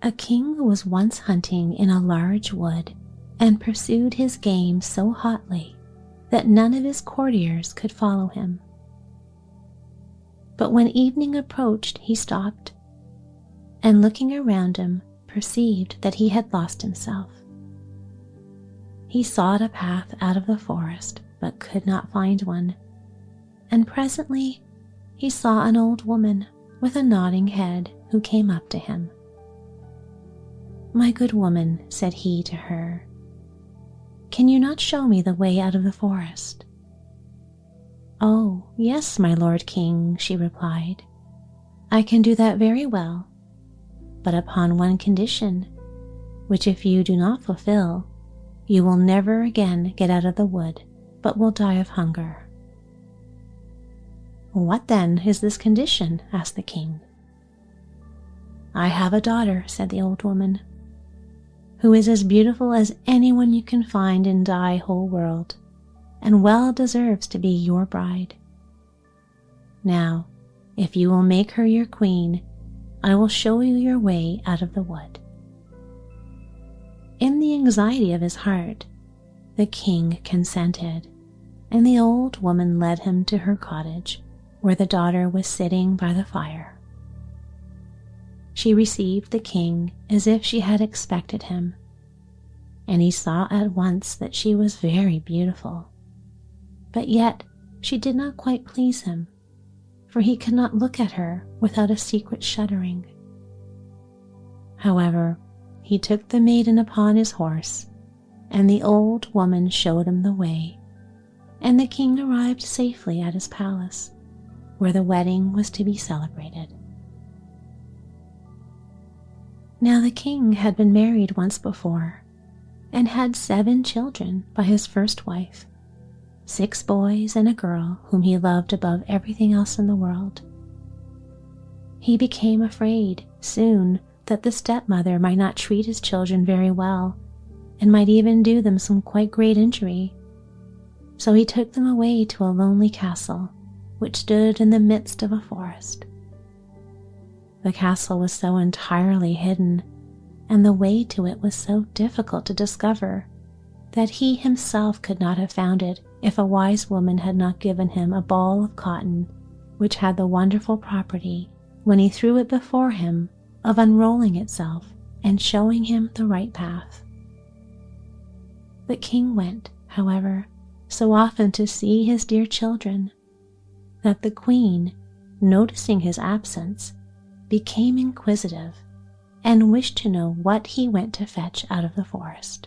A king was once hunting in a large wood and pursued his game so hotly that none of his courtiers could follow him. But when evening approached, he stopped, and looking around him, perceived that he had lost himself. He sought a path out of the forest, but could not find one, and presently he saw an old woman with a nodding head who came up to him. "My good woman," said he to her, "can you not show me the way out of the forest?" "Oh, yes, my lord king," she replied. "I can do that very well, but upon one condition, which if you do not fulfill, you will never again get out of the wood, but will die of hunger." "What then is this condition?" asked the king. "I have a daughter," said the old woman, "who is as beautiful as anyone you can find in thy whole world, and well deserves to be your bride. Now, if you will make her your queen, I will show you your way out of the wood." In the anxiety of his heart, the king consented, and the old woman led him to her cottage, where the daughter was sitting by the fire. She received the king as if she had expected him, and he saw at once that she was very beautiful. But yet she did not quite please him, for he could not look at her without a secret shuddering. However, he took the maiden upon his horse, and the old woman showed him the way, and the king arrived safely at his palace, where the wedding was to be celebrated. Now the king had been married once before, and had 7 children by his first wife, 6 boys and a girl whom he loved above everything else in the world. He became afraid soon that the stepmother might not treat his children very well, and might even do them some quite great injury. So he took them away to a lonely castle, which stood in the midst of a forest. The castle was so entirely hidden, and the way to it was so difficult to discover, that he himself could not have found it if a wise woman had not given him a ball of cotton, which had the wonderful property, when he threw it before him, of unrolling itself and showing him the right path. The king went, however, so often to see his dear children, that the queen, noticing his absence, became inquisitive and wished to know what he went to fetch out of the forest.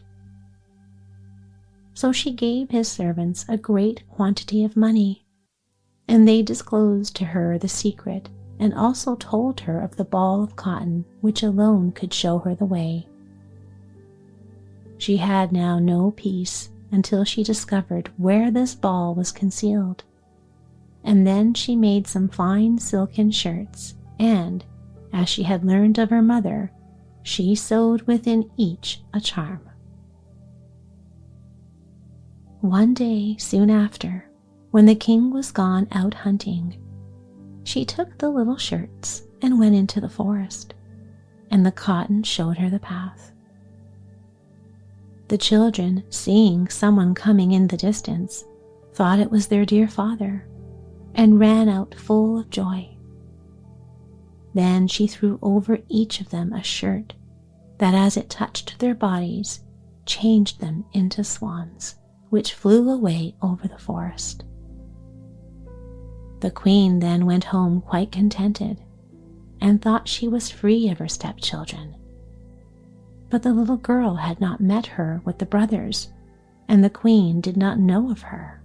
So she gave his servants a great quantity of money, and they disclosed to her the secret, and also told her of the ball of cotton which alone could show her the way. She had now no peace until she discovered where this ball was concealed, and then she made some fine silken shirts, and, as she had learned of her mother, she sewed within each a charm. One day soon after, when the king was gone out hunting, she took the little shirts and went into the forest, and the cotton showed her the path. The children, seeing someone coming in the distance, thought it was their dear father, and ran out full of joy. Then she threw over each of them a shirt that, as it touched their bodies, changed them into swans, which flew away over the forest. The queen then went home quite contented, and thought she was free of her stepchildren. But the little girl had not met her with the brothers, and the queen did not know of her.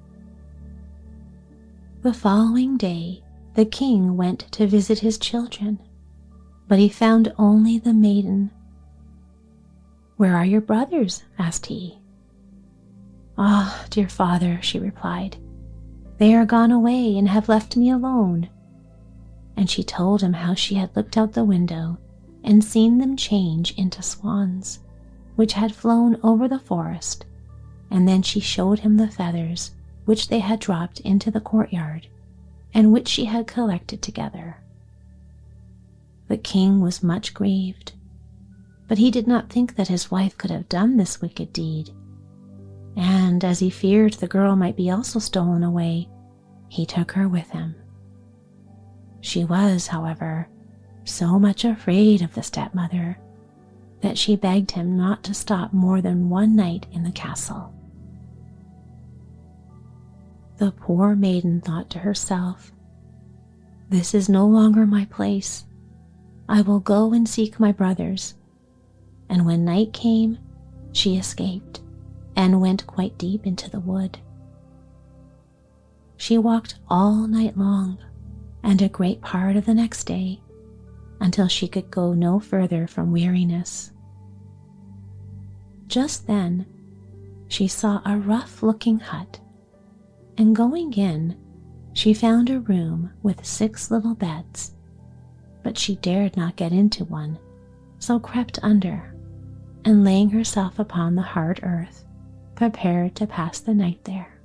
The following day, the king went to visit his children, but he found only the maiden. "Where are your brothers?" asked he. "Ah, dear father," she replied, "they are gone away and have left me alone." And she told him how she had looked out the window and seen them change into swans, which had flown over the forest, and then she showed him the feathers which they had dropped into the courtyard, and which she had collected together. The king was much grieved, But he did not think that his wife could have done this wicked deed, and as he feared the girl might be also stolen away, he took her with him. She was, however, so much afraid of the stepmother that she begged him not to stop more than one night in the castle. The poor maiden thought to herself, "This is no longer my place. I will go and seek my brothers." And when night came, she escaped and went quite deep into the wood. She walked all night long and a great part of the next day until she could go no further from weariness. Just then, she saw a rough-looking hut, and going in, she found a room with 6 little beds, but she dared not get into one, so crept under, and laying herself upon the hard earth, prepared to pass the night there.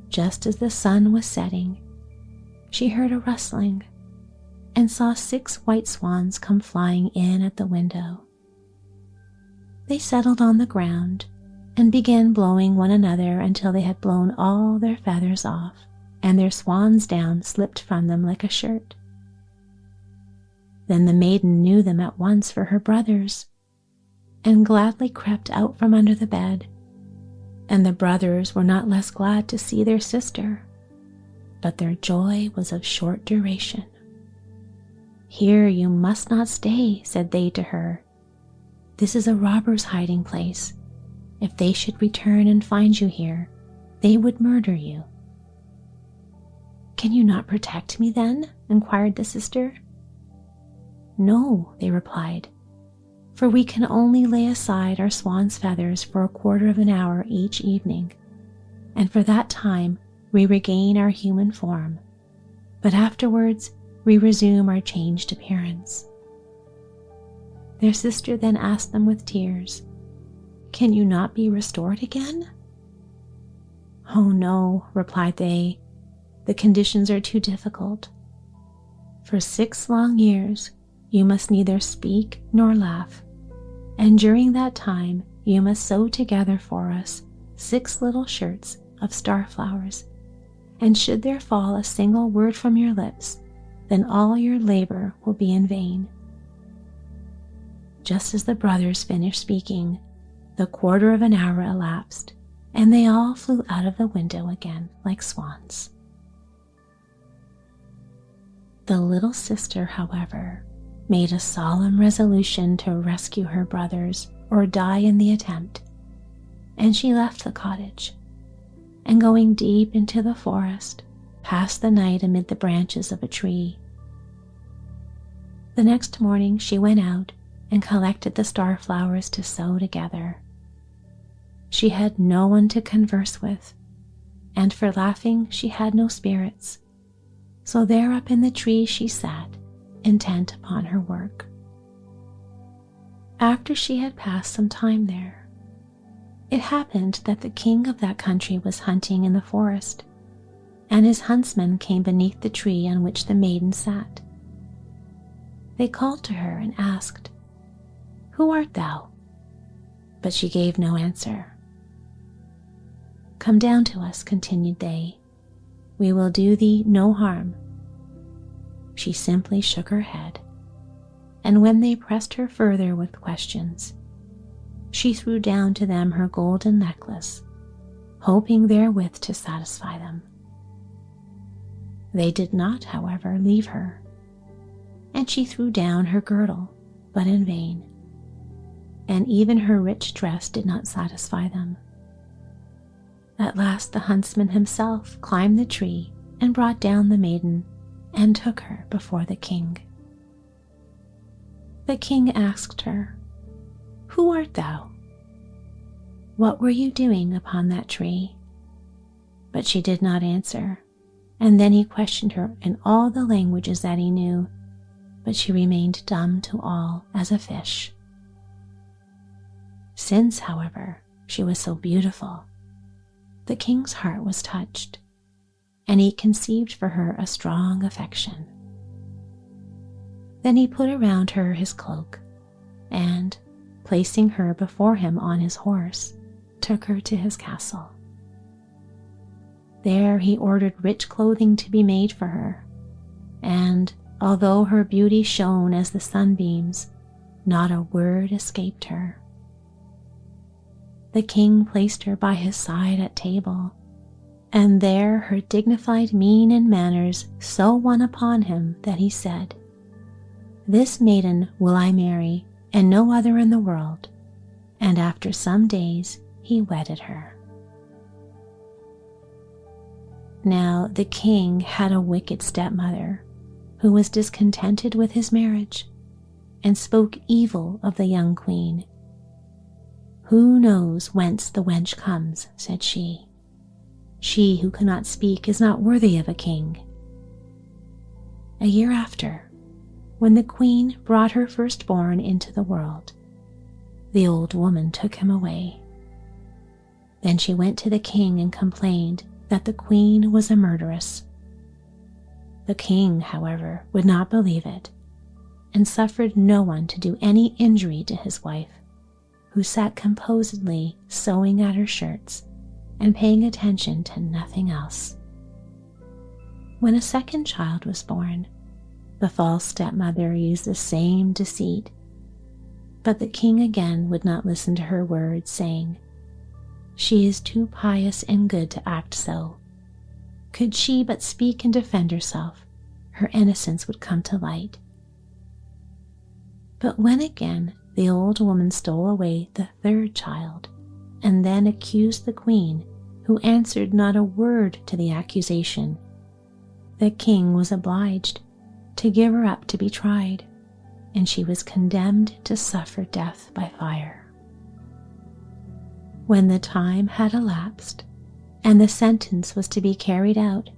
Just as the sun was setting, she heard a rustling and saw 6 white swans come flying in at the window. They settled on the ground and began blowing one another until they had blown all their feathers off, and their swan's down slipped from them like a shirt. Then the maiden knew them at once for her brothers, and gladly crept out from under the bed, and the brothers were not less glad to see their sister, but their joy was of short duration. "Here you must not stay," said they to her. "This is a robber's hiding place. If they should return and find you here, they would murder you." "Can you not protect me then?" inquired the sister. "No," they replied, "for we can only lay aside our swan's feathers for a quarter of an hour each evening, and for that time we regain our human form, but afterwards we resume our changed appearance." Their sister then asked them with tears, "Can you not be restored again?" "Oh no," replied they, "the conditions are too difficult. For 6 long years you must neither speak nor laugh, and during that time you must sew together for us 6 little shirts of starflowers, and should there fall a single word from your lips, then all your labor will be in vain." Just as the brothers finished speaking, the quarter of an hour elapsed, and they all flew out of the window again like swans. The little sister, however, made a solemn resolution to rescue her brothers or die in the attempt, and she left the cottage, and going deep into the forest, passed the night amid the branches of a tree. The next morning she went out and collected the starflowers to sew together. She had no one to converse with, and for laughing she had no spirits, so there up in the tree she sat, intent upon her work. After she had passed some time there, it happened that the king of that country was hunting in the forest, and his huntsmen came beneath the tree on which the maiden sat. They called to her and asked, "Who art thou?" But she gave no answer. "Come down to us," continued they. "We will do thee no harm." She simply shook her head, and when they pressed her further with questions, she threw down to them her golden necklace, hoping therewith to satisfy them. They did not, however, leave her, and she threw down her girdle, but in vain, and even her rich dress did not satisfy them. At last the huntsman himself climbed the tree and brought down the maiden and took her before the king. The king asked her, "Who art thou? What were you doing upon that tree?" But she did not answer, and then he questioned her in all the languages that he knew, but she remained dumb to all as a fish. Since, however, she was so beautiful, the king's heart was touched, and he conceived for her a strong affection. Then he put around her his cloak, and, placing her before him on his horse, took her to his castle. There he ordered rich clothing to be made for her, and, although her beauty shone as the sunbeams, not a word escaped her. The king placed her by his side at table, and there her dignified mien and manners so won upon him that he said, "This maiden will I marry, and no other in the world," and after some days he wedded her. Now the king had a wicked stepmother who was discontented with his marriage and spoke evil of the young queen. "Who knows whence the wench comes?" said she. "She who cannot speak is not worthy of a king." A year after, when the queen brought her firstborn into the world, the old woman took him away. Then she went to the king and complained that the queen was a murderess. The king, however, would not believe it, and suffered no one to do any injury to his wife, who sat composedly sewing at her shirts and paying attention to nothing else. When a second child was born, the false stepmother used the same deceit, but the king again would not listen to her words, saying, "She is too pious and good to act so. Could she but speak and defend herself, her innocence would come to light." But when again the old woman stole away the third child, and then accused the queen, who answered not a word to the accusation, the king was obliged to give her up to be tried, and she was condemned to suffer death by fire. When the time had elapsed, and the sentence was to be carried out,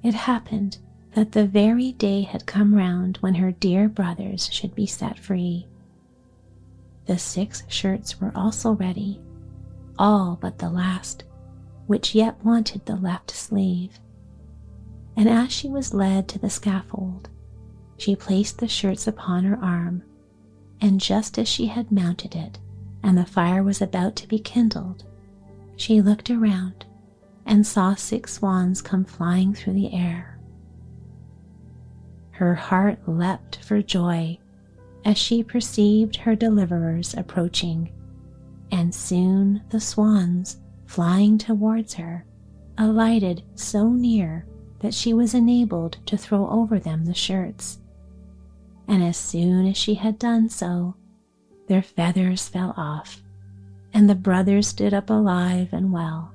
it happened that the very day had come round when her dear brothers should be set free. The 6 shirts were also ready, all but the last, which yet wanted the left sleeve. And as she was led to the scaffold, she placed the shirts upon her arm, and just as she had mounted it, and the fire was about to be kindled, she looked around and saw 6 swans come flying through the air. Her heart leapt for joy as she perceived her deliverers approaching, and soon the swans, flying towards her, alighted so near that she was enabled to throw over them the shirts. And as soon as she had done so, their feathers fell off, and the brothers stood up alive and well.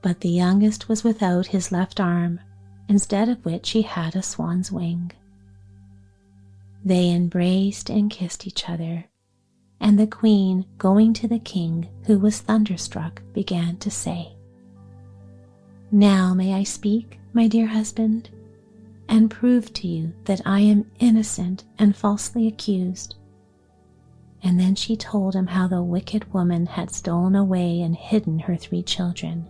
But the youngest was without his left arm, instead of which he had a swan's wing. They embraced and kissed each other, and the queen, going to the king, who was thunderstruck, began to say, "Now may I speak, my dear husband, and prove to you that I am innocent and falsely accused." And then she told him how the wicked woman had stolen away and hidden her 3 children.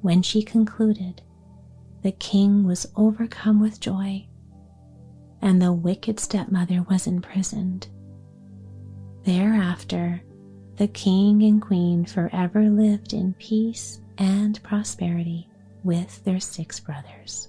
When she concluded, the king was overcome with joy, and the wicked stepmother was imprisoned. Thereafter, the king and queen forever lived in peace and prosperity with their 6 brothers.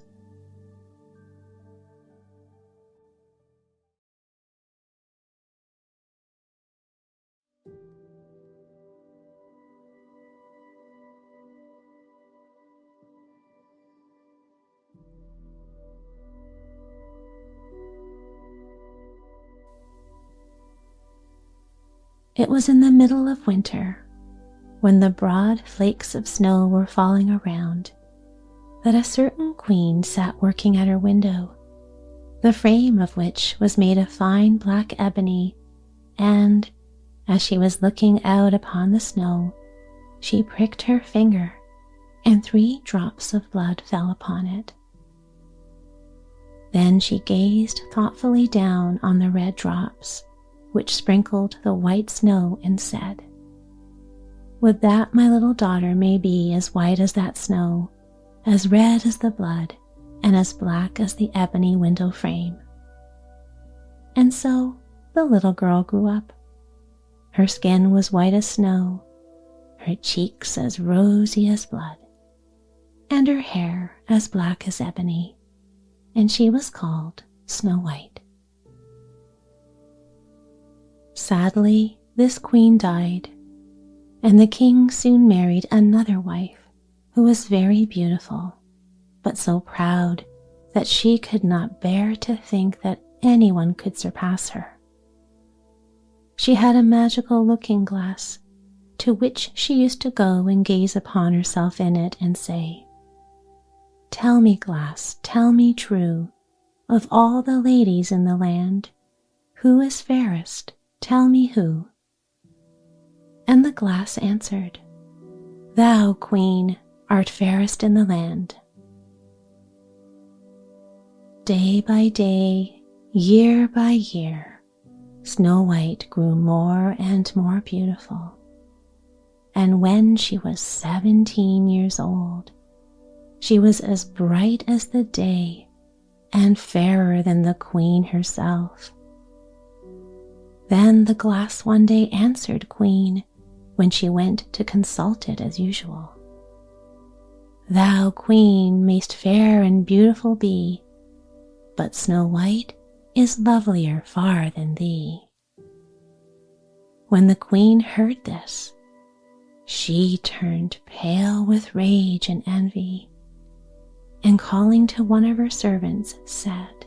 It was in the middle of winter, when the broad flakes of snow were falling around, that a certain queen sat working at her window, the frame of which was made of fine black ebony, and, as she was looking out upon the snow, she pricked her finger, and 3 drops of blood fell upon it. Then she gazed thoughtfully down on the red drops, which sprinkled the white snow, and said, "Would that my little daughter may be as white as that snow, as red as the blood, and as black as the ebony window frame." And so the little girl grew up. Her skin was white as snow, her cheeks as rosy as blood, and her hair as black as ebony, and she was called Snow White. Sadly, this queen died, and the king soon married another wife who was very beautiful, but so proud that she could not bear to think that anyone could surpass her. She had a magical looking-glass, to which she used to go and gaze upon herself in it and say, "Tell me, glass, tell me true, of all the ladies in the land, who is fairest, tell me who." And the glass answered, "Thou, queen, art fairest in the land." Day by day, year by year, Snow White grew more and more beautiful, and when she was 17 years old, she was as bright as the day and fairer than the queen herself. Then the glass one day answered Queen when she went to consult it as usual. "Thou, queen, mayst fair and beautiful be, but Snow White is lovelier far than thee." When the queen heard this, she turned pale with rage and envy, and calling to one of her servants, said,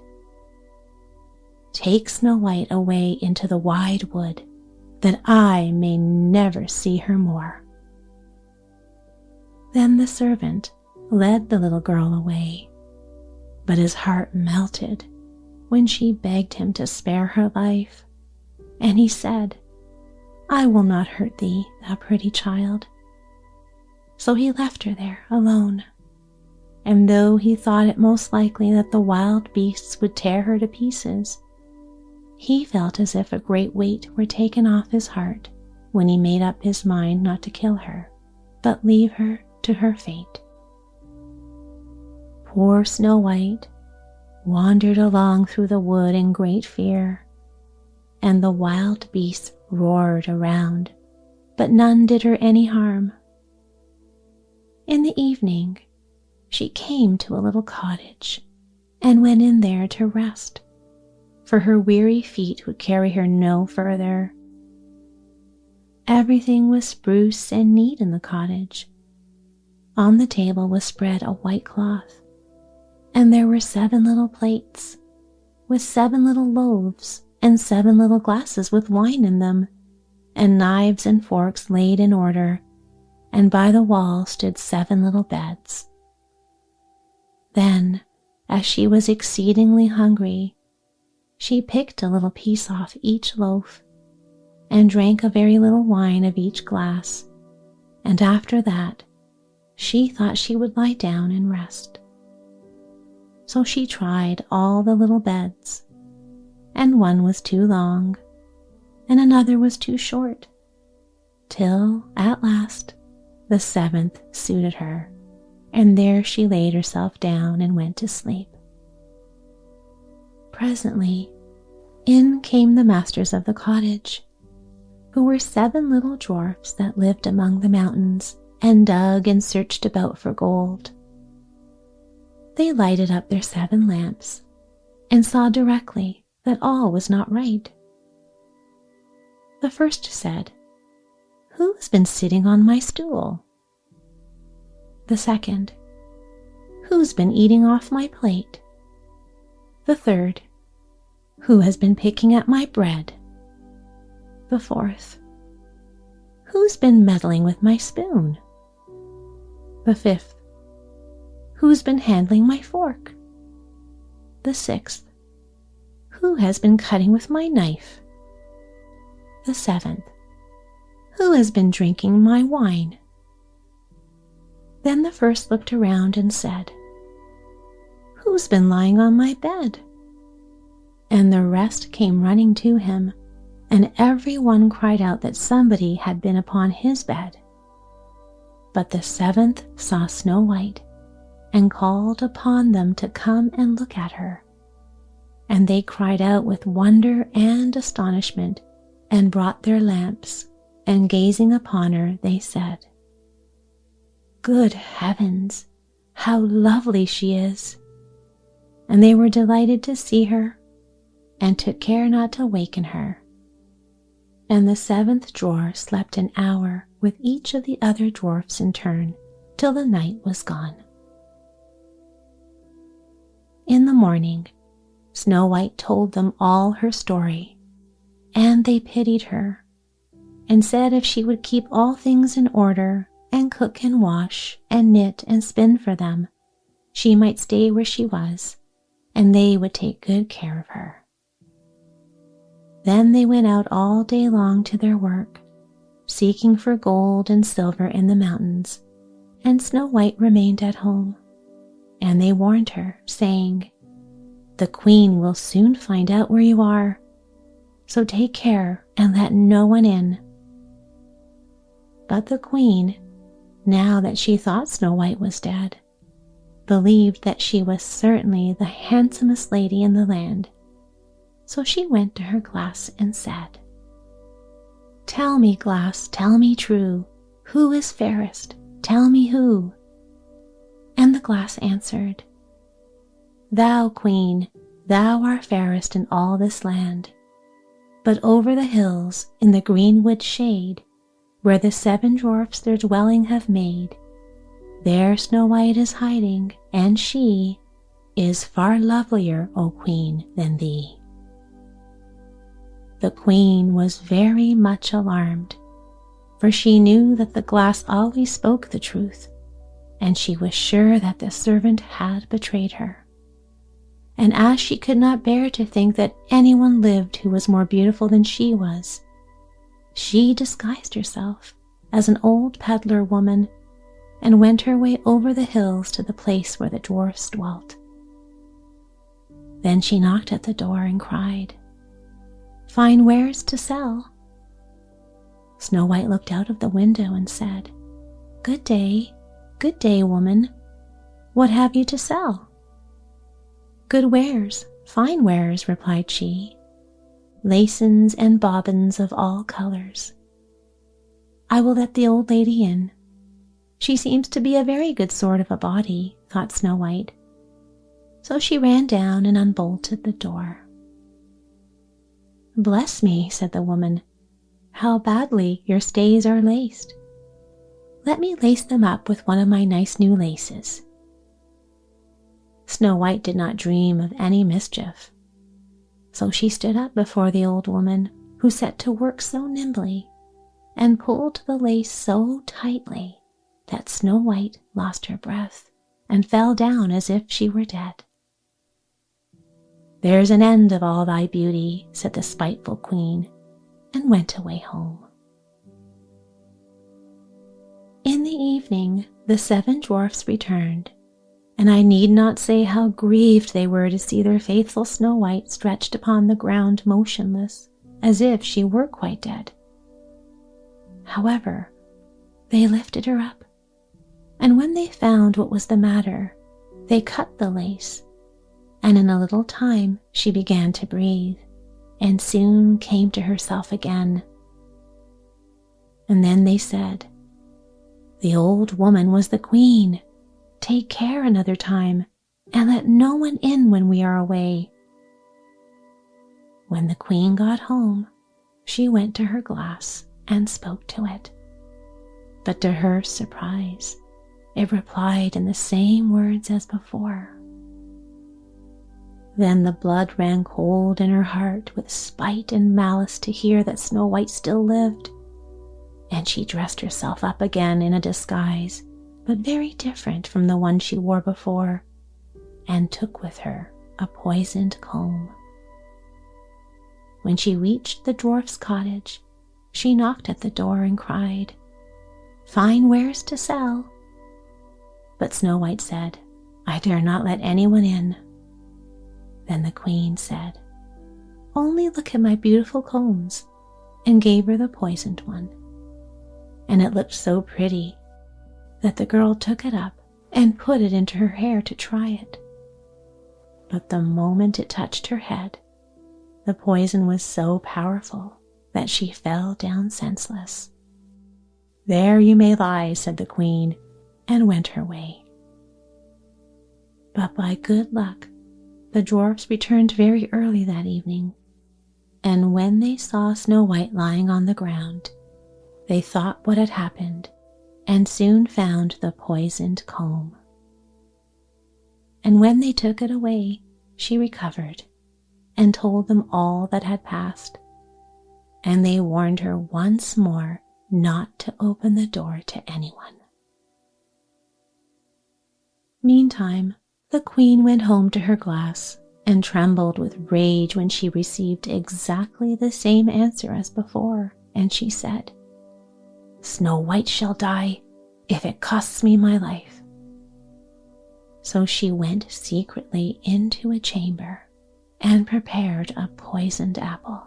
"Take Snow White away into the wide wood, that I may never see her more." Then the servant led the little girl away, but his heart melted when she begged him to spare her life, and he said, "I will not hurt thee, thou pretty child." So he left her there alone, and though he thought it most likely that the wild beasts would tear her to pieces, he felt as if a great weight were taken off his heart when he made up his mind not to kill her, but leave her to her fate. Poor Snow White wandered along through the wood in great fear, and the wild beasts roared around, but none did her any harm. In the evening, she came to a little cottage and went in there to rest, for her weary feet would carry her no further. Everything was spruce and neat in the cottage. On the table was spread a white cloth, and there were 7 little plates, with 7 little loaves and 7 little glasses with wine in them, and knives and forks laid in order, and by the wall stood 7 little beds. Then, as she was exceedingly hungry, she picked a little piece off each loaf, and drank a very little wine of each glass, and after that she thought she would lie down and rest. So she tried all the little beds, and one was too long, and another was too short, till at last the 7th suited her, and there she laid herself down and went to sleep. Presently, in came the masters of the cottage, who were 7 little dwarfs that lived among the mountains and dug and searched about for gold. They lighted up their 7 lamps and saw directly that all was not right. The first said, "Who has been sitting on my stool?" The second, "Who's been eating off my plate?" The third, "Who has been picking at my bread?" The fourth, "Who's been meddling with my spoon?" The fifth, "Who's been handling my fork?" The sixth, "Who has been cutting with my knife?" The seventh, "Who has been drinking my wine?" Then the first looked around and said, "Who's been lying on my bed?" And the rest came running to him, and every one cried out that somebody had been upon his bed. But the 7th saw Snow White, and called upon them to come and look at her. and they cried out with wonder and astonishment, and brought their lamps, and gazing upon her, they said, "Good heavens, how lovely she is!" And they were delighted to see her, and took care not to waken her. And the 7th drawer slept an hour with each of the other dwarfs in turn, till the night was gone. In the morning, Snow White told them all her story, and they pitied her, and said if she would keep all things in order, and cook and wash, and knit and spin for them, she might stay where she was, and they would take good care of her. Then they went out all day long to their work, seeking for gold and silver in the mountains, and Snow White remained at home. And they warned her, saying, "The queen will soon find out where you are, so take care and let no one in." But the queen, now that she thought Snow White was dead, believed that she was certainly the handsomest lady in the land. So she went to her glass and said, "Tell me, glass, tell me true, who is fairest? Tell me who." And the glass answered, "Thou, queen, thou art fairest in all this land. But over the hills, in the greenwood shade, where the 7 dwarfs their dwelling have made, there Snow White is hiding, and she is far lovelier, O queen, than thee." The queen was very much alarmed, for she knew that the glass always spoke the truth, and she was sure that the servant had betrayed her. And as she could not bear to think that anyone lived who was more beautiful than she was, she disguised herself as an old peddler woman and went her way over the hills to the place where the dwarfs dwelt. Then she knocked at the door and cried, "Fine wares to sell." Snow White looked out of the window and said, "Good day, woman. What have you to sell?" "Good wares, fine wares," replied she, "lacens and bobbins of all colors." "I will let the old lady in. She seems to be a very good sort of a body," thought Snow White. So she ran down and unbolted the door. "Bless me," said the woman, "how badly your stays are laced. Let me lace them up with one of my nice new laces." Snow White did not dream of any mischief, so she stood up before the old woman, who set to work so nimbly, and pulled the lace so tightly that Snow White lost her breath and fell down as if she were dead. "There's an end of all thy beauty," said the spiteful queen, and went away home. In the evening, the 7 dwarfs returned, and I need not say how grieved they were to see their faithful Snow White stretched upon the ground motionless, as if she were quite dead. However, they lifted her up, and when they found what was the matter, they cut the lace, and in a little time she began to breathe, and soon came to herself again. And then they said, "The old woman was the queen. Take care another time, and let no one in when we are away." When the queen got home, she went to her glass and spoke to it. But to her surprise, it replied in the same words as before. Then the blood ran cold in her heart with spite and malice to hear that Snow White still lived, and she dressed herself up again in a disguise, but very different from the one she wore before, and took with her a poisoned comb. When she reached the dwarf's cottage, she knocked at the door and cried, "Fine wares to sell." But Snow White said, "I dare not let anyone in." Then the queen said, "Only look at my beautiful combs," and gave her the poisoned one. And it looked so pretty that the girl took it up and put it into her hair to try it. but the moment it touched her head, the poison was so powerful that she fell down senseless. "There you may lie," said the queen, and went her way. But by good luck, the dwarfs returned very early that evening, and when they saw Snow White lying on the ground, they thought what had happened and soon found the poisoned comb. And when they took it away, she recovered and told them all that had passed, and they warned her once more not to open the door to anyone. Meantime, the queen went home to her glass and trembled with rage when she received exactly the same answer as before, and she said, "Snow White shall die if it costs me my life." So she went secretly into a chamber and prepared a poisoned apple.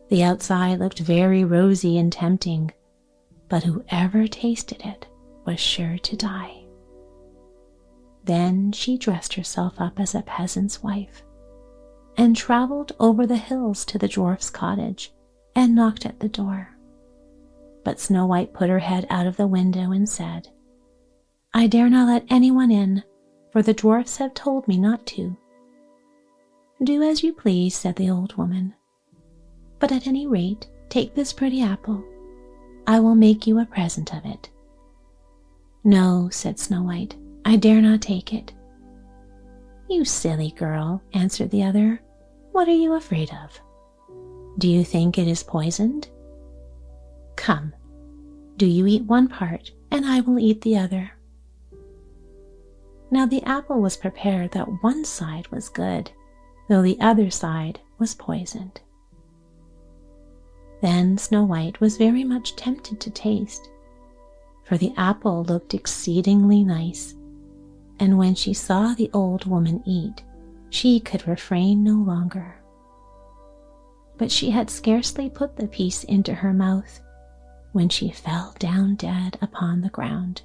The outside looked very rosy and tempting, but whoever tasted it was sure to die. Then she dressed herself up as a peasant's wife and traveled over the hills to the dwarf's cottage and knocked at the door. But Snow White put her head out of the window and said, "I dare not let anyone in, for the dwarfs have told me not to." "Do as you please," said the old woman, "but at any rate take this pretty apple. I will make you a present of it." "No," said Snow White, "I dare not take it." "You silly girl," answered the other, "what are you afraid of? Do you think it is poisoned? Come, do you eat one part, and I will eat the other." Now the apple was prepared that one side was good, though the other side was poisoned. Then Snow White was very much tempted to taste, for the apple looked exceedingly nice, and when she saw the old woman eat, she could refrain no longer. But she had scarcely put the piece into her mouth when she fell down dead upon the ground.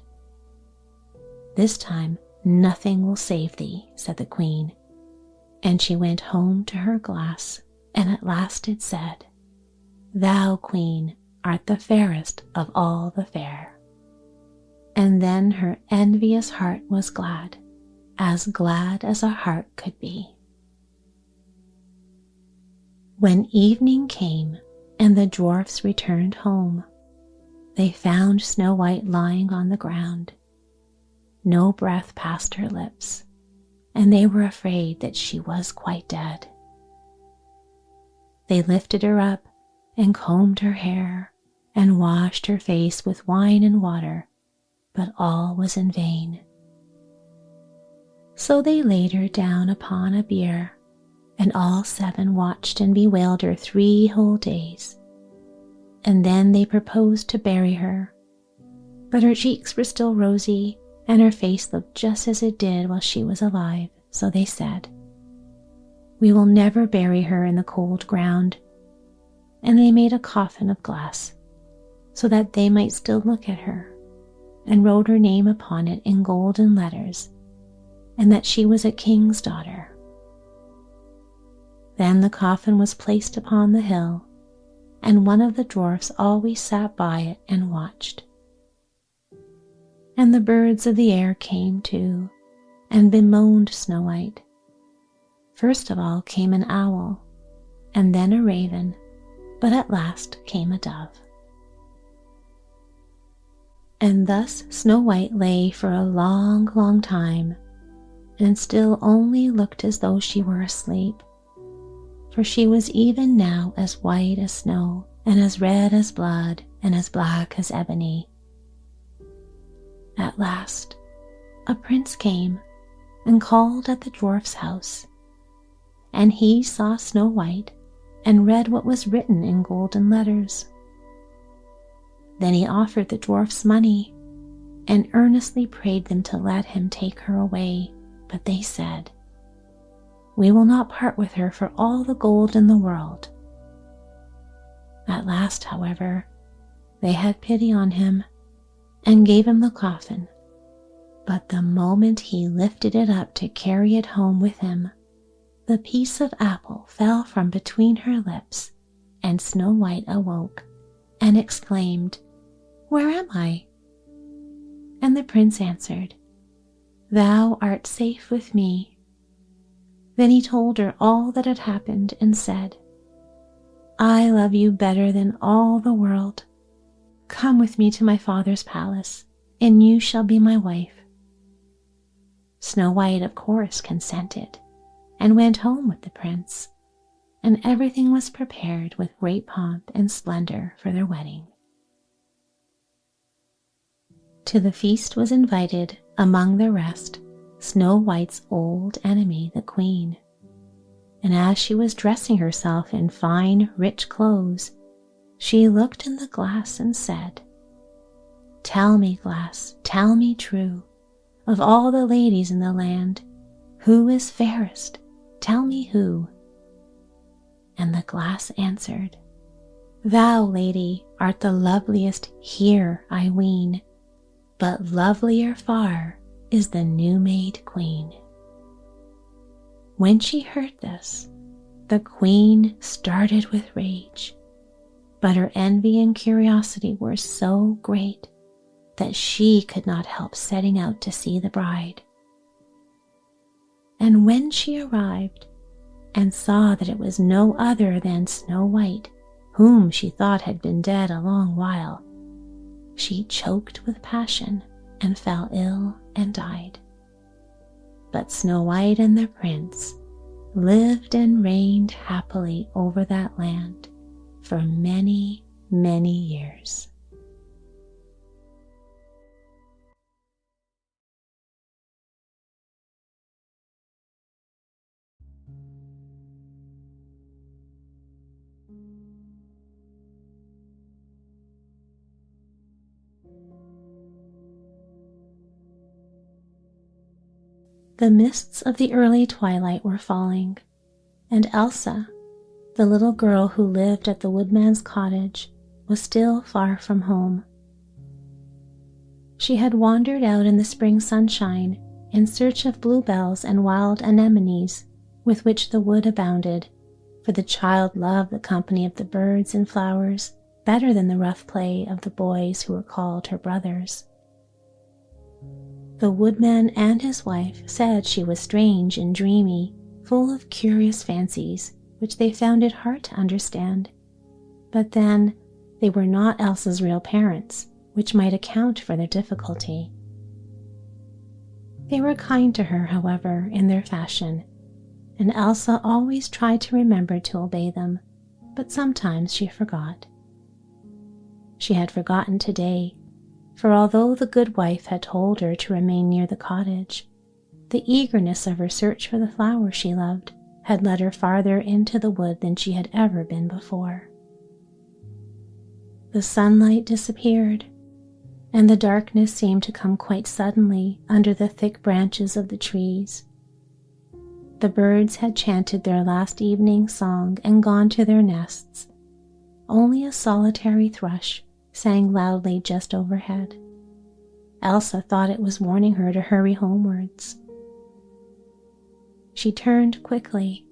"This time nothing will save thee," said the queen, and she went home to her glass, and at last it said, "Thou, queen, art the fairest of all the fair." And then her envious heart was glad as a heart could be. When evening came and the dwarfs returned home, they found Snow White lying on the ground. No breath passed her lips, and they were afraid that she was quite dead. They lifted her up and combed her hair and washed her face with wine and water, but all was in vain. So they laid her down upon a bier, and all seven watched and bewailed her 3 whole days. And then they proposed to bury her, but her cheeks were still rosy, and her face looked just as it did while she was alive, so they said, "We will never bury her in the cold ground." And they made a coffin of glass, so that they might still look at her, and wrote her name upon it in golden letters, and that she was a king's daughter. Then the coffin was placed upon the hill, and one of the dwarfs always sat by it and watched. And the birds of the air came too, and bemoaned Snow White. First of all came an owl, and then a raven, but at last came a dove. And thus Snow White lay for a long, long time, and still only looked as though she were asleep, for she was even now as white as snow, and as red as blood, and as black as ebony. At last, a prince came and called at the dwarf's house, and he saw Snow White and read what was written in golden letters. Then he offered the dwarfs money and earnestly prayed them to let him take her away, but they said, "We will not part with her for all the gold in the world." At last, however, they had pity on him and gave him the coffin, But the moment he lifted it up to carry it home with him, the piece of apple fell from between her lips, and Snow White awoke and exclaimed, "Where am I?" And the prince answered, "Thou art safe with me." Then he told her all that had happened and said, "I love you better than all the world. Come with me to my father's palace, and you shall be my wife." Snow White, of course, consented, and went home with the prince, and everything was prepared with great pomp and splendor for their wedding. To the feast was invited, among the rest, Snow White's old enemy, the queen. And as she was dressing herself in fine, rich clothes, she looked in the glass and said, "Tell me, glass, tell me true, of all the ladies in the land, who is fairest? Tell me who." And the glass answered, "Thou, lady, art the loveliest here, I ween, but lovelier far is the new-made queen." When she heard this, the queen started with rage, but her envy and curiosity were so great that she could not help setting out to see the bride. And when she arrived and saw that it was no other than Snow White, whom she thought had been dead a long while, she choked with passion and fell ill and died. But Snow White and the prince lived and reigned happily over that land for many, many years. The mists of the early twilight were falling, and Elsa, the little girl who lived at the woodman's cottage, was still far from home. She had wandered out in the spring sunshine in search of bluebells and wild anemones with which the wood abounded, for the child loved the company of the birds and flowers better than the rough play of the boys who were called her brothers. The woodman and his wife said she was strange and dreamy, full of curious fancies, which they found it hard to understand. But then, they were not Elsa's real parents, which might account for their difficulty. They were kind to her, however, in their fashion, and Elsa always tried to remember to obey them, but sometimes she forgot. She had forgotten today, for although the good wife had told her to remain near the cottage, the eagerness of her search for the flower she loved had led her farther into the wood than she had ever been before. The sunlight disappeared, and the darkness seemed to come quite suddenly under the thick branches of the trees. The birds had chanted their last evening song and gone to their nests. Only a solitary thrush sang loudly just overhead. Elsa thought it was warning her to hurry homewards. She turned quickly,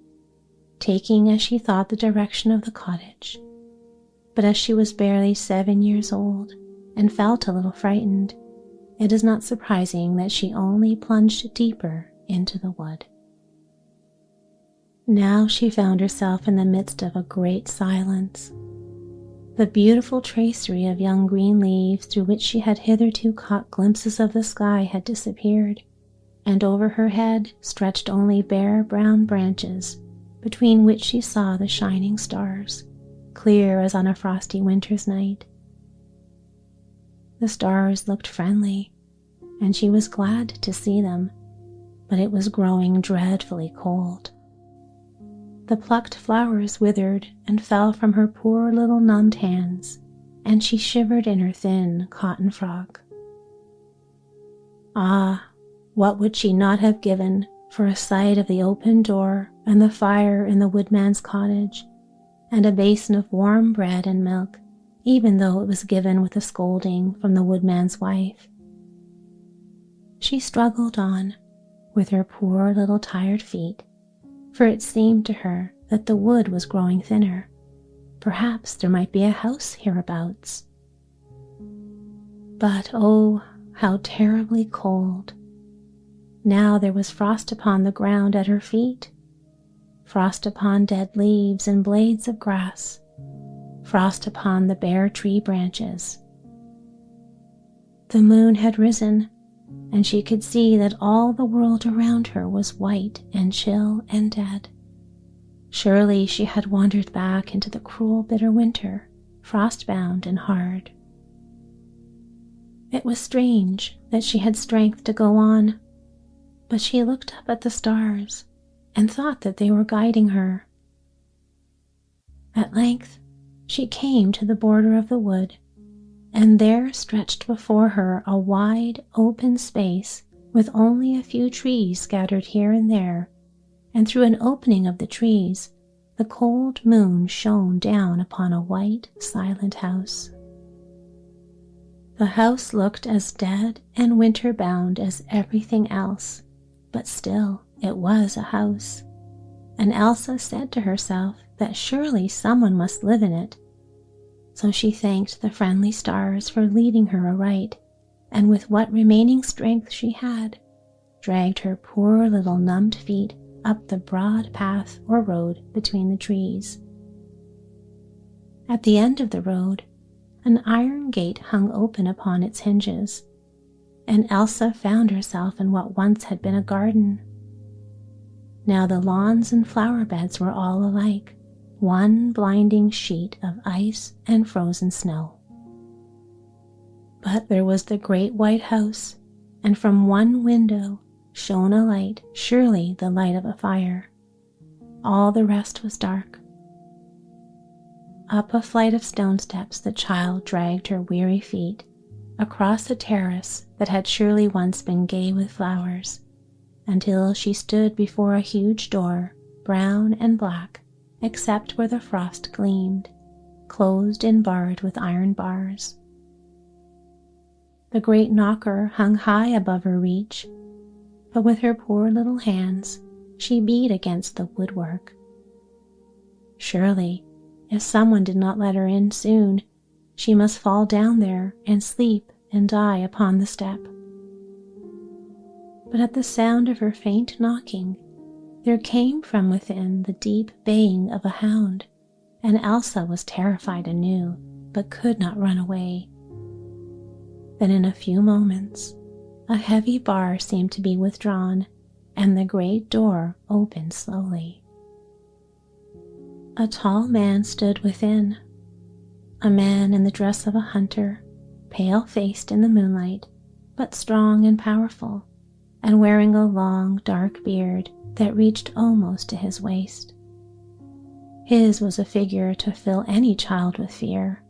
taking as she thought the direction of the cottage. But as she was barely 7 years old and felt a little frightened, it is not surprising that she only plunged deeper into the wood. Now she found herself in the midst of a great silence. The beautiful tracery of young green leaves through which she had hitherto caught glimpses of the sky had disappeared, and over her head stretched only bare brown branches, between which she saw the shining stars, clear as on a frosty winter's night. The stars looked friendly, and she was glad to see them, but it was growing dreadfully cold. The plucked flowers withered and fell from her poor little numbed hands, and she shivered in her thin cotton frock. Ah, what would she not have given for a sight of the open door and the fire in the woodman's cottage, and a basin of warm bread and milk, even though it was given with a scolding from the woodman's wife. She struggled on, with her poor little tired feet, for it seemed to her that the wood was growing thinner. Perhaps there might be a house hereabouts. But oh, how terribly cold! Now there was frost upon the ground at her feet, frost upon dead leaves and blades of grass, frost upon the bare tree branches. The moon had risen, and she could see that all the world around her was white and chill and dead. Surely she had wandered back into the cruel, bitter winter, frost-bound and hard. It was strange that she had strength to go on, but she looked up at the stars and thought that they were guiding her. At length, she came to the border of the wood, and there stretched before her a wide, open space with only a few trees scattered here and there, and through an opening of the trees, the cold moon shone down upon a white, silent house. The house looked as dead and winter-bound as everything else, but still it was a house, and Elsa said to herself that surely someone must live in it. So she thanked the friendly stars for leading her aright, and with what remaining strength she had, dragged her poor little numbed feet up the broad path or road between the trees. At the end of the road, an iron gate hung open upon its hinges, and Elsa found herself in what once had been a garden. Now the lawns and flower beds were all alike, one blinding sheet of ice and frozen snow. But there was the great white house, and from one window shone a light, surely the light of a fire. All the rest was dark. Up a flight of stone steps the child dragged her weary feet, across a terrace that had surely once been gay with flowers, until she stood before a huge door, brown and black, except where the frost gleamed, closed and barred with iron bars. The great knocker hung high above her reach, but with her poor little hands she beat against the woodwork. Surely, if someone did not let her in soon, she must fall down there and sleep and die upon the step. But at the sound of her faint knocking, there came from within the deep baying of a hound, and Elsa was terrified anew, but could not run away. Then in a few moments, a heavy bar seemed to be withdrawn, and the great door opened slowly. A tall man stood within, a man in the dress of a hunter, pale-faced in the moonlight, but strong and powerful, and wearing a long, dark beard that reached almost to his waist. His was a figure to fill any child with fear,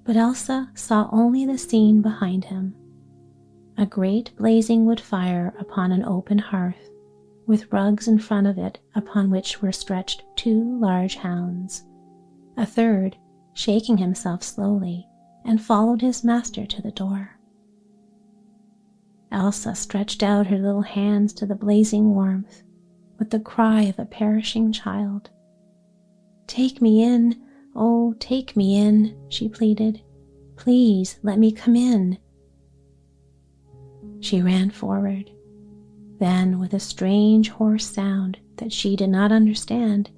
but Elsa saw only the scene behind him, a great blazing wood fire upon an open hearth, with rugs in front of it upon which were stretched 2 large hounds. A third, shaking himself slowly, and followed his master to the door. Elsa stretched out her little hands to the blazing warmth, with the cry of a perishing child. "Take me in, oh, take me in," she pleaded. "Please let me come in." She ran forward. Then, with a strange hoarse sound that she did not understand,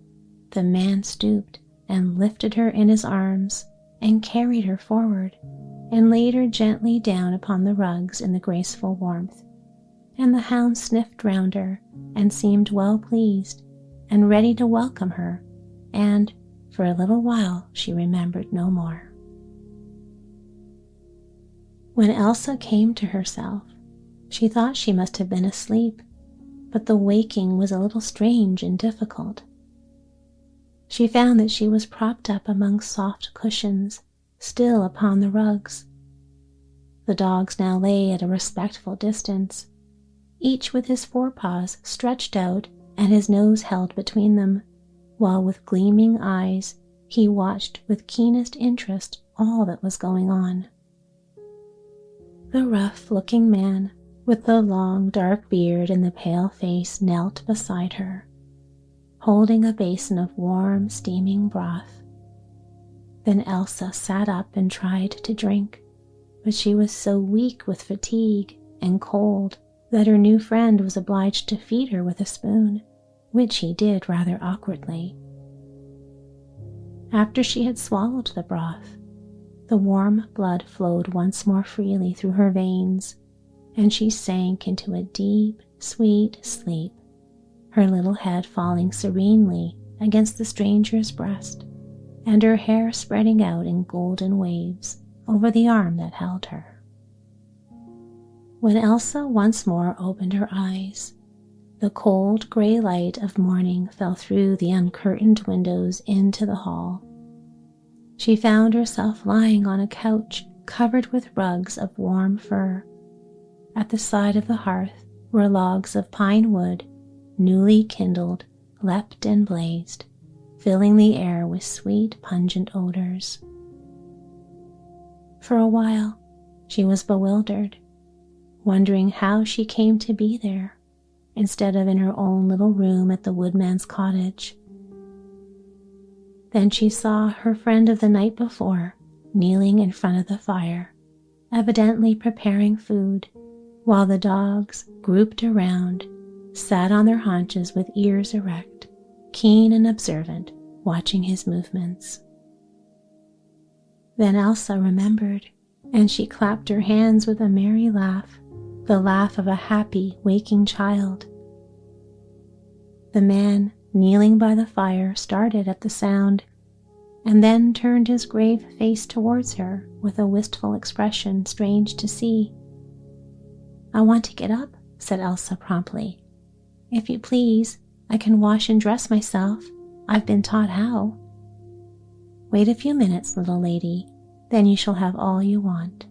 the man stooped and lifted her in his arms and carried her forward and laid her gently down upon the rugs in the graceful warmth, and the hound sniffed round her and seemed well pleased and ready to welcome her, and for a little while she remembered no more. When Elsa came to herself, she thought she must have been asleep, but the waking was a little strange and difficult. She found that she was propped up among soft cushions, still upon the rugs. The dogs now lay at a respectful distance, each with his forepaws stretched out and his nose held between them, while with gleaming eyes he watched with keenest interest all that was going on. The rough-looking man with the long dark beard and the pale face, knelt beside her, holding a basin of warm, steaming broth. Then Elsa sat up and tried to drink, but she was so weak with fatigue and cold that her new friend was obliged to feed her with a spoon, which he did rather awkwardly. After she had swallowed the broth, the warm blood flowed once more freely through her veins, and she sank into a deep, sweet sleep, her little head falling serenely against the stranger's breast, and her hair spreading out in golden waves over the arm that held her. When Elsa once more opened her eyes, the cold gray light of morning fell through the uncurtained windows into the hall. She found herself lying on a couch covered with rugs of warm fur. At the side of the hearth were logs of pine wood, newly kindled, leapt and blazed, filling the air with sweet, pungent odors. For a while, she was bewildered, wondering how she came to be there, instead of in her own little room at the woodman's cottage. Then she saw her friend of the night before kneeling in front of the fire, evidently preparing food, while the dogs, grouped around, sat on their haunches with ears erect, keen and observant, watching his movements. Then Elsa remembered, and she clapped her hands with a merry laugh, the laugh of a happy, waking child. The man, kneeling by the fire, started at the sound, and then turned his grave face towards her with a wistful expression strange to see. "I want to get up," said Elsa promptly. "If you please, I can wash and dress myself. I've been taught how." "Wait a few minutes, little lady, then you shall have all you want."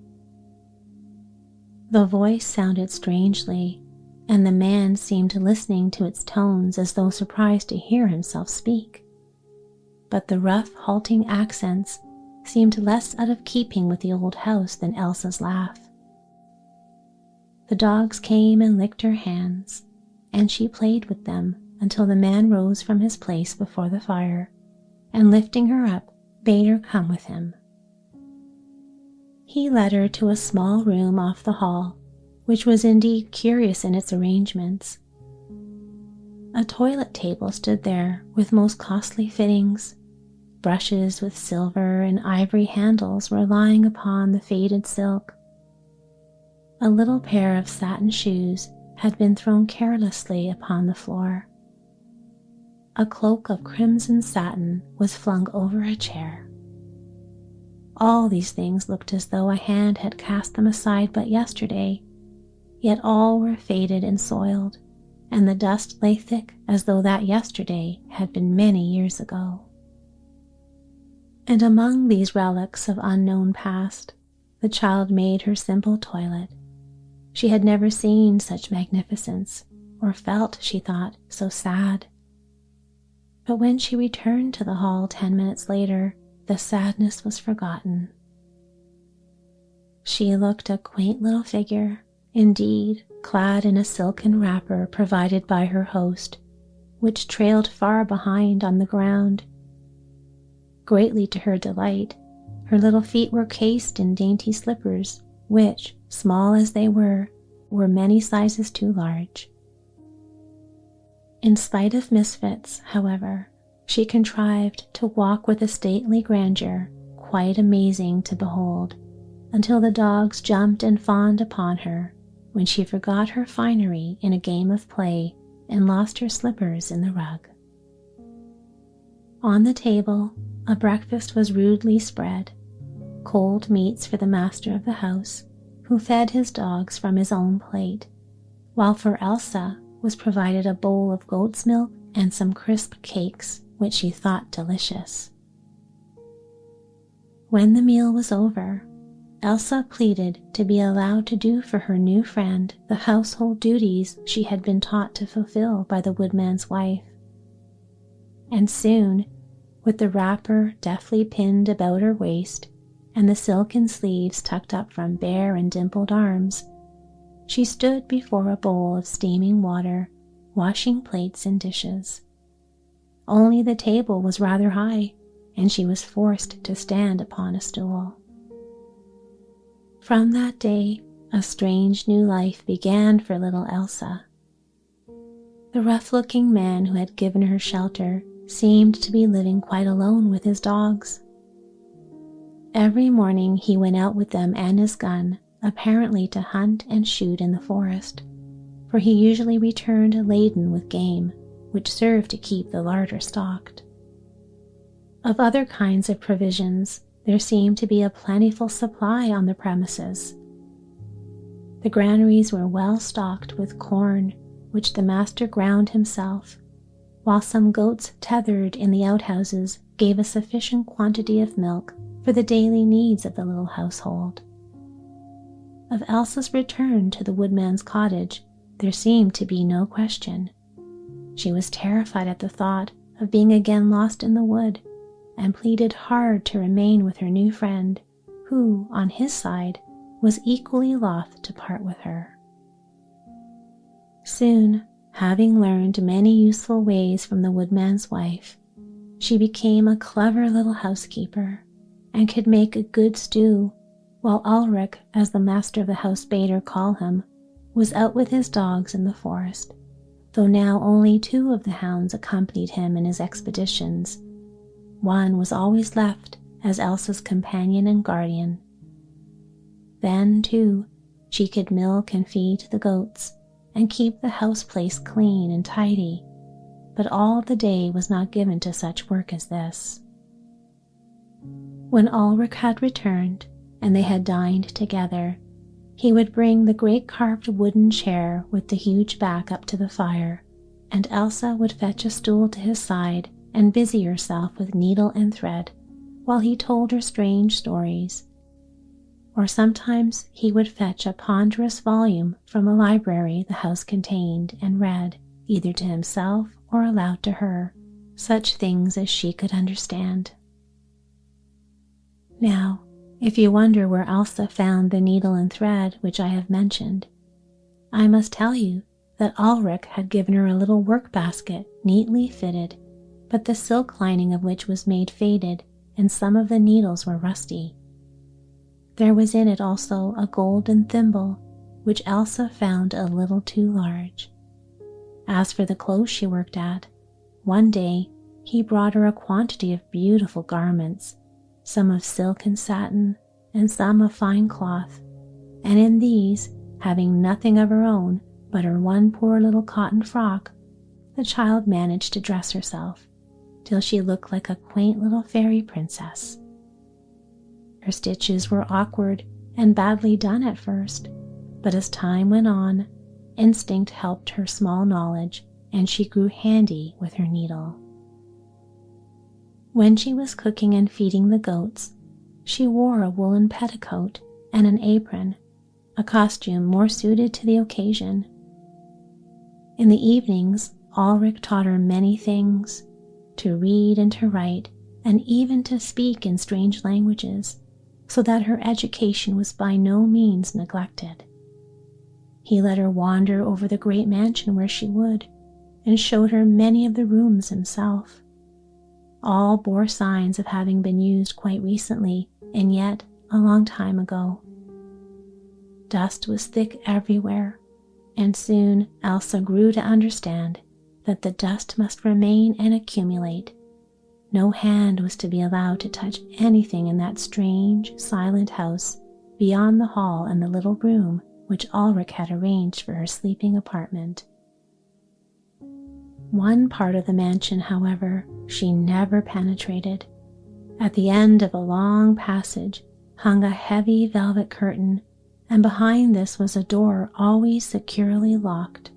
The voice sounded strangely, and the man seemed listening to its tones as though surprised to hear himself speak. But the rough, halting accents seemed less out of keeping with the old house than Elsa's laugh. The dogs came and licked her hands, and she played with them until the man rose from his place before the fire, and lifting her up, bade her come with him. He led her to a small room off the hall, which was indeed curious in its arrangements. A toilet table stood there with most costly fittings. Brushes with silver and ivory handles were lying upon the faded silk. A little pair of satin shoes had been thrown carelessly upon the floor. A cloak of crimson satin was flung over a chair. All these things looked as though a hand had cast them aside but yesterday, yet all were faded and soiled, and the dust lay thick as though that yesterday had been many years ago. And among these relics of unknown past, the child made her simple toilet. She had never seen such magnificence, or felt, she thought, so sad. But when she returned to the hall 10 minutes later, the sadness was forgotten. She looked a quaint little figure, indeed, clad in a silken wrapper provided by her host, which trailed far behind on the ground. Greatly to her delight, her little feet were cased in dainty slippers, which, small as they were many sizes too large. In spite of misfits, however, she contrived to walk with a stately grandeur quite amazing to behold, until the dogs jumped and fawned upon her, when she forgot her finery in a game of play and lost her slippers in the rug. On the table, a breakfast was rudely spread, cold meats for the master of the house, who fed his dogs from his own plate, while for Elsa was provided a bowl of goat's milk and some crisp cakes, which she thought delicious. When the meal was over, Elsa pleaded to be allowed to do for her new friend the household duties she had been taught to fulfill by the woodman's wife. And soon, with the wrapper deftly pinned about her waist and the silken sleeves tucked up from bare and dimpled arms, she stood before a bowl of steaming water, washing plates and dishes. Only the table was rather high, and she was forced to stand upon a stool. From that day, a strange new life began for little Elsa. The rough-looking man who had given her shelter seemed to be living quite alone with his dogs. Every morning he went out with them and his gun, apparently to hunt and shoot in the forest, for he usually returned laden with game, which served to keep the larder stocked. Of other kinds of provisions, there seemed to be a plentiful supply on the premises. The granaries were well stocked with corn, which the master ground himself, while some goats tethered in the outhouses gave a sufficient quantity of milk for the daily needs of the little household. Of Elsa's return to the woodman's cottage, there seemed to be no question. She was terrified at the thought of being again lost in the wood, and pleaded hard to remain with her new friend, who, on his side, was equally loth to part with her. Soon, having learned many useful ways from the woodman's wife, she became a clever little housekeeper, and could make a good stew, while Ulrich, as the master of the house bade her call him, was out with his dogs in the forest, though now only 2 of the hounds accompanied him in his expeditions. One was always left as Elsa's companion and guardian. Then, too, she could milk and feed the goats, and keep the house place clean and tidy, but all the day was not given to such work as this. When Ulrich had returned, and they had dined together, he would bring the great carved wooden chair with the huge back up to the fire, and Elsa would fetch a stool to his side and busy herself with needle and thread while he told her strange stories. Or sometimes he would fetch a ponderous volume from a library the house contained and read, either to himself or aloud to her, such things as she could understand. Now, if you wonder where Elsa found the needle and thread which I have mentioned, I must tell you that Ulrich had given her a little work-basket neatly fitted, but the silk lining of which was made faded, and some of the needles were rusty. There was in it also a golden thimble, which Elsa found a little too large. As for the clothes she worked at, one day he brought her a quantity of beautiful garments, some of silk and satin, and some of fine cloth, and in these, having nothing of her own but her one poor little cotton frock, the child managed to dress herself, till she looked like a quaint little fairy princess. Her stitches were awkward and badly done at first, but as time went on, instinct helped her small knowledge, and she grew handy with her needle. When she was cooking and feeding the goats, she wore a woolen petticoat and an apron, a costume more suited to the occasion. In the evenings, Ulrich taught her many things, to read and to write, and even to speak in strange languages, so that her education was by no means neglected. He let her wander over the great mansion where she would, and showed her many of the rooms himself. All bore signs of having been used quite recently, and yet a long time ago. Dust was thick everywhere, and soon Elsa grew to understand that the dust must remain and accumulate. No hand was to be allowed to touch anything in that strange, silent house beyond the hall and the little room which Ulrich had arranged for her sleeping apartment. One part of the mansion, however, she never penetrated. At the end of a long passage hung a heavy velvet curtain, and behind this was a door always securely locked.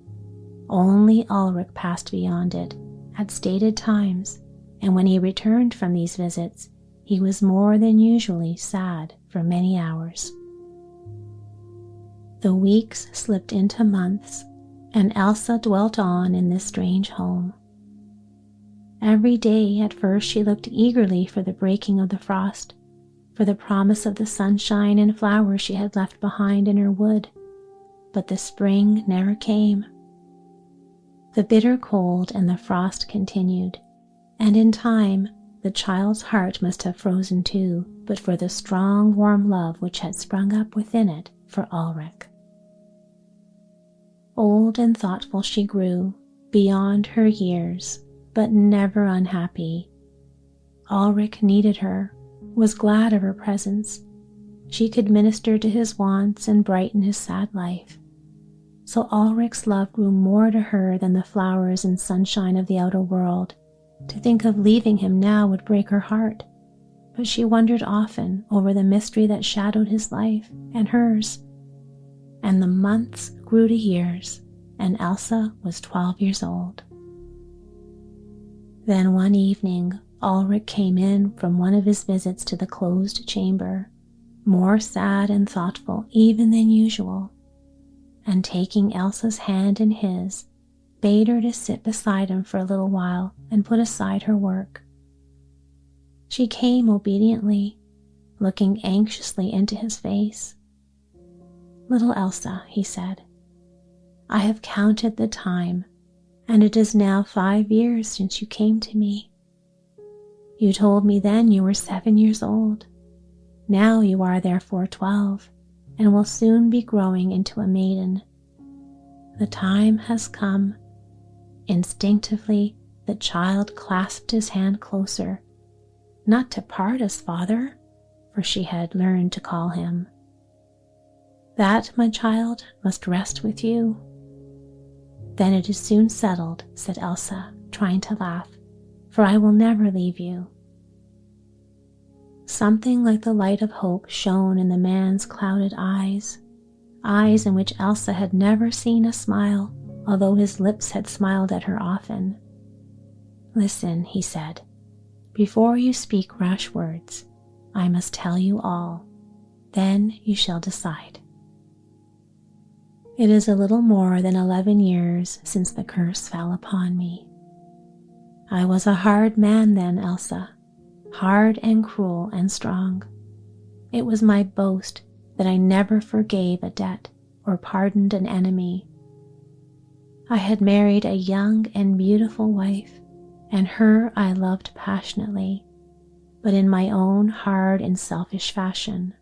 Only Ulrich passed beyond it at stated times, and when he returned from these visits, he was more than usually sad for many hours. The weeks slipped into months, and Elsa dwelt on in this strange home. Every day at first she looked eagerly for the breaking of the frost, for the promise of the sunshine and flowers she had left behind in her wood, but the spring never came. The bitter cold and the frost continued, and in time the child's heart must have frozen too, but for the strong, warm love which had sprung up within it for Ulrich. Old and thoughtful she grew, beyond her years, but never unhappy. Ulrich needed her, was glad of her presence. She could minister to his wants and brighten his sad life. So Ulrich's love grew more to her than the flowers and sunshine of the outer world. To think of leaving him now would break her heart, but she wondered often over the mystery that shadowed his life and hers. And the months grew to years, and Elsa was 12 years old. Then one evening, Ulrich came in from one of his visits to the closed chamber, more sad and thoughtful even than usual, and taking Elsa's hand in his, bade her to sit beside him for a little while and put aside her work. She came obediently, looking anxiously into his face. "Little Elsa," he said, "I have counted the time, and it is now 5 years since you came to me. You told me then you were 7 years old. Now you are therefore 12, and will soon be growing into a maiden. The time has come." Instinctively, the child clasped his hand closer, not to part us, father, for she had learned to call him. "That, my child, must rest with you." "Then it is soon settled," said Elsa, trying to laugh, "for I will never leave you." Something like the light of hope shone in the man's clouded eyes, eyes in which Elsa had never seen a smile, although his lips had smiled at her often. "Listen," he said, "before you speak rash words, I must tell you all. Then you shall decide. It is a little more than 11 years since the curse fell upon me. I was a hard man then, Elsa, hard and cruel and strong. It was my boast that I never forgave a debt or pardoned an enemy. I had married a young and beautiful wife, and her I loved passionately, but in my own hard and selfish fashion.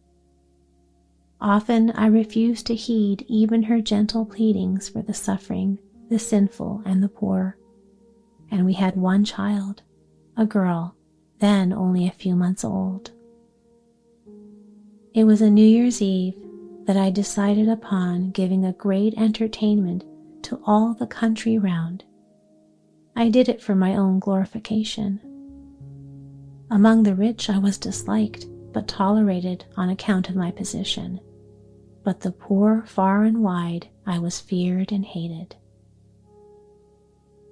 Often I refused to heed even her gentle pleadings for the suffering, the sinful, and the poor, and we had one child, a girl, then only a few months old. It was a New Year's Eve that I decided upon giving a great entertainment to all the country round. I did it for my own glorification. Among the rich I was disliked, but tolerated on account of my position. But the poor far and wide I was feared and hated.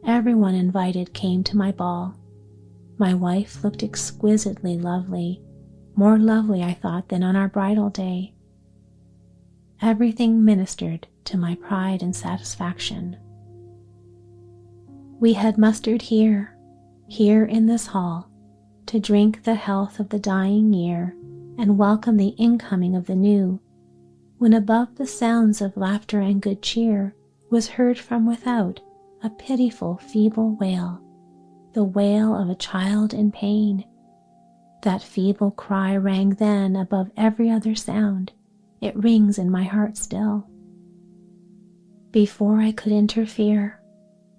Everyone invited came to my ball. My wife looked exquisitely lovely, more lovely, I thought, than on our bridal day. Everything ministered to my pride and satisfaction. We had mustered here in this hall, to drink the health of the dying year and welcome the incoming of the new, when above the sounds of laughter and good cheer was heard from without a pitiful feeble wail, the wail of a child in pain. That feeble cry rang then above every other sound. It rings in my heart still. Before I could interfere,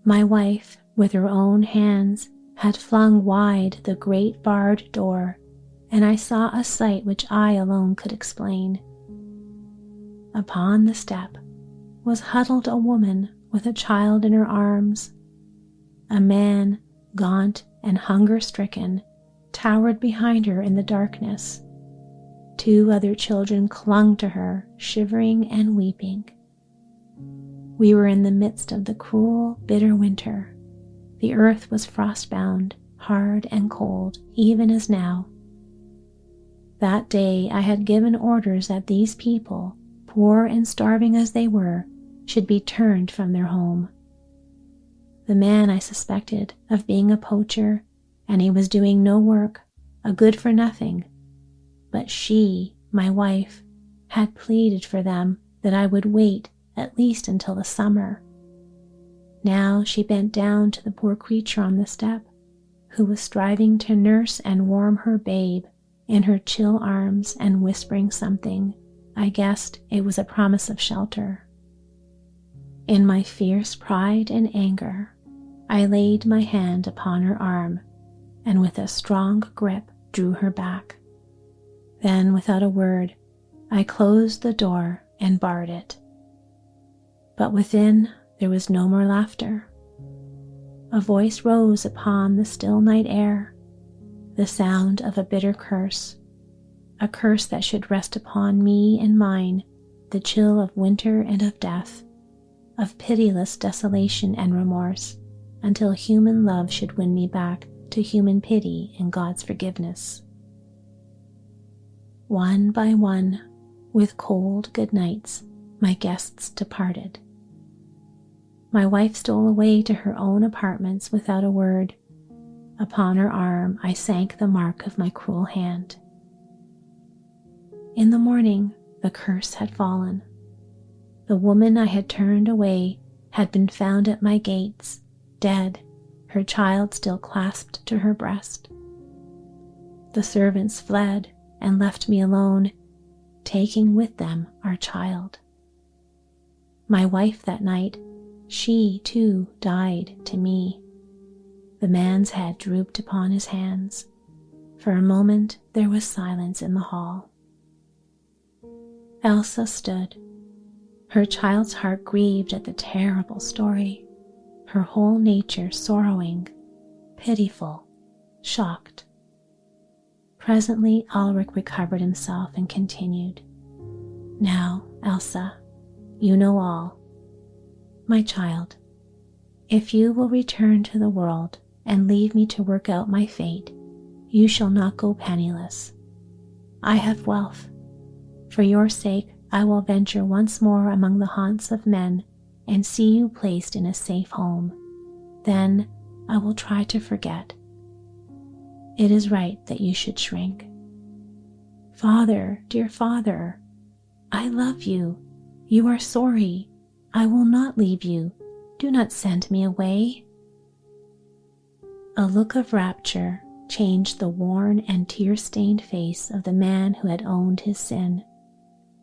my wife, with her own hands, had flung wide the great barred door, and I saw a sight which I alone could explain. Upon the step was huddled a woman with a child in her arms. A man, gaunt and hunger-stricken, towered behind her in the darkness. 2 other children clung to her, shivering and weeping. We were in the midst of the cruel, bitter winter. The earth was frost-bound, hard and cold, even as now. That day I had given orders that these people, poor and starving as they were, should be turned from their home. The man I suspected of being a poacher, and he was doing no work, a good-for-nothing. But she, my wife, had pleaded for them that I would wait at least until the summer. Now she bent down to the poor creature on the step, who was striving to nurse and warm her babe in her chill arms and whispering something. I guessed it was a promise of shelter. In my fierce pride and anger, I laid my hand upon her arm and with a strong grip drew her back. Then, without a word, I closed the door and barred it. But within there was no more laughter. A voice rose upon the still night air, the sound of a bitter curse, a curse that should rest upon me and mine, the chill of winter and of death, of pitiless desolation and remorse, until human love should win me back to human pity and God's forgiveness. One by one, with cold good nights, my guests departed. My wife stole away to her own apartments without a word. Upon her arm I sank the mark of my cruel hand. In the morning, the curse had fallen. The woman I had turned away had been found at my gates, dead, her child still clasped to her breast. The servants fled and left me alone, taking with them our child. My wife that night, she too died to me. The man's head drooped upon his hands. For a moment there was silence in the hall. Elsa stood, her child's heart grieved at the terrible story, her whole nature sorrowing, pitiful, shocked. Presently Ulrich recovered himself and continued, "Now, Elsa, you know all. My child, if you will return to the world and leave me to work out my fate, you shall not go penniless. I have wealth. For your sake, I will venture once more among the haunts of men and see you placed in a safe home. Then I will try to forget. It is right that you should shrink. Father, dear father, I love you. You are sorry. I will not leave you. Do not send me away." A look of rapture changed the worn and tear-stained face of the man who had owned his sin,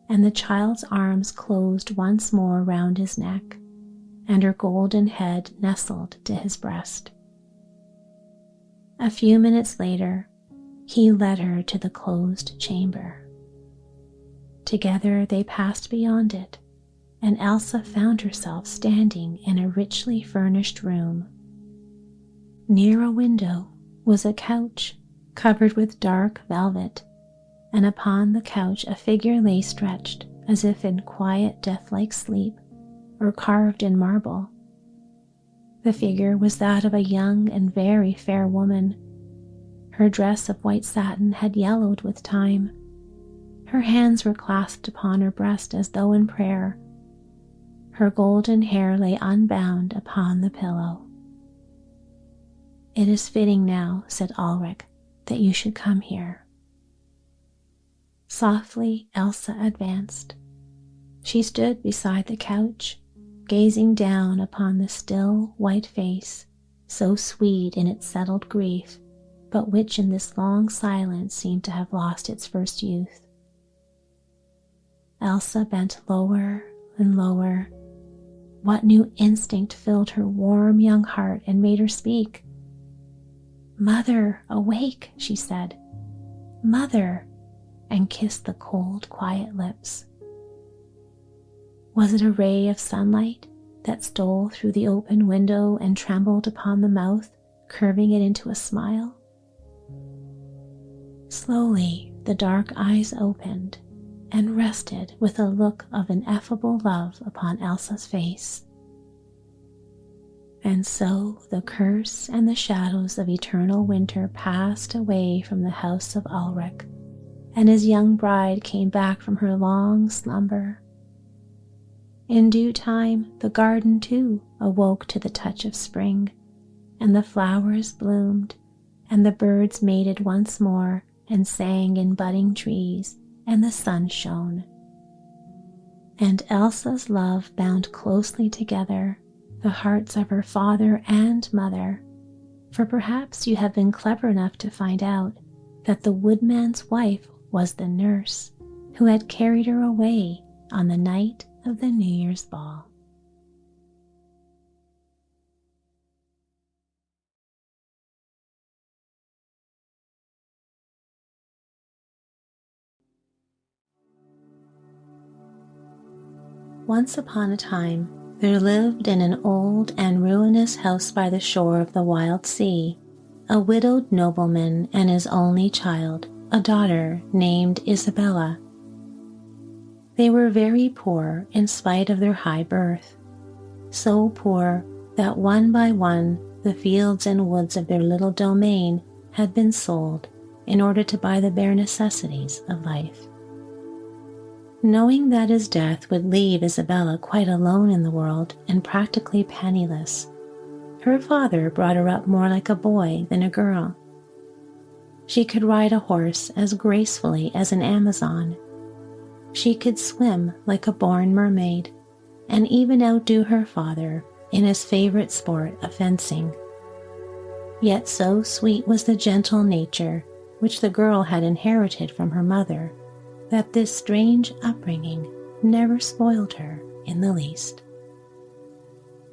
and the child's arms closed once more round his neck, and her golden head nestled to his breast. A few minutes later, he led her to the closed chamber. Together they passed beyond it, and Elsa found herself standing in a richly furnished room. Near a window was a couch covered with dark velvet, and upon the couch a figure lay stretched as if in quiet death-like sleep, or carved in marble. The figure was that of a young and very fair woman. Her dress of white satin had yellowed with time. Her hands were clasped upon her breast as though in prayer. Her golden hair lay unbound upon the pillow. "It is fitting now," said Ulrich, "that you should come here." Softly Elsa advanced. She stood beside the couch, gazing down upon the still white face, so sweet in its settled grief, but which in this long silence seemed to have lost its first youth. Elsa bent lower and lower. What new instinct filled her warm young heart and made her speak? "Mother, awake," she said. "Mother," and kissed the cold, quiet lips. Was it a ray of sunlight that stole through the open window and trembled upon the mouth, curving it into a smile? Slowly the dark eyes opened and rested with a look of ineffable love upon Elsa's face. And so the curse and the shadows of eternal winter passed away from the house of Ulrich, and his young bride came back from her long slumber. In due time the garden too awoke to the touch of spring, and the flowers bloomed, and the birds mated once more and sang in budding trees, and the sun shone. and Elsa's love bound closely together the hearts of her father and mother, for perhaps you have been clever enough to find out that the woodman's wife was the nurse who had carried her away on the night of the New Year's ball. Once upon a time, there lived in an old and ruinous house by the shore of the wild sea a widowed nobleman and his only child, a daughter named Isabella. They were very poor in spite of their high birth, so poor that one by one the fields and woods of their little domain had been sold in order to buy the bare necessities of life. Knowing that his death would leave Isabella quite alone in the world and practically penniless, her father brought her up more like a boy than a girl. She could ride a horse as gracefully as an Amazon. She could swim like a born mermaid, and even outdo her father in his favorite sport of fencing. Yet so sweet was the gentle nature which the girl had inherited from her mother, that this strange upbringing never spoiled her in the least.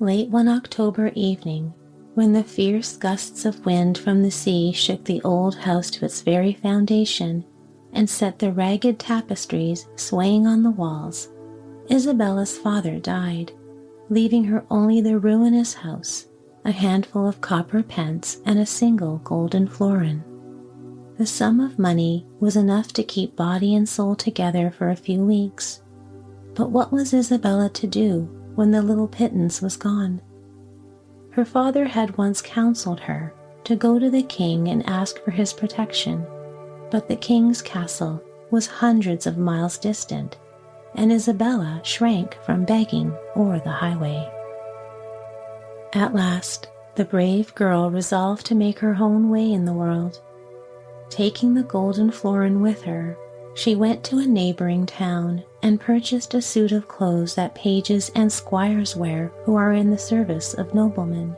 Late one October evening, when the fierce gusts of wind from the sea shook the old house to its very foundation and set the ragged tapestries swaying on the walls, Isabella's father died, leaving her only the ruinous house, a handful of copper pence, and a single golden florin. The sum of money was enough to keep body and soul together for a few weeks. But what was Isabella to do when the little pittance was gone? Her father had once counseled her to go to the king and ask for his protection, but the king's castle was hundreds of miles distant, and Isabella shrank from begging or the highway. At last, the brave girl resolved to make her own way in the world. Taking the golden florin with her, she went to a neighboring town and purchased a suit of clothes that pages and squires wear who are in the service of noblemen.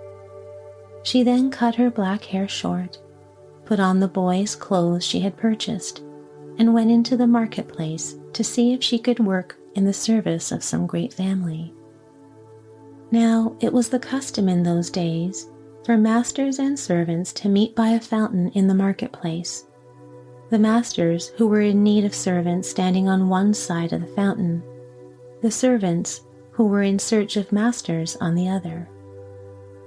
She then cut her black hair short, put on the boy's clothes she had purchased, and went into the marketplace to see if she could work in the service of some great family. Now, it was the custom in those days for masters and servants to meet by a fountain in the marketplace. The masters who were in need of servants standing on one side of the fountain, the servants who were in search of masters on the other.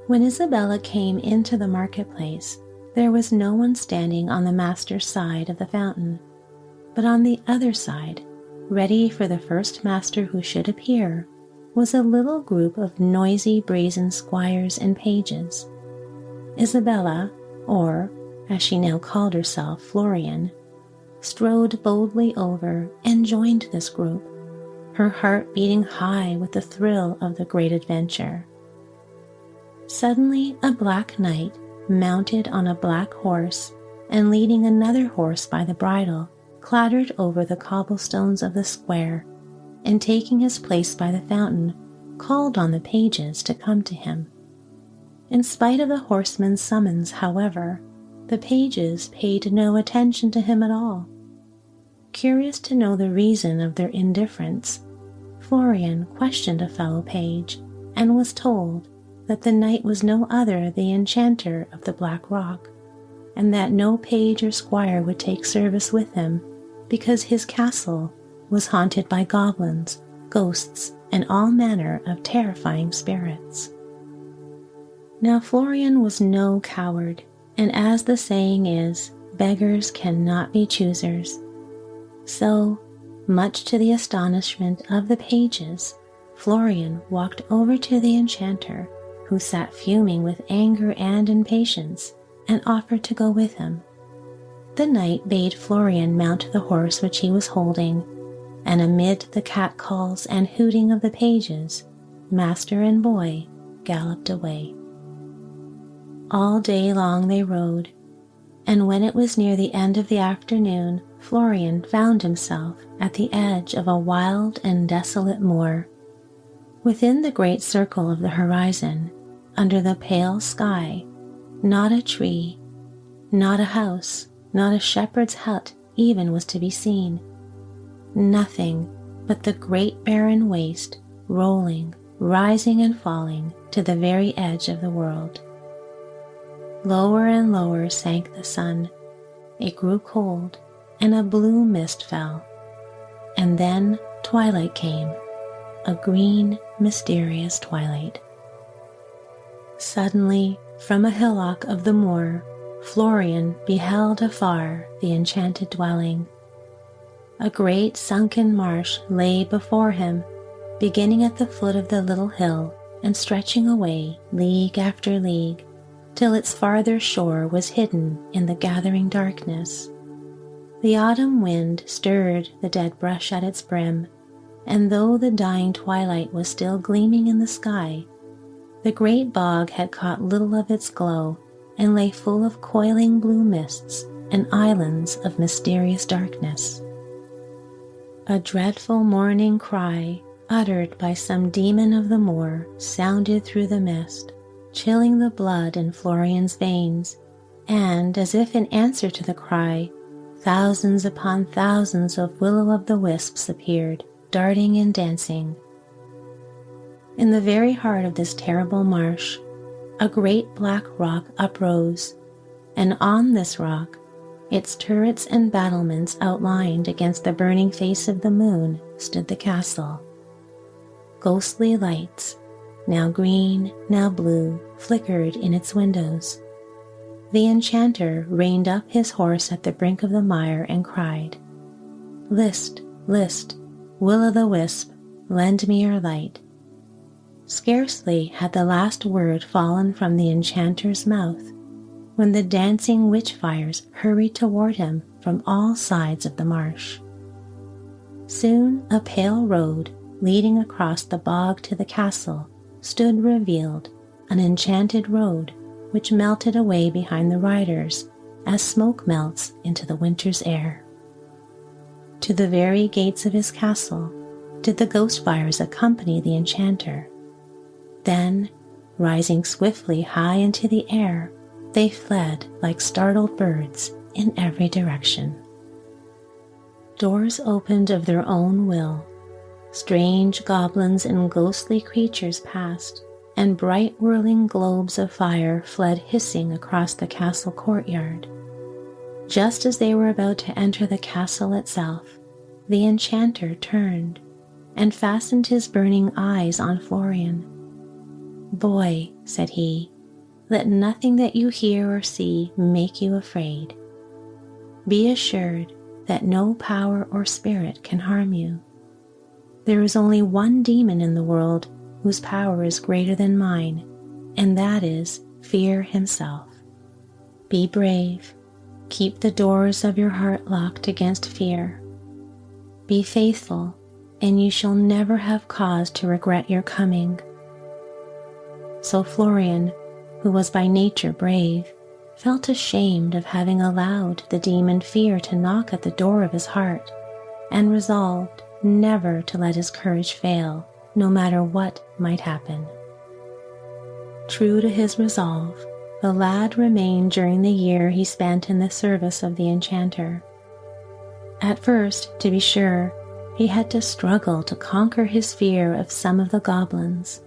When Isabella came into the marketplace, there was no one standing on the master's side of the fountain, but on the other side, ready for the first master who should appear, was a little group of noisy brazen squires and pages. Isabella, or, as she now called herself, Florian, strode boldly over and joined this group, her heart beating high with the thrill of the great adventure. Suddenly, a black knight, mounted on a black horse and leading another horse by the bridle, clattered over the cobblestones of the square, and taking his place by the fountain, called on the pages to come to him. In spite of the horseman's summons, however, the pages paid no attention to him at all. Curious to know the reason of their indifference, Florian questioned a fellow page and was told that the knight was no other the enchanter of the Black Rock, and that no page or squire would take service with him because his castle was haunted by goblins, ghosts, and all manner of terrifying spirits. Now Florian was no coward, and as the saying is, beggars cannot be choosers. So, much to the astonishment of the pages, Florian walked over to the enchanter, who sat fuming with anger and impatience, and offered to go with him. The knight bade Florian mount the horse which he was holding, and amid the catcalls and hooting of the pages, master and boy galloped away. All day long they rode, and when it was near the end of the afternoon, Florian found himself at the edge of a wild and desolate moor. Within the great circle of the horizon, under the pale sky, not a tree, not a house, not a shepherd's hut even was to be seen. Nothing but the great barren waste, rolling, rising and falling to the very edge of the world. Lower and lower sank the sun. It grew cold, and a blue mist fell. And then twilight came, a green, mysterious twilight. Suddenly, from a hillock of the moor, Florian beheld afar the enchanted dwelling. A great sunken marsh lay before him, beginning at the foot of the little hill and stretching away league after league, till its farther shore was hidden in the gathering darkness. The autumn wind stirred the dead brush at its brim, and though the dying twilight was still gleaming in the sky, the great bog had caught little of its glow and lay full of coiling blue mists and islands of mysterious darkness. A dreadful mourning cry, uttered by some demon of the moor, sounded through the mist, chilling the blood in Florian's veins, and, as if in answer to the cry, thousands upon thousands of will-o'-the-wisps appeared, darting and dancing. In the very heart of this terrible marsh, a great black rock uprose, and on this rock, its turrets and battlements outlined against the burning face of the moon, stood the castle. Ghostly lights, now green, now blue, flickered in its windows. The enchanter reined up his horse at the brink of the mire and cried, "List, list, will-o'-the-wisp, lend me your light." Scarcely had the last word fallen from the enchanter's mouth when the dancing witch-fires hurried toward him from all sides of the marsh. Soon a pale road leading across the bog to the castle stood revealed, an enchanted road which melted away behind the riders as smoke melts into the winter's air. To the very gates of his castle did the ghost fires accompany the enchanter. Then, rising swiftly high into the air, they fled like startled birds in every direction. Doors opened of their own will. Strange goblins and ghostly creatures passed, and bright whirling globes of fire fled hissing across the castle courtyard. Just as they were about to enter the castle itself, the enchanter turned and fastened his burning eyes on Florian. "Boy," said he, "let nothing that you hear or see make you afraid. Be assured that no power or spirit can harm you. There is only one demon in the world whose power is greater than mine, and that is Fear himself. Be brave. Keep the doors of your heart locked against fear. Be faithful, and you shall never have cause to regret your coming." So Florian, who was by nature brave, felt ashamed of having allowed the demon Fear to knock at the door of his heart, and resolved never to let his courage fail, no matter what might happen. True to his resolve, the lad remained during the year he spent in the service of the enchanter. At first, to be sure, he had to struggle to conquer his fear of some of the goblins.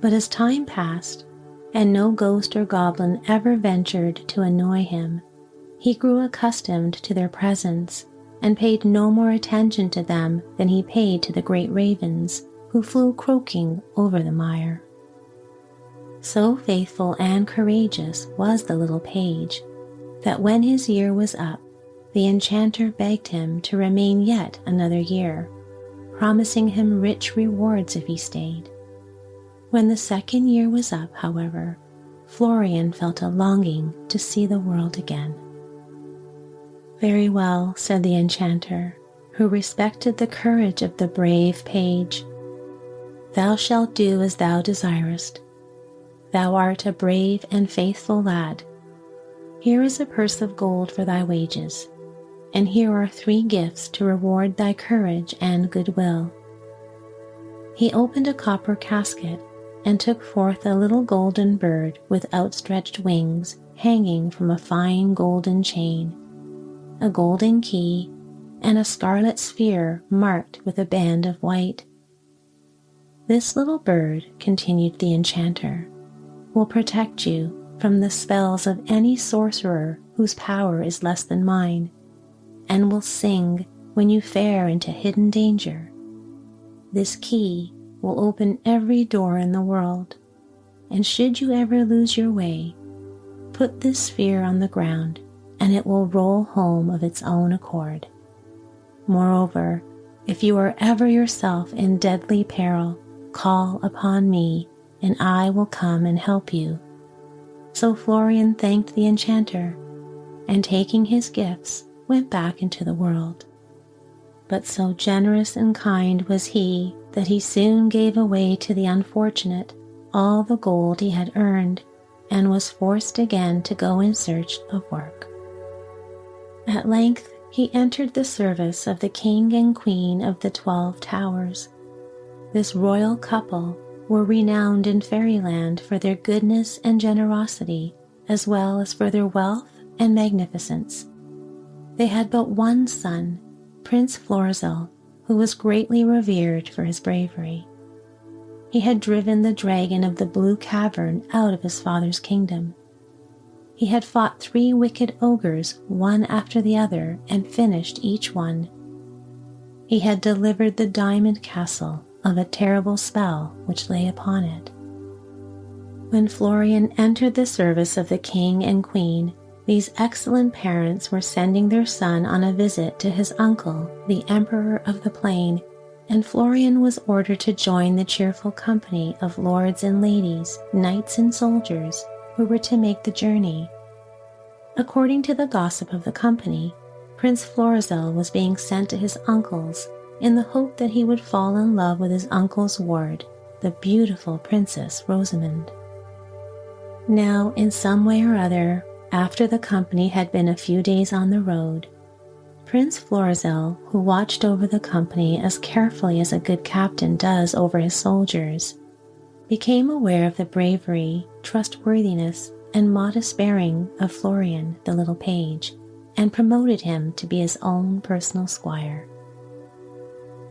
But as time passed, and no ghost or goblin ever ventured to annoy him, he grew accustomed to their presence and paid no more attention to them than he paid to the great ravens who flew croaking over the mire. So faithful and courageous was the little page that when his year was up, the enchanter begged him to remain yet another year, promising him rich rewards if he stayed. When the second year was up, however, Florian felt a longing to see the world again. "Very well," said the enchanter, who respected the courage of the brave page. "Thou shalt do as thou desirest. Thou art a brave and faithful lad. Here is a purse of gold for thy wages. and here are 3 gifts to reward thy courage and goodwill." He opened a copper casket and took forth a little golden bird with outstretched wings hanging from a fine golden chain, a golden key, and a scarlet sphere marked with a band of white. "This little bird," continued the enchanter, "will protect you from the spells of any sorcerer whose power is less than mine, and will sing when you fare into hidden danger. This key will open every door in the world, and should you ever lose your way, put this sphere on the ground and it will roll home of its own accord. Moreover, if you are ever yourself in deadly peril, call upon me and I will come and help you." So Florian thanked the enchanter, and taking his gifts, went back into the world. But so generous and kind was he that he soon gave away to the unfortunate all the gold he had earned, and was forced again to go in search of work. At length he entered the service of the King and Queen of the 12 Towers. This royal couple were renowned in Fairyland for their goodness and generosity, as well as for their wealth and magnificence. They had but one son, Prince Florizel, who was greatly revered for his bravery. He had driven the dragon of the Blue Cavern out of his father's kingdom. He had fought 3 wicked ogres one after the other and finished each one. He had delivered the Diamond Castle of a terrible spell which lay upon it. When Florian entered the service of the King and Queen, these excellent parents were sending their son on a visit to his uncle, the Emperor of the Plain, and Florian was ordered to join the cheerful company of lords and ladies, knights and soldiers who were to make the journey. According to the gossip of the company, Prince Florizel was being sent to his uncle's in the hope that he would fall in love with his uncle's ward, the beautiful Princess Rosamond. Now, in some way or other, after the company had been a few days on the road, Prince Florizel, who watched over the company as carefully as a good captain does over his soldiers, became aware of the bravery, trustworthiness, and modest bearing of Florian, the little page, and promoted him to be his own personal squire.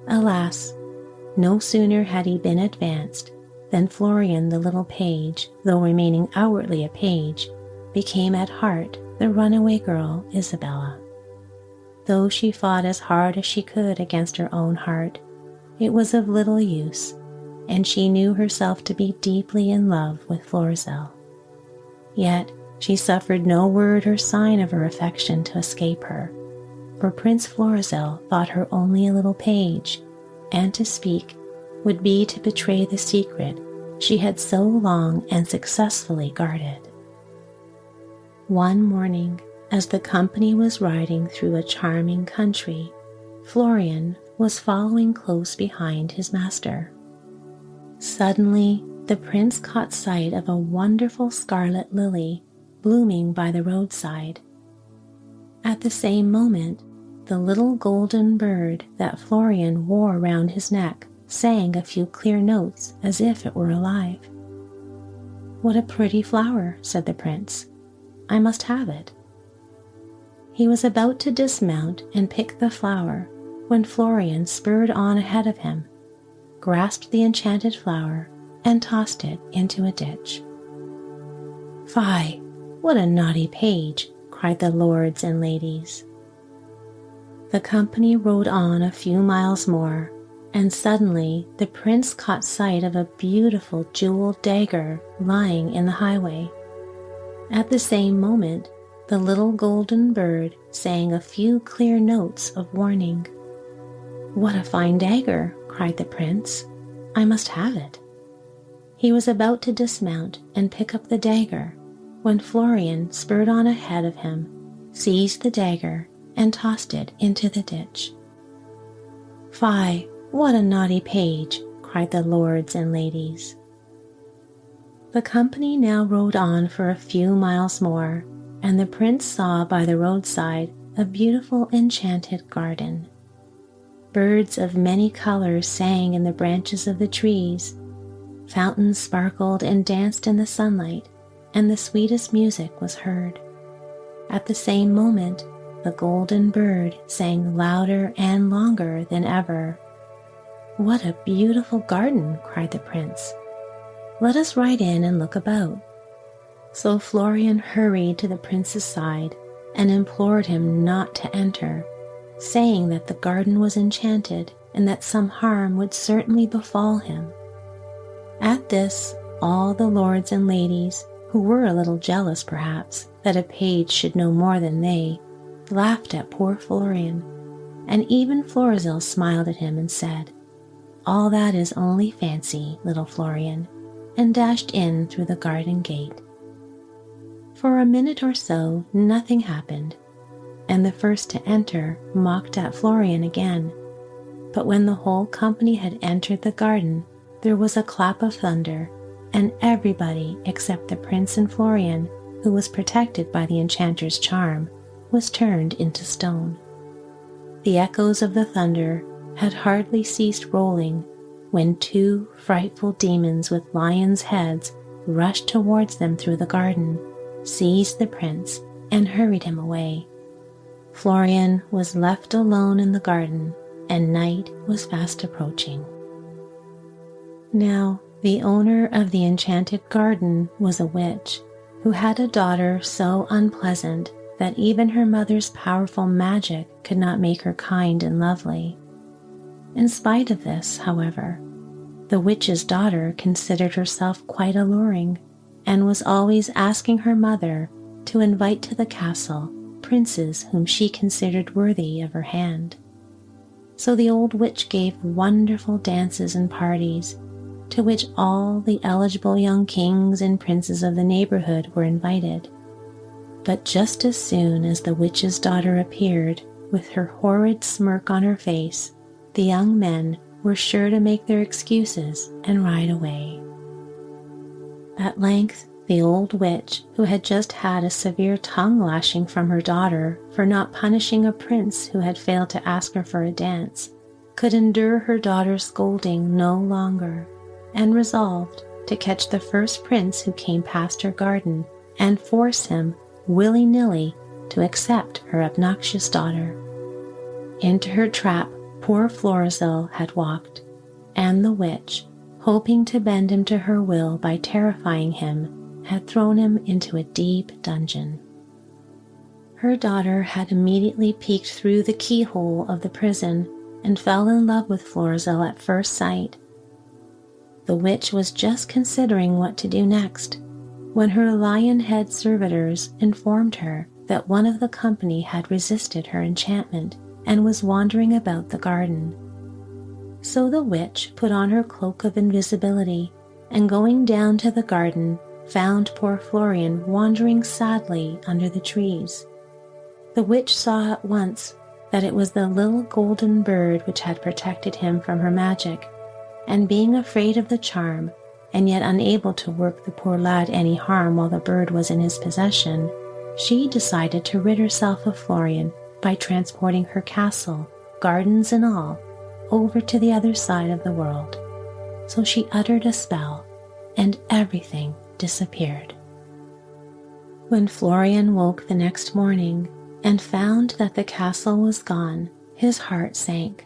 Alas, no sooner had he been advanced than Florian, the little page, though remaining outwardly a page, became at heart the runaway girl Isabella. Though she fought as hard as she could against her own heart, it was of little use, and she knew herself to be deeply in love with Florizel. Yet she suffered no word or sign of her affection to escape her, for Prince Florizel thought her only a little page, and to speak would be to betray the secret she had so long and successfully guarded. One morning, as the company was riding through a charming country, Florian was following close behind his master. Suddenly, the prince caught sight of a wonderful scarlet lily blooming by the roadside. At the same moment, the little golden bird that Florian wore round his neck sang a few clear notes as if it were alive. "What a pretty flower," said the prince. "I must have it." He was about to dismount and pick the flower when Florian spurred on ahead of him, grasped the enchanted flower, and tossed it into a ditch. "Fie, what a naughty page!" cried the lords and ladies. The company rode on a few miles more, and suddenly the prince caught sight of a beautiful jeweled dagger lying in the highway. At the same moment, the little golden bird sang a few clear notes of warning. "What a fine dagger!" cried the prince. "I must have it." He was about to dismount and pick up the dagger when Florian spurred on ahead of him, seized the dagger, and tossed it into the ditch. "Fie, what a naughty page!" cried the lords and ladies. The company now rode on for a few miles more, and the prince saw by the roadside a beautiful enchanted garden. Birds of many colors sang in the branches of the trees. Fountains sparkled and danced in the sunlight, and the sweetest music was heard. At the same moment, the golden bird sang louder and longer than ever. "What a beautiful garden!" cried the prince. "Let us ride in and look about." So Florian hurried to the prince's side and implored him not to enter, saying that the garden was enchanted and that some harm would certainly befall him. At this, all the lords and ladies, who were a little jealous perhaps that a page should know more than they, laughed at poor Florian, and even Florizel smiled at him and said, "All that is only fancy, little Florian," and dashed in through the garden gate. For a minute or so nothing happened, and the first to enter mocked at Florian again. But when the whole company had entered the garden, there was a clap of thunder, and everybody except the prince and Florian, who was protected by the enchanter's charm, was turned into stone. The echoes of the thunder had hardly ceased rolling when two frightful demons with lions' heads rushed towards them through the garden, seized the prince, and hurried him away. Florian was left alone in the garden, and night was fast approaching. Now, the owner of the enchanted garden was a witch, who had a daughter so unpleasant that even her mother's powerful magic could not make her kind and lovely. In spite of this, however, the witch's daughter considered herself quite alluring, and was always asking her mother to invite to the castle princes whom she considered worthy of her hand. So the old witch gave wonderful dances and parties, to which all the eligible young kings and princes of the neighborhood were invited. But just as soon as the witch's daughter appeared, with her horrid smirk on her face, the young men were sure to make their excuses and ride away. At length, the old witch, who had just had a severe tongue lashing from her daughter for not punishing a prince who had failed to ask her for a dance, could endure her daughter's scolding no longer, and resolved to catch the first prince who came past her garden and force him, willy-nilly, to accept her obnoxious daughter. Into her trap poor Florizel had walked, and the witch, hoping to bend him to her will by terrifying him, had thrown him into a deep dungeon. Her daughter had immediately peeked through the keyhole of the prison and fell in love with Florizel at first sight. The witch was just considering what to do next, when her lion-head servitors informed her that one of the company had resisted her enchantment and was wandering about the garden. So the witch put on her cloak of invisibility, and going down to the garden, found poor Florian wandering sadly under the trees. The witch saw at once that it was the little golden bird which had protected him from her magic, and being afraid of the charm, and yet unable to work the poor lad any harm while the bird was in his possession, she decided to rid herself of Florian by transporting her castle, gardens and all, over to the other side of the world. So she uttered a spell, and everything disappeared. When Florian woke the next morning and found that the castle was gone, his heart sank.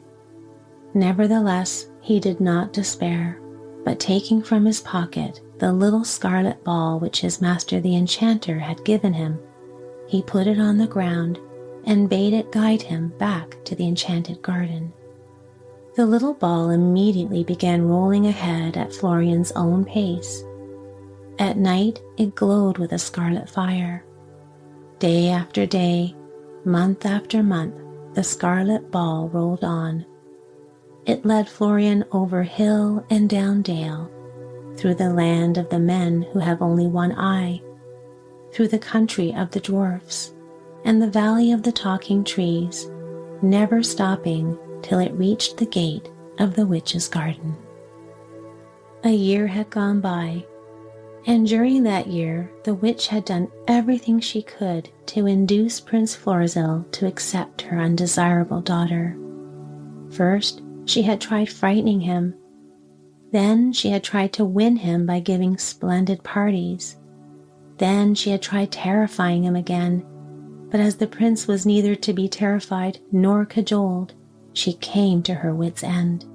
Nevertheless, he did not despair, but taking from his pocket the little scarlet ball which his master the enchanter had given him, he put it on the ground and bade it guide him back to the enchanted garden. The little ball immediately began rolling ahead at Florian's own pace. At night it glowed with a scarlet fire. Day after day, month after month, the scarlet ball rolled on. It led Florian over hill and down dale, through the land of the men who have only one eye, through the country of the dwarfs, and the valley of the talking trees, never stopping till it reached the gate of the witch's garden. A year had gone by, And during that year, the witch had done everything she could to induce Prince Florizel to accept her undesirable daughter. First, she had tried frightening him. Then she had tried to win him by giving splendid parties. Then she had tried terrifying him again, but as the prince was neither to be terrified nor cajoled, she came to her wit's end.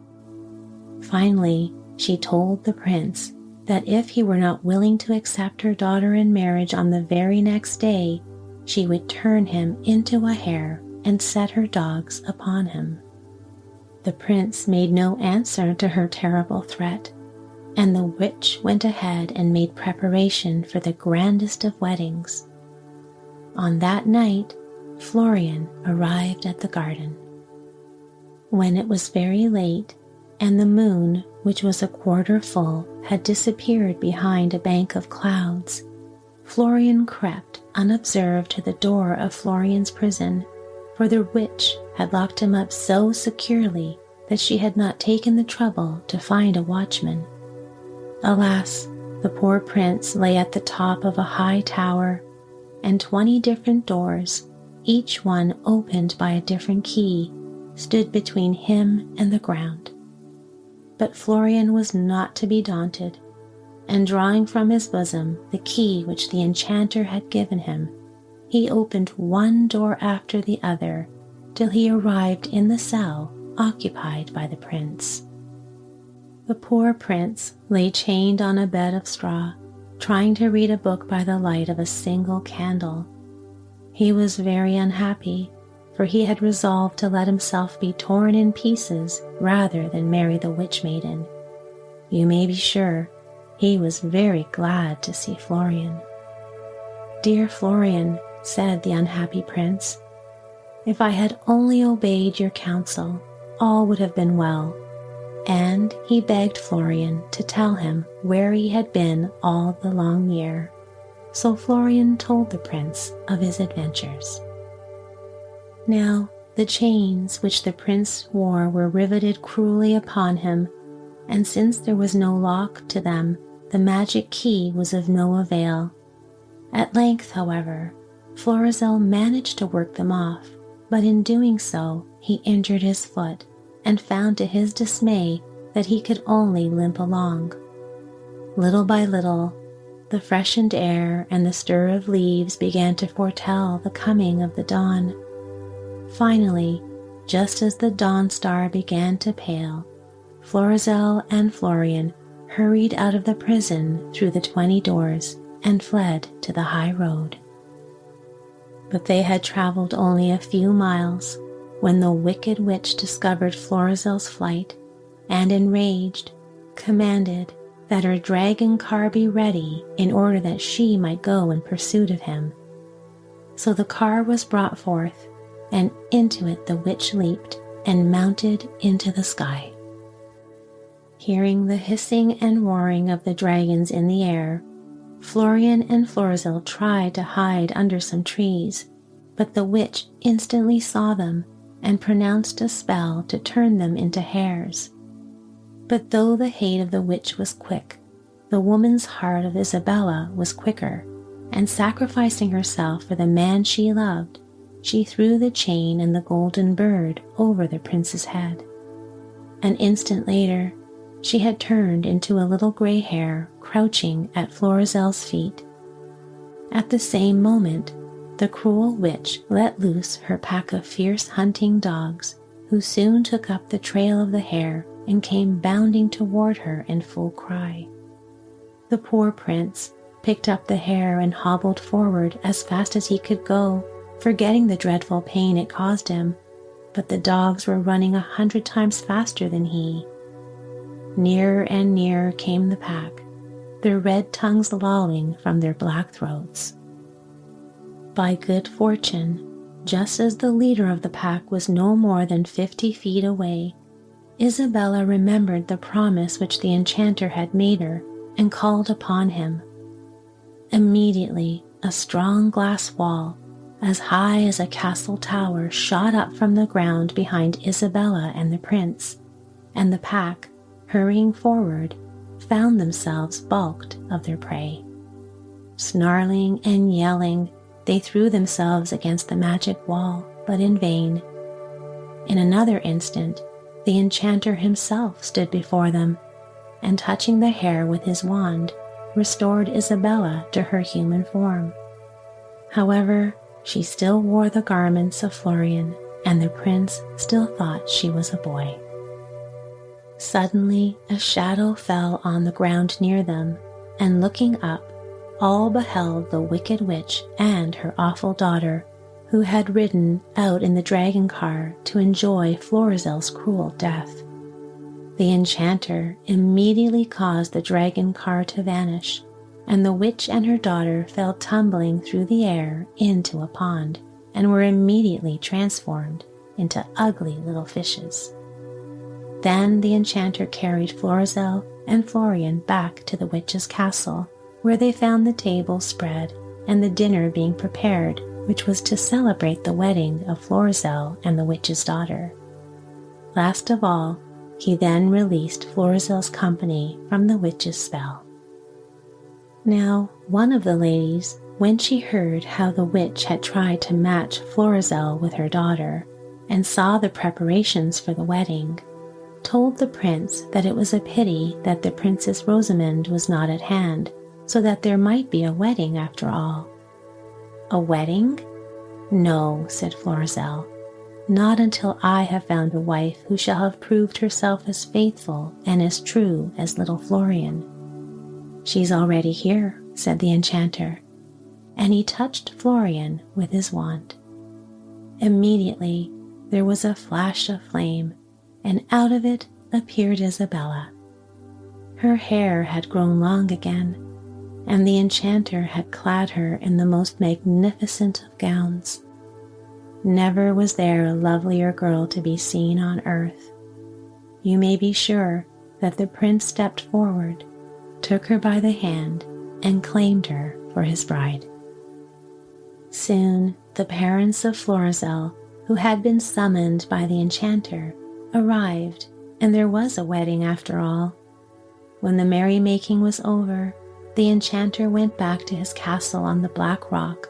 Finally, she told the prince that if he were not willing to accept her daughter in marriage on the very next day, she would turn him into a hare and set her dogs upon him. The prince made no answer to her terrible threat, and the witch went ahead and made preparation for the grandest of weddings. On that night, Florian arrived at the garden. When it was very late, and the moon, which was a quarter full, had disappeared behind a bank of clouds, Florian crept unobserved to the door of Florian's prison, for the witch had locked him up so securely that she had not taken the trouble to find a watchman. Alas, the poor prince lay at the top of a high tower, and 20 different doors, each one opened by a different key, stood between him and the ground. But Florian was not to be daunted, and drawing from his bosom the key which the enchanter had given him, he opened one door after the other till he arrived in the cell occupied by the prince. The poor prince lay chained on a bed of straw, trying to read a book by the light of a single candle. He was very unhappy, for he had resolved to let himself be torn in pieces rather than marry the witch maiden. You may be sure he was very glad to see Florian. "Dear Florian," said the unhappy prince, "if I had only obeyed your counsel, all would have been well." And he begged Florian to tell him where he had been all the long year. So Florian told the prince of his adventures. Now, the chains which the prince wore were riveted cruelly upon him, and since there was no lock to them, the magic key was of no avail. At length, however, Florizel managed to work them off, but in doing so, he injured his foot and found to his dismay that he could only limp along. Little by little, the freshened air and the stir of leaves began to foretell the coming of the dawn. Finally, just as the dawn star began to pale, Florizel and Florian hurried out of the prison through the 20 doors and fled to the high road. But they had traveled only a few miles when the wicked witch discovered Florizel's flight and, enraged, commanded that her dragon car be ready in order that she might go in pursuit of him. So the car was brought forth, and into it the witch leaped and mounted into the sky. Hearing the hissing and roaring of the dragons in the air, Florian and Florizel tried to hide under some trees, but the witch instantly saw them and pronounced a spell to turn them into hares. But though the hate of the witch was quick, the woman's heart of Isabella was quicker, and sacrificing herself for the man she loved, she threw the chain and the golden bird over the prince's head. An instant later, she had turned into a little gray hare crouching at Florizel's feet. At the same moment, the cruel witch let loose her pack of fierce hunting dogs, who soon took up the trail of the hare and came bounding toward her in full cry. The poor prince picked up the hare and hobbled forward as fast as he could go, forgetting the dreadful pain it caused him, but the dogs were running 100 times faster than he. Nearer and nearer came the pack, their red tongues lolling from their black throats. By good fortune, just as the leader of the pack was no more than 50 feet away, Isabella remembered the promise which the enchanter had made her and called upon him. Immediately, a strong glass wall, as high as a castle tower, shot up from the ground behind Isabella and the prince, and the pack, hurrying forward, found themselves balked of their prey. Snarling and yelling, they threw themselves against the magic wall, but in vain. In another instant, the enchanter himself stood before them, and touching the hair with his wand, restored Isabella to her human form. However, she still wore the garments of Florian, and the prince still thought she was a boy. Suddenly, a shadow fell on the ground near them, and looking up, all beheld the wicked witch and her awful daughter, who had ridden out in the dragon car to enjoy Florizel's cruel death. The enchanter immediately caused the dragon car to vanish, and the witch and her daughter fell tumbling through the air into a pond, and were immediately transformed into ugly little fishes. Then the enchanter carried Florizel and Florian back to the witch's castle, where they found the table spread and the dinner being prepared, which was to celebrate the wedding of Florizel and the witch's daughter. Last of all, he then released Florizel's company from the witch's spell. Now, one of the ladies, when she heard how the witch had tried to match Florizel with her daughter, and saw the preparations for the wedding, told the prince that it was a pity that the Princess Rosamond was not at hand, so that there might be a wedding after all. A wedding? No, said Florizel, not until I have found a wife who shall have proved herself as faithful and as true as little Florian. She's already here, said the enchanter, and he touched Florian with his wand. Immediately there was a flash of flame, and out of it appeared Isabella. Her hair had grown long again, and the enchanter had clad her in the most magnificent of gowns. Never was there a lovelier girl to be seen on earth. You may be sure that the prince stepped forward, took her by the hand, and claimed her for his bride. Soon the parents of Florizel, who had been summoned by the enchanter, arrived, and there was a wedding after all. When the merrymaking was over, the enchanter went back to his castle on the Black Rock,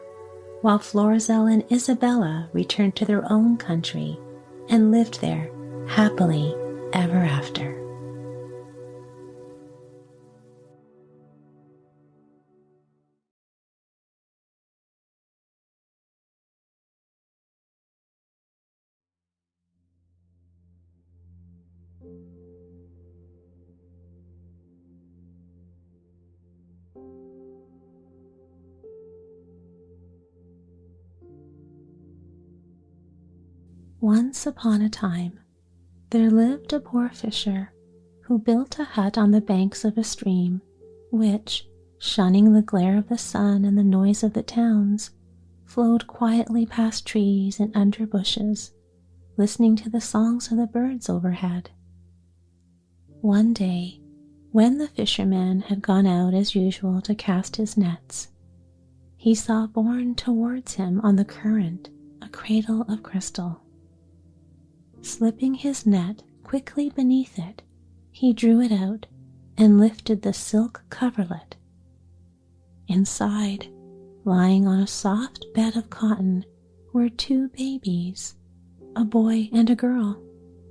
while Florizel and Isabella returned to their own country and lived there happily ever after. Once upon a time, there lived a poor fisher who built a hut on the banks of a stream, which, shunning the glare of the sun and the noise of the towns, flowed quietly past trees and under bushes, listening to the songs of the birds overhead. One day, when the fisherman had gone out as usual to cast his nets, he saw borne towards him on the current a cradle of crystal. Slipping his net quickly beneath it, he drew it out and lifted the silk coverlet. Inside, lying on a soft bed of cotton, were two babies, a boy and a girl,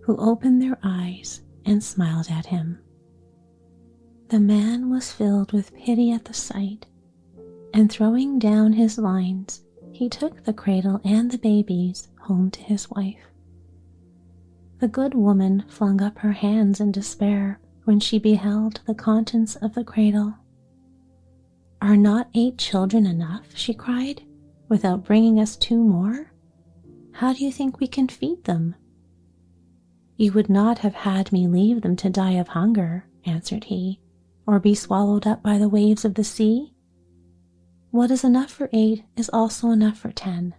who opened their eyes and smiled at him. The man was filled with pity at the sight, and throwing down his lines, he took the cradle and the babies home to his wife. The good woman flung up her hands in despair when she beheld the contents of the cradle. "Are not 8 children enough?" she cried, "without bringing us 2 more? How do you think we can feed them?" "You would not have had me leave them to die of hunger," answered he, "or be swallowed up by the waves of the sea? What is enough for 8 is also enough for 10.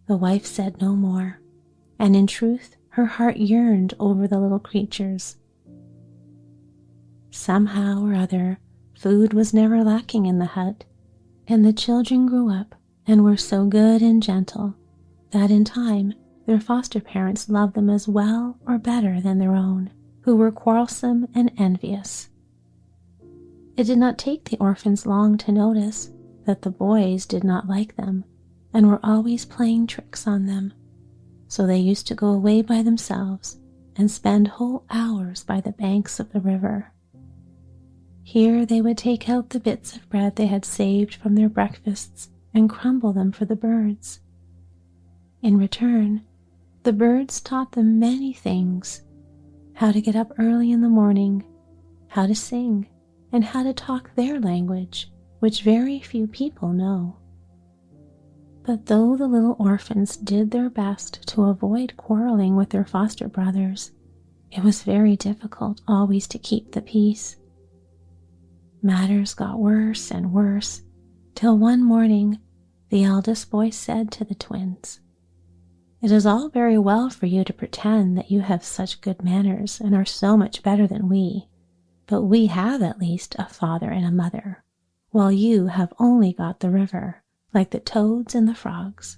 The wife said no more, and in truth her heart yearned over the little creatures. Somehow or other, food was never lacking in the hut, and the children grew up and were so good and gentle that in time their foster parents loved them as well or better than their own, who were quarrelsome and envious, It did not take the orphans long to notice that the boys did not like them and were always playing tricks on them, so they used to go away by themselves and spend whole hours by the banks of the river. Here they would take out the bits of bread they had saved from their breakfasts and crumble them for the birds. In return, the birds taught them many things: how to get up early in the morning, how to sing, and how to talk their language, which very few people know. But though the little orphans did their best to avoid quarreling with their foster brothers, it was very difficult always to keep the peace. Matters got worse and worse, till one morning the eldest boy said to the twins, "It is all very well for you to pretend that you have such good manners and are so much better than we, but we have at least a father and a mother, while you have only got the river, like the toads and the frogs."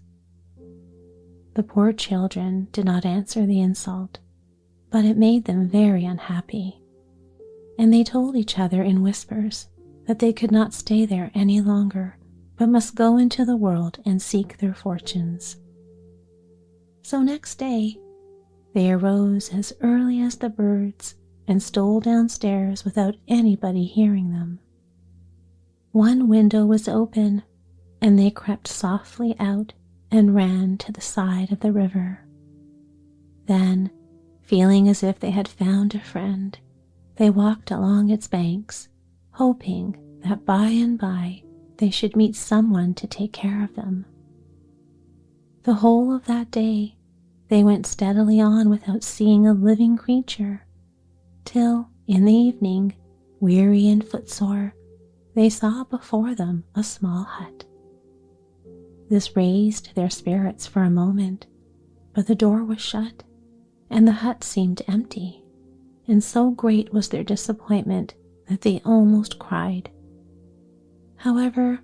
The poor children did not answer the insult, but it made them very unhappy, and they told each other in whispers that they could not stay there any longer, but must go into the world and seek their fortunes. So next day, they arose as early as the birds and stole downstairs without anybody hearing them. One window was open, and they crept softly out and ran to the side of the river. Then, feeling as if they had found a friend, they walked along its banks, hoping that by and by they should meet someone to take care of them. The whole of that day they went steadily on without seeing a living creature, till, in the evening, weary and footsore, they saw before them a small hut. This raised their spirits for a moment, but the door was shut, and the hut seemed empty, and so great was their disappointment that they almost cried. However,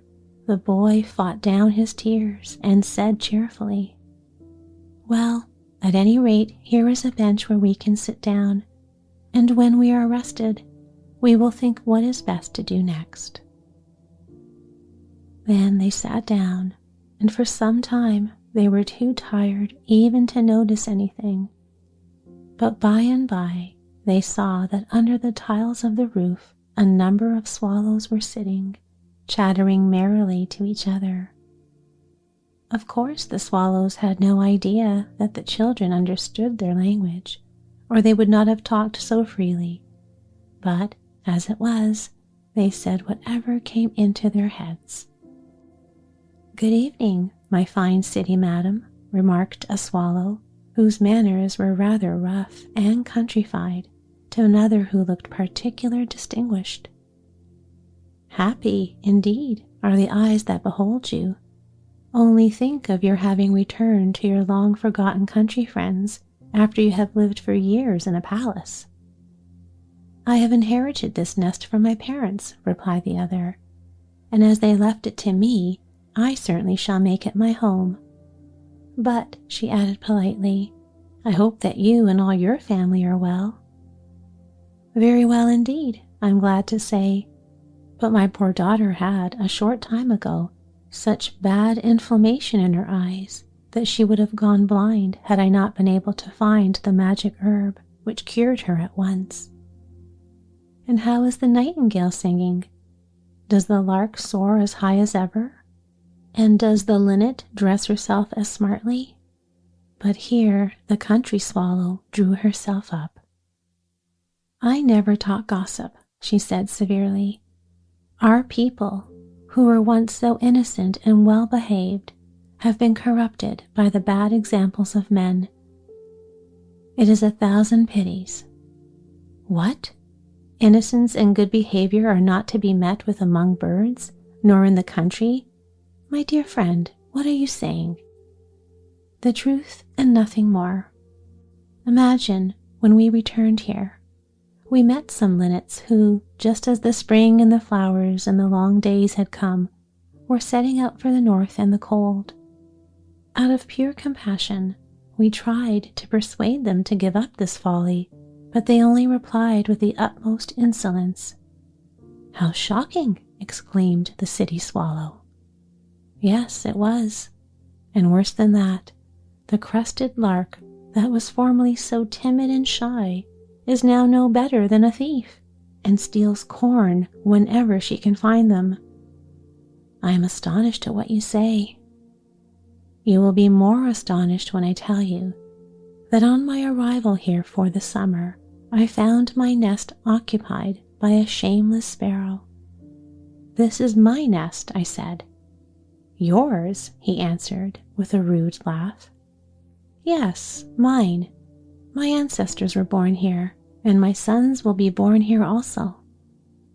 the boy fought down his tears and said cheerfully, "Well, at any rate, here is a bench where we can sit down, and when we are rested, we will think what is best to do next." Then they sat down, and for some time they were too tired even to notice anything. But by and by they saw that under the tiles of the roof a number of swallows were sitting, chattering merrily to each other. Of course the swallows had no idea that the children understood their language, or they would not have talked so freely. But, as it was, they said whatever came into their heads. "Good evening, my fine city madam," remarked a swallow, whose manners were rather rough and countrified, to another who looked particularly distinguished. "Happy, indeed, are the eyes that behold you. Only think of your having returned to your long-forgotten country friends after you have lived for years in a palace." "I have inherited this nest from my parents," replied the other, "and as they left it to me, I certainly shall make it my home. But," she added politely, "I hope that you and all your family are well." "Very well indeed, I'm glad to say, but my poor daughter had, a short time ago, such bad inflammation in her eyes that she would have gone blind had I not been able to find the magic herb which cured her at once." "And how is the nightingale singing? Does the lark soar as high as ever? And does the linnet dress herself as smartly?" But here the country swallow drew herself up. "I never talk gossip," she said severely. "Our people, who were once so innocent and well-behaved, have been corrupted by the bad examples of men. It is 1,000 pities." "What? Innocence and good behavior are not to be met with among birds, nor in the country? My dear friend, what are you saying?" "The truth and nothing more. Imagine, when we returned here, we met some linnets who, just as the spring and the flowers and the long days had come, were setting out for the north and the cold. Out of pure compassion, we tried to persuade them to give up this folly, but they only replied with the utmost insolence, "How shocking!" exclaimed the city swallow. Yes, it was. And worse than that, the crested lark that was formerly so timid and shy is now no better than a thief, and steals corn whenever she can find them. I am astonished at what you say. You will be more astonished when I tell you that on my arrival here for the summer, I found my nest occupied by a shameless sparrow. "This is my nest," I said. "Yours?" he answered with a rude laugh. "Yes, mine. My ancestors were born here, and my sons will be born here also."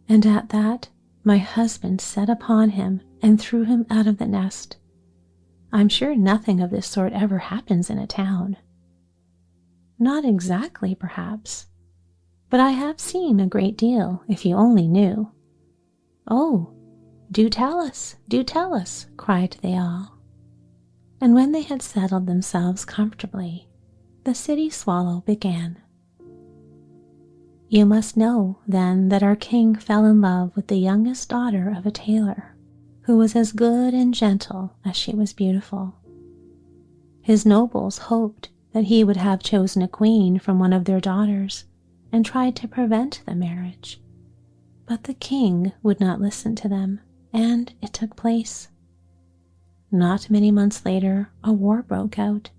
And at that, my husband set upon him and threw him out of the nest. I'm sure nothing of this sort ever happens in a town. Not exactly, perhaps, but I have seen a great deal, if you only knew. "Oh, do tell us, cried they all. And when they had settled themselves comfortably, the city swallow began. "You must know, then, that our king fell in love with the youngest daughter of a tailor, who was as good and gentle as she was beautiful. His nobles hoped that he would have chosen a queen from one of their daughters, and tried to prevent the marriage. But the king would not listen to them, and it took place. Not many months later, a war broke out,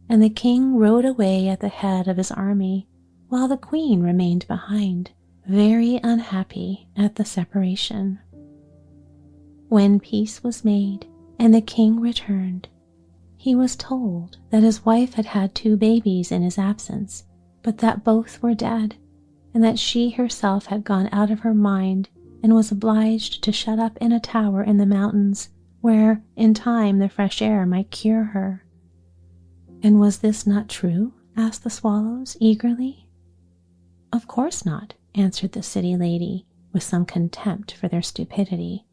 and the king rode away at the head of his army, while the queen remained behind, very unhappy at the separation. When peace was made and the king returned, he was told that his wife had had 2 babies in his absence, but that both were dead, and that she herself had gone out of her mind and was obliged to shut up in a tower in the mountains, where in time the fresh air might cure her. And was this not true? Asked the swallows eagerly. Of course not, answered the city lady with some contempt for their stupidity.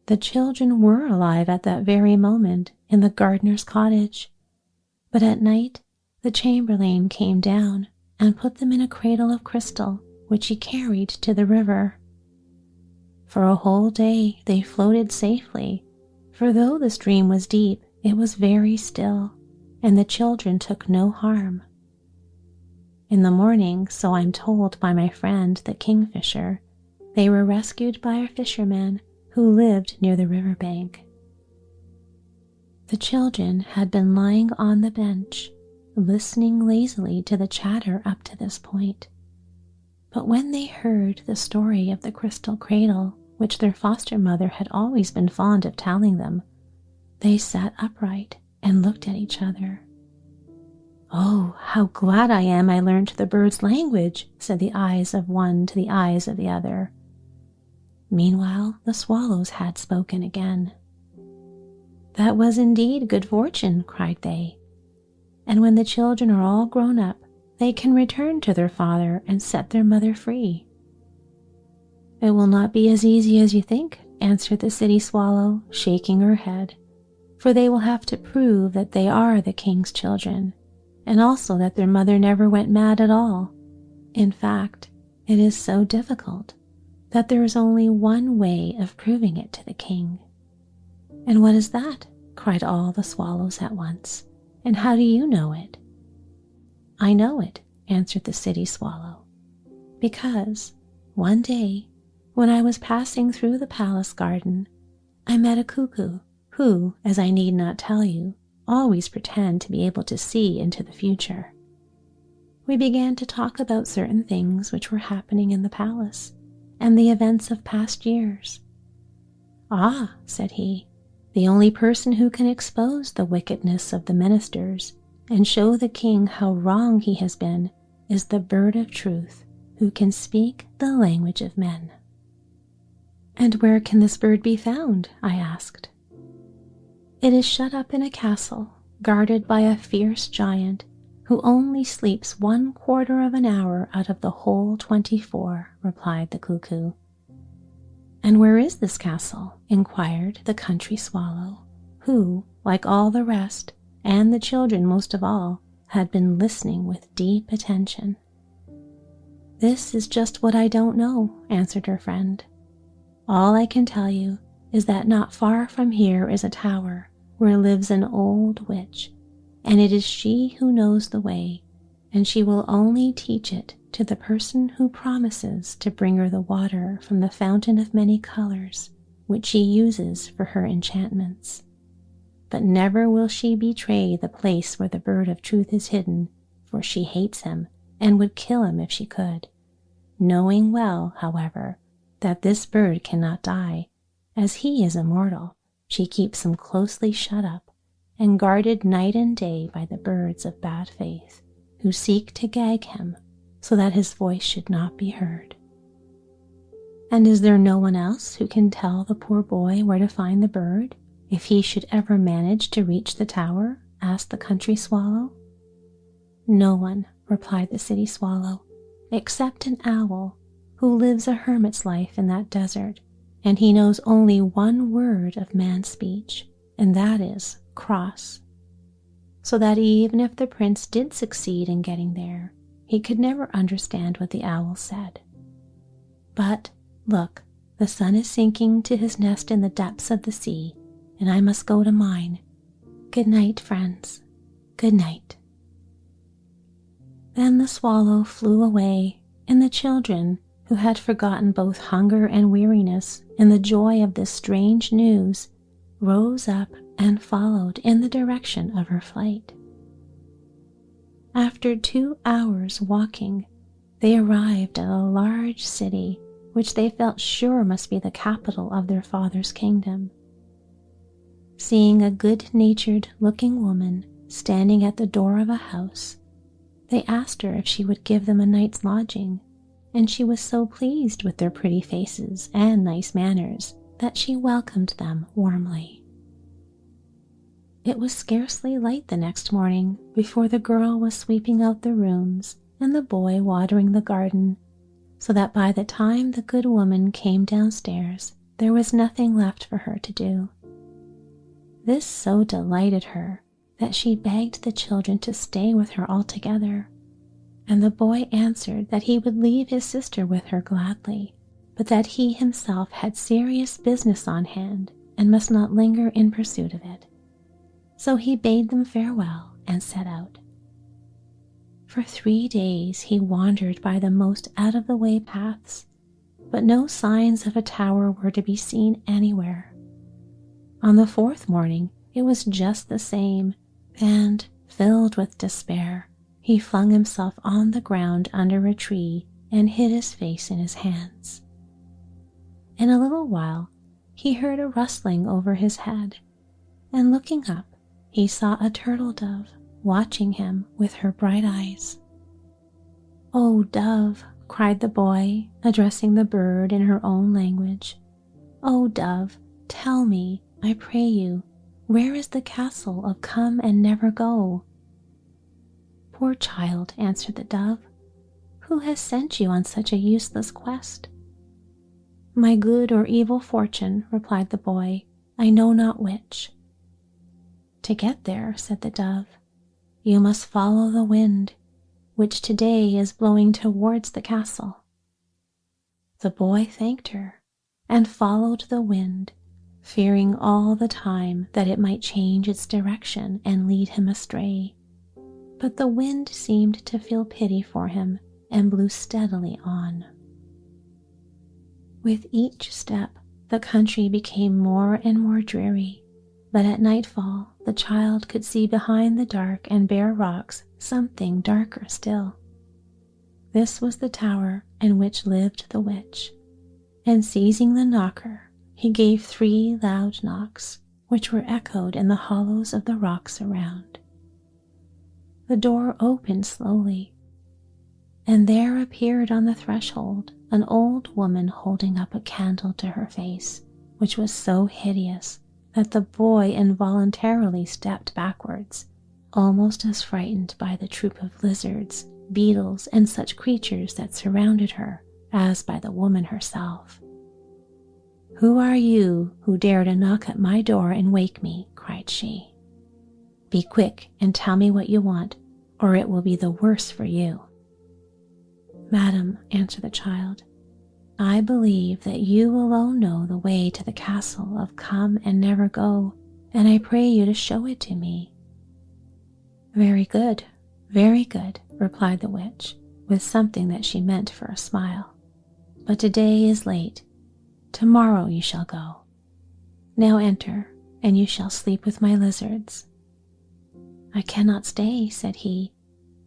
The children were alive at that very moment in the gardener's cottage, but at night the chamberlain came down and put them in a cradle of crystal, which he carried to the river. For a whole day they floated safely, for though the stream was deep, it was very still, and the children took no harm. In the morning, so I'm told by my friend the kingfisher, they were rescued by a fisherman who lived near the river bank. The children had been lying on the bench, listening lazily to the chatter up to this point. But when they heard the story of the crystal cradle, which their foster mother had always been fond of telling them, they sat upright and looked at each other. "Oh, how glad I am I learned the bird's language," said the eyes of one to the eyes of the other. Meanwhile, the swallows had spoken again. "That was indeed good fortune," cried they. "And when the children are all grown up, they can return to their father and set their mother free." "It will not be as easy as you think," answered the city swallow, shaking her head, "for they will have to prove that they are the king's children, and also that their mother never went mad at all. In fact, it is so difficult that there is only one way of proving it to the king." "And what is that?" cried all the swallows at once. "And how do you know it?" "I know it," answered the city swallow, "because one day, when I was passing through the palace garden, I met a cuckoo who, as I need not tell you, always pretend to be able to see into the future. We began to talk about certain things which were happening in the palace, and the events of past years. 'Ah,' said he, 'the only person who can expose the wickedness of the ministers and show the king how wrong he has been is the bird of truth, who can speak the language of men.'" "And where can this bird be found?" I asked. "It is shut up in a castle, guarded by a fierce giant, who only sleeps 1/4 of an hour out of the whole 24, replied the cuckoo. "And where is this castle?" inquired the country swallow, who, like all the rest, and the children most of all, had been listening with deep attention. "This is just what I don't know," answered her friend. "All I can tell you is that not far from here is a tower where lives an old witch, and it is she who knows the way, and she will only teach it to the person who promises to bring her the water from the fountain of many colors, which she uses for her enchantments. But never will she betray the place where the bird of truth is hidden, for she hates him and would kill him if she could, knowing well, however, that this bird cannot die. As he is immortal, she keeps him closely shut up and guarded night and day by the birds of bad faith, who seek to gag him so that his voice should not be heard." "And is there no one else who can tell the poor boy where to find the bird, if he should ever manage to reach the tower?" asked the country swallow. "No one," replied the city swallow, "except an owl who lives a hermit's life in that desert, and he knows only one word of man's speech, and that is cross. So that even if the prince did succeed in getting there, he could never understand what the owl said. But look, the sun is sinking to his nest in the depths of the sea, and I must go to mine. Good night, friends. Good night." Then the swallow flew away, and the children, who had forgotten both hunger and weariness in the joy of this strange news, rose up and followed in the direction of her flight. After 2 hours walking, they arrived at a large city which they felt sure must be the capital of their father's kingdom. Seeing a good-natured looking woman standing at the door of a house, they asked her if she would give them a night's lodging, and she was so pleased with their pretty faces and nice manners that she welcomed them warmly. It was scarcely light the next morning before the girl was sweeping out the rooms and the boy watering the garden, so that by the time the good woman came downstairs, there was nothing left for her to do. This so delighted her that she begged the children to stay with her altogether, and the boy answered that he would leave his sister with her gladly, but that he himself had serious business on hand and must not linger in pursuit of it. So he bade them farewell and set out. For 3 days he wandered by the most out-of-the-way paths, but no signs of a tower were to be seen anywhere. On the 4th morning it was just the same, and, filled with despair, he flung himself on the ground under a tree and hid his face in his hands. In a little while he heard a rustling over his head, and looking up, he saw a turtle dove watching him with her bright eyes. "Oh, dove," cried the boy, addressing the bird in her own language. "Oh, dove, tell me, I pray you, where is the castle of Come and Never Go?" "Poor child," answered the dove, "who has sent you on such a useless quest?" "My good or evil fortune," replied the boy, "I know not which." "To get there," said the dove, "you must follow the wind, which today is blowing towards the castle." The boy thanked her and followed the wind, fearing all the time that it might change its direction and lead him astray. But the wind seemed to feel pity for him and blew steadily on. With each step, the country became more and more dreary, but at nightfall the child could see behind the dark and bare rocks something darker still. This was the tower in which lived the witch, and seizing the knocker, he gave 3 loud knocks, which were echoed in the hollows of the rocks around. The door opened slowly, and there appeared on the threshold an old woman holding up a candle to her face, which was so hideous that the boy involuntarily stepped backwards, almost as frightened by the troop of lizards, beetles, and such creatures that surrounded her as by the woman herself. "Who are you who dare to knock at my door and wake me?" cried she. "Be quick and tell me what you want, or it will be the worse for you." "Madam," answered the child, "I believe that you alone know the way to the castle of Come and Never Go, and I pray you to show it to me." Very good," replied the witch, with something that she meant for a smile. "But today is late. Tomorrow you shall go. Now enter, and you shall sleep with my lizards." "I cannot stay," said he.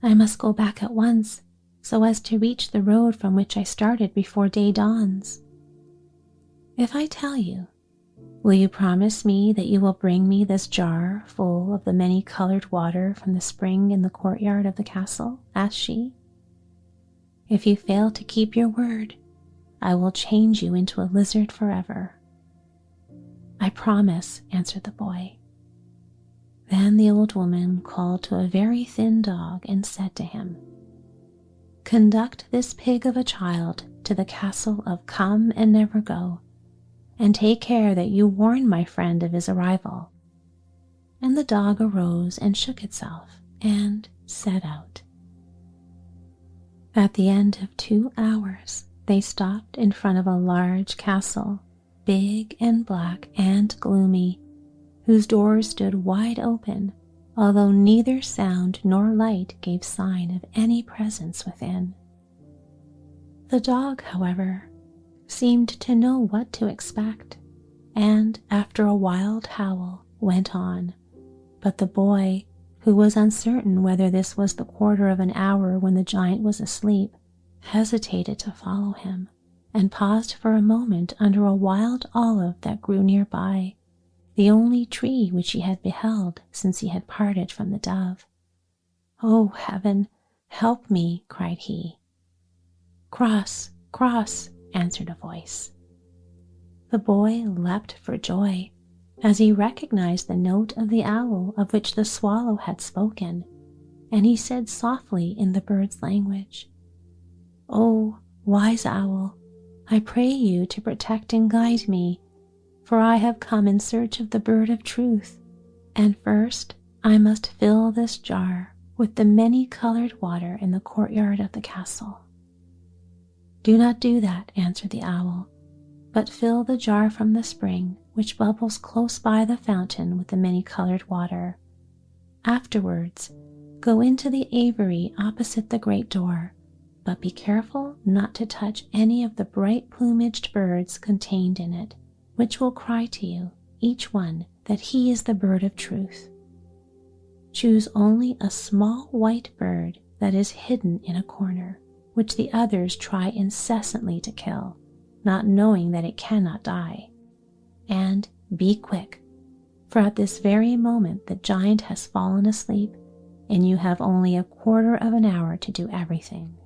"I must go back at once, so as to reach the road from which I started before day dawns." "If I tell you, will you promise me that you will bring me this jar full of the many-colored water from the spring in the courtyard of the castle?" asked she. "If you fail to keep your word, I will change you into a lizard forever." "I promise," answered the boy. Then the old woman called to a very thin dog and said to him, "Conduct this pig of a child to the castle of Come and Never Go, and take care that you warn my friend of his arrival." And the dog arose and shook itself and set out. At the end of 2 hours, they stopped in front of a large castle, big and black and gloomy, whose doors stood wide open, although neither sound nor light gave sign of any presence within. The dog, however, seemed to know what to expect, and after a wild howl went on, but the boy, who was uncertain whether this was the quarter of an hour when the giant was asleep, hesitated to follow him, and paused for a moment under a wild olive that grew nearby, the only tree which he had beheld since he had parted from the dove. "Oh, heaven, help me!" cried he. "Cross, cross," answered a voice. The boy leapt for joy, as he recognized the note of the owl of which the swallow had spoken, and he said softly in the bird's language, "Oh, wise owl, I pray you to protect and guide me, for I have come in search of the bird of truth, and first I must fill this jar with the many-colored water in the courtyard of the castle." "Do not do that," answered the owl, "but fill the jar from the spring which bubbles close by the fountain with the many-colored water. Afterwards, go into the aviary opposite the great door, but be careful not to touch any of the bright-plumaged birds contained in it, which will cry to you, each one, that he is the bird of truth. Choose only a small white bird that is hidden in a corner, which the others try incessantly to kill, not knowing that it cannot die. And be quick, for at this very moment the giant has fallen asleep, and you have only a quarter of an hour to do everything."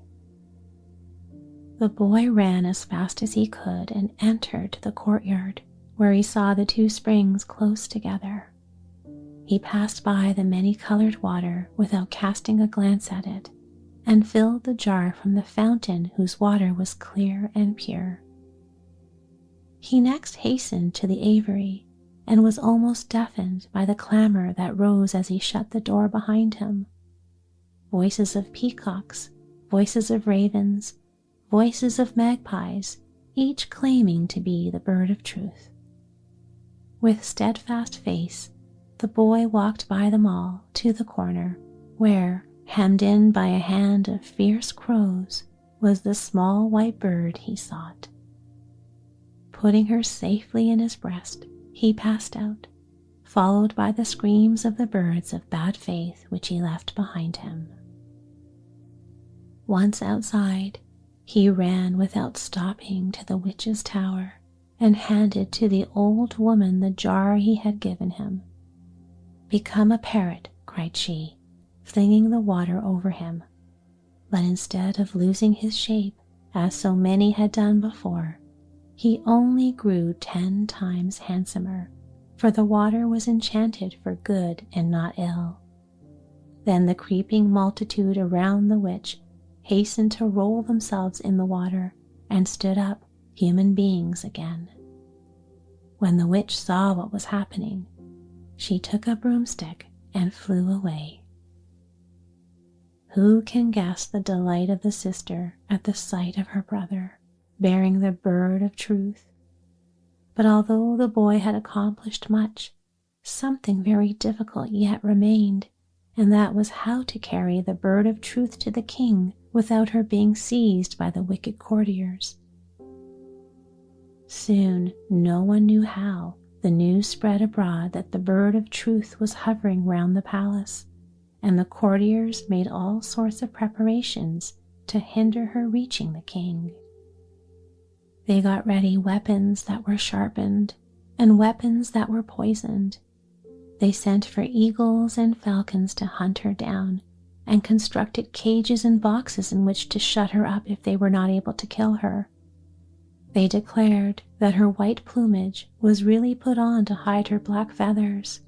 The boy ran as fast as he could and entered the courtyard, where he saw the 2 springs close together. He passed by the many-colored water without casting a glance at it, and filled the jar from the fountain whose water was clear and pure. He next hastened to the aviary, and was almost deafened by the clamor that rose as he shut the door behind him. Voices of peacocks, voices of ravens, voices of magpies, each claiming to be the bird of truth. With steadfast face, the boy walked by them all to the corner, where, hemmed in by a hand of fierce crows, was the small white bird he sought. Putting her safely in his breast, he passed out, followed by the screams of the birds of bad faith which he left behind him. Once outside, he ran without stopping to the witch's tower, and handed to the old woman the jar he had given him. "Become a parrot," cried she, flinging the water over him. But instead of losing his shape, as so many had done before, he only grew 10 times handsomer, for the water was enchanted for good and not ill. Then the creeping multitude around the witch hastened to roll themselves in the water and stood up, human beings again. When the witch saw what was happening, she took a broomstick and flew away. Who can guess the delight of the sister at the sight of her brother bearing the bird of truth? But although the boy had accomplished much, something very difficult yet remained, and that was how to carry the bird of truth to the king without her being seized by the wicked courtiers. Soon, no one knew how, the news spread abroad that the bird of truth was hovering round the palace, and the courtiers made all sorts of preparations to hinder her reaching the king. They got ready weapons that were sharpened and weapons that were poisoned. They sent for eagles and falcons to hunt her down, and constructed cages and boxes in which to shut her up if they were not able to kill her. They declared that her white plumage was really put on to hide her black feathers.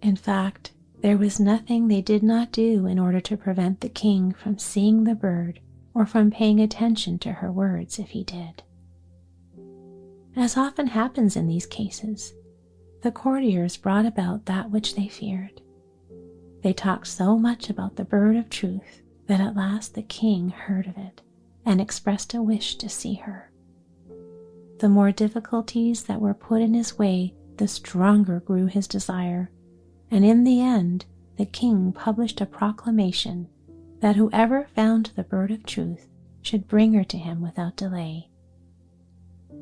In fact, there was nothing they did not do in order to prevent the king from seeing the bird or from paying attention to her words if he did. As often happens in these cases, the courtiers brought about that which they feared. They talked so much about the bird of truth that at last the king heard of it and expressed a wish to see her. The more difficulties that were put in his way, the stronger grew his desire, and in the end the king published a proclamation that whoever found the bird of truth should bring her to him without delay.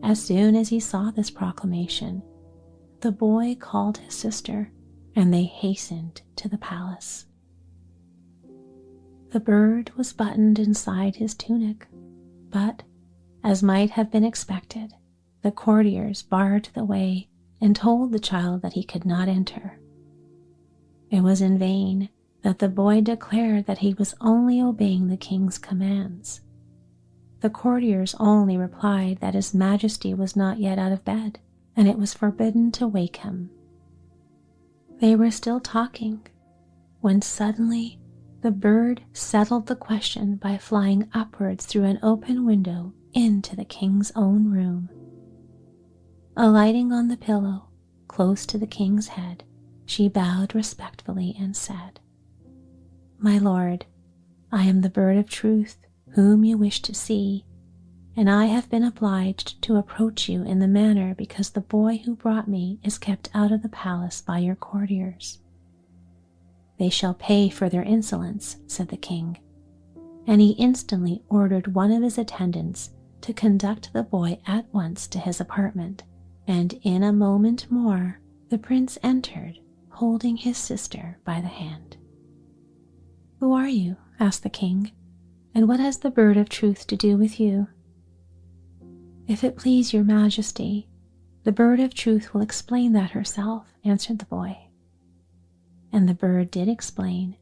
As soon as he saw this proclamation, the boy called his sister, and they hastened to the palace. The bird was buttoned inside his tunic, but, as might have been expected, the courtiers barred the way and told the child that he could not enter. It was in vain that the boy declared that he was only obeying the king's commands. The courtiers only replied that His Majesty was not yet out of bed, and it was forbidden to wake him. They were still talking, when suddenly the bird settled the question by flying upwards through an open window into the king's own room. Alighting on the pillow, close to the king's head, she bowed respectfully and said, "My lord, I am the bird of truth whom you wish to see, and I have been obliged to approach you in the manner because the boy who brought me is kept out of the palace by your courtiers." "They shall pay for their insolence," said the king, and he instantly ordered one of his attendants to conduct the boy at once to his apartment, and in a moment more the prince entered, holding his sister by the hand. "Who are you?" asked the king, "and what has the bird of truth to do with you?" "If it please your majesty, the bird of truth will explain that herself," answered the boy. And the bird did explain,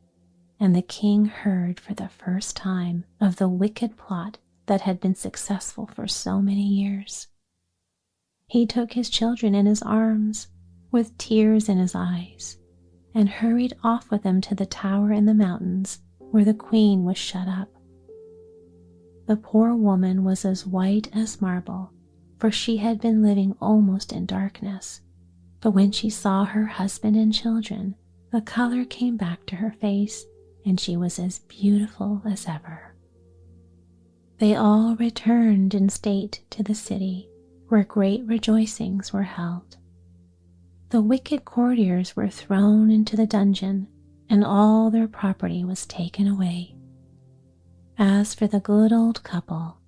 and the king heard for the first time of the wicked plot that had been successful for so many years. He took his children in his arms, with tears in his eyes, and hurried off with them to the tower in the mountains where the queen was shut up. The poor woman was as white as marble, for she had been living almost in darkness, but when she saw her husband and children, the color came back to her face, and she was as beautiful as ever. They all returned in state to the city, where great rejoicings were held. The wicked courtiers were thrown into the dungeon, and all their property was taken away. As for the good old couple,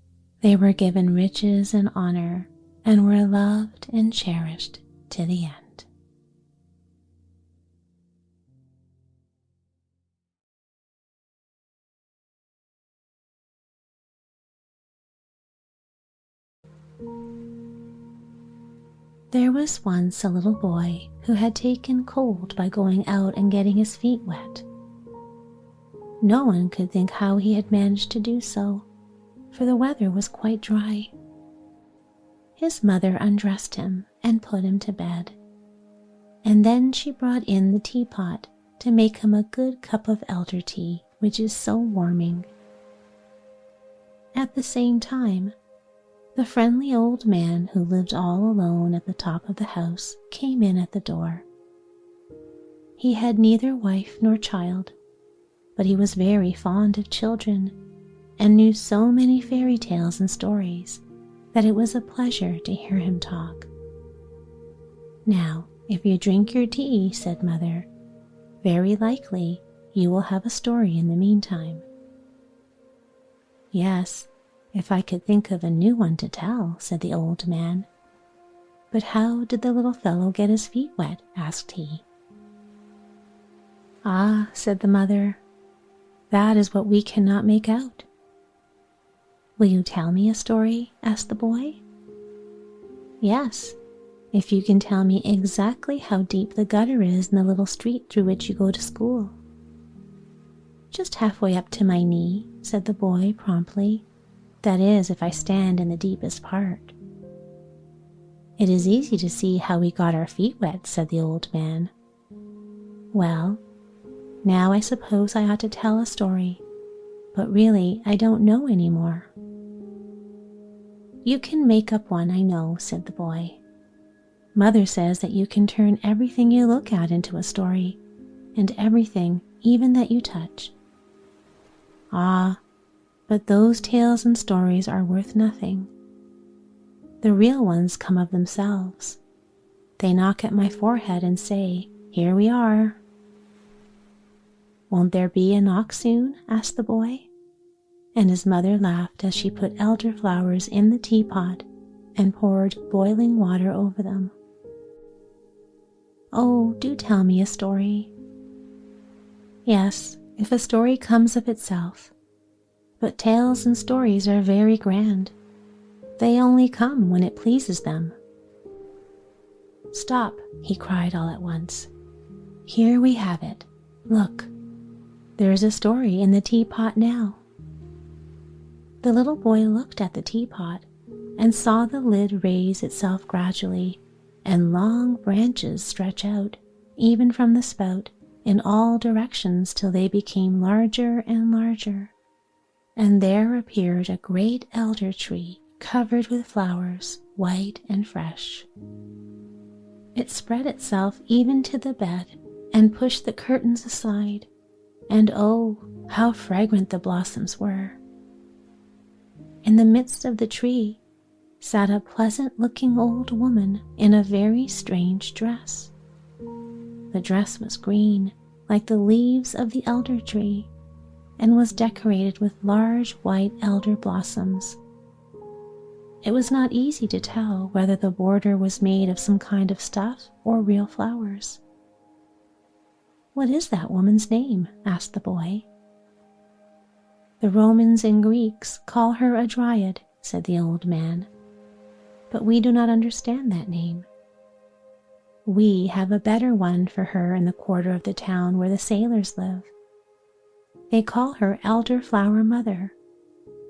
they were given riches and honor, and were loved and cherished to the end. There was once a little boy who had taken cold by going out and getting his feet wet. No one could think how he had managed to do so, for the weather was quite dry. His mother undressed him and put him to bed, and then she brought in the teapot to make him a good cup of elder tea, which is so warming. At the same time, the friendly old man who lived all alone at the top of the house came in at the door. He had neither wife nor child, but he was very fond of children and knew so many fairy tales and stories that it was a pleasure to hear him talk. "Now, if you drink your tea," said Mother, "very likely you will have a story in the meantime." "Yes, if I could think of a new one to tell," said the old man. "But how did the little fellow get his feet wet?" asked he. "Ah," said the mother, "that is what we cannot make out." "Will you tell me a story?" asked the boy. "Yes, if you can tell me exactly how deep the gutter is in the little street through which you go to school." "Just halfway up to my knee," said the boy promptly. "That is, if I stand in the deepest part." "It is easy to see how we got our feet wet," said the old man. "Well, now I suppose I ought to tell a story, but really I don't know any more." "You can make up one, I know," said the boy. "Mother says that you can turn everything you look at into a story, and everything, even that you touch." "Ah, but those tales and stories are worth nothing. The real ones come of themselves. They knock at my forehead and say, 'Here we are.'" "Won't there be a knock soon?" asked the boy. And his mother laughed as she put elderflowers in the teapot and poured boiling water over them. "Oh, do tell me a story." "Yes, if a story comes of itself. But tales and stories are very grand. They only come when it pleases them." "Stop," he cried all at once. "Here we have it. Look, there is a story in the teapot now." The little boy looked at the teapot and saw the lid raise itself gradually and long branches stretch out, even from the spout, in all directions till they became larger and larger. And there appeared a great elder tree covered with flowers, white and fresh. It spread itself even to the bed and pushed the curtains aside, and oh, how fragrant the blossoms were. In the midst of the tree sat a pleasant-looking old woman in a very strange dress. The dress was green, like the leaves of the elder tree, and was decorated with large white elder blossoms. It was not easy to tell whether the border was made of some kind of stuff or real flowers. "What is that woman's name?" asked the boy. "The Romans and Greeks call her a dryad," said the old man. "But we do not understand that name. We have a better one for her in the quarter of the town where the sailors live. They call her Elderflower Mother,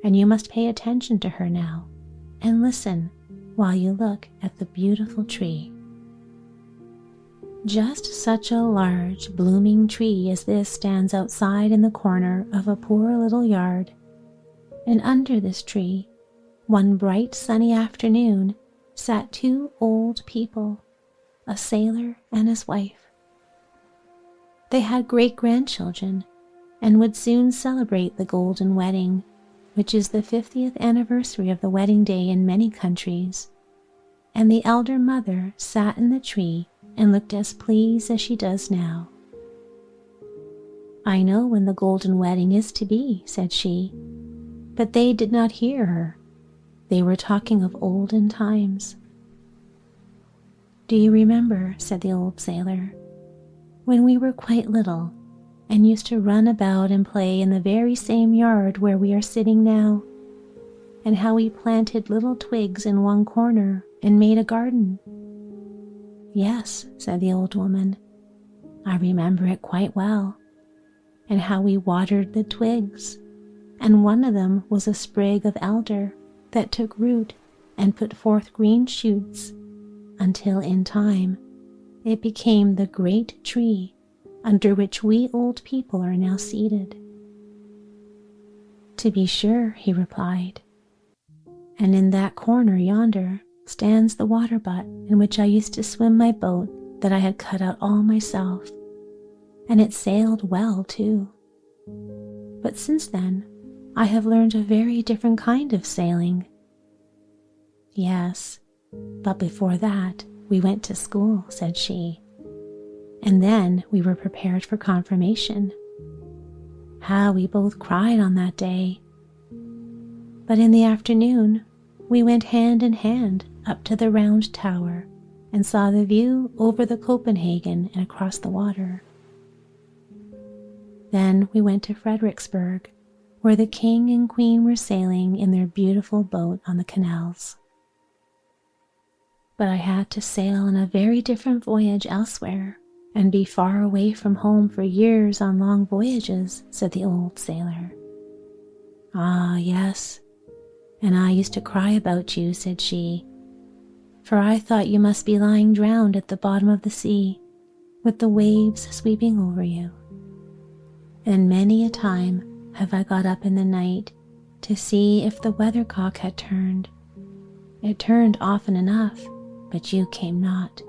and you must pay attention to her now and listen while you look at the beautiful tree." Just such a large, blooming tree as this stands outside in the corner of a poor little yard, and under this tree, one bright sunny afternoon, sat two old people, a sailor and his wife. They had great-grandchildren, and would soon celebrate the golden wedding, which is the 50th anniversary of the wedding day in many countries, and the elder mother sat in the tree and looked as pleased as she does now. "I know when the golden wedding is to be," said she, but they did not hear her. They were talking of olden times. "Do you remember," said the old sailor, "when we were quite little and used to run about and play in the very same yard where we are sitting now, and how we planted little twigs in one corner and made a garden?" "Yes," said the old woman, "I remember it quite well, and how we watered the twigs, and one of them was a sprig of elder that took root and put forth green shoots, until in time it became the great tree under which we old people are now seated." "To be sure," he replied, "and in that corner yonder stands the water butt in which I used to swim my boat that I had cut out all myself, and it sailed well too. but since then I have learned a very different kind of sailing." "Yes, but before that we went to school," said she, "and then we were prepared for confirmation. How we both cried on that day. But in the afternoon we went hand in hand up to the round tower and saw the view over the Copenhagen and across the water. Then we went to Fredericksburg, where the king and queen were sailing in their beautiful boat on the canals. But I had to sail on a very different voyage elsewhere, and be far away from home for years on long voyages," said the old sailor. "Ah, yes, and I used to cry about you," said she, "for I thought you must be lying drowned at the bottom of the sea, with the waves sweeping over you. And many a time have I got up in the night to see if the weathercock had turned. It turned often enough, but you came not.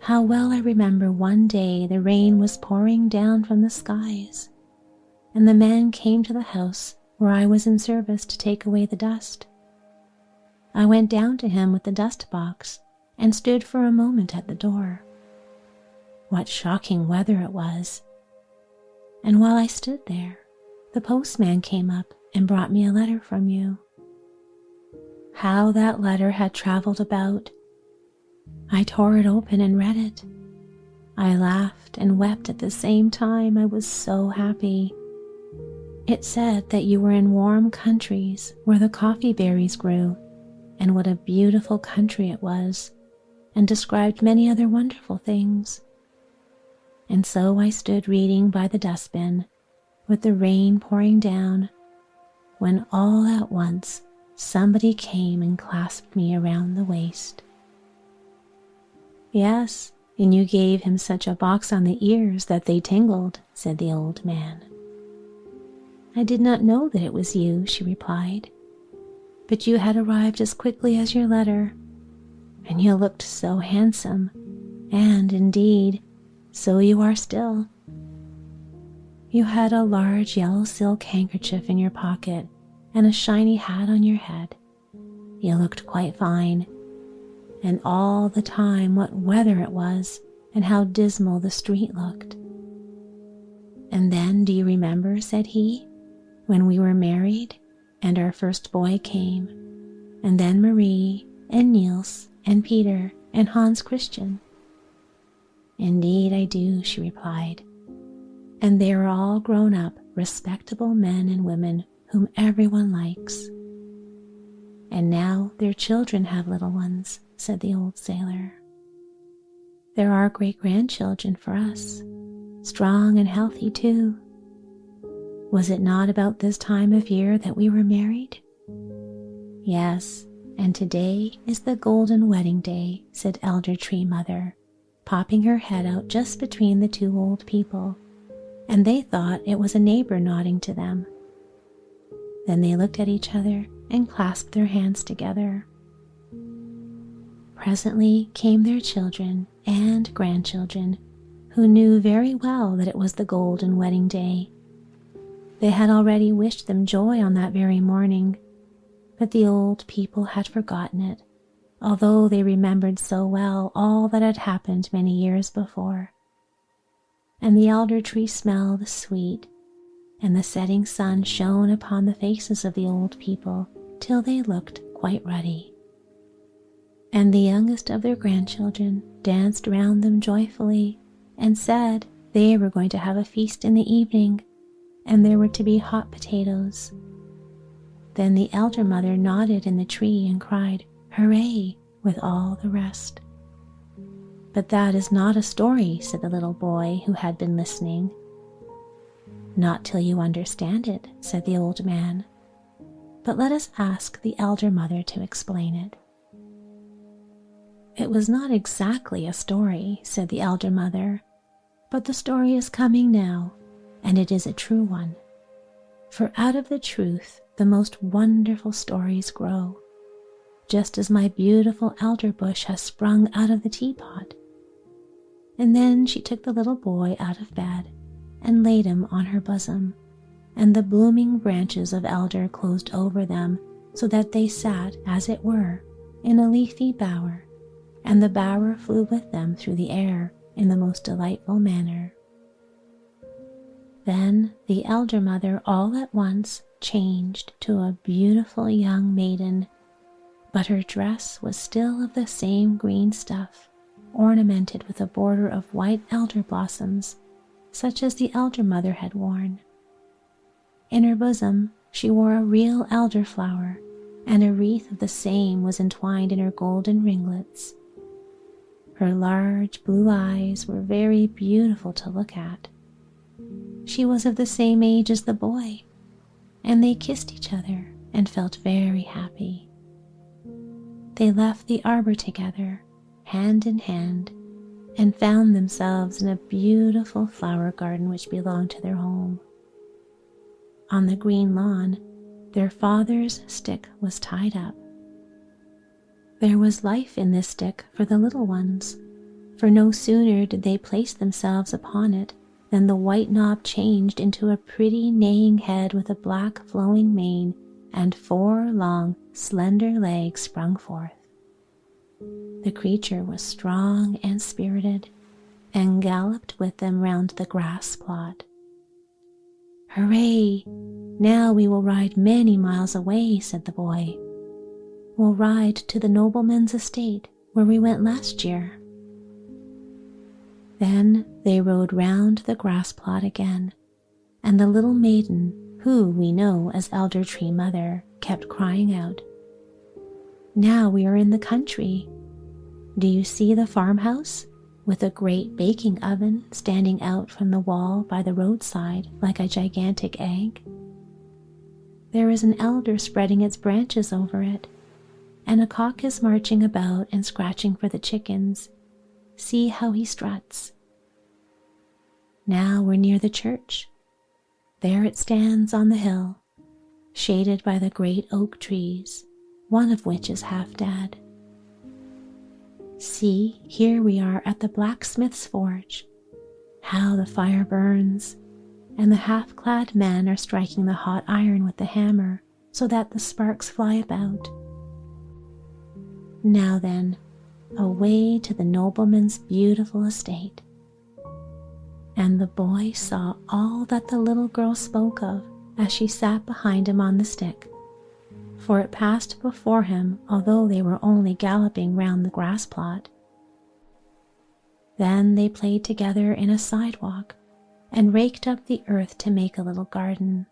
How well I remember one day the rain was pouring down from the skies, and the man came to the house where I was in service to take away the dust. I went down to him with the dust box and stood for a moment at the door. What shocking weather it was! And while I stood there, the postman came up and brought me a letter from you. How that letter had traveled about! I tore it open and read it. I laughed and wept at the same time. I was so happy. It said that you were in warm countries where the coffee berries grew, and what a beautiful country it was, and described many other wonderful things. And so I stood reading by the dustbin, with the rain pouring down, when all at once somebody came and clasped me around the waist." "Yes, and you gave him such a box on the ears that they tingled," said the old man. "I did not know that it was you," she replied, "but you had arrived as quickly as your letter, and you looked so handsome, and, indeed, so you are still. You had a large yellow silk handkerchief in your pocket and a shiny hat on your head. You looked quite fine, and all the time what weather it was and how dismal the street looked. And then, do you remember," said he, "when we were married and our first boy came, and then Marie and Niels and Peter and Hans Christian?" "Indeed I do," she replied, "and they are all grown up, respectable men and women whom everyone likes." "And now their children have little ones," said the old sailor. "There are great-grandchildren for us, strong and healthy too. Was it not about this time of year that we were married?" "Yes, and today is the golden wedding day," said Elder Tree Mother, popping her head out just between the two old people, and they thought it was a neighbor nodding to them. Then they looked at each other and clasped their hands together. Presently came their children and grandchildren, who knew very well that it was the golden wedding day. They had already wished them joy on that very morning, but the old people had forgotten it, although they remembered so well all that had happened many years before. And the elder tree smelled sweet, and the setting sun shone upon the faces of the old people till they looked quite ruddy. And the youngest of their grandchildren danced round them joyfully and said they were going to have a feast in the evening, and there were to be hot potatoes. Then the elder mother nodded in the tree and cried, "Hooray!" with all the rest. "But that is not a story," said the little boy who had been listening. "Not till you understand it," said the old man. "But let us ask the elder mother to explain it." "It was not exactly a story," said the elder mother, "but the story is coming now, and it is a true one. For out of the truth the most wonderful stories grow, just as my beautiful elder bush has sprung out of the teapot." And then she took the little boy out of bed and laid him on her bosom, and the blooming branches of elder closed over them so that they sat, as it were, in a leafy bower, and the bower flew with them through the air in the most delightful manner. Then the elder mother all at once changed to a beautiful young maiden, but her dress was still of the same green stuff, ornamented with a border of white elder blossoms, such as the elder mother had worn. In her bosom she wore a real elder flower, and a wreath of the same was entwined in her golden ringlets. Her large blue eyes were very beautiful to look at. She was of the same age as the boy, and they kissed each other and felt very happy. They left the arbor together, hand in hand, and found themselves in a beautiful flower garden which belonged to their home. On the green lawn, their father's stick was tied up. There was life in this stick for the little ones, for no sooner did they place themselves upon it than the white knob changed into a pretty neighing head with a black flowing mane, and 4 long, slender legs sprung forth. The creature was strong and spirited, and galloped with them round the grass plot. "Hooray! Now we will ride many miles away," said the boy. "We'll ride to the nobleman's estate where we went last year." Then they rode round the grass plot again, and the little maiden, who we know as Elder Tree Mother, kept crying out, "Now we are in the country. Do you see the farmhouse, with a great baking oven standing out from the wall by the roadside like a gigantic egg? There is an elder spreading its branches over it, and a cock is marching about and scratching for the chickens. See how he struts. Now we're near the church. There it stands on the hill, shaded by the great oak trees, one of which is half dead. See, here we are at the blacksmith's forge. How the fire burns, and the half-clad men are striking the hot iron with the hammer so that the sparks fly about. Now then, away to the nobleman's beautiful estate." And the boy saw all that the little girl spoke of as she sat behind him on the stick, for it passed before him although they were only galloping round the grass plot. Then they played together in a sidewalk and raked up the earth to make a little garden.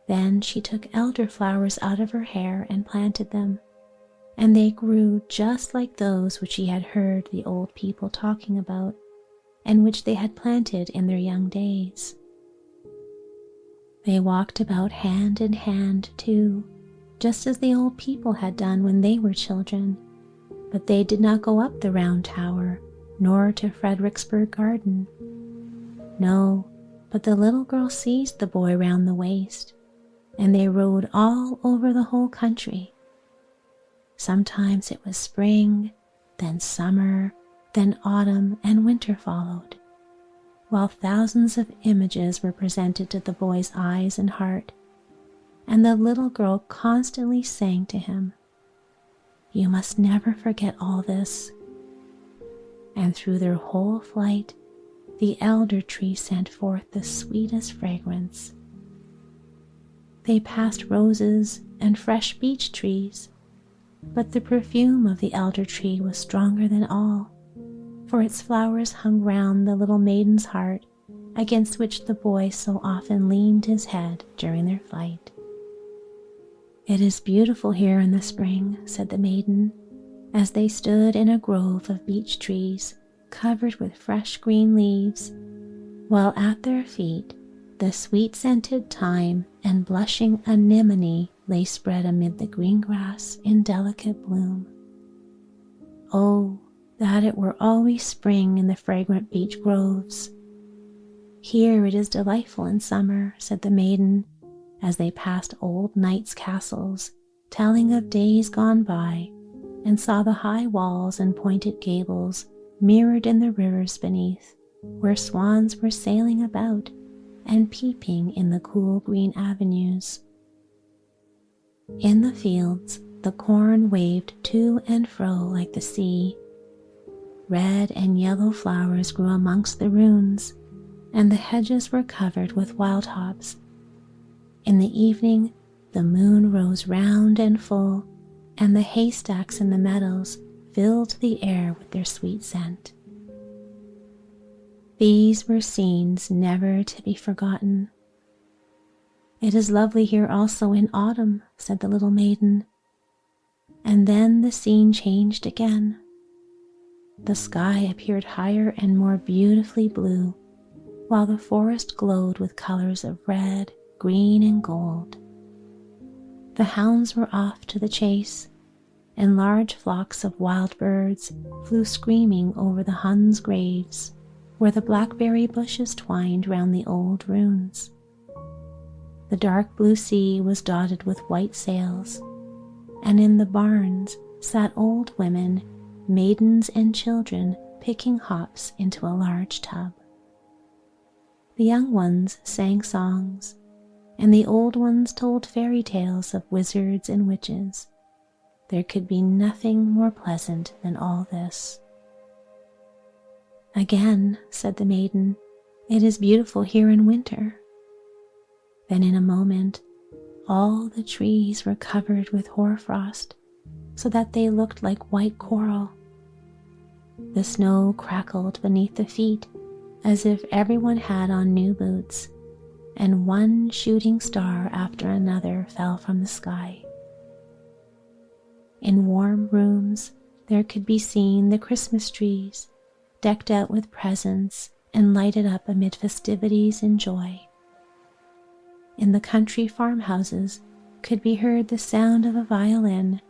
Then she took elder flowers out of her hair and planted them, and they grew just like those which she had heard the old people talking about, and which they had planted in their young days. They walked about hand in hand, too, just as the old people had done when they were children, but they did not go up the round tower, nor to Fredericksburg Garden. No, but the little girl seized the boy round the waist, and they rode all over the whole country. Sometimes it was spring, then summer, then autumn and winter followed, while thousands of images were presented to the boy's eyes and heart, and the little girl constantly sang to him, "You must never forget all this." And through their whole flight, the elder tree sent forth the sweetest fragrance. They passed roses and fresh beech trees, but the perfume of the elder tree was stronger than all, for its flowers hung round the little maiden's heart, against which the boy so often leaned his head during their flight. "It is beautiful here in the spring," said the maiden, as they stood in a grove of beech trees covered with fresh green leaves, while at their feet the sweet-scented thyme and blushing anemone lay spread amid the green grass in delicate bloom. "Oh, that it were always spring in the fragrant beech groves! Here it is delightful in summer," said the maiden, as they passed old knights' castles, telling of days gone by, and saw the high walls and pointed gables mirrored in the rivers beneath, where swans were sailing about, and peeping in the cool green avenues. In the fields, the corn waved to and fro like the sea. Red and yellow flowers grew amongst the runes, and the hedges were covered with wild hops. In the evening, the moon rose round and full, and the haystacks in the meadows filled the air with their sweet scent. These were scenes never to be forgotten. "It is lovely here also in autumn," said the little maiden. And then the scene changed again. The sky appeared higher and more beautifully blue, while the forest glowed with colors of red, green, and gold. The hounds were off to the chase, and large flocks of wild birds flew screaming over the Huns' graves, where the blackberry bushes twined round the old runes. The dark blue sea was dotted with white sails, and in the barns sat old women, maidens, and children picking hops into a large tub. The young ones sang songs, and the old ones told fairy tales of wizards and witches. There could be nothing more pleasant than all this. "Again," said the maiden, "it is beautiful here in winter." Then in a moment, all the trees were covered with hoarfrost, so that they looked like white coral. The snow crackled beneath the feet as if everyone had on new boots, and one shooting star after another fell from the sky. In warm rooms, there could be seen the Christmas trees, decked out with presents and lighted up amid festivities and joy. In the country farmhouses could be heard the sound of a violin,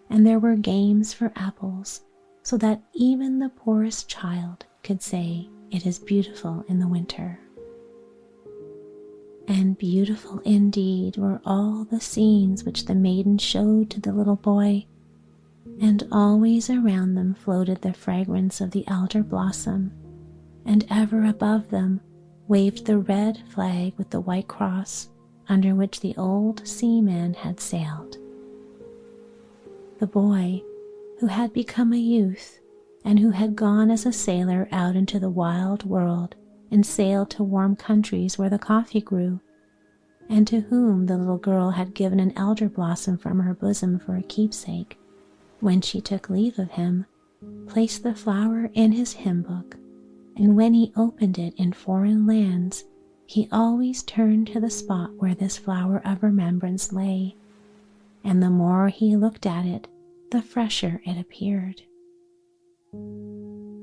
and there were games for apples, so that even the poorest child could say it is beautiful in the winter. And beautiful indeed were all the scenes which the maiden showed to the little boy, and always around them floated the fragrance of the elder blossom, and ever above them waved the red flag with the white cross under which the old seaman had sailed. The boy, who had become a youth and who had gone as a sailor out into the wild world and sailed to warm countries where the coffee grew, and to whom the little girl had given an elder blossom from her bosom for a keepsake, when she took leave of him, placed the flower in his hymn book, and when he opened it in foreign lands, he always turned to the spot where this flower of remembrance lay, and the more he looked at it, the fresher it appeared.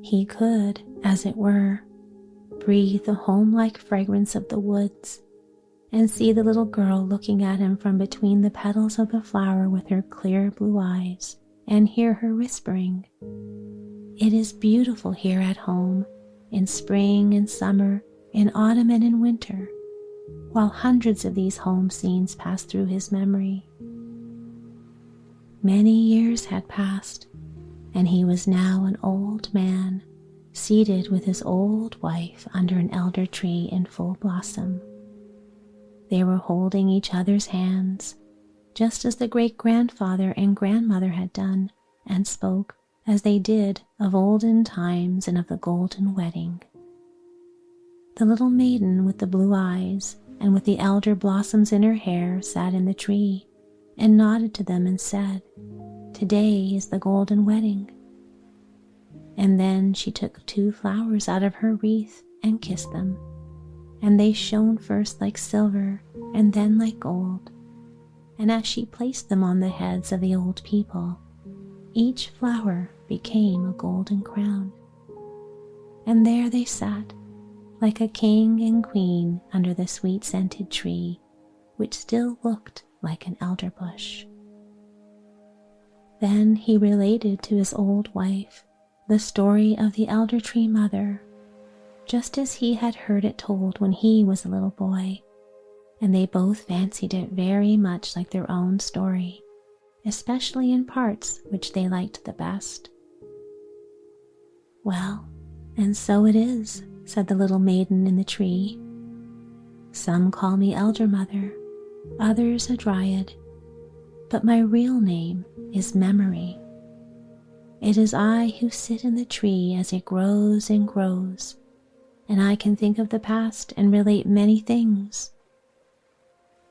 He could, as it were, breathe the home-like fragrance of the woods, and see the little girl looking at him from between the petals of the flower with her clear blue eyes, and hear her whispering, "It is beautiful here at home, in spring and summer, in autumn and in winter," while hundreds of these home scenes passed through his memory. Many years had passed, and he was now an old man, seated with his old wife under an elder tree in full blossom. They were holding each other's hands, just as the great-grandfather and grandmother had done, and spoke, as they did, of olden times and of the golden wedding. The little maiden with the blue eyes and with the elder blossoms in her hair sat in the tree, and nodded to them and said, "Today is the golden wedding." And then she took 2 flowers out of her wreath and kissed them, and they shone first like silver and then like gold. And as she placed them on the heads of the old people, each flower became a golden crown. And there they sat, like a king and queen under the sweet-scented tree, which still looked like an elder bush. Then he related to his old wife the story of the elder tree mother, just as he had heard it told when he was a little boy, and they both fancied it very much like their own story, especially in parts which they liked the best. "Well, and so it is," said the little maiden in the tree. Some call me Elder Mother, others a Dryad, but my real name is Memory. It is I who sit in the tree as it grows and grows, and I can think of the past and relate many things.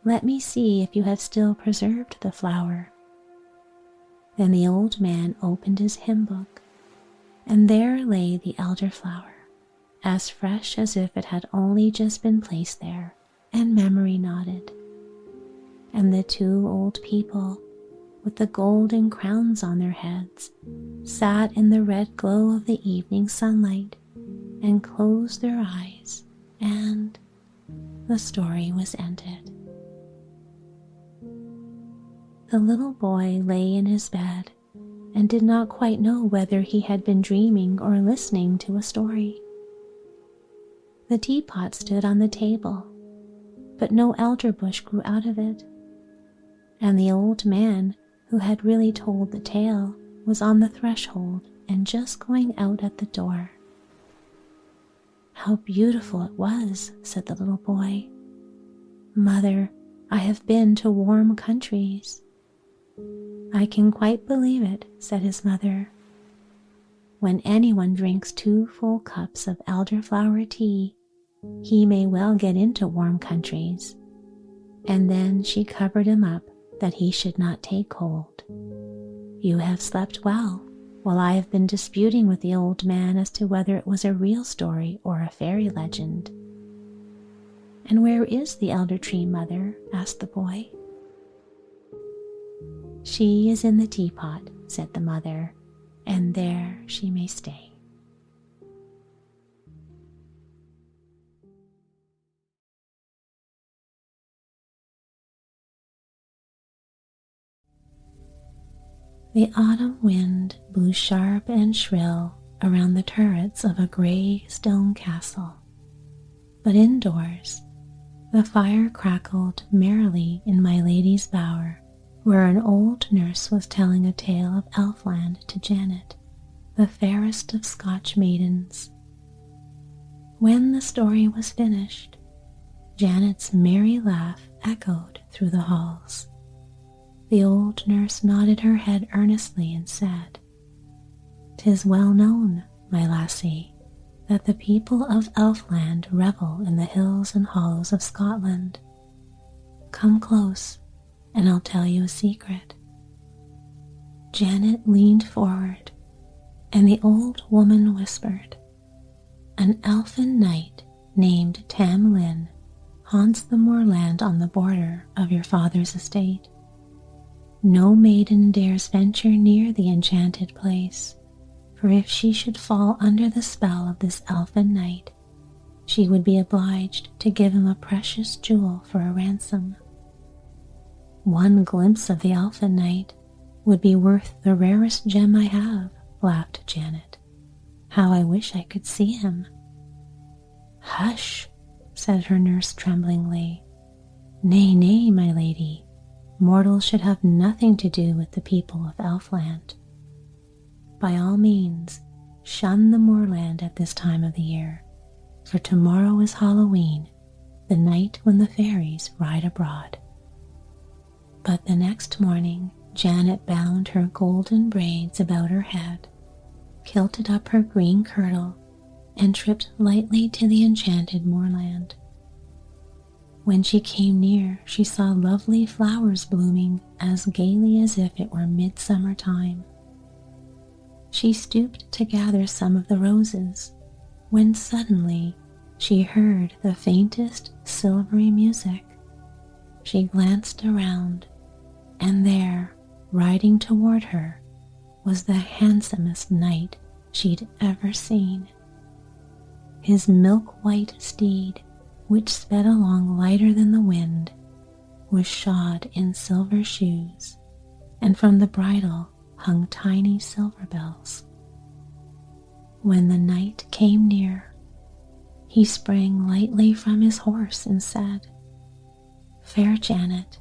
Let me see if you have still preserved the flower." Then the old man opened his hymn book, and there lay the elderflower, as fresh as if it had only just been placed there, and Memory nodded. And the two old people, with the golden crowns on their heads, sat in the red glow of the evening sunlight and closed their eyes, and the story was ended. The little boy lay in his bed and did not quite know whether he had been dreaming or listening to a story. The teapot stood on the table, but no elder bush grew out of it, and the old man who had really told the tale was on the threshold and just going out at the door. "How beautiful it was," said the little boy. "Mother, I have been to warm countries." "I can quite believe it," said his mother. "When anyone drinks 2 full cups of elderflower tea, he may well get into warm countries." And then she covered him up that he should not take cold. "You have slept well, while I have been disputing with the old man as to whether it was a real story or a fairy legend." "And where is the elder tree, Mother?" asked the boy. "She is in the teapot," said the mother, "and there she may stay." The autumn wind blew sharp and shrill around the turrets of a grey stone castle, but indoors the fire crackled merrily in my lady's bower, where an old nurse was telling a tale of Elfland to Janet, the fairest of Scotch maidens. When the story was finished, Janet's merry laugh echoed through the halls. The old nurse nodded her head earnestly and said, "'Tis well known, my lassie, that the people of Elfland revel in the hills and hollows of Scotland. Come close, and I'll tell you a secret." Janet leaned forward, and the old woman whispered, "An elfin knight named Tam Lin haunts the moorland on the border of your father's estate. No maiden dares venture near the enchanted place, for if she should fall under the spell of this elfin knight, she would be obliged to give him a precious jewel for a ransom. One glimpse of the elfin knight would be worth the rarest gem I have," laughed Janet. "How I wish I could see him." "Hush," said her nurse tremblingly. "Nay, nay, my lady. Mortals should have nothing to do with the people of Elfland. By all means, shun the moorland at this time of the year, for tomorrow is Halloween, the night when the fairies ride abroad." But the next morning, Janet bound her golden braids about her head, kilted up her green kirtle, and tripped lightly to the enchanted moorland. When she came near, she saw lovely flowers blooming as gaily as if it were midsummer time. She stooped to gather some of the roses, when suddenly she heard the faintest silvery music. She glanced around, and there, riding toward her, was the handsomest knight she'd ever seen. His milk-white steed, which sped along lighter than the wind, was shod in silver shoes, and from the bridle hung tiny silver bells. When the knight came near, he sprang lightly from his horse and said, "Fair Janet,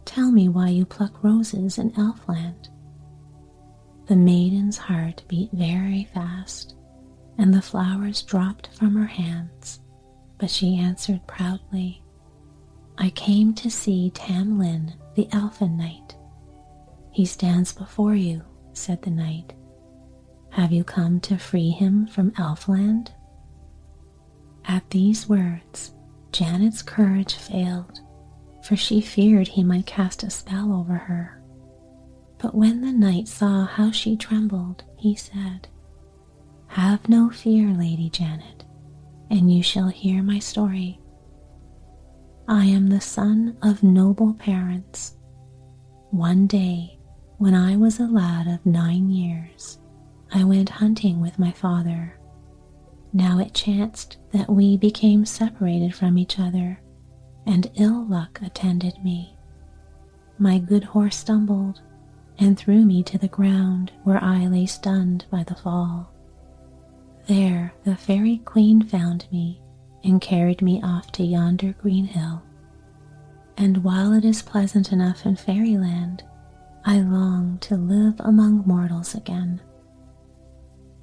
tell me why you pluck roses in Elfland." The maiden's heart beat very fast, and the flowers dropped from her hands, but she answered proudly, I came to see Tamlin, the Elfin knight. He stands before you, said the knight. Have you come to free him from Elfland? At these words, Janet's courage failed, for she feared he might cast a spell over her. But when the knight saw how she trembled, he said, Have no fear, Lady Janet, and you shall hear my story. I am the son of noble parents. One day, when I was a lad of 9 years, I went hunting with my father. Now it chanced that we became separated from each other, and ill luck attended me. My good horse stumbled and threw me to the ground, where I lay stunned by the fall. There the fairy queen found me and carried me off to yonder green hill. And while it is pleasant enough in fairyland, I long to live among mortals again.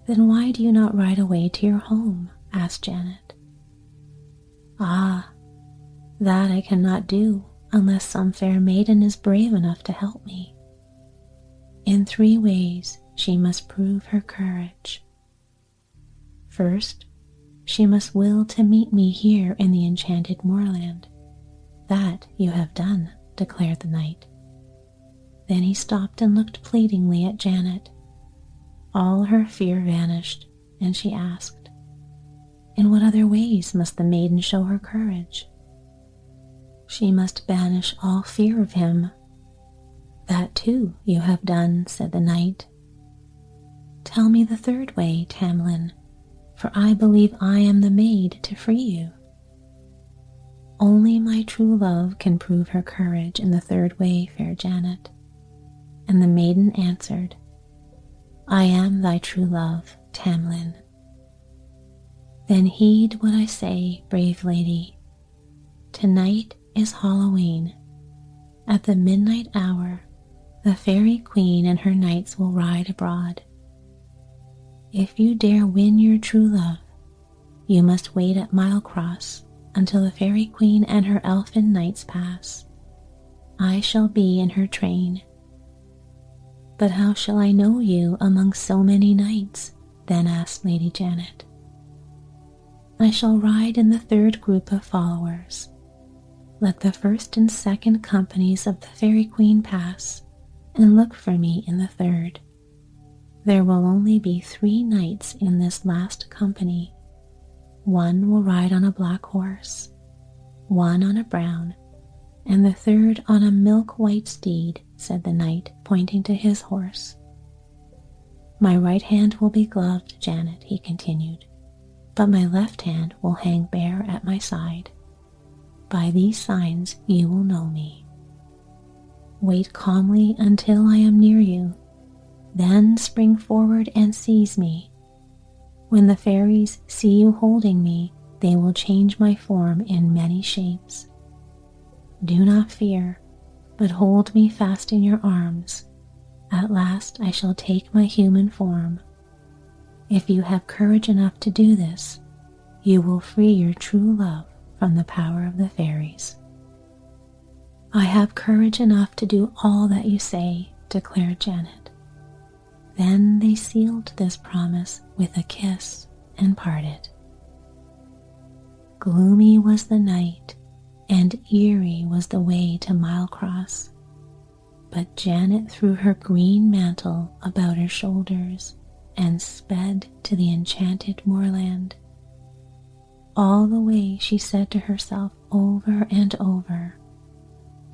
Then why do you not ride away to your home? Asked Janet. Ah, that I cannot do unless some fair maiden is brave enough to help me. In 3 ways she must prove her courage. First, she must will to meet me here in the enchanted moorland. That you have done, declared the knight. Then he stopped and looked pleadingly at Janet. All her fear vanished, and she asked, In what other ways must the maiden show her courage? She must banish all fear of him. That too you have done, said the knight. Tell me the 3rd way, Tamlin, for I believe I am the maid to free you. Only my true love can prove her courage in the 3rd way, fair Janet. And the maiden answered, I am thy true love, Tamlin. Then heed what I say, brave lady. Tonight is Halloween. At the midnight hour, the fairy queen and her knights will ride abroad. If you dare win your true love, you must wait at Milecross until the fairy queen and her elfin knights pass. I shall be in her train. But how shall I know you among so many knights? Then asked Lady Janet. I shall ride in the 3rd group of followers. Let the 1st and 2nd companies of the fairy queen pass, and look for me in the 3rd. There will only be 3 knights in this last company. One will ride on a black horse, one on a brown, and the 3rd on a milk-white steed, said the knight, pointing to his horse. My right hand will be gloved, Janet, he continued, but my left hand will hang bare at my side. By these signs you will know me. Wait calmly until I am near you, then spring forward and seize me. When the fairies see you holding me, they will change my form in many shapes. Do not fear, but hold me fast in your arms. At last I shall take my human form. If you have courage enough to do this, you will free your true love from the power of the fairies. I have courage enough to do all that you say, declared Janet. Then they sealed this promise with a kiss and parted. Gloomy was the night, and eerie was the way to Milecross, but Janet threw her green mantle about her shoulders and sped to the enchanted moorland. All the way she said to herself over and over,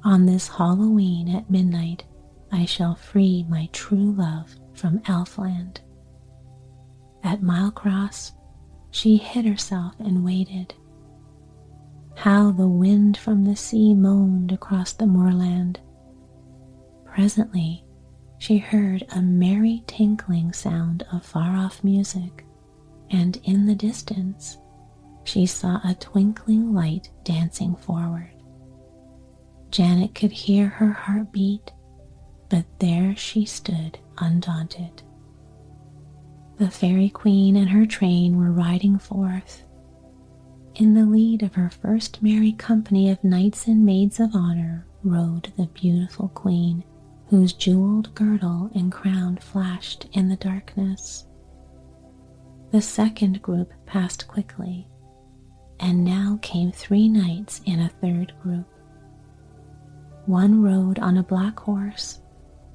On this Halloween at midnight I shall free my true love from Elfland. At Milecross she hid herself and waited. How the wind from the sea moaned across the moorland. Presently she heard a merry tinkling sound of far-off music, and in the distance she saw a twinkling light dancing forward. Janet could hear her heart beat, but there she stood undaunted. The fairy queen and her train were riding forth. In the lead of her first merry company of knights and maids of honor rode the beautiful queen, whose jeweled girdle and crown flashed in the darkness. The second group passed quickly, and now came 3 knights in a third group. One rode on a black horse,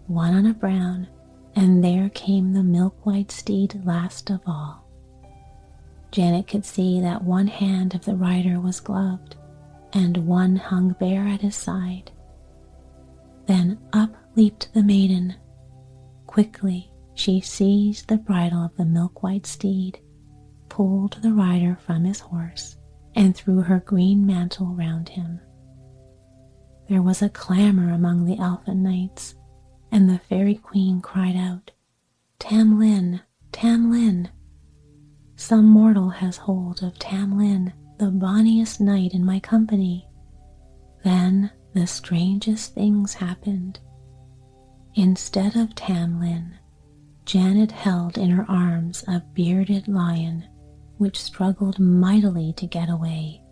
one on a brown, and there came the milk-white steed last of all. Janet could see that one hand of the rider was gloved, and one hung bare at his side. Then up leaped the maiden. Quickly she seized the bridle of the milk-white steed, pulled the rider from his horse, and threw her green mantle round him. There was a clamor among the elfin knights, and the fairy queen cried out, "Tam Lin, Tam Lin! Some mortal has hold of Tam Lin, the bonniest knight in my company." Then the strangest things happened. Instead of Tam Lin, Janet held in her arms a bearded lion, which struggled mightily to get away,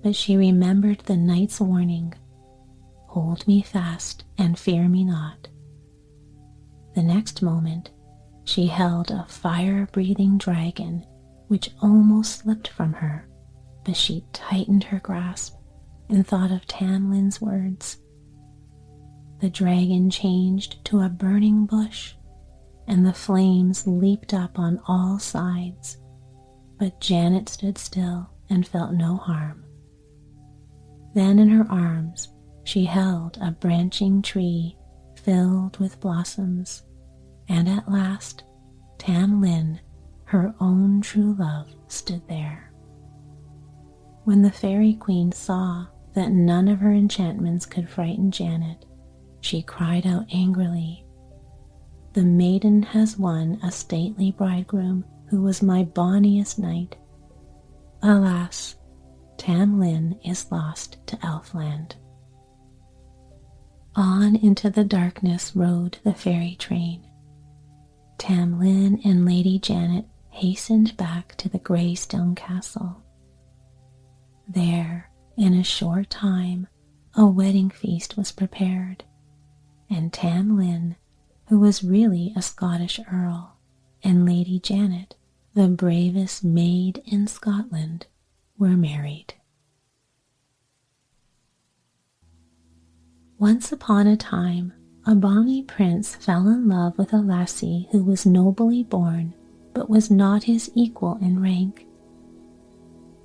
but she remembered the knight's warning, "Hold me fast and fear me not." The next moment, she held a fire-breathing dragon, which almost slipped from her, but she tightened her grasp and thought of Tam Lin's words. The dragon changed to a burning bush, and the flames leaped up on all sides, but Janet stood still and felt no harm. Then in her arms she held a branching tree filled with blossoms, and at last Tam Lin, her own true love, stood there. When the fairy queen saw that none of her enchantments could frighten Janet, she cried out angrily, "The maiden has won a stately bridegroom who was my bonniest knight. Alas, Tam Lin is lost to Elfland." On into the darkness rode the fairy train. Tam Lin and Lady Janet hastened back to the grey stone castle. There, in a short time, a wedding feast was prepared, and Tam Lin, who was really a Scottish earl, and Lady Janet, the bravest maid in Scotland, were married. Once upon a time, a bonny prince fell in love with a lassie who was nobly born, but was not his equal in rank.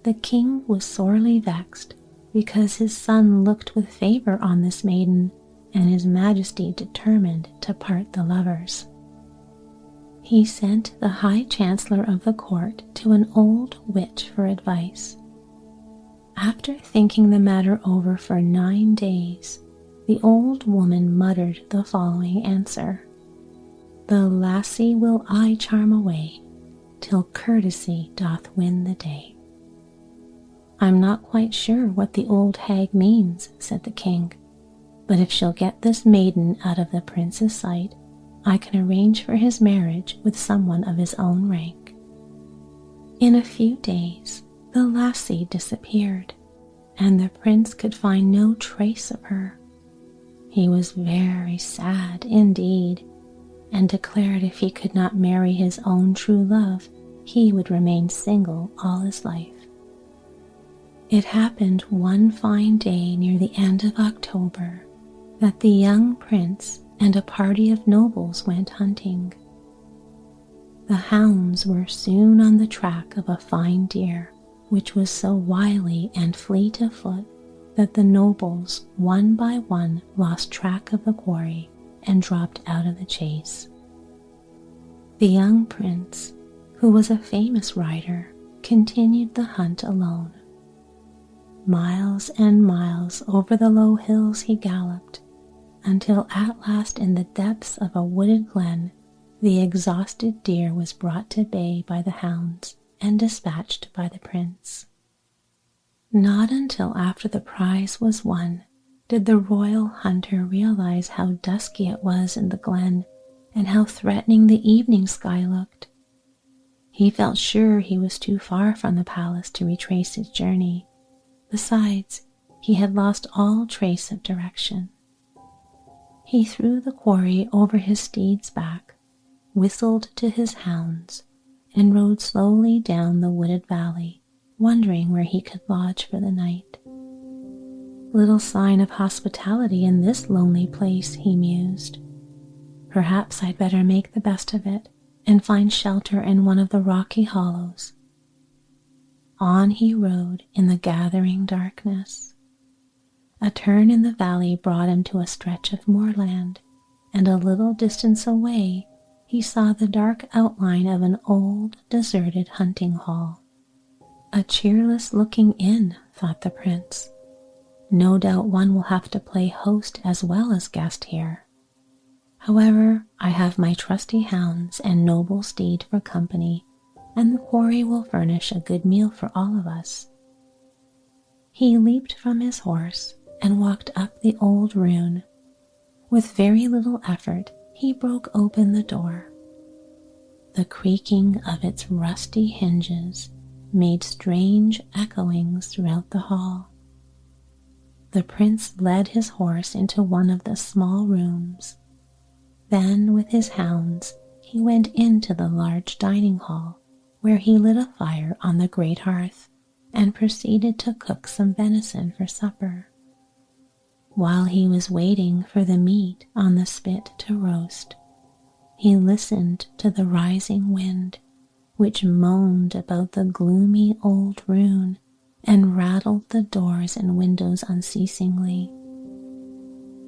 The king was sorely vexed because his son looked with favor on this maiden, and his majesty determined to part the lovers. He sent the high chancellor of the court to an old witch for advice. After thinking the matter over for 9 days, the old woman muttered the following answer: "The lassie will I charm away, till courtesy doth win the day." "I'm not quite sure what the old hag means," said the king, "but if she'll get this maiden out of the prince's sight, I can arrange for his marriage with someone of his own rank." In a few days, the lassie disappeared, and the prince could find no trace of her. He was very sad indeed, and declared if he could not marry his own true love, he would remain single all his life. It happened one fine day near the end of October that the young prince and a party of nobles went hunting. The hounds were soon on the track of a fine deer, which was so wily and fleet of foot that the nobles one by one lost track of the quarry and dropped out of the chase. The young prince, who was a famous rider, continued the hunt alone. Miles and miles over the low hills he galloped, until at last in the depths of a wooded glen, the exhausted deer was brought to bay by the hounds and dispatched by the prince. Not until after the prize was won did the royal hunter realize how dusky it was in the glen and how threatening the evening sky looked. He felt sure he was too far from the palace to retrace his journey. Besides, he had lost all trace of direction. He threw the quarry over his steed's back, whistled to his hounds, and rode slowly down the wooded valley, wondering where he could lodge for the night. Little sign of hospitality in this lonely place, he mused. Perhaps I'd better make the best of it and find shelter in one of the rocky hollows. On he rode in the gathering darkness. A turn in the valley brought him to a stretch of moorland, and a little distance away he saw the dark outline of an old, deserted hunting hall. A cheerless-looking inn, thought the prince. No doubt one will have to play host as well as guest here. However, I have my trusty hounds and noble steed for company, and the quarry will furnish a good meal for all of us. He leaped from his horse and walked up the old ruin. With very little effort, he broke open the door. The creaking of its rusty hinges made strange echoings throughout the hall. The prince led his horse into one of the small rooms. Then, with his hounds, he went into the large dining hall, where he lit a fire on the great hearth and proceeded to cook some venison for supper. While he was waiting for the meat on the spit to roast, he listened to the rising wind, which moaned about the gloomy old ruin and rattled the doors and windows unceasingly.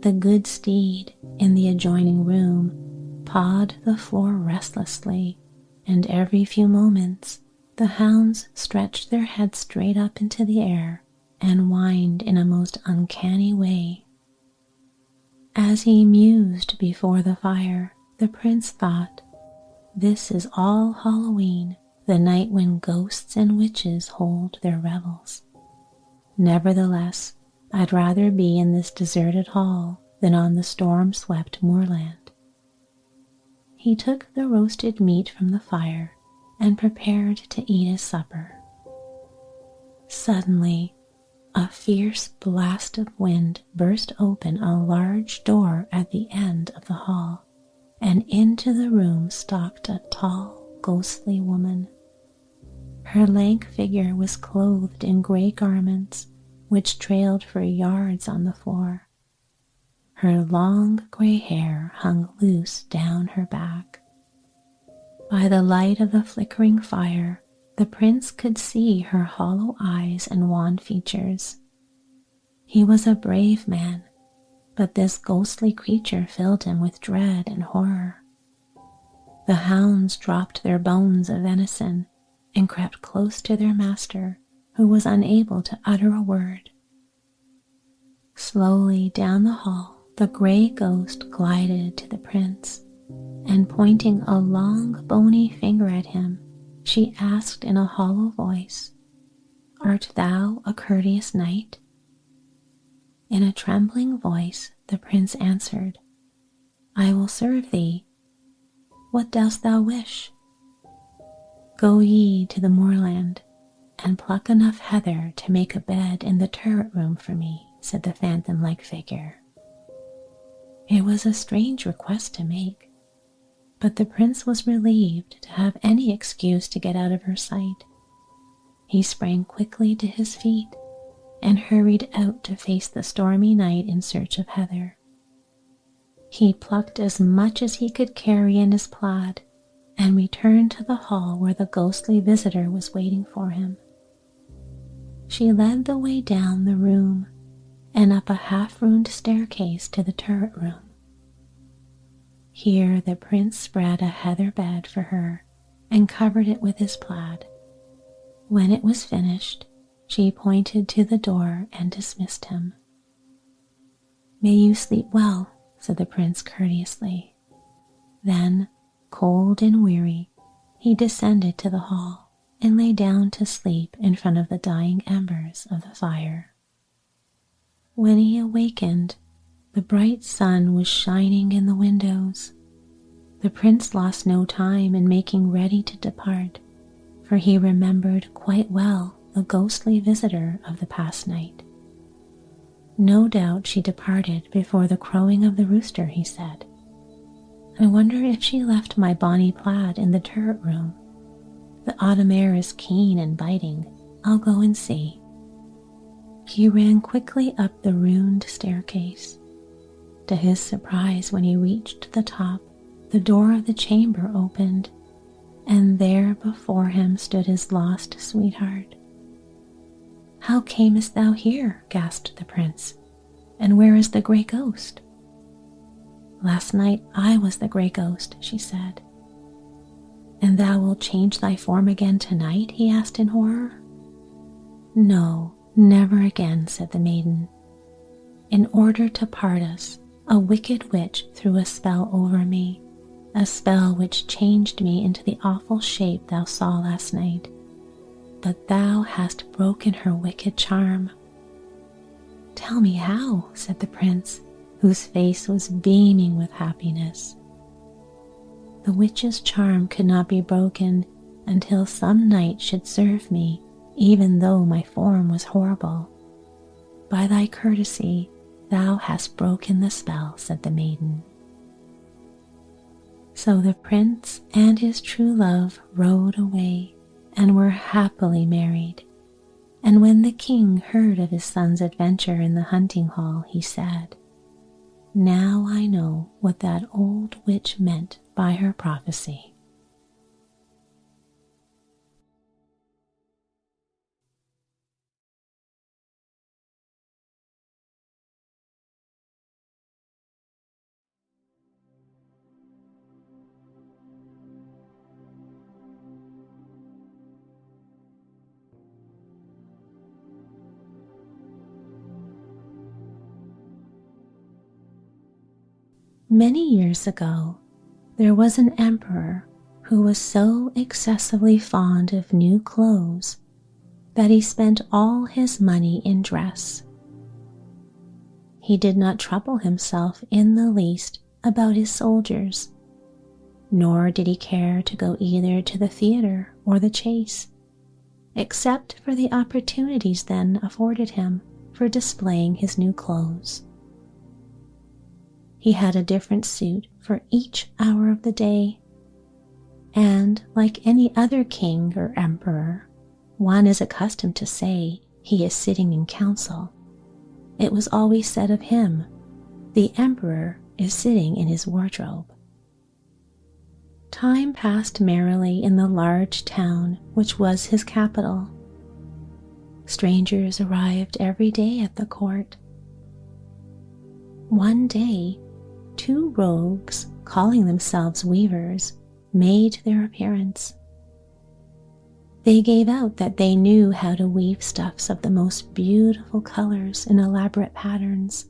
The good steed in the adjoining room pawed the floor restlessly, and every few moments the hounds stretched their heads straight up into the air and whined in a most uncanny way. As he mused before the fire, the prince thought, "This is all Halloween, the night when ghosts and witches hold their revels. Nevertheless, I'd rather be in this deserted hall than on the storm-swept moorland." He took the roasted meat from the fire and prepared to eat his supper. Suddenly, a fierce blast of wind burst open a large door at the end of the hall, and into the room stalked a tall, ghostly woman. Her lank figure was clothed in gray garments which trailed for yards on the floor. Her long gray hair hung loose down her back. By the light of the flickering fire, the prince could see her hollow eyes and wan features. He was a brave man, but this ghostly creature filled him with dread and horror. The hounds dropped their bones of venison and crept close to their master, who was unable to utter a word. Slowly down the hall, the gray ghost glided to the prince, and pointing a long, bony finger at him, she asked in a hollow voice, "Art thou a courteous knight?" In a trembling voice, the prince answered, "I will serve thee. What dost thou wish?" "Go ye to the moorland, and pluck enough heather to make a bed in the turret room for me," said the phantom-like figure. It was a strange request to make, but the prince was relieved to have any excuse to get out of her sight. He sprang quickly to his feet and hurried out to face the stormy night in search of heather. He plucked as much as he could carry in his plaid and returned to the hall where the ghostly visitor was waiting for him. She led the way down the room and up a half-ruined staircase to the turret room. Here the prince spread a heather bed for her and covered it with his plaid. When it was finished, she pointed to the door and dismissed him. "May you sleep well," said the prince courteously. Then, cold and weary, he descended to the hall and lay down to sleep in front of the dying embers of the fire. When he awakened, the bright sun was shining in the windows. The prince lost no time in making ready to depart for he remembered quite well the ghostly visitor of the past night. No doubt she departed before the crowing of the rooster, he said. I wonder if she left my bonny plaid in the turret room. The autumn air is keen and biting. I'll go and see. He ran quickly up the ruined staircase. To his surprise, when he reached the top, the door of the chamber opened, and there before him stood his lost sweetheart. How camest thou here? Gasped the prince. And where is the grey ghost? Last night I was the grey ghost, she said. And thou wilt change thy form again tonight? He asked in horror. No, never again, said the maiden. In order to part us, a wicked witch threw a spell over me, a spell which changed me into the awful shape thou saw last night. But thou hast broken her wicked charm. Tell me how, said the prince, whose face was beaming with happiness. The witch's charm could not be broken until some knight should serve me, even though my form was horrible. By thy courtesy, thou hast broken the spell, said the maiden. So the prince and his true love rode away and were happily married. And when the king heard of his son's adventure in the hunting hall, he said, Now I know what that old witch meant by her prophecy. Many years ago, there was an emperor who was so excessively fond of new clothes that he spent all his money in dress. He did not trouble himself in the least about his soldiers, nor did he care to go either to the theater or the chase, except for the opportunities then afforded him for displaying his new clothes. He had a different suit for each hour of the day, and like any other king or emperor, one is accustomed to say he is sitting in council. It was always said of him, the emperor is sitting in his wardrobe. Time passed merrily in the large town which was his capital. Strangers arrived every day at the court. One day, 2 rogues, calling themselves weavers, made their appearance. They gave out that they knew how to weave stuffs of the most beautiful colors and elaborate patterns,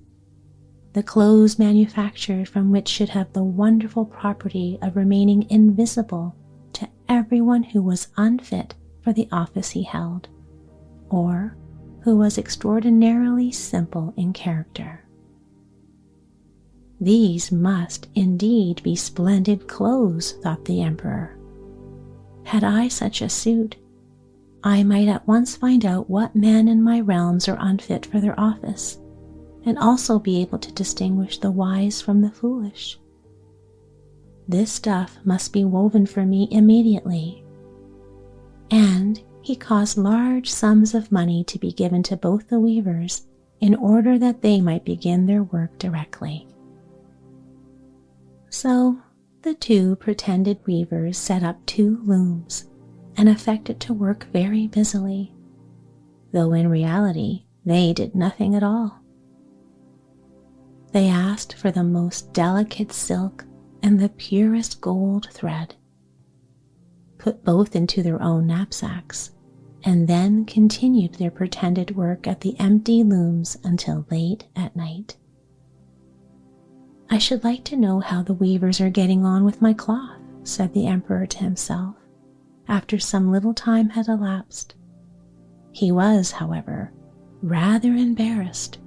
the clothes manufactured from which should have the wonderful property of remaining invisible to everyone who was unfit for the office he held, or who was extraordinarily simple in character. These must indeed be splendid clothes, thought the emperor. Had I such a suit, I might at once find out what men in my realms are unfit for their office, and also be able to distinguish the wise from the foolish. This stuff must be woven for me immediately. And he caused large sums of money to be given to both the weavers in order that they might begin their work directly. So the 2 pretended weavers set up 2 looms and affected to work very busily, though in reality they did nothing at all. They asked for the most delicate silk and the purest gold thread, put both into their own knapsacks, and then continued their pretended work at the empty looms until late at night. I should like to know how the weavers are getting on with my cloth, said the emperor to himself, after some little time had elapsed. He was, however, rather embarrassed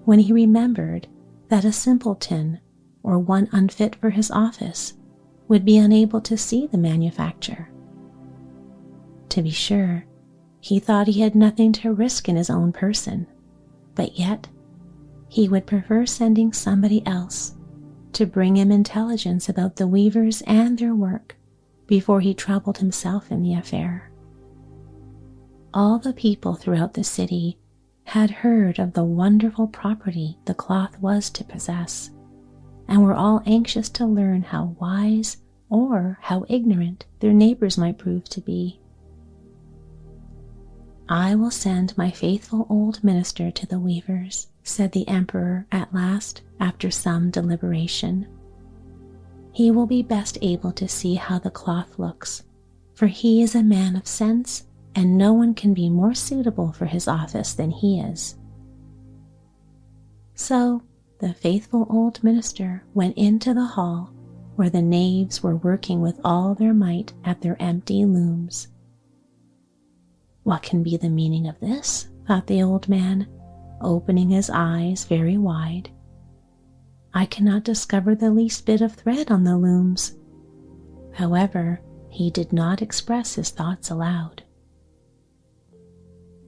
when he remembered that a simpleton or one unfit for his office would be unable to see the manufacture. To be sure, he thought he had nothing to risk in his own person, but yet he would prefer sending somebody else to bring him intelligence about the weavers and their work before he troubled himself in the affair. All the people throughout the city had heard of the wonderful property the cloth was to possess, and were all anxious to learn how wise or how ignorant their neighbors might prove to be. "I will send my faithful old minister to the weavers," said the emperor at last, after some deliberation. "He will be best able to see how the cloth looks, for he is a man of sense, and no one can be more suitable for his office than he is." So the faithful old minister went into the hall where the knaves were working with all their might at their empty looms. "What can be the meaning of this?" thought the old man, opening his eyes very wide. "I cannot discover the least bit of thread on the looms." However, he did not express his thoughts aloud.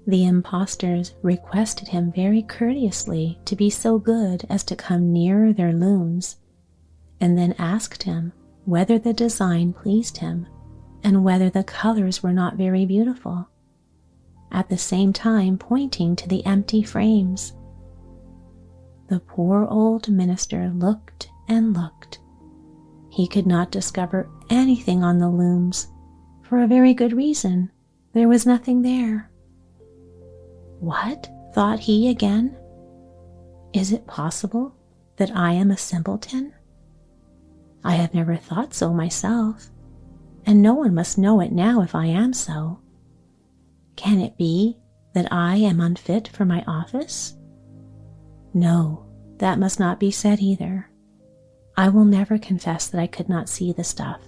The impostors requested him very courteously to be so good as to come nearer their looms, and then asked him whether the design pleased him and whether the colors were not very beautiful, at the same time pointing to the empty frames. The poor old minister looked and looked. He could not discover anything on the looms, for a very good reason. There was nothing there. "What?" thought he again. "Is it possible that I am a simpleton? I have never thought so myself, and no one must know it now if I am so. Can it be that I am unfit for my office? No, that must not be said either. I will never confess that I could not see the stuff."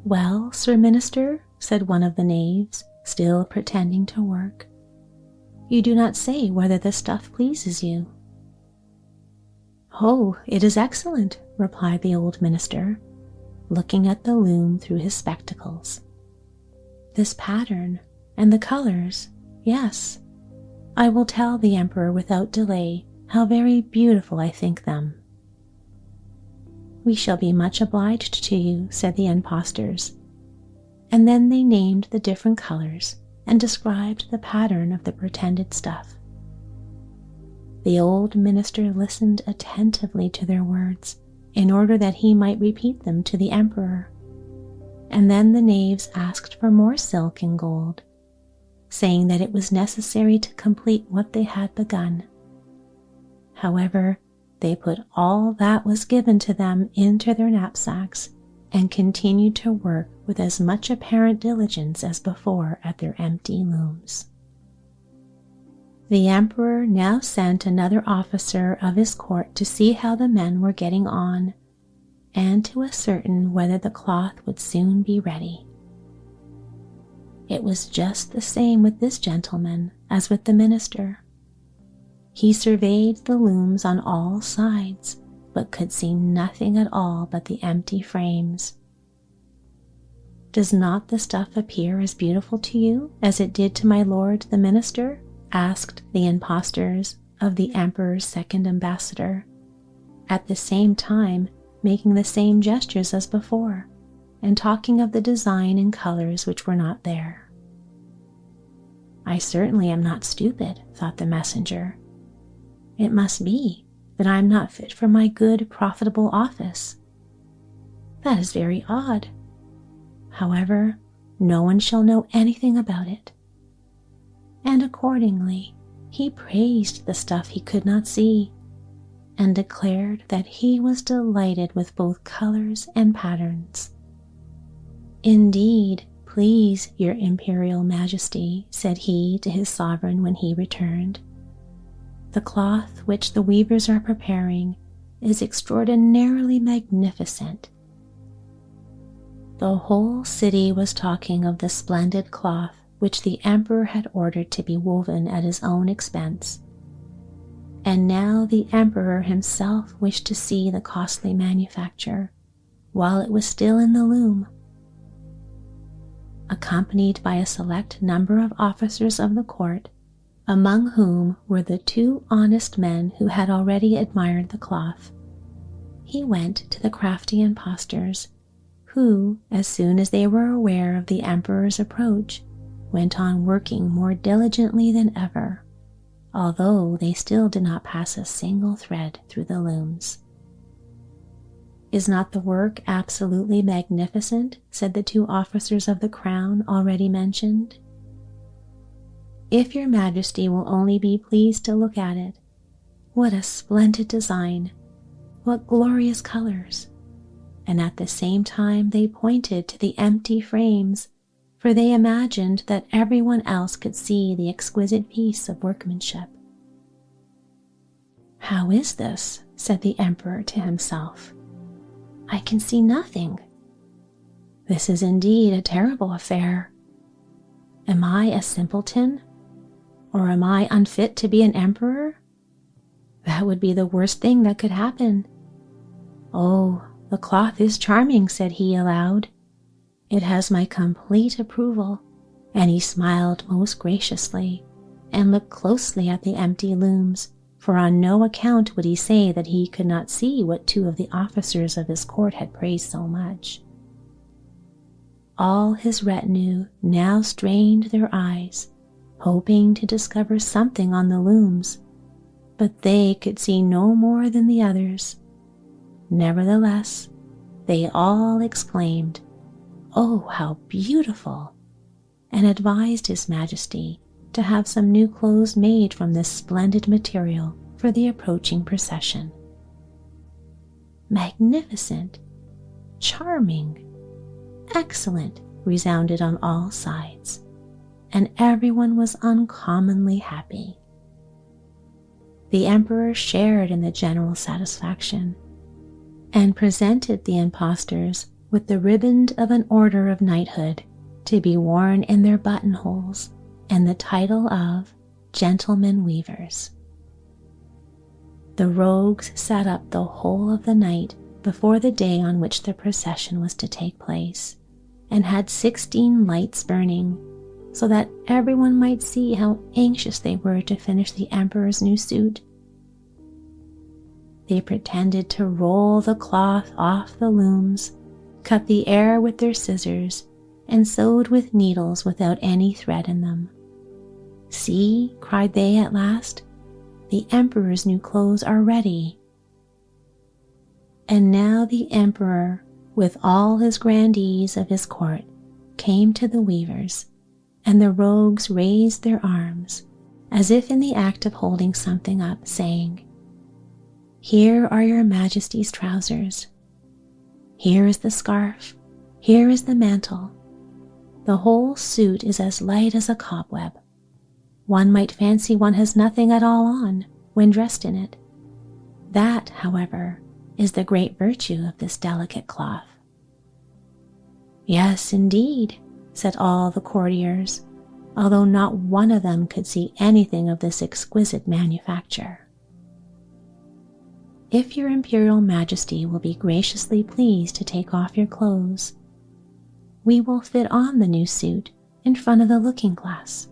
"Well, Sir Minister," said one of the knaves, still pretending to work, "you do not say whether the stuff pleases you." "Oh, it is excellent," replied the old minister, looking at the loom through his spectacles. "This pattern and the colors, yes, I will tell the emperor without delay how very beautiful I think them." "We shall be much obliged to you," said the impostors, and then they named the different colors and described the pattern of the pretended stuff. The old minister listened attentively to their words in order that he might repeat them to the emperor, and then the knaves asked for more silk and gold, saying that it was necessary to complete what they had begun. However, they put all that was given to them into their knapsacks and continued to work with as much apparent diligence as before at their empty looms. The emperor now sent another officer of his court to see how the men were getting on, and to ascertain whether the cloth would soon be ready. It was just the same with this gentleman as with the minister. He surveyed the looms on all sides, but could see nothing at all but the empty frames. "Does not the stuff appear as beautiful to you as it did to my lord the minister?" asked the impostors of the emperor's second ambassador, at the same time making the same gestures as before, and talking of the design and colors which were not there. "I certainly am not stupid," thought the messenger. "It must be that I am not fit for my good, profitable office. That is very odd. However, no one shall know anything about it." And accordingly, he praised the stuff he could not see, and declared that he was delighted with both colors and patterns. "Indeed, please your imperial majesty," said he to his sovereign when he returned, "the cloth which the weavers are preparing is extraordinarily magnificent." The whole city was talking of the splendid cloth which the emperor had ordered to be woven at his own expense, and now the emperor himself wished to see the costly manufacture while it was still in the loom. accompanied by a select number of officers of the court, among whom were the 2 honest men who had already admired the cloth, he went to the crafty impostors, who, as soon as they were aware of the emperor's approach, went on working more diligently than ever, although they still did not pass a single thread through the looms. "Is not the work absolutely magnificent?" said the 2 officers of the crown already mentioned. "If your majesty will only be pleased to look at it, what a splendid design, what glorious colors!" And at the same time they pointed to the empty frames, for they imagined that everyone else could see the exquisite piece of workmanship. "How is this?" said the emperor to himself. "I can see nothing. This is indeed a terrible affair. Am I a simpleton? Or am I unfit to be an emperor? That would be the worst thing that could happen. Oh, the cloth is charming," said he aloud. "It has my complete approval." And he smiled most graciously and looked closely at the empty looms, for on no account would he say that he could not see what 2 of the officers of his court had praised so much. All his retinue now strained their eyes, hoping to discover something on the looms, but they could see no more than the others. Nevertheless, they all exclaimed, "Oh, how beautiful!" and advised His Majesty to have some new clothes made from this splendid material for the approaching procession. "Magnificent! Charming! Excellent!" resounded on all sides, and everyone was uncommonly happy. The emperor shared in the general satisfaction, and presented the impostors with the riband of an order of knighthood to be worn in their buttonholes, and the title of Gentlemen Weavers. The rogues sat up the whole of the night before the day on which the procession was to take place, and had 16 lights burning, so that everyone might see how anxious they were to finish the emperor's new suit. They pretended to roll the cloth off the looms, cut the air with their scissors, and sewed with needles without any thread in them. "See," cried they at last, "the emperor's new clothes are ready." And now the emperor, with all his grandees of his court, came to the weavers, and the rogues raised their arms, as if in the act of holding something up, saying, "Here are your majesty's trousers. Here is the scarf. Here is the mantle. The whole suit is as light as a cobweb. One might fancy one has nothing at all on when dressed in it. That, however, is the great virtue of this delicate cloth." "Yes, indeed," said all the courtiers, although not one of them could see anything of this exquisite manufacture. "If your imperial majesty will be graciously pleased to take off your clothes, we will fit on the new suit in front of the looking-glass."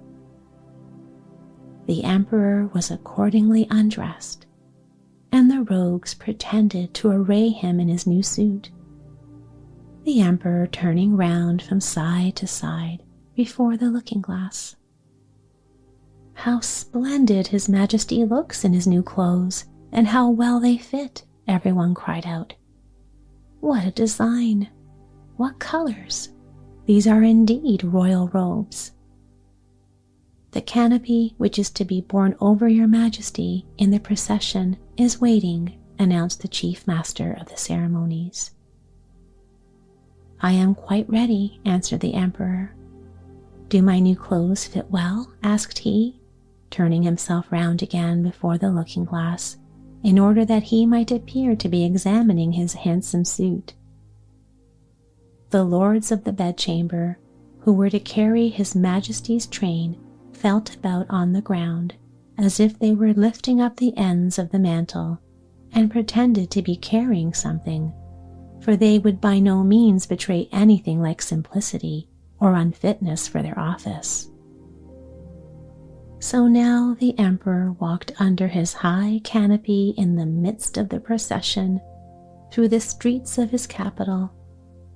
The emperor was accordingly undressed, and the rogues pretended to array him in his new suit, the emperor turning round from side to side before the looking-glass. "How splendid His Majesty looks in his new clothes, and how well they fit!" everyone cried out. "What a design! What colors! These are indeed royal robes." "The canopy which is to be borne over your majesty in the procession is waiting," announced the chief master of the ceremonies. "I am quite ready," answered the emperor. "Do my new clothes fit well?" asked he, turning himself round again before the looking-glass, in order that he might appear to be examining his handsome suit. The lords of the bedchamber, who were to carry His Majesty's train, felt about on the ground as if they were lifting up the ends of the mantle, and pretended to be carrying something, for they would by no means betray anything like simplicity or unfitness for their office. So now the emperor walked under his high canopy in the midst of the procession through the streets of his capital,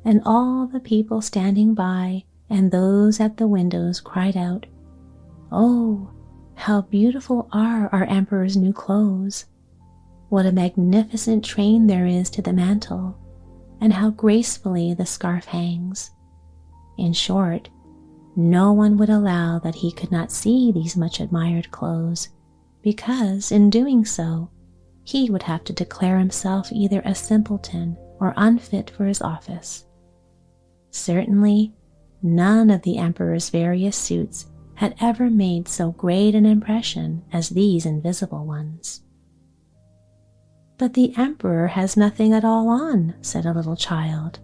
and all the people standing by and those at the windows cried out, "Oh, how beautiful are our emperor's new clothes! What a magnificent train there is to the mantle, and how gracefully the scarf hangs!" In short, no one would allow that he could not see these much admired clothes, because in doing so, he would have to declare himself either a simpleton or unfit for his office. Certainly, none of the emperor's various suits had ever made so great an impression as these invisible ones. "But the emperor has nothing at all on," said a little child.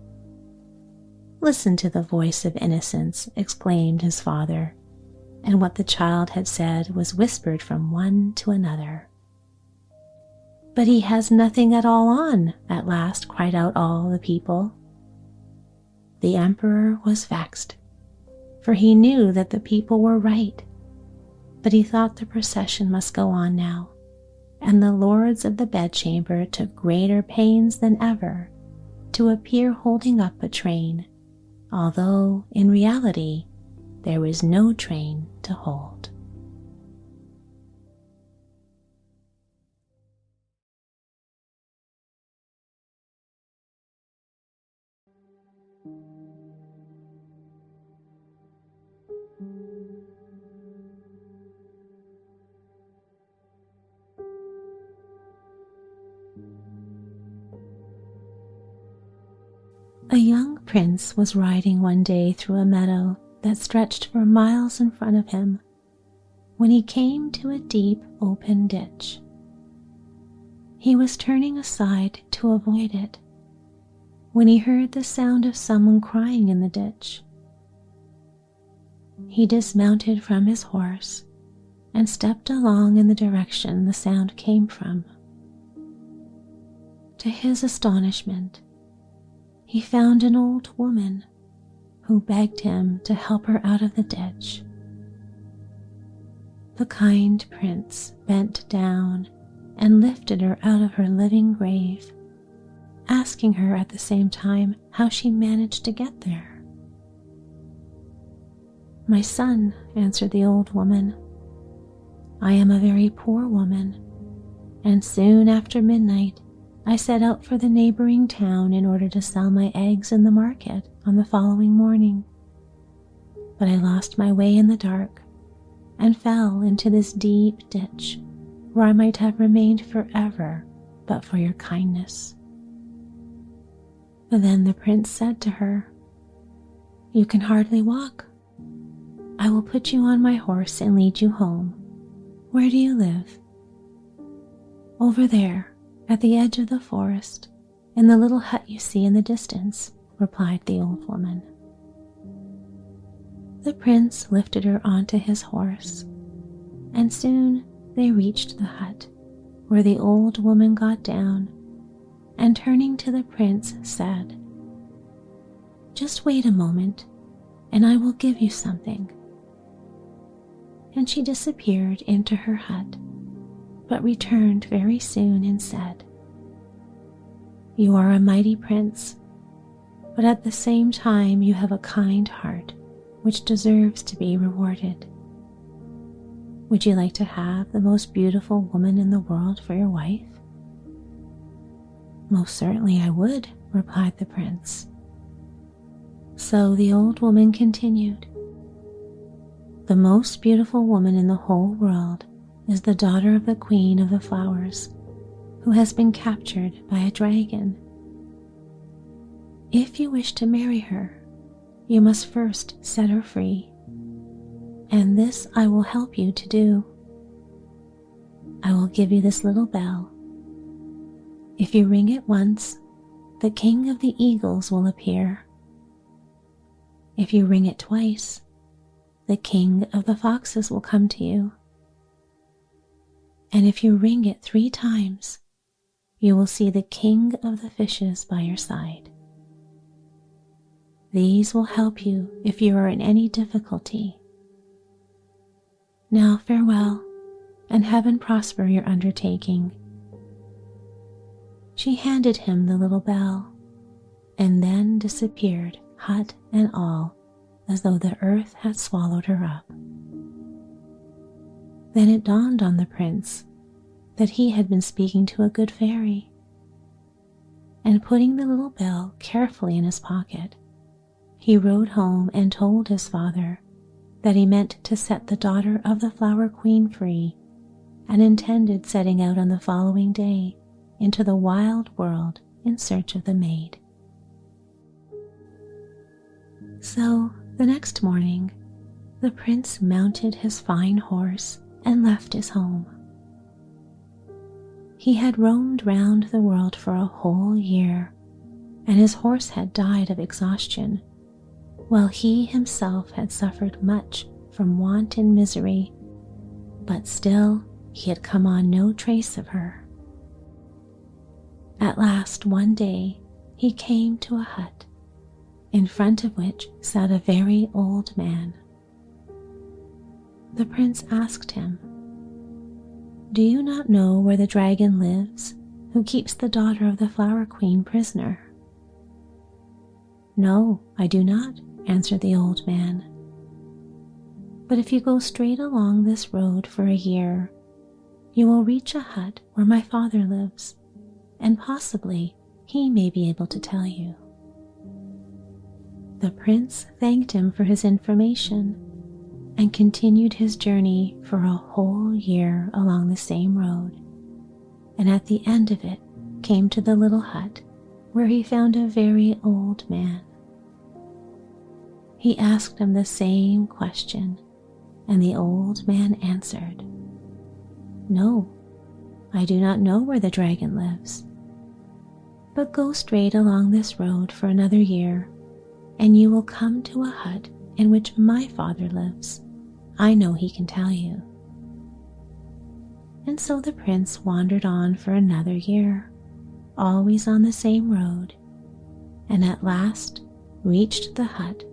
"Listen to the voice of innocence," exclaimed his father, and what the child had said was whispered from one to another. "But he has nothing at all on," at last cried out all the people. The emperor was vexed, for he knew that the people were right, but he thought the procession must go on now, and the lords of the bedchamber took greater pains than ever to appear holding up a train, although in reality there was no train to hold. A young prince was riding one day through a meadow that stretched for miles in front of him when he came to a deep open ditch. He was turning aside to avoid it when he heard the sound of someone crying in the ditch. He dismounted from his horse and stepped along in the direction the sound came from. To his astonishment, he found an old woman who begged him to help her out of the ditch. The kind prince bent down and lifted her out of her living grave, asking her at the same time how she managed to get there. "My son," answered the old woman, "I am a very poor woman, and soon after midnight I set out for the neighboring town in order to sell my eggs in the market on the following morning. But I lost my way in the dark and fell into this deep ditch where I might have remained forever but for your kindness." Then the prince said to her, "You can hardly walk. I will put you on my horse and lead you home. Where do you live?" "Over there, at the edge of the forest, in the little hut you see in the distance," replied the old woman. The prince lifted her onto his horse, and soon they reached the hut, where the old woman got down, and turning to the prince said, "Just wait a moment, and I will give you something." And she disappeared into her hut, but returned very soon and said, "You are a mighty prince, but at the same time you have a kind heart which deserves to be rewarded. Would you like to have the most beautiful woman in the world for your wife?" "Most certainly I would," replied the prince. So the old woman continued, "The most beautiful woman in the whole world is the daughter of the Queen of the Flowers, who has been captured by a dragon. If you wish to marry her, you must first set her free, and this I will help you to do. I will give you this little bell. If you ring it once, the King of the Eagles will appear. If you ring it twice, the King of the Foxes will come to you. And if you ring it 3 times, you will see the King of the Fishes by your side. These will help you if you are in any difficulty. Now farewell, and heaven prosper your undertaking." She handed him the little bell, and then disappeared, hut and all, as though the earth had swallowed her up. Then it dawned on the prince that he had been speaking to a good fairy, and putting the little bell carefully in his pocket, he rode home and told his father that he meant to set the daughter of the Flower Queen free, and intended setting out on the following day into the wild world in search of the maid. So the next morning, the prince mounted his fine horse and left his home. He had roamed round the world for a whole year, and his horse had died of exhaustion, while he himself had suffered much from want and misery, but still he had come on no trace of her. At last one day he came to a hut, in front of which sat a very old man. The prince asked him, "Do you not know where the dragon lives who keeps the daughter of the Flower Queen prisoner?" "No, I do not," answered the old man. "But if you go straight along this road for a year, you will reach a hut where my father lives, and possibly he may be able to tell you." The prince thanked him for his information and continued his journey for a whole year along the same road, and at the end of it came to the little hut where he found a very old man. He asked him the same question, and the old man answered, "No, I do not know where the dragon lives. But go straight along this road for another year, and you will come to a hut in which my father lives. I know he can tell you." And so the prince wandered on for another year, always on the same road, and at last reached the hut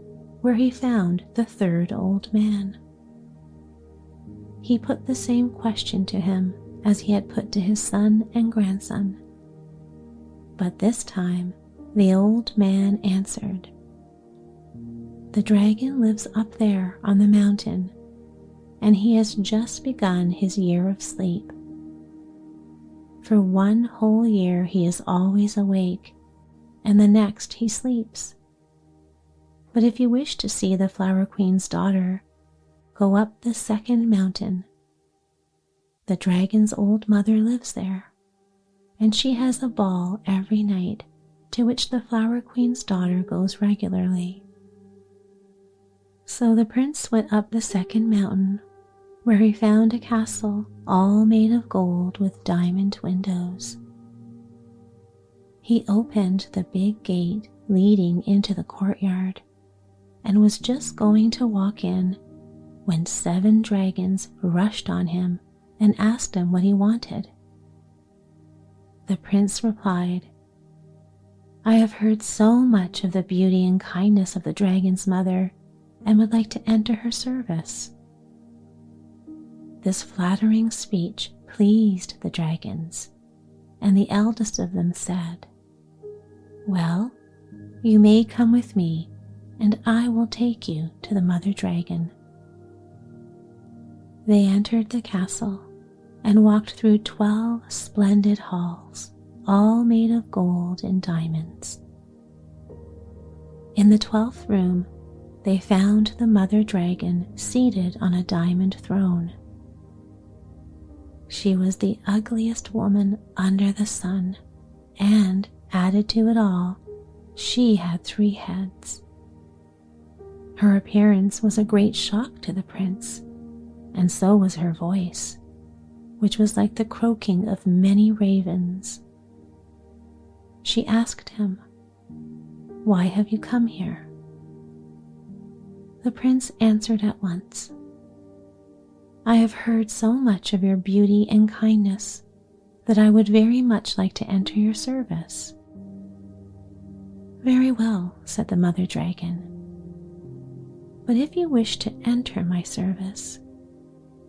where he found the third old man. He put the same question to him as he had put to his son and grandson, but this time the old man answered, "The dragon lives up there on the mountain, and he has just begun his year of sleep. For 1 whole year he is always awake, and the next he sleeps. But if you wish to see the Flower Queen's daughter, go up the second mountain. The dragon's old mother lives there, and she has a ball every night to which the Flower Queen's daughter goes regularly." So the prince went up the second mountain, where he found a castle all made of gold with diamond windows. He opened the big gate leading into the courtyard, and was just going to walk in when 7 dragons rushed on him and asked him what he wanted. The prince replied, "I have heard so much of the beauty and kindness of the dragon's mother, and would like to enter her service." This flattering speech pleased the dragons, and the eldest of them said, "Well, you may come with me, and I will take you to the mother dragon." They entered the castle and walked through 12 splendid halls, all made of gold and diamonds. In the 12th room, they found the mother dragon seated on a diamond throne. She was the ugliest woman under the sun, and, added to it all, she had 3 heads. Her appearance was a great shock to the prince, and so was her voice, which was like the croaking of many ravens. She asked him, "Why have you come here?" The prince answered at once, "I have heard so much of your beauty and kindness that I would very much like to enter your service." "Very well," said the mother dragon. "But if you wish to enter my service,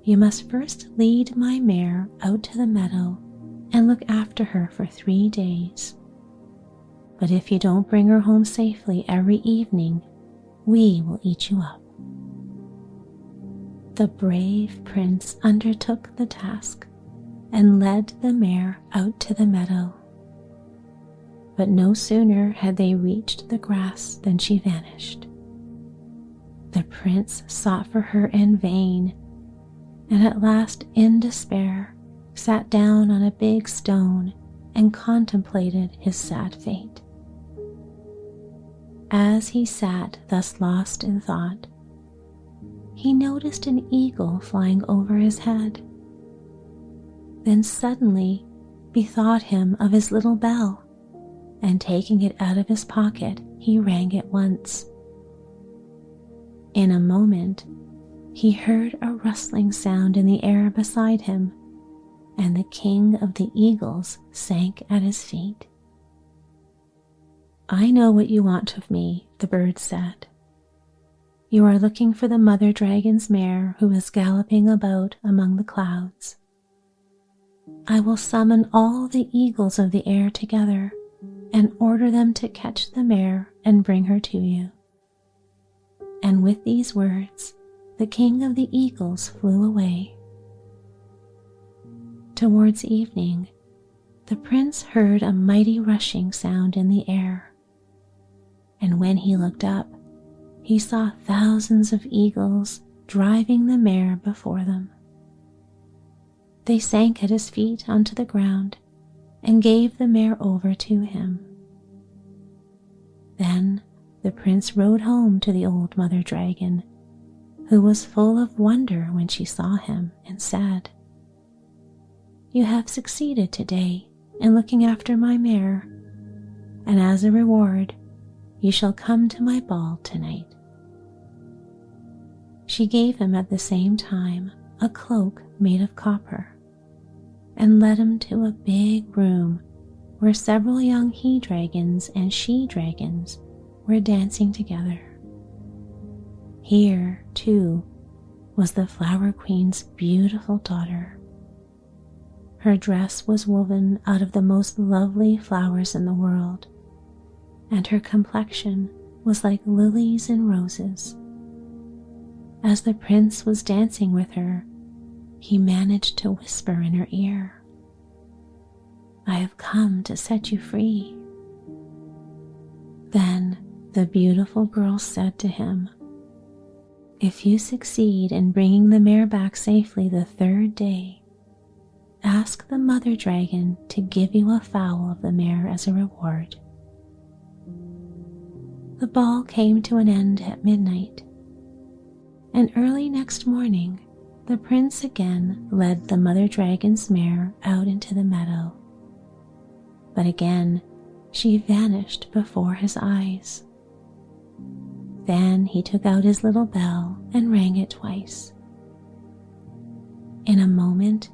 you must first lead my mare out to the meadow and look after her for 3 days. But if you don't bring her home safely every evening, we will eat you up." The brave prince undertook the task and led the mare out to the meadow. But no sooner had they reached the grass than she vanished. The prince sought for her in vain, and at last, in despair, sat down on a big stone and contemplated his sad fate. As he sat thus lost in thought, he noticed an eagle flying over his head. Then suddenly bethought him of his little bell, and taking it out of his pocket, he rang it once. In a moment, he heard a rustling sound in the air beside him, and the king of the eagles sank at his feet. "I know what you want of me," the bird said. "You are looking for the mother dragon's mare who is galloping about among the clouds. I will summon all the eagles of the air together and order them to catch the mare and bring her to you." And with these words, the king of the eagles flew away. Towards evening, the prince heard a mighty rushing sound in the air, and when he looked up, he saw thousands of eagles driving the mare before them. They sank at his feet onto the ground and gave the mare over to him. Then the prince rode home to the old mother dragon, who was full of wonder when she saw him, and said, "You have succeeded today in looking after my mare, and as a reward you shall come to my ball tonight." She gave him at the same time a cloak made of copper, and led him to a big room where several young he-dragons and she-dragons were dancing together. Here, too, was the Flower Queen's beautiful daughter. Her dress was woven out of the most lovely flowers in the world, and her complexion was like lilies and roses. As the prince was dancing with her, he managed to whisper in her ear, "I have come to set you free." Then the beautiful girl said to him, "If you succeed in bringing the mare back safely the 3rd day, ask the mother dragon to give you a fowl of the mare as a reward." The ball came to an end at midnight, and early next morning the prince again led the mother dragon's mare out into the meadow. But again she vanished before his eyes. Then he took out his little bell and rang it twice. In a moment,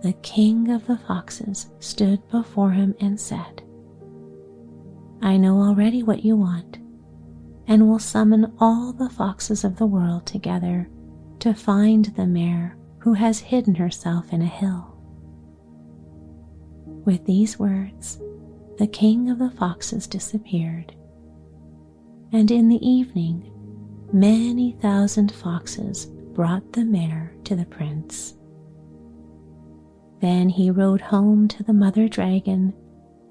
the king of the foxes stood before him and said, "I know already what you want, and will summon all the foxes of the world together to find the mare who has hidden herself in a hill." With these words, the king of the foxes disappeared, and in the evening, many thousand foxes brought the mare to the prince. Then he rode home to the mother dragon,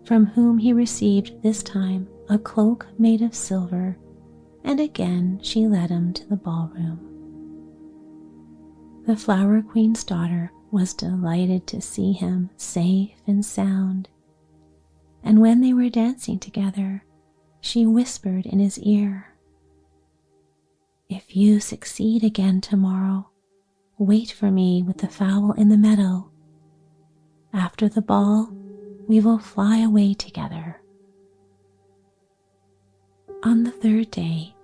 from whom he received this time a cloak made of silver, and again she led him to the ballroom. The Flower Queen's daughter was delighted to see him safe and sound, and when they were dancing together, she whispered in his ear, "If you succeed again tomorrow, wait for me with the fowl in the meadow. After the ball, we will fly away together." On the 3rd day,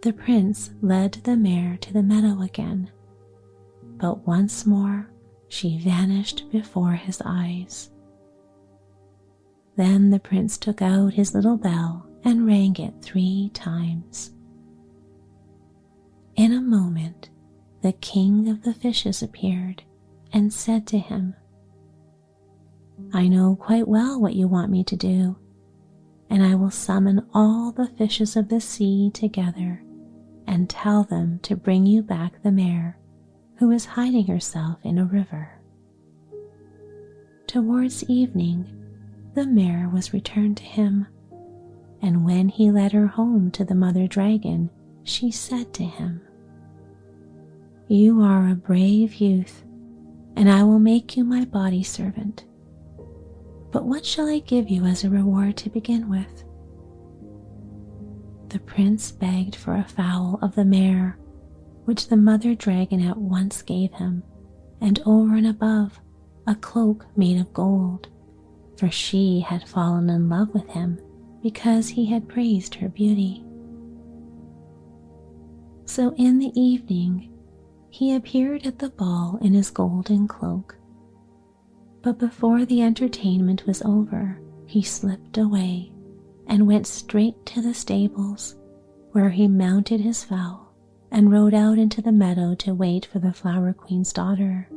the prince led the mare to the meadow again, but once more she vanished before his eyes. Then the prince took out his little bell and rang it 3 times. In a moment, the king of the fishes appeared and said to him, "I know quite well what you want me to do, and I will summon all the fishes of the sea together and tell them to bring you back the mare who is hiding herself in a river." Towards evening, the mare was returned to him, and when he led her home to the mother dragon, she said to him, "You are a brave youth, and I will make you my body servant. But what shall I give you as a reward to begin with?" The prince begged for a fowl of the mare, which the mother dragon at once gave him, and over and above, a cloak made of gold, for she had fallen in love with him because he had praised her beauty. So in the evening, he appeared at the ball in his golden cloak. But before the entertainment was over, he slipped away and went straight to the stables, where he mounted his fowl and rode out into the meadow to wait for the Flower Queen's daughter.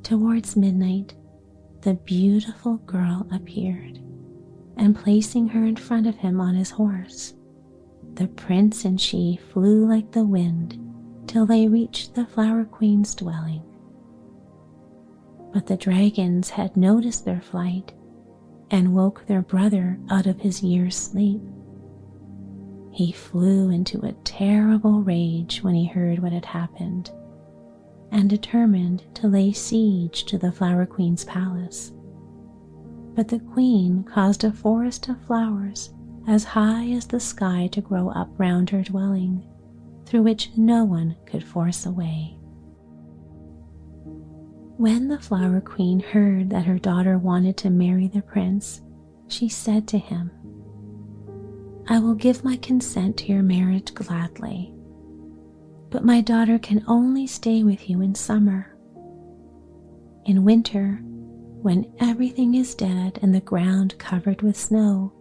Towards midnight, the beautiful girl appeared, and placing her in front of him on his horse, the prince and she flew like the wind till they reached the Flower Queen's dwelling. But the dragons had noticed their flight and woke their brother out of his year's sleep. He flew into a terrible rage when he heard what had happened, and determined to lay siege to the Flower Queen's palace. But the queen caused a forest of flowers as high as the sky to grow up round her dwelling, through which no one could force a way. When the Flower Queen heard that her daughter wanted to marry the prince, she said to him, "I will give my consent to your marriage gladly, but my daughter can only stay with you in summer. In winter, when everything is dead and the ground covered with snow,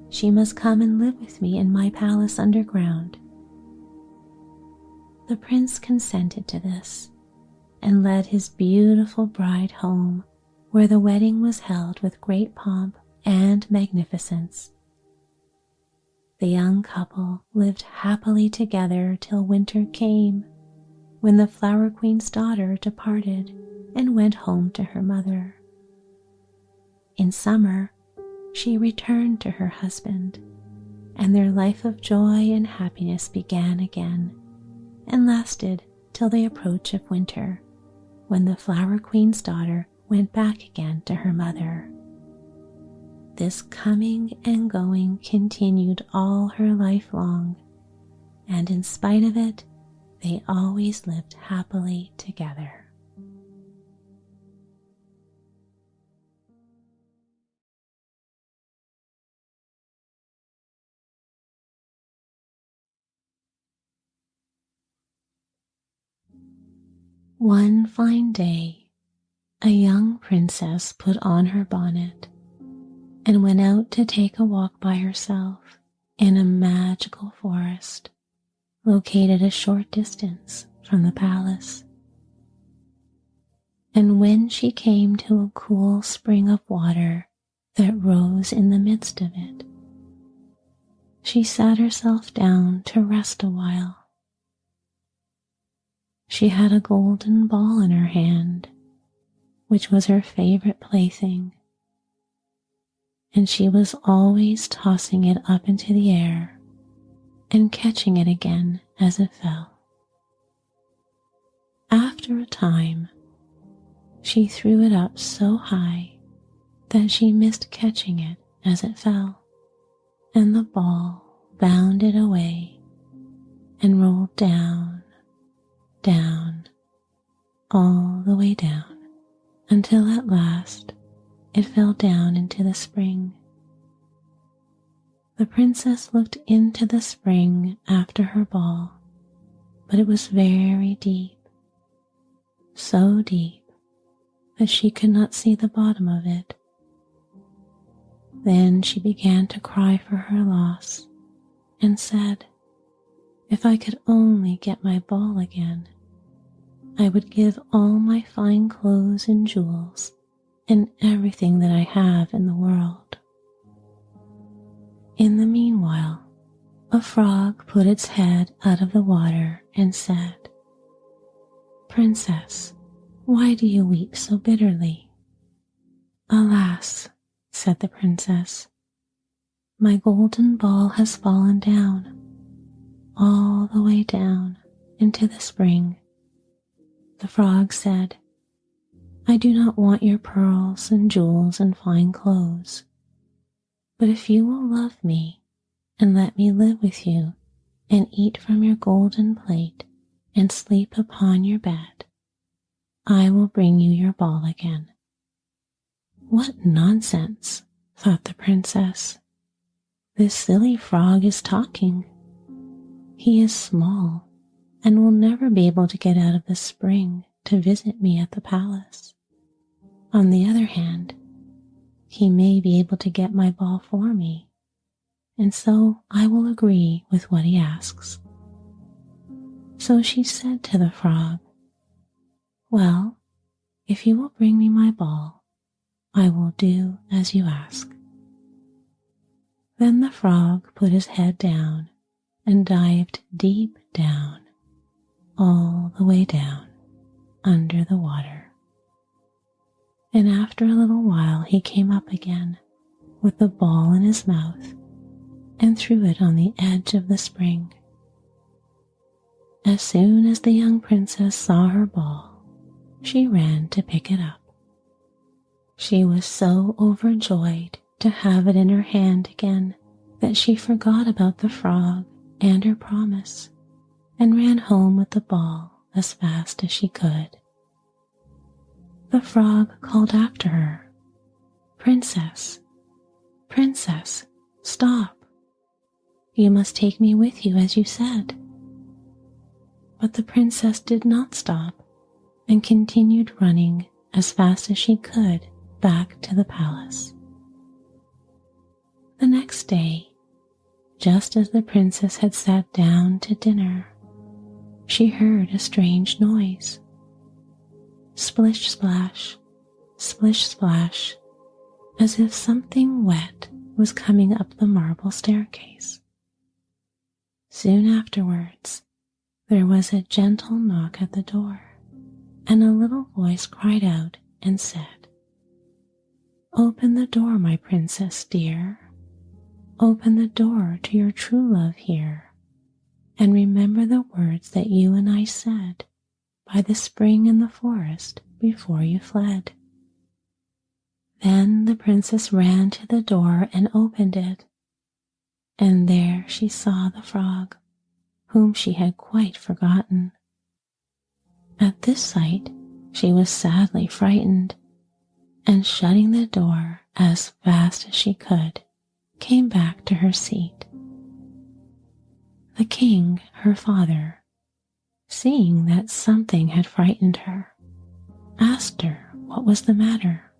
she must come and live with me in my palace underground." The prince consented to this, and led his beautiful bride home, where the wedding was held with great pomp and magnificence. The young couple lived happily together till winter came, when the Flower Queen's daughter departed and went home to her mother. In summer, she returned to her husband, and their life of joy and happiness began again, and lasted till the approach of winter, when the Flower Queen's daughter went back again to her mother. This coming and going continued all her life long, and in spite of it, they always lived happily together. One fine day, a young princess put on her bonnet and went out to take a walk by herself in a magical forest located a short distance from the palace. And when she came to a cool spring of water that rose in the midst of it, she sat herself down to rest a while. She had a golden ball in her hand, which was her favorite plaything, and she was always tossing it up into the air and catching it again as it fell. After a time, she threw it up so high that she missed catching it as it fell, and the ball bounded away and rolled down, down, all the way down, until at last it fell down into the spring. The princess looked into the spring after her ball, but it was very deep, so deep that she could not see the bottom of it. Then she began to cry for her loss and said, "If I could only get my ball again, I would give all my fine clothes and jewels and everything that I have in the world." In the meanwhile, a frog put its head out of the water and said, "Princess, why do you weep so bitterly?" "Alas," said the princess, "my golden ball has fallen down, all the way down into the spring." The frog said, "I do not want your pearls and jewels and fine clothes, but if you will love me and let me live with you and eat from your golden plate and sleep upon your bed, I will bring you your ball again." "What nonsense," thought the princess. "This silly frog is talking. He is small and will never be able to get out of the spring to visit me at the palace. On the other hand, he may be able to get my ball for me, and so I will agree with what he asks." So she said to the frog, "Well, if you will bring me my ball, I will do as you ask." Then the frog put his head down and dived deep down, all the way down, under the water. And after a little while he came up again with the ball in his mouth and threw it on the edge of the spring. As soon as the young princess saw her ball, she ran to pick it up. She was so overjoyed to have it in her hand again that she forgot about the frog and her promise and ran home with the ball as fast as she could. The frog called after her, "Princess, Princess, stop. You must take me with you as you said." But the princess did not stop and continued running as fast as she could back to the palace. The next day, just as the princess had sat down to dinner, she heard a strange noise. Splish splash, splish splash, as if something wet was coming up the marble staircase. Soon afterwards, there was a gentle knock at the door, and a little voice cried out and said, "Open the door, my princess dear. Open the door to your true love here, and remember the words that you and I said by the spring in the forest before you fled." Then the princess ran to the door and opened it, and there she saw the frog, whom she had quite forgotten. At this sight, she was sadly frightened, and shutting the door as fast as she could, came back to her seat. The king, her father, seeing that something had frightened her, asked her what was the matter.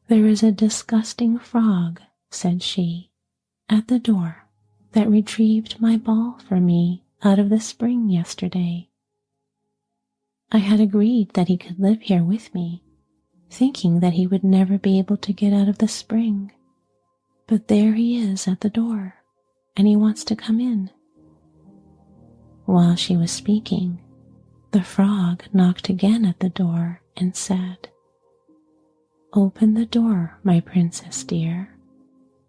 "There is a disgusting frog," said she, "at the door that retrieved my ball for me out of the spring yesterday. I had agreed that he could live here with me, thinking that he would never be able to get out of the spring. But there he is at the door, and he wants to come in." While she was speaking, the frog knocked again at the door and said, "Open the door, my princess dear.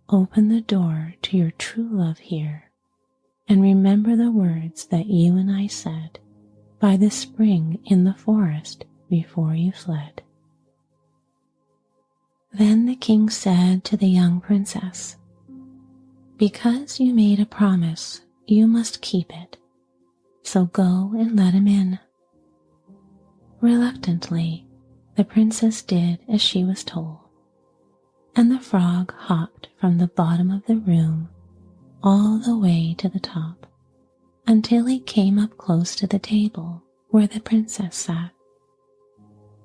Open the door to your true love here, and remember the words that you and I said by the spring in the forest before you fled." Then the king said to the young princess, "Because you made a promise, you must keep it, so go and let him in." Reluctantly, the princess did as she was told, and the frog hopped from the bottom of the room all the way to the top, until he came up close to the table where the princess sat.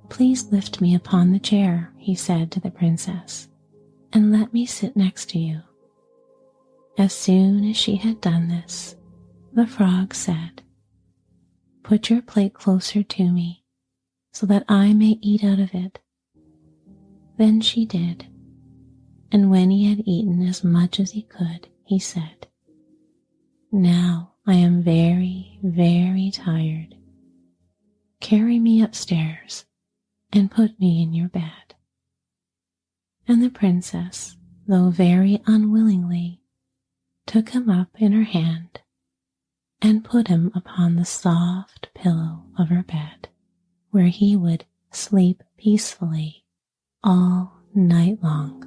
"Please lift me upon the chair," he said to the princess, and let me sit next to you." As soon as she had done this, the frog said, "Put your plate closer to me, so that I may eat out of it." Then she did, and when he had eaten as much as he could, he said, "Now I am very, very tired. Carry me upstairs and put me in your bed." And the princess, though very unwillingly, took him up in her hand and put him upon the soft pillow of her bed, where he would sleep peacefully all night long.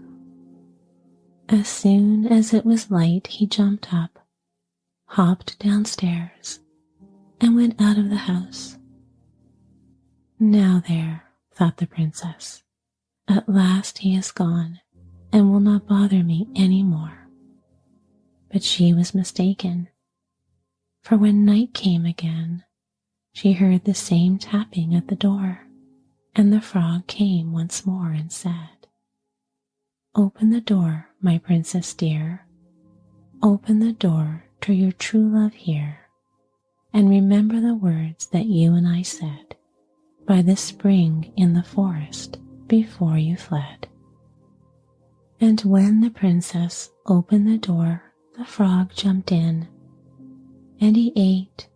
As soon as it was light, he jumped up, hopped downstairs, and went out of the house. "Now there," thought the princess, "at last he is gone and will not bother me any more." But she was mistaken, for when night came again, she heard the same tapping at the door, and the frog came once more and said, "Open the door, my princess dear. Open the door to your true love here, and remember the words that you and I said by the spring in the forest before you fled." And when the princess opened the door, the frog jumped in, and he ate,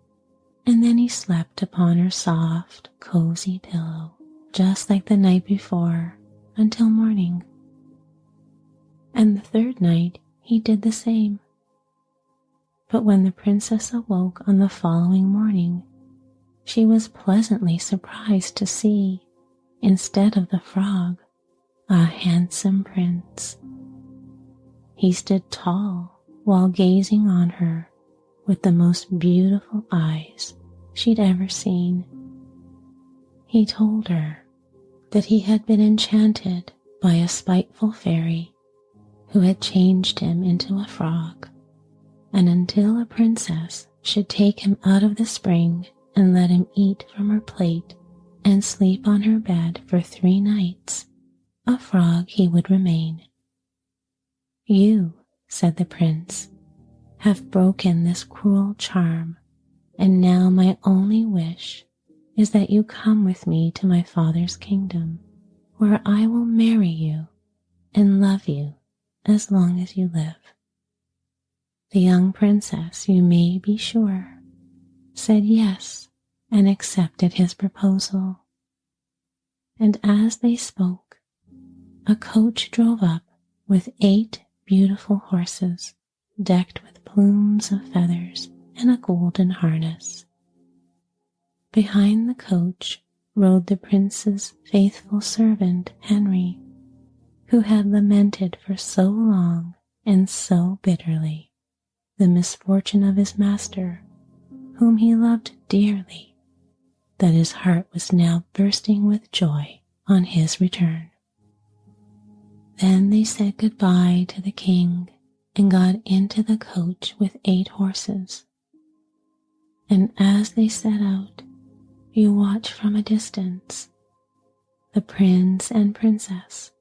and then he slept upon her soft, cozy pillow, just like the night before, until morning. And the third night he did the same. But when the princess awoke on the following morning, she was pleasantly surprised to see, instead of the frog, a handsome prince. He stood tall while gazing on her with the most beautiful eyes she'd ever seen. He told her that he had been enchanted by a spiteful fairy who had changed him into a frog, and until a princess should take him out of the spring and let him eat from her plate and sleep on her bed for 3 nights, a frog he would remain. "You," said the prince, "have broken this cruel charm, and now my only wish is that you come with me to my father's kingdom, where I will marry you and love you as long as you live." The young princess, you may be sure, said yes and accepted his proposal. And as they spoke, a coach drove up with 8 beautiful horses, decked with plumes of feathers and a golden harness. Behind the coach rode the prince's faithful servant, Henry, who had lamented for so long and so bitterly the misfortune of his master, whom he loved dearly, that his heart was now bursting with joy on his return. Then they said goodbye to the king and got into the coach with 8 horses. And as they set out, you watch from a distance the prince and princess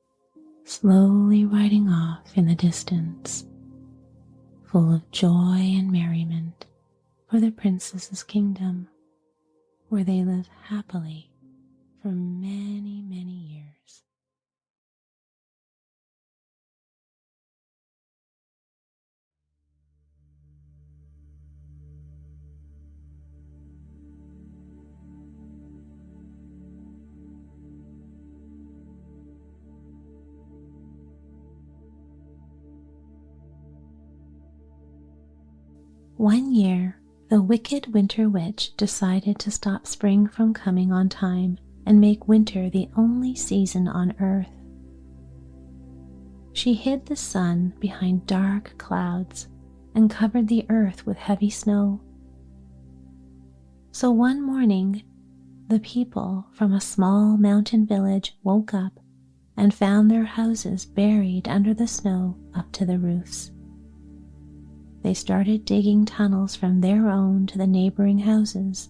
slowly riding off in the distance, full of joy and merriment for the princess's kingdom, where they live happily for many, many years. One year, the wicked winter witch decided to stop spring from coming on time and make winter the only season on earth. She hid the sun behind dark clouds and covered the earth with heavy snow. So one morning, the people from a small mountain village woke up and found their houses buried under the snow up to the roofs. They started digging tunnels from their own to the neighboring houses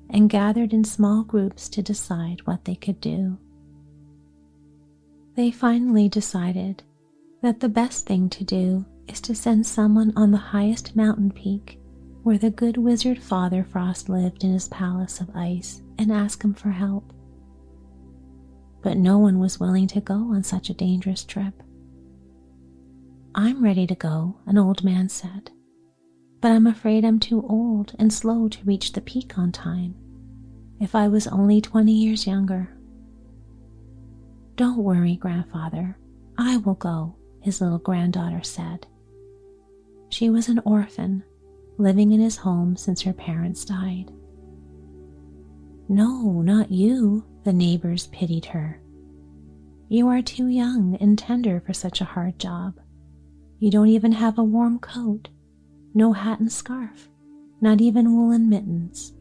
and gathered in small groups to decide what they could do. They finally decided that the best thing to do is to send someone on the highest mountain peak where the good wizard Father Frost lived in his palace of ice and ask him for help. But no one was willing to go on such a dangerous trip. "I'm ready to go," an old man said, "but I'm afraid I'm too old and slow to reach the peak on time. If I was only 20 years younger." "Don't worry, Grandfather. I will go," his little granddaughter said. She was an orphan, living in his home since her parents died. "No, not you," the neighbors pitied her. "You are too young and tender for such a hard job. You don't even have a warm coat, no hat and scarf, not even woolen mittens."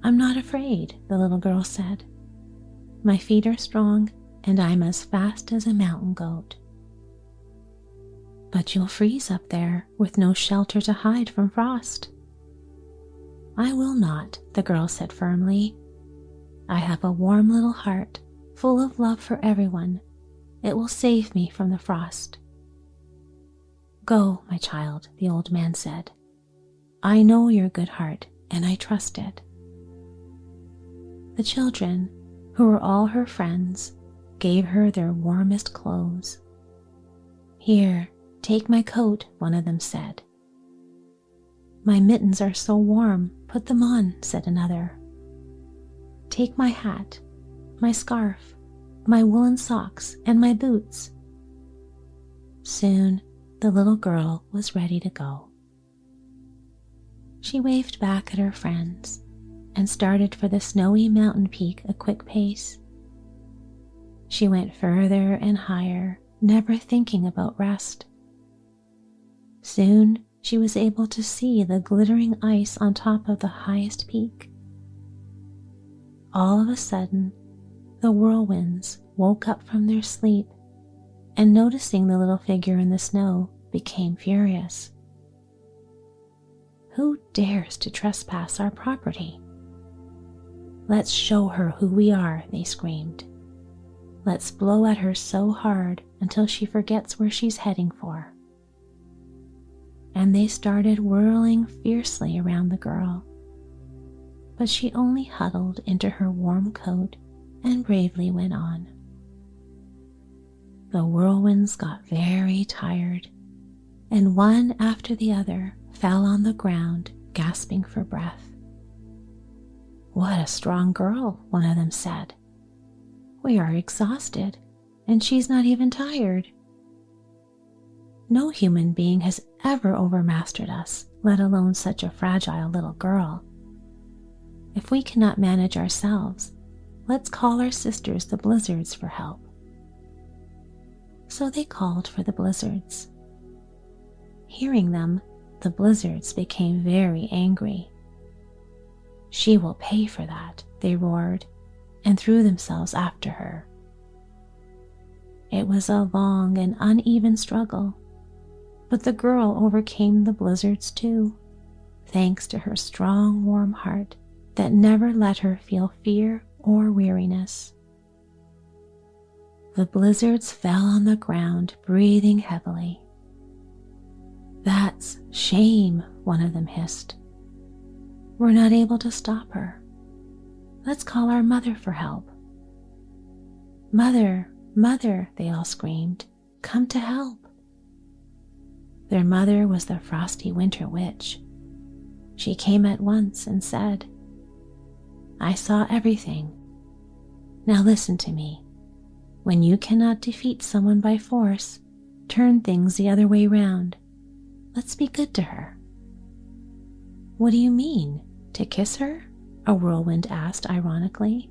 "I'm not afraid," the little girl said. "My feet are strong and I'm as fast as a mountain goat." "But you'll freeze up there with no shelter to hide from frost." "I will not," the girl said firmly. "I have a warm little heart full of love for everyone. It will save me from the frost." "Go, my child," the old man said. "I know your good heart and I trust it." The children, who were all her friends, gave her their warmest clothes. "Here, take my coat," one of them said. "My mittens are so warm, put them on," said another. "Take my hat, my scarf, my woolen socks, and my boots." Soon, the little girl was ready to go. She waved back at her friends and started for the snowy mountain peak a quick pace. She went further and higher, never thinking about rest. Soon, she was able to see the glittering ice on top of the highest peak. All of a sudden, the whirlwinds woke up from their sleep and, noticing the little figure in the snow, became furious. "Who dares to trespass our property?" "Let's show her who we are," they screamed. "Let's blow at her so hard until she forgets where she's heading for." And they started whirling fiercely around the girl. But she only huddled into her warm coat and bravely went on. The whirlwinds got very tired, and one after the other fell on the ground, gasping for breath. "What a strong girl," one of them said. "We are exhausted, and she's not even tired." "No human being has ever overmastered us, let alone such a fragile little girl. If we cannot manage ourselves, let's call our sisters the blizzards for help." So they called for the blizzards. Hearing them, the blizzards became very angry. "She will pay for that," they roared, and threw themselves after her. It was a long and uneven struggle, but the girl overcame the blizzards too, thanks to her strong, warm heart that never let her feel fear or weariness. The blizzards fell on the ground, breathing heavily. "That's shame," one of them hissed. "We're not able to stop her. Let's call our mother for help." "Mother, mother," they all screamed, "come to help." Their mother was the frosty winter witch. She came at once and said, "I saw everything. Now listen to me. When you cannot defeat someone by force, turn things the other way round. Let's be good to her." "What do you mean? To kiss her?" a whirlwind asked ironically.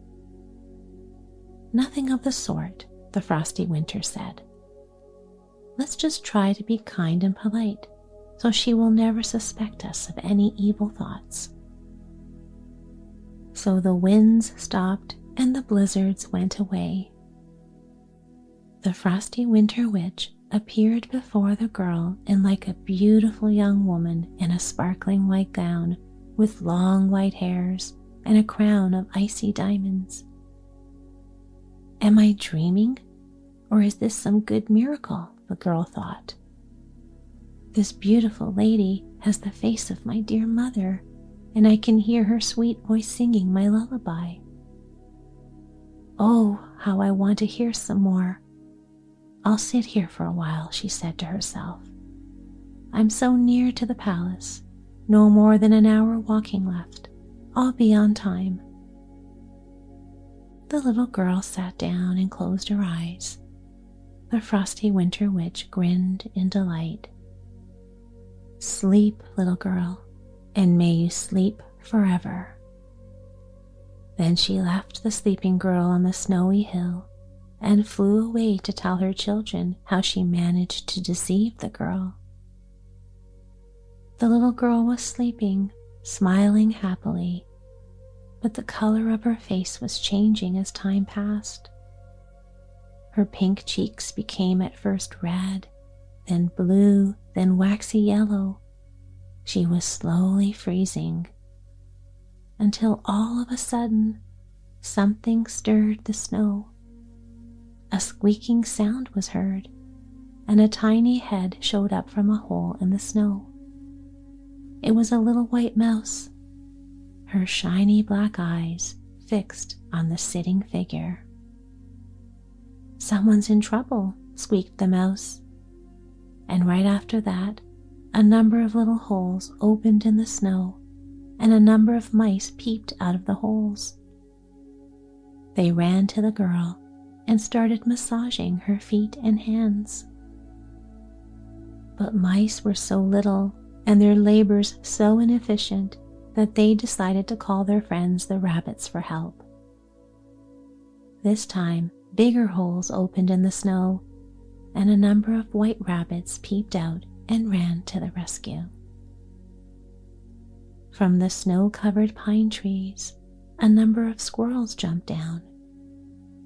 "Nothing of the sort," the frosty winter said. "Let's just try to be kind and polite, so she will never suspect us of any evil thoughts." So the winds stopped and the blizzards went away. The frosty winter witch appeared before the girl in like a beautiful young woman in a sparkling white gown with long white hairs and a crown of icy diamonds. "Am I dreaming? Or is this some good miracle? The girl thought. This beautiful lady has the face of my dear mother, and I can hear her sweet voice singing my lullaby. Oh, how I want to hear some more. I'll sit here for a while, she said to herself. I'm so near to the palace, no more than an hour walking left. I'll be on time. The little girl sat down and closed her eyes. The frosty winter witch grinned in delight. Sleep, little girl, and may you sleep forever. Then she left the sleeping girl on the snowy hill and flew away to tell her children how she managed to deceive the girl. The little girl was sleeping, smiling happily, but the color of her face was changing as time passed. Her pink cheeks became at first red, then blue, then waxy yellow. She was slowly freezing, until all of a sudden something stirred the snow. A squeaking sound was heard, and a tiny head showed up from a hole in the snow. It was a little white mouse, her shiny black eyes fixed on the sitting figure. Someone's in trouble, squeaked the mouse, and right after that, a number of little holes opened in the snow, and a number of mice peeped out of the holes. They ran to the girl and started massaging her feet and hands. But mice were so little and their labors so inefficient that they decided to call their friends the rabbits for help. This time, bigger holes opened in the snow, and a number of white rabbits peeped out and ran to the rescue. From the snow-covered pine trees, a number of squirrels jumped down,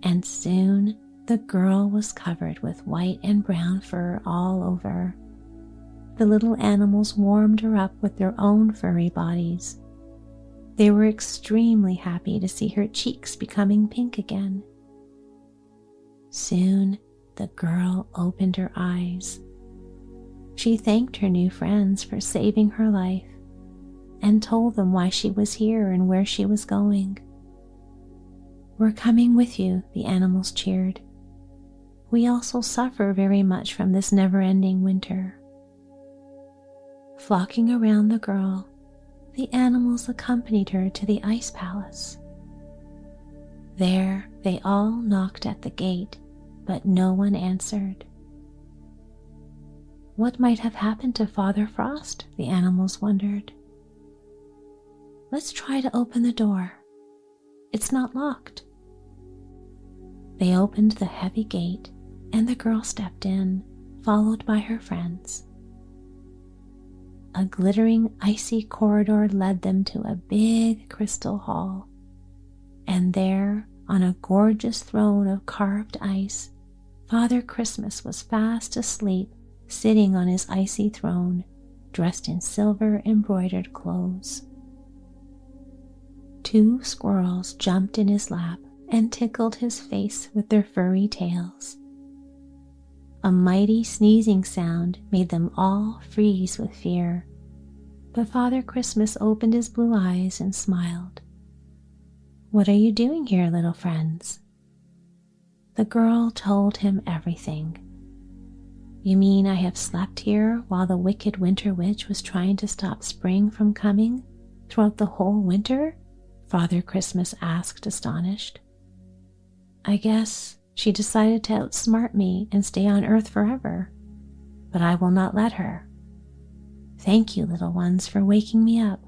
and soon the girl was covered with white and brown fur all over. The little animals warmed her up with their own furry bodies. They were extremely happy to see her cheeks becoming pink again. Soon, the girl opened her eyes. She thanked her new friends for saving her life and told them why she was here and where she was going. We're coming with you, the animals cheered. We also suffer very much from this never-ending winter. Flocking around the girl, the animals accompanied her to the ice palace. There, they all knocked at the gate, but no one answered. What might have happened to Father Frost, the animals wondered. Let's try to open the door. It's not locked. They opened the heavy gate, and the girl stepped in, followed by her friends. A glittering, icy corridor led them to a big crystal hall, and there, on a gorgeous throne of carved ice, Father Christmas was fast asleep, sitting on his icy throne, dressed in silver embroidered clothes. 2 squirrels jumped in his lap and tickled his face with their furry tails. A mighty sneezing sound made them all freeze with fear, but Father Christmas opened his blue eyes and smiled. What are you doing here, little friends? The girl told him everything. You mean I have slept here while the wicked winter witch was trying to stop spring from coming throughout the whole winter? Father Christmas asked, astonished. I guess she decided to outsmart me and stay on Earth forever, but I will not let her. Thank you, little ones, for waking me up.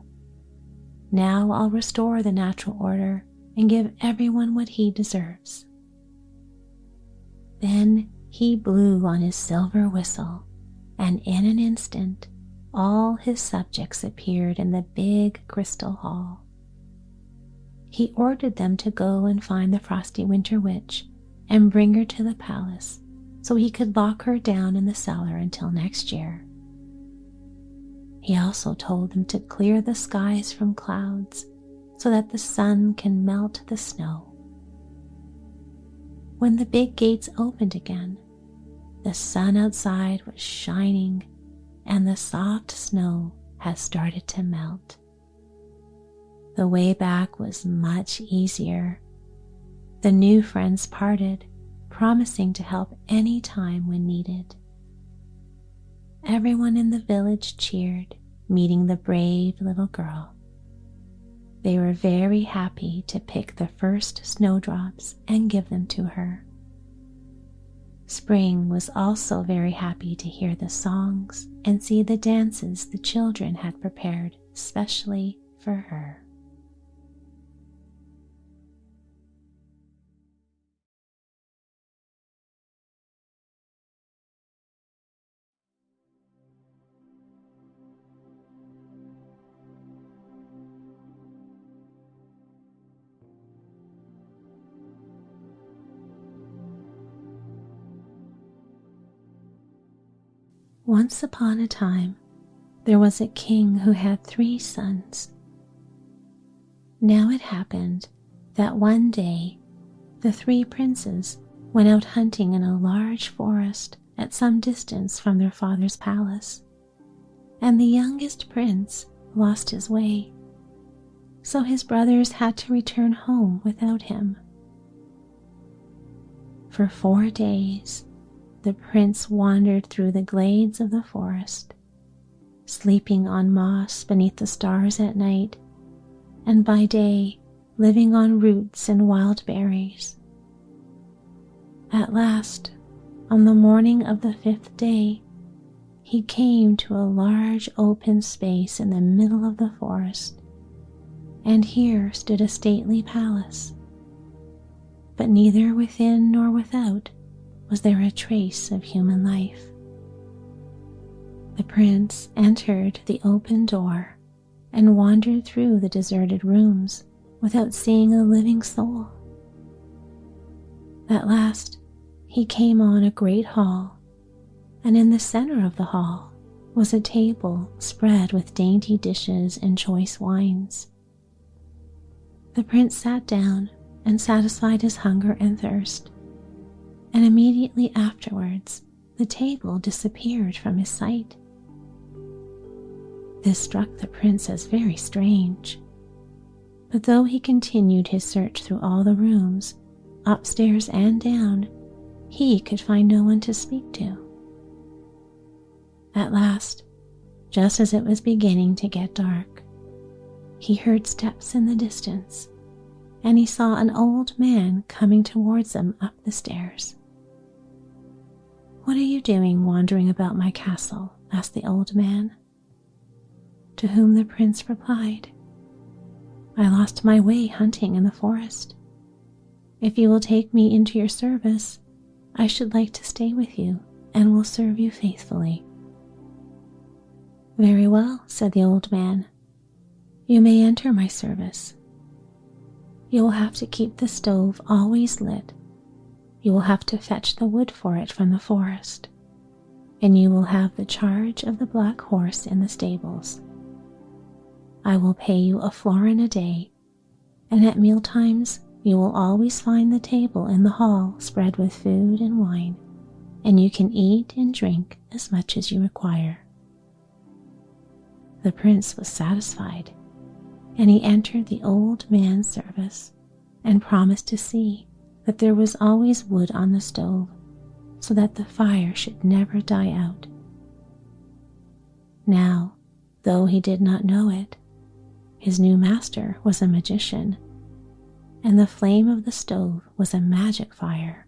Now I'll restore the natural order and give everyone what he deserves. Then he blew on his silver whistle, and in an instant, all his subjects appeared in the big crystal hall. He ordered them to go and find the frosty winter witch and bring her to the palace so he could lock her down in the cellar until next year. He also told them to clear the skies from clouds so that the sun can melt the snow. when the big gates opened again, the sun outside was shining and the soft snow had started to melt. The way back was much easier. The new friends parted, promising to help any time when needed. Everyone in the village cheered, meeting the brave little girl. They were very happy to pick the first snowdrops and give them to her. Spring was also very happy to hear the songs and see the dances the children had prepared specially for her. Once upon a time, there was a king who had 3 sons. Now it happened that one day the 3 princes went out hunting in a large forest at some distance from their father's palace, and the youngest prince lost his way, so his brothers had to return home without him. For 4 days, the prince wandered through the glades of the forest, sleeping on moss beneath the stars at night, and by day living on roots and wild berries. At last, on the morning of the 5th day, he came to a large open space in the middle of the forest, and here stood a stately palace. But neither within nor without was there a trace of human life. The prince entered the open door and wandered through the deserted rooms without seeing a living soul. At last, he came on a great hall, and in the center of the hall was a table spread with dainty dishes and choice wines. The prince sat down and satisfied his hunger and thirst, and immediately afterwards the table disappeared from his sight. This struck the prince as very strange, but though he continued his search through all the rooms, upstairs and down, he could find no one to speak to. At last, just as it was beginning to get dark, he heard steps in the distance, and he saw an old man coming towards him up the stairs. "What are you doing wandering about my castle?" asked the old man. To whom the prince replied, "I lost my way hunting in the forest. If you will take me into your service, I should like to stay with you and will serve you faithfully." "Very well," said the old man. "You may enter my service. You will have to keep the stove always lit. You will have to fetch the wood for it from the forest, and you will have the charge of the black horse in the stables. I will pay you a florin a day, and at mealtimes you will always find the table in the hall spread with food and wine, and you can eat and drink as much as you require." The prince was satisfied, and he entered the old man's service and promised to see that there was always wood on the stove so that the fire should never die out. Now, though he did not know it, his new master was a magician, and the flame of the stove was a magic fire,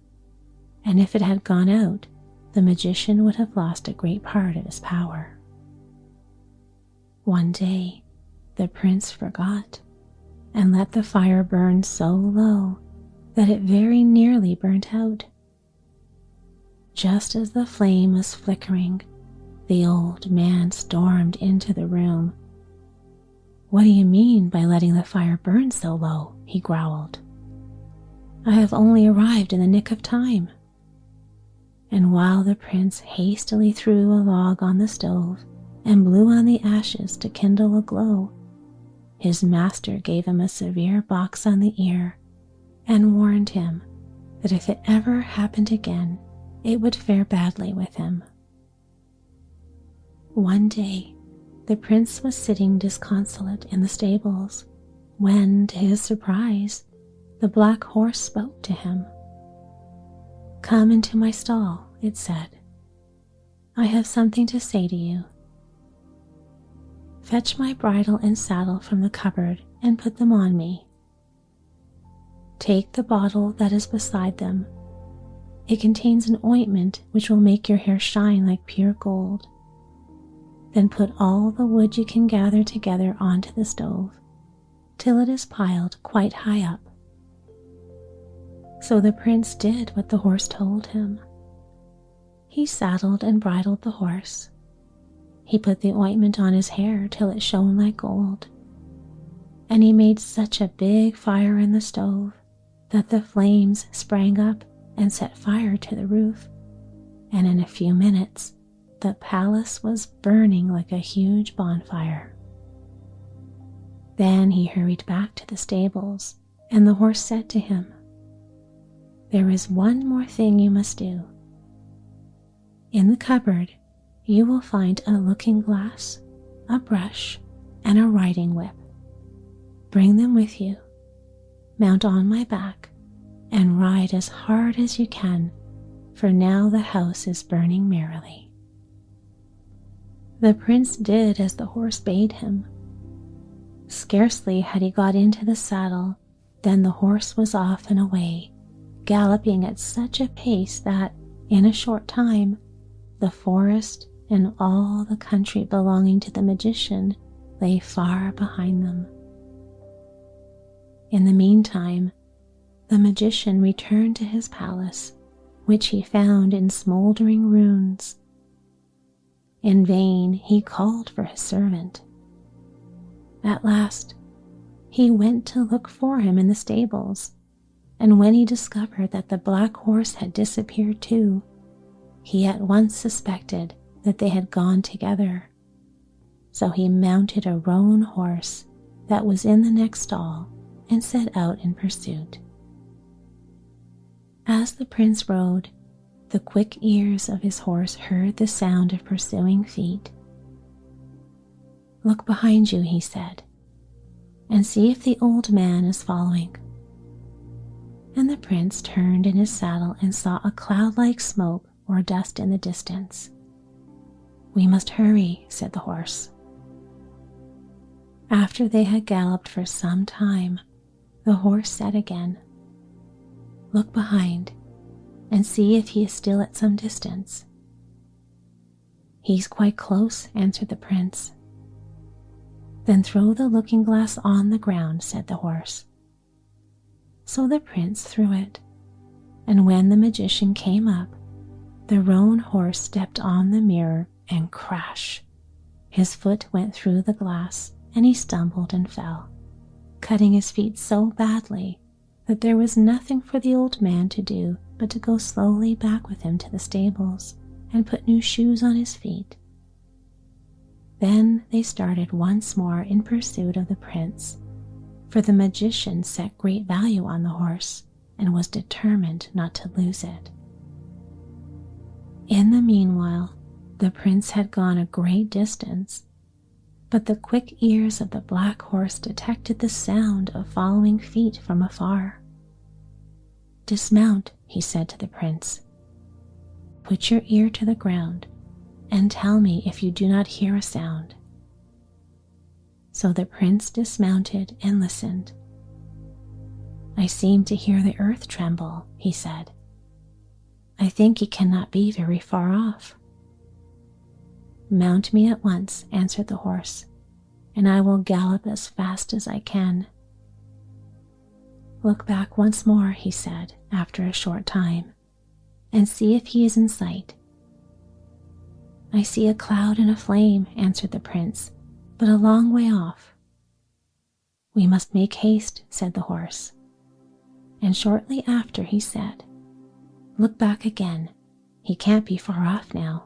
and if it had gone out, the magician would have lost a great part of his power. One day, the prince forgot and let the fire burn so low that it very nearly burnt out. Just as the flame was flickering, the old man stormed into the room. "What do you mean by letting the fire burn so low?" he growled. "I have only arrived in the nick of time." And while the prince hastily threw a log on the stove and blew on the ashes to kindle a glow, his master gave him a severe box on the ear and warned him that if it ever happened again, it would fare badly with him. One day, the prince was sitting disconsolate in the stables when, to his surprise, the black horse spoke to him. "Come into my stall," it said. "I have something to say to you. Fetch my bridle and saddle from the cupboard and put them on me. Take the bottle that is beside them. It contains an ointment which will make your hair shine like pure gold. Then put all the wood you can gather together onto the stove, till it is piled quite high up." So the prince did what the horse told him. He saddled and bridled the horse. He put the ointment on his hair till it shone like gold, and he made such a big fire in the stove that the flames sprang up and set fire to the roof, and in a few minutes the palace was burning like a huge bonfire. Then he hurried back to the stables, and the horse said to him, "There is one more thing you must do. In the cupboard you will find a looking glass, a brush, and a riding whip. Bring them with you, mount on my back, and ride as hard as you can, for now the house is burning merrily." The prince did as the horse bade him. Scarcely had he got into the saddle than the horse was off and away, galloping at such a pace that, in a short time, the forest and all the country belonging to the magician lay far behind them. In the meantime, the magician returned to his palace, which he found in smoldering ruins. In vain he called for his servant. At last, he went to look for him in the stables, and when he discovered that the black horse had disappeared too, he at once suspected that they had gone together. So he mounted a roan horse that was in the next stall and set out in pursuit. As the prince rode, the quick ears of his horse heard the sound of pursuing feet. "Look behind you," he said, "and see if the old man is following." And the prince turned in his saddle and saw a cloud-like smoke or dust in the distance. "We must hurry," said the horse. After they had galloped for some time, the horse said again, "Look behind and see if he is still at some distance." "He's quite close," answered the prince. "Then throw the looking-glass on the ground," said the horse. So the prince threw it, and when the magician came up, the roan horse stepped on the mirror and crash! His foot went through the glass, and he stumbled and fell, cutting his feet so badly that there was nothing for the old man to do but to go slowly back with him to the stables and put new shoes on his feet. Then they started once more in pursuit of the prince, for the magician set great value on the horse and was determined not to lose it. In the meanwhile, the prince had gone a great distance, but the quick ears of the black horse detected the sound of following feet from afar. "Dismount," he said to the prince. "Put your ear to the ground and tell me if you do not hear a sound." So the prince dismounted and listened. "I seem to hear the earth tremble," he said. "I think he cannot be very far off." "Mount me at once," answered the horse, "and I will gallop as fast as I can." "Look back once more," he said, after a short time, "and see if he is in sight." "I see a cloud and a flame," answered the prince, "but a long way off." "We must make haste," said the horse, and shortly after he said, "Look back again. He can't be far off now."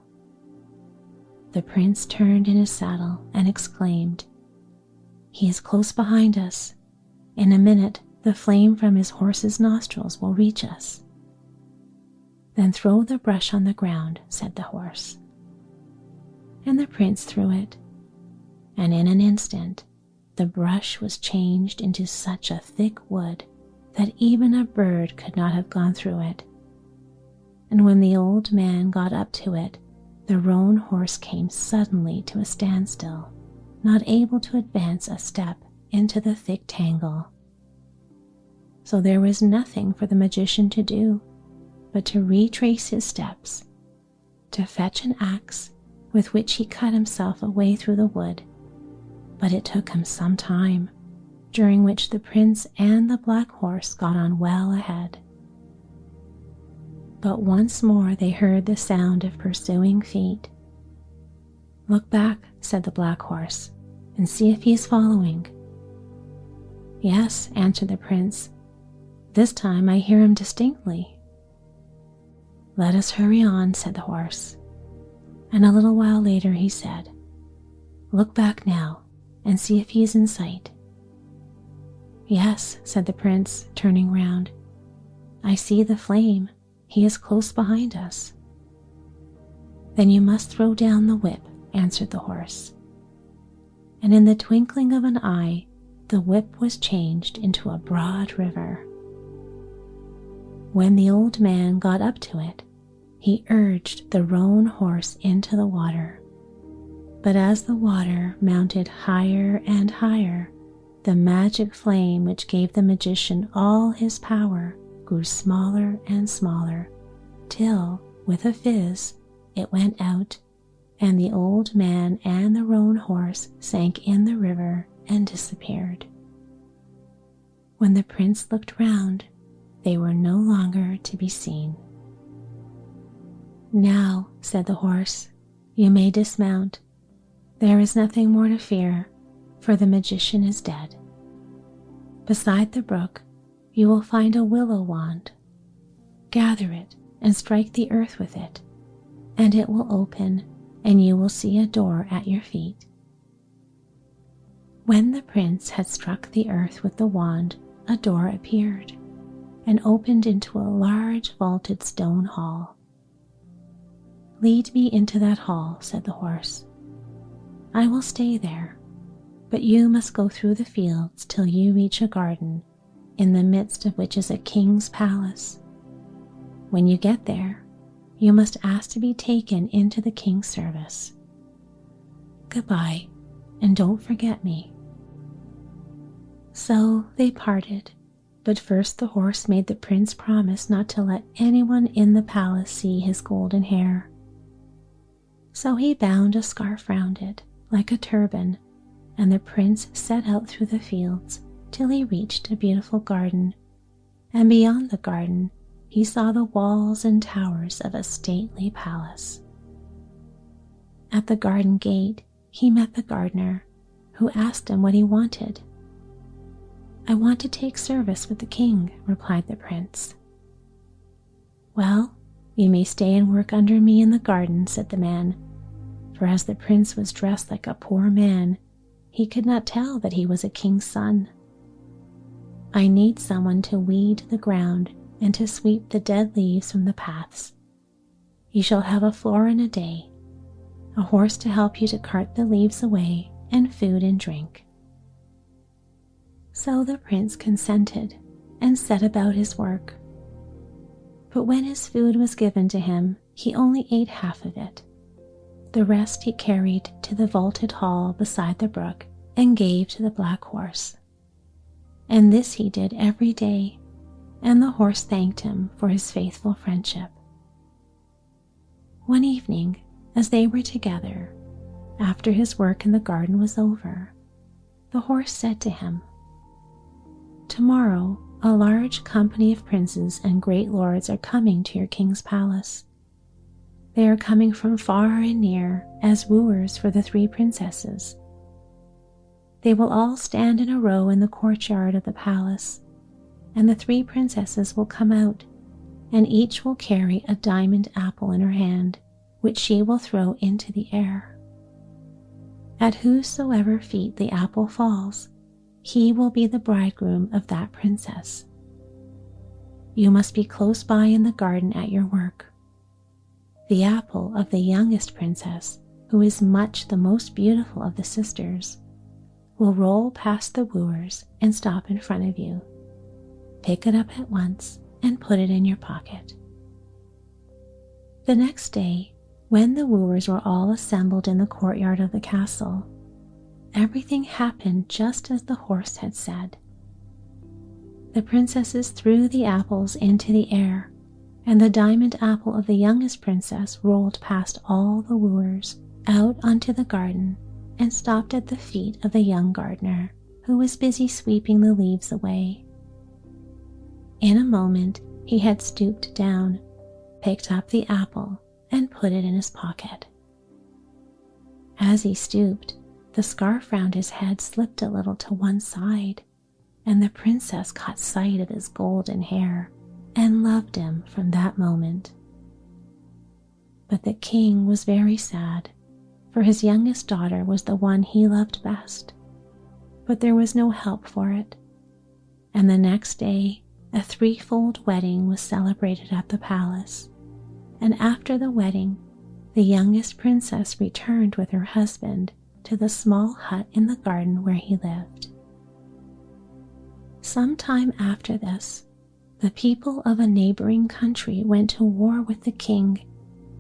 The prince turned in his saddle and exclaimed, "He is close behind us. In a minute the flame from his horse's nostrils will reach us." "Then throw the brush on the ground," said the horse. And the prince threw it, and in an instant the brush was changed into such a thick wood that even a bird could not have gone through it. And when the old man got up to it, the roan horse came suddenly to a standstill, not able to advance a step into the thick tangle. So there was nothing for the magician to do but to retrace his steps, to fetch an axe with which he cut himself a way through the wood. But it took him some time, during which the prince and the black horse got on well ahead. But once more they heard the sound of pursuing feet. "Look back," said the black horse, "and see if he is following." "Yes," answered the prince. "This time I hear him distinctly." "Let us hurry on," said the horse. And a little while later he said, "Look back now and see if he is in sight." "Yes," said the prince, turning round. "I see the flame. He is close behind us." "Then you must throw down the whip," answered the horse. And in the twinkling of an eye, the whip was changed into a broad river. When the old man got up to it, he urged the roan horse into the water. But as the water mounted higher and higher, the magic flame which gave the magician all his power grew smaller and smaller, till, with a fizz, it went out, and the old man and the roan horse sank in the river and disappeared. When the prince looked round, they were no longer to be seen. "Now," said the horse, "you may dismount. There is nothing more to fear, for the magician is dead. Beside the brook, you will find a willow wand. Gather it and strike the earth with it, and it will open, and you will see a door at your feet." When the prince had struck the earth with the wand, a door appeared, and opened into a large vaulted stone hall. "Lead me into that hall," said the horse. "I will stay there, but you must go through the fields till you reach a garden, in the midst of which is a king's palace. When you get there, you must ask to be taken into the king's service. Goodbye, and don't forget me." So they parted, but first the horse made the prince promise not to let anyone in the palace see his golden hair. So he bound a scarf round it, like a turban, and the prince set out through the fields till he reached a beautiful garden, and beyond the garden he saw the walls and towers of a stately palace. At the garden gate he met the gardener, who asked him what he wanted. "I want to take service with the king," replied the prince. "Well, you may stay and work under me in the garden," said the man, for as the prince was dressed like a poor man, he could not tell that he was a king's son. "I need someone to weed the ground and to sweep the dead leaves from the paths. You shall have a florin a day, a horse to help you to cart the leaves away, and food and drink." So the prince consented and set about his work. But when his food was given to him, he only ate half of it. The rest he carried to the vaulted hall beside the brook and gave to the black horse. And this he did every day, and the horse thanked him for his faithful friendship. One evening, as they were together, after his work in the garden was over, the horse said to him, "Tomorrow a large company of princes and great lords are coming to your king's palace. They are coming from far and near as wooers for the 3 princesses. They will all stand in a row in the courtyard of the palace, and the 3 princesses will come out, and each will carry a diamond apple in her hand, which she will throw into the air. At whosoever feet the apple falls, he will be the bridegroom of that princess. you must be close by in the garden at your work. The apple of the youngest princess, who is much the most beautiful of the sisters, will roll past the wooers and stop in front of you. Pick it up at once and put it in your pocket." The next day, when the wooers were all assembled in the courtyard of the castle, everything happened just as the horse had said. The princesses threw the apples into the air, and the diamond apple of the youngest princess rolled past all the wooers out onto the garden and stopped at the feet of the young gardener, who was busy sweeping the leaves away. In a moment he had stooped down, picked up the apple, and put it in his pocket. As he stooped, the scarf round his head slipped a little to one side, and the princess caught sight of his golden hair and loved him from that moment. But the king was very sad, for his youngest daughter was the one he loved best. But there was no help for it, and the next day a threefold wedding was celebrated at the palace, and after the wedding, the youngest princess returned with her husband to the small hut in the garden where he lived. Some time after this, the people of a neighboring country went to war with the king,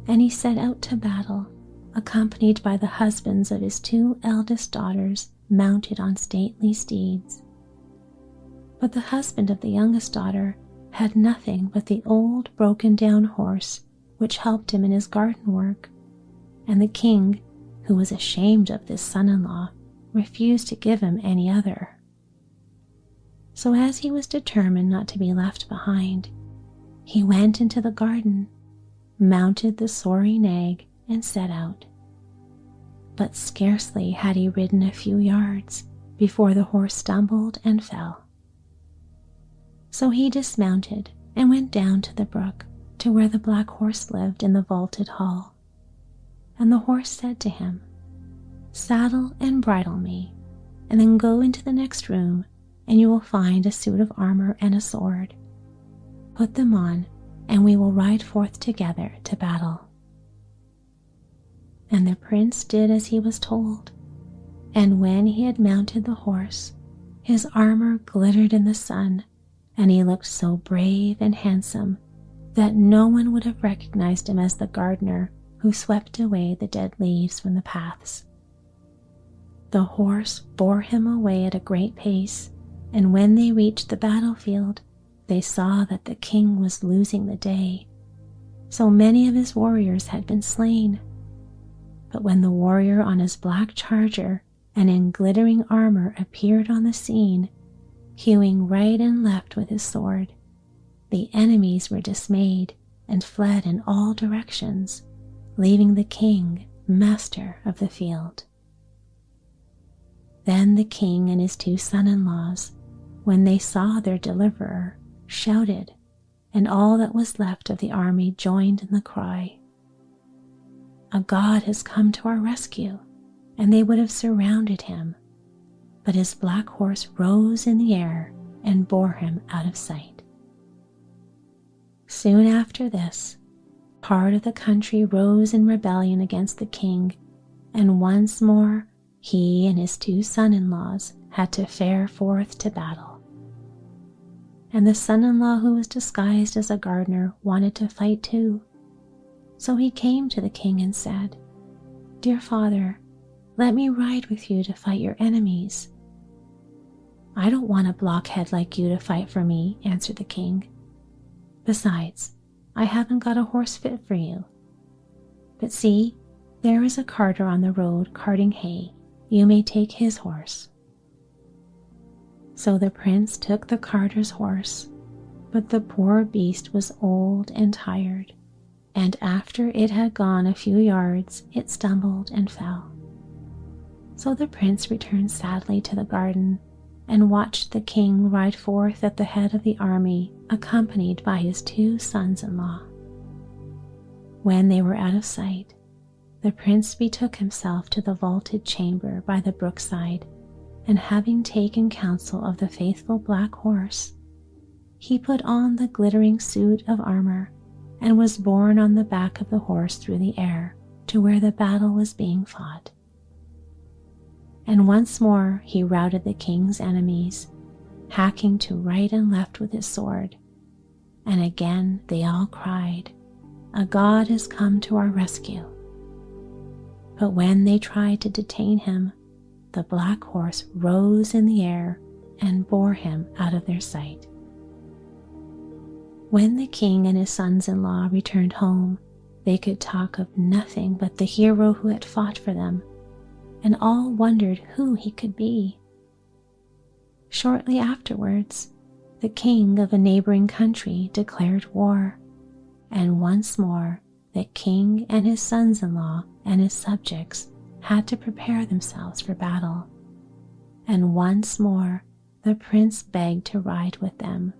and he set out to battle, accompanied by the husbands of his two eldest daughters mounted on stately steeds. But the husband of the youngest daughter had nothing but the old broken-down horse which helped him in his garden work, and the king, who was ashamed of this son-in-law, refused to give him any other. So as he was determined not to be left behind, he went into the garden, mounted the sorry nag, and set out. But scarcely had he ridden a few yards before the horse stumbled and fell. So he dismounted and went down to the brook, to where the black horse lived in the vaulted hall. And the horse said to him, "Saddle and bridle me, and then go into the next room, and you will find a suit of armor and a sword. Put them on, and we will ride forth together to battle." And the prince did as he was told, and when he had mounted the horse, his armor glittered in the sun, and he looked so brave and handsome that no one would have recognized him as the gardener who swept away the dead leaves from the paths. The horse bore him away at a great pace, and when they reached the battlefield, they saw that the king was losing the day. So many of his warriors had been slain. But when the warrior on his black charger and in glittering armor appeared on the scene, hewing right and left with his sword, the enemies were dismayed and fled in all directions, leaving the king master of the field. Then the king and his two son-in-laws, when they saw their deliverer, shouted, and all that was left of the army joined in the cry, "A god has come to our rescue," and they would have surrounded him, but his black horse rose in the air and bore him out of sight. Soon after this, part of the country rose in rebellion against the king, and once more he and his two son-in-laws had to fare forth to battle. And the son-in-law who was disguised as a gardener wanted to fight too. So he came to the king and said, "Dear father, let me ride with you to fight your enemies." "I don't want a blockhead like you to fight for me," answered the king. "Besides, I haven't got a horse fit for you. But see, there is a carter on the road carting hay. You may take his horse." So the prince took the carter's horse, but the poor beast was old and tired, and after it had gone a few yards, it stumbled and fell. So the prince returned sadly to the garden and watched the king ride forth at the head of the army, accompanied by his two sons-in-law. When they were out of sight, the prince betook himself to the vaulted chamber by the brookside, and having taken counsel of the faithful black horse, he put on the glittering suit of armor and was borne on the back of the horse through the air to where the battle was being fought. And once more he routed the king's enemies, hacking to right and left with his sword. And again they all cried, "A god has come to our rescue." But when they tried to detain him, the black horse rose in the air and bore him out of their sight. When the king and his sons-in-law returned home, they could talk of nothing but the hero who had fought for them, and all wondered who he could be. Shortly afterwards, the king of a neighboring country declared war, and once more the king and his sons-in-law and his subjects had to prepare themselves for battle. And once more the prince begged to ride with them,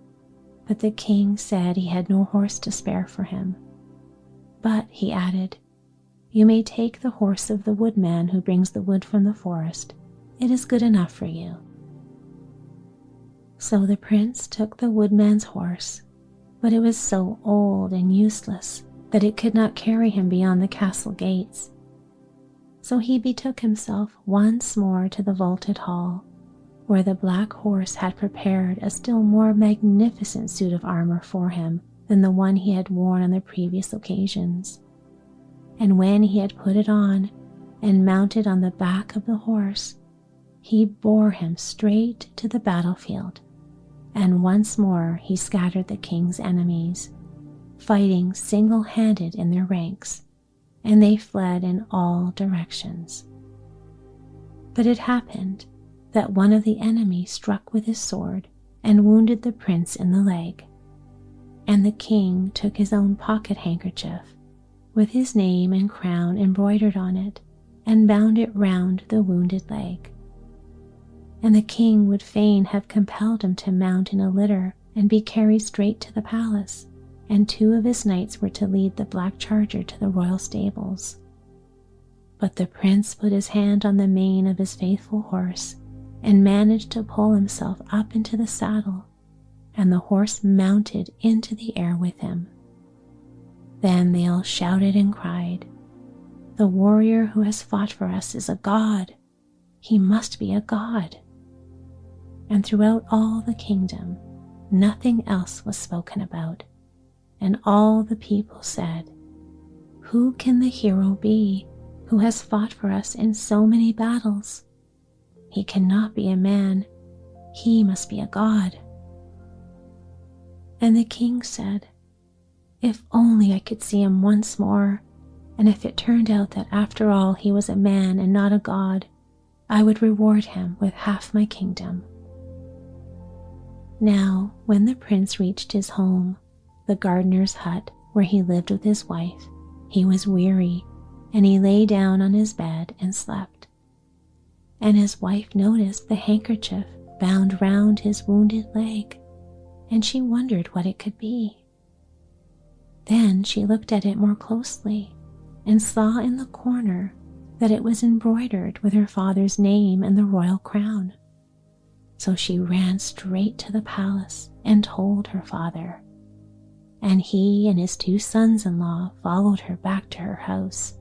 but the king said he had no horse to spare for him. But, he added, "You may take the horse of the woodman who brings the wood from the forest. It is good enough for you." So the prince took the woodman's horse, but it was so old and useless that it could not carry him beyond the castle gates. So he betook himself once more to the vaulted hall, where the black horse had prepared a still more magnificent suit of armor for him than the one he had worn on the previous occasions. And when he had put it on and mounted on the back of the horse, he bore him straight to the battlefield, and once more he scattered the king's enemies, fighting single-handed in their ranks, and they fled in all directions. But it happened that one of the enemy struck with his sword and wounded the prince in the leg, and the king took his own pocket handkerchief, with his name and crown embroidered on it, and bound it round the wounded leg. And the king would fain have compelled him to mount in a litter and be carried straight to the palace, and 2 of his knights were to lead the black charger to the royal stables. But the prince put his hand on the mane of his faithful horse and managed to pull himself up into the saddle, and the horse mounted into the air with him. Then they all shouted and cried, "The warrior who has fought for us is a god. He must be a god." And throughout all the kingdom, nothing else was spoken about, and all the people said, "Who can the hero be who has fought for us in so many battles? He cannot be a man, he must be a god." And the king said, "If only I could see him once more, and if it turned out that after all he was a man and not a god, I would reward him with half my kingdom." Now, when the prince reached his home, the gardener's hut where he lived with his wife, he was weary, and he lay down on his bed and slept. And his wife noticed the handkerchief bound round his wounded leg, and she wondered what it could be. Then she looked at it more closely and saw in the corner that it was embroidered with her father's name and the royal crown. So she ran straight to the palace and told her father, and he and his 2 sons-in-law followed her back to her house,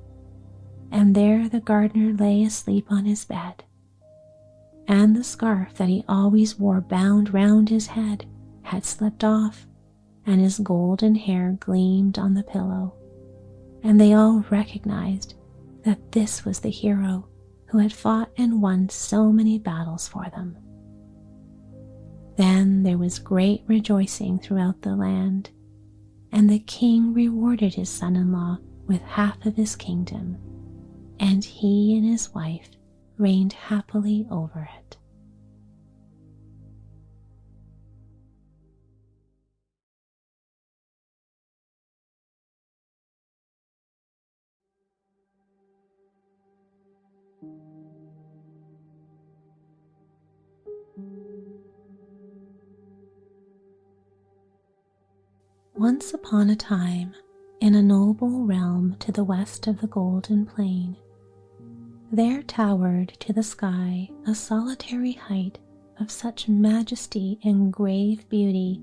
and there the gardener lay asleep on his bed, and the scarf that he always wore bound round his head had slipped off, and his golden hair gleamed on the pillow, and they all recognized that this was the hero who had fought and won so many battles for them. Then there was great rejoicing throughout the land, and the king rewarded his son-in-law with half of his kingdom, and he and his wife reigned happily over it. Once upon a time, in a noble realm to the west of the Golden Plain, there towered to the sky a solitary height of such majesty and grave beauty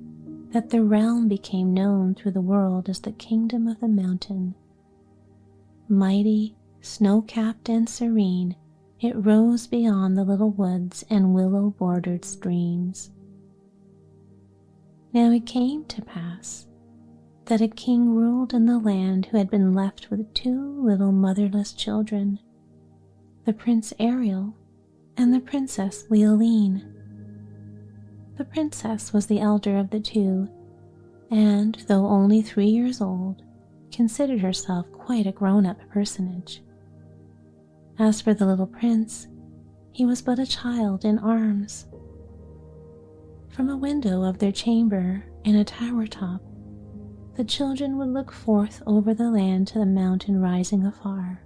that the realm became known through the world as the Kingdom of the Mountain. Mighty, snow-capped and serene, it rose beyond the little woods and willow-bordered streams. Now it came to pass that a king ruled in the land who had been left with two little motherless children, the Prince Ariel and the Princess Leoline. The princess was the elder of the two, and, though only 3 years old, considered herself quite a grown-up personage. As for the little prince, he was but a child in arms. From a window of their chamber in a tower top, the children would look forth over the land to the mountain rising afar,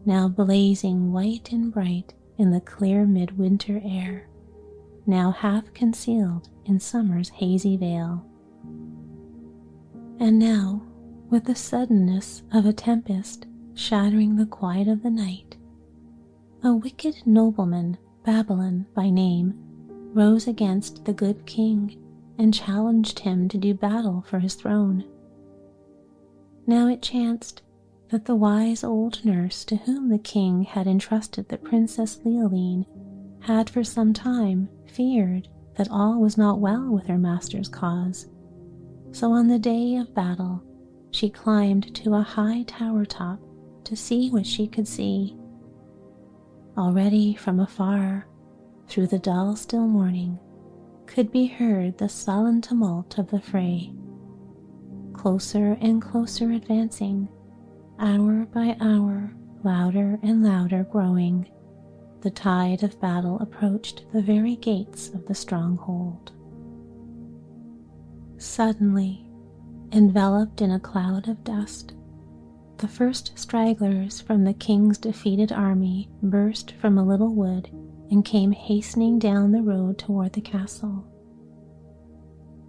now blazing white and bright in the clear midwinter air, now half concealed in summer's hazy veil. And now, with the suddenness of a tempest shattering the quiet of the night, a wicked nobleman, Babylon by name, rose against the good king and challenged him to do battle for his throne. Now it chanced that the wise old nurse to whom the king had entrusted the Princess Leoline had for some time feared that all was not well with her master's cause. So on the day of battle, she climbed to a high tower top to see what she could see. Already from afar, through the dull still morning, could be heard the sullen tumult of the fray. Closer and closer advancing, hour by hour, louder and louder growing, the tide of battle approached the very gates of the stronghold. Suddenly, enveloped in a cloud of dust, the first stragglers from the king's defeated army burst from a little wood and came hastening down the road toward the castle.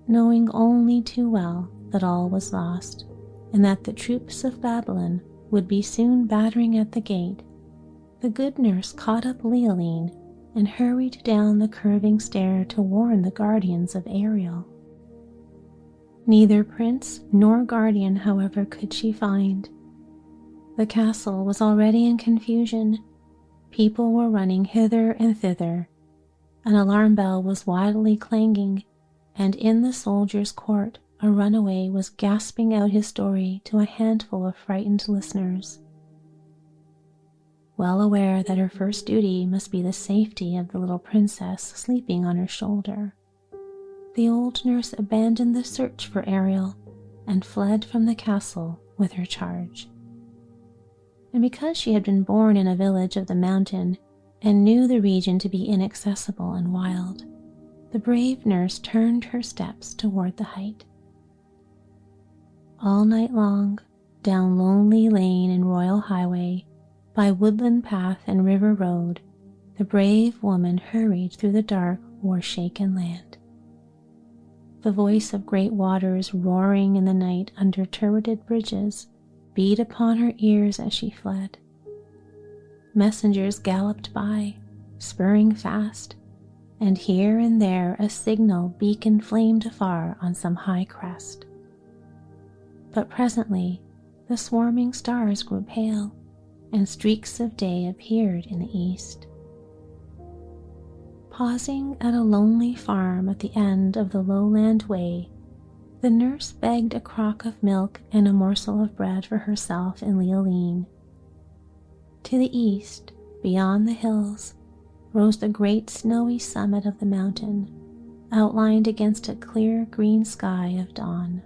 Knowing only too well that all was lost, and that the troops of Babylon would be soon battering at the gate, the good nurse caught up Leoline and hurried down the curving stair to warn the guardians of Ariel. Neither prince nor guardian, however, could she find. The castle was already in confusion. People were running hither and thither. An alarm bell was wildly clanging, and in the soldiers' court a runaway was gasping out his story to a handful of frightened listeners. Well aware that her first duty must be the safety of the little princess sleeping on her shoulder, the old nurse abandoned the search for Ariel and fled from the castle with her charge. And because she had been born in a village of the mountain and knew the region to be inaccessible and wild, the brave nurse turned her steps toward the height. All night long, down lonely lane and royal highway, by woodland path and river road, the brave woman hurried through the dark, war-shaken land. The voice of great waters roaring in the night under turreted bridges beat upon her ears as she fled. Messengers galloped by, spurring fast, and here and there a signal beacon flamed afar on some high crest. But presently the swarming stars grew pale, and streaks of day appeared in the east. Pausing at a lonely farm at the end of the lowland way, the nurse begged a crock of milk and a morsel of bread for herself and Leoline. To the east, beyond the hills, rose the great snowy summit of the mountain, outlined against a clear green sky of dawn.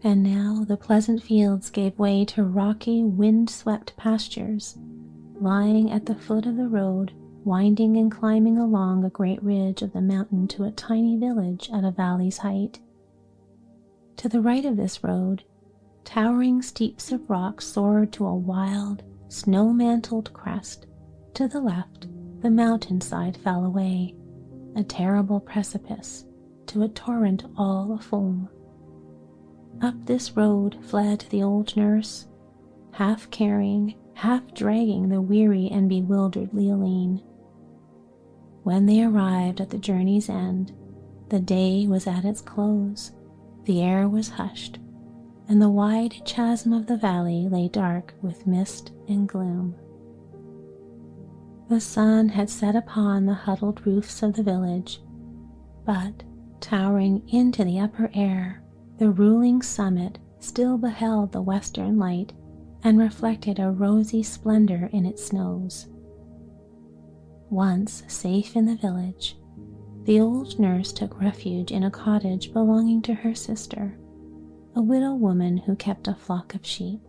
And now the pleasant fields gave way to rocky, wind-swept pastures, lying at the foot of the road, winding and climbing along a great ridge of the mountain to a tiny village at a valley's height. To the right of this road, towering steeps of rock soared to a wild, snow-mantled crest. To the left, the mountainside fell away, a terrible precipice, to a torrent all afoam. Up this road fled the old nurse, half carrying, half dragging the weary and bewildered Leoline. When they arrived at the journey's end, The day was at its close, the air was hushed, and the wide chasm of the valley lay dark with mist and gloom. The sun had set upon the huddled roofs of the village, but, towering into the upper air, the ruling summit still beheld the western light and reflected a rosy splendor in its snows. Once safe in the village, the old nurse took refuge in a cottage belonging to her sister, a widow woman who kept a flock of sheep.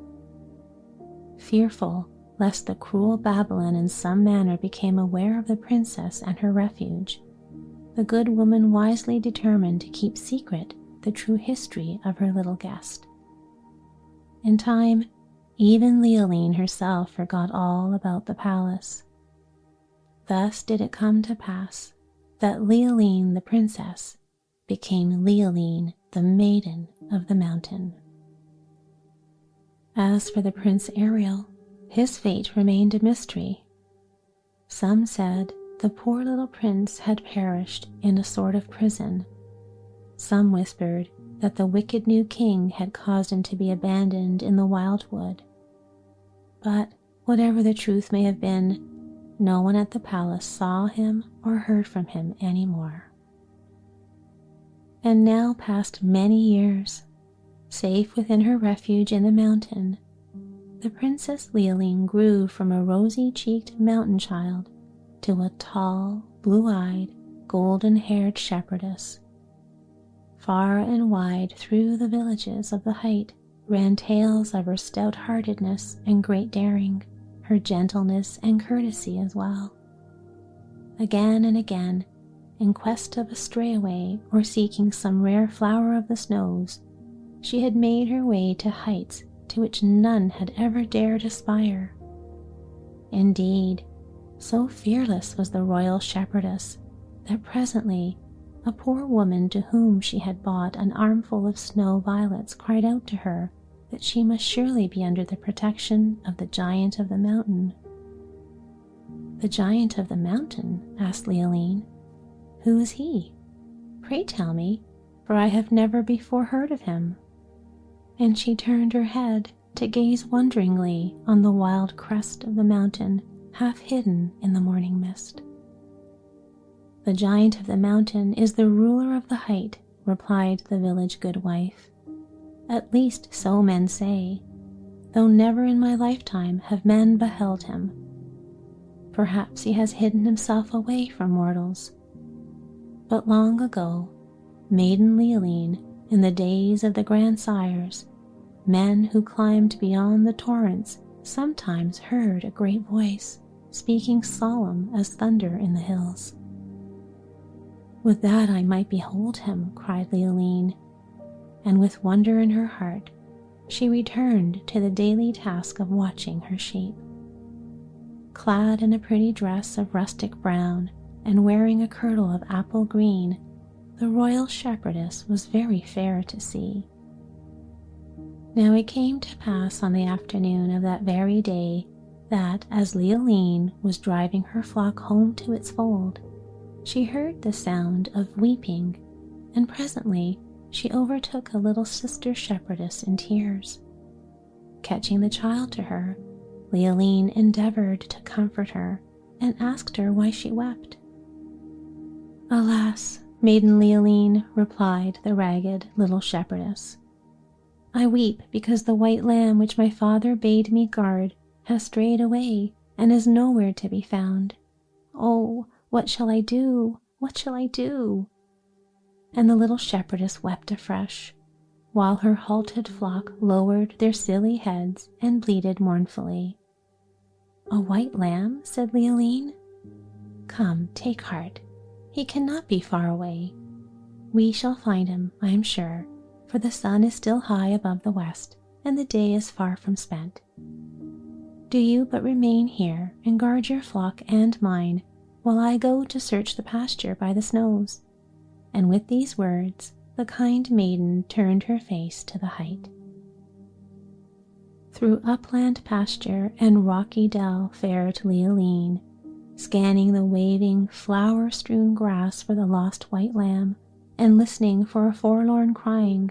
Fearful lest the cruel Babylon in some manner became aware of the princess and her refuge, the good woman wisely determined to keep secret the true history of her little guest. In time, even Leoline herself forgot all about the palace. Thus did it come to pass that Leoline the princess became Leoline the Maiden of the Mountain. As for the Prince Ariel, his fate remained a mystery. Some said the poor little prince had perished in a sort of prison. Some whispered that the wicked new king had caused him to be abandoned in the wildwood. But whatever the truth may have been, no one at the palace saw him or heard from him any more. And now passed many years. Safe within her refuge in the mountain, the Princess Leoline grew from a rosy-cheeked mountain child to a tall, blue-eyed, golden-haired shepherdess. Far and wide through the villages of the height ran tales of her stout-heartedness and great daring, her gentleness and courtesy as well. Again and again, in quest of a strayaway or seeking some rare flower of the snows, she had made her way to heights to which none had ever dared aspire. Indeed, so fearless was the royal shepherdess that presently a poor woman to whom she had bought an armful of snow violets cried out to her that she must surely be under the protection of the giant of the mountain. "The giant of the mountain?" asked Leoline. "Who is he? Pray tell me, for I have never before heard of him." And she turned her head to gaze wonderingly on the wild crest of the mountain half hidden in the morning mist. "The giant of the mountain is the ruler of the height," replied the village goodwife. "At least so men say, though never in my lifetime have men beheld him. Perhaps he has hidden himself away from mortals. But long ago, Maiden Leoline, in the days of the grandsires, men who climbed beyond the torrents sometimes heard a great voice speaking solemn as thunder in the hills." "Would that I might behold him," cried Leoline, and with wonder in her heart, she returned to the daily task of watching her sheep. Clad in a pretty dress of rustic brown and wearing a kirtle of apple green, the royal shepherdess was very fair to see. Now it came to pass on the afternoon of that very day that, as Leoline was driving her flock home to its fold, she heard the sound of weeping, and presently she overtook a little sister shepherdess in tears. Catching the child to her, Leoline endeavored to comfort her and asked her why she wept. "Alas, Maiden Leoline," replied the ragged little shepherdess, "I weep because the white lamb which my father bade me guard has strayed away and is nowhere to be found. Oh, what shall I do? What shall I do?" And the little shepherdess wept afresh, while her halted flock lowered their silly heads and bleated mournfully. "A white lamb?" said Leoline. "Come, take heart. He cannot be far away. We shall find him, I am sure, for the sun is still high above the west, and the day is far from spent. Do you but remain here and guard your flock and mine, while I go to search the pasture by the snows." And with these words, the kind maiden turned her face to the height. Through upland pasture and rocky dell fared Leoline, scanning the waving, flower-strewn grass for the lost white lamb, and listening for a forlorn crying,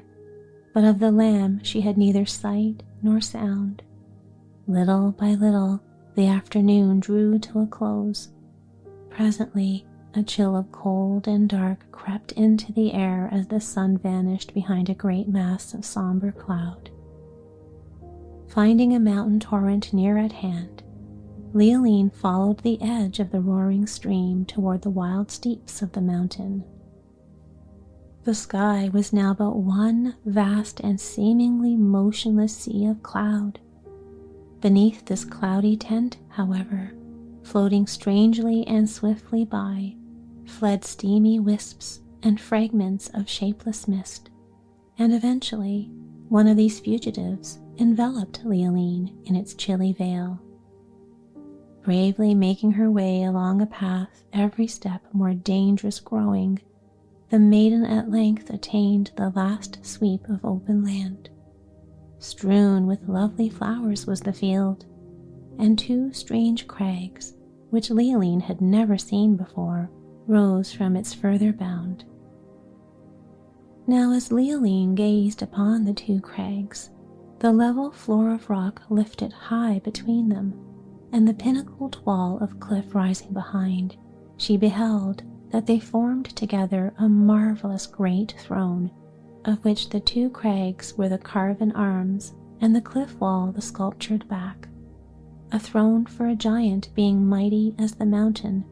but of the lamb she had neither sight nor sound. Little by little, the afternoon drew to a close. Presently, a chill of cold and dark crept into the air as the sun vanished behind a great mass of somber cloud. Finding a mountain torrent near at hand, Leoline followed the edge of the roaring stream toward the wild steeps of the mountain. The sky was now but one vast and seemingly motionless sea of cloud. Beneath this cloudy tent, however, floating strangely and swiftly by, fled steamy wisps and fragments of shapeless mist, and eventually one of these fugitives enveloped Leoline in its chilly veil. Bravely making her way along a path every step more dangerous growing, the maiden at length attained the last sweep of open land. Strewn with lovely flowers was the field, and two strange crags, which Leoline had never seen before, rose from its further bound. Now as Leoline gazed upon the two crags, the level floor of rock lifted high between them, and the pinnacled wall of cliff rising behind, she beheld that they formed together a marvelous great throne, of which the two crags were the carven arms and the cliff wall the sculptured back. A throne for a giant being mighty as the mountain,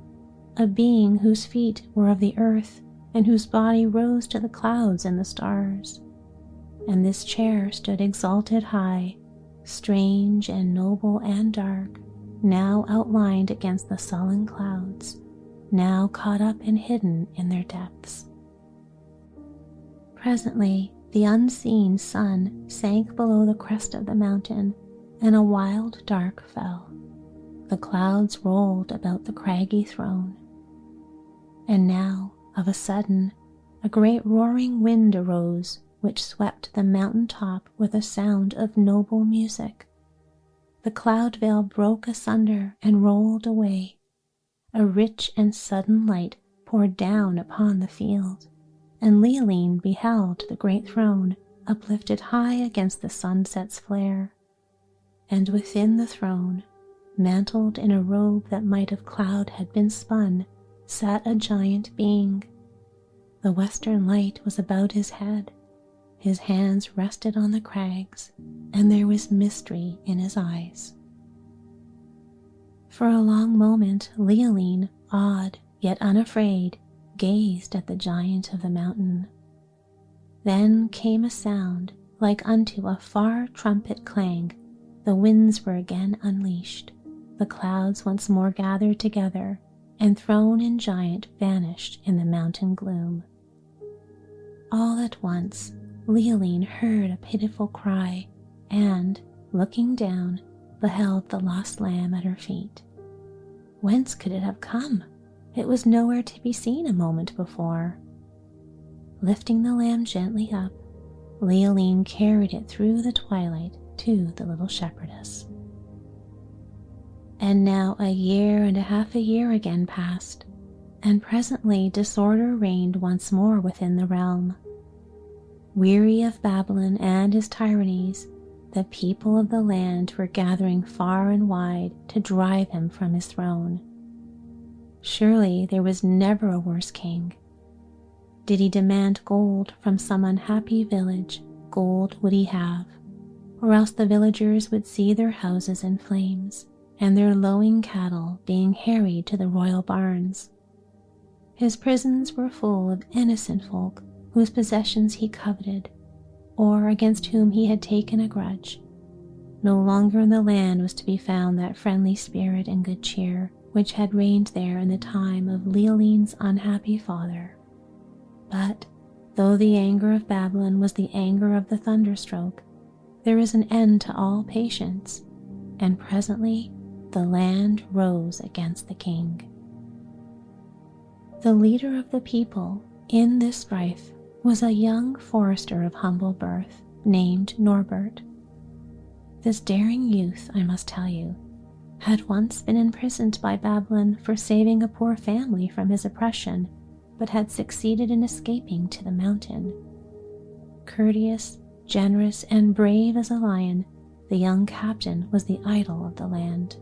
a being whose feet were of the earth and whose body rose to the clouds and the stars. And this chair stood exalted high, strange and noble and dark, now outlined against the sullen clouds, now caught up and hidden in their depths. Presently, the unseen sun sank below the crest of the mountain, and a wild dark fell. The clouds rolled about the craggy throne. And now, of a sudden, a great roaring wind arose, which swept the mountain top with a sound of noble music. The cloud veil broke asunder and rolled away. A rich and sudden light poured down upon the field, and Leoline beheld the great throne uplifted high against the sunset's flare. And within the throne, mantled in a robe that might of cloud had been spun, sat a giant being. The western light was about his head, his hands rested on the crags, and there was mystery in his eyes. For a long moment Leoline, awed yet unafraid, gazed at the giant of the mountain. Then came a sound like unto a far trumpet clang. The winds were again unleashed, the clouds once more gathered together, and throne and giant vanished in the mountain gloom. All at once Leoline heard a pitiful cry, and, looking down, beheld the lost lamb at her feet. Whence could it have come? It was nowhere to be seen a moment before. Lifting the lamb gently up, Leoline carried it through the twilight to the little shepherdess. And now a year and a half a year again passed, and presently disorder reigned once more within the realm. Weary of Babylon and his tyrannies, the people of the land were gathering far and wide to drive him from his throne. Surely there was never a worse king. Did he demand gold from some unhappy village, gold would he have, or else the villagers would see their houses in flames, and their lowing cattle being harried to the royal barns. His prisons were full of innocent folk whose possessions he coveted, or against whom he had taken a grudge. No longer in the land was to be found that friendly spirit and good cheer which had reigned there in the time of Leoline's unhappy father. But, though the anger of Babylon was the anger of the thunderstroke, there is an end to all patience, and presently the land rose against the king. The leader of the people in this strife was a young forester of humble birth named Norbert. This daring youth, I must tell you, had once been imprisoned by Babylon for saving a poor family from his oppression, but had succeeded in escaping to the mountain. Courteous, generous, and brave as a lion, the young captain was the idol of the land.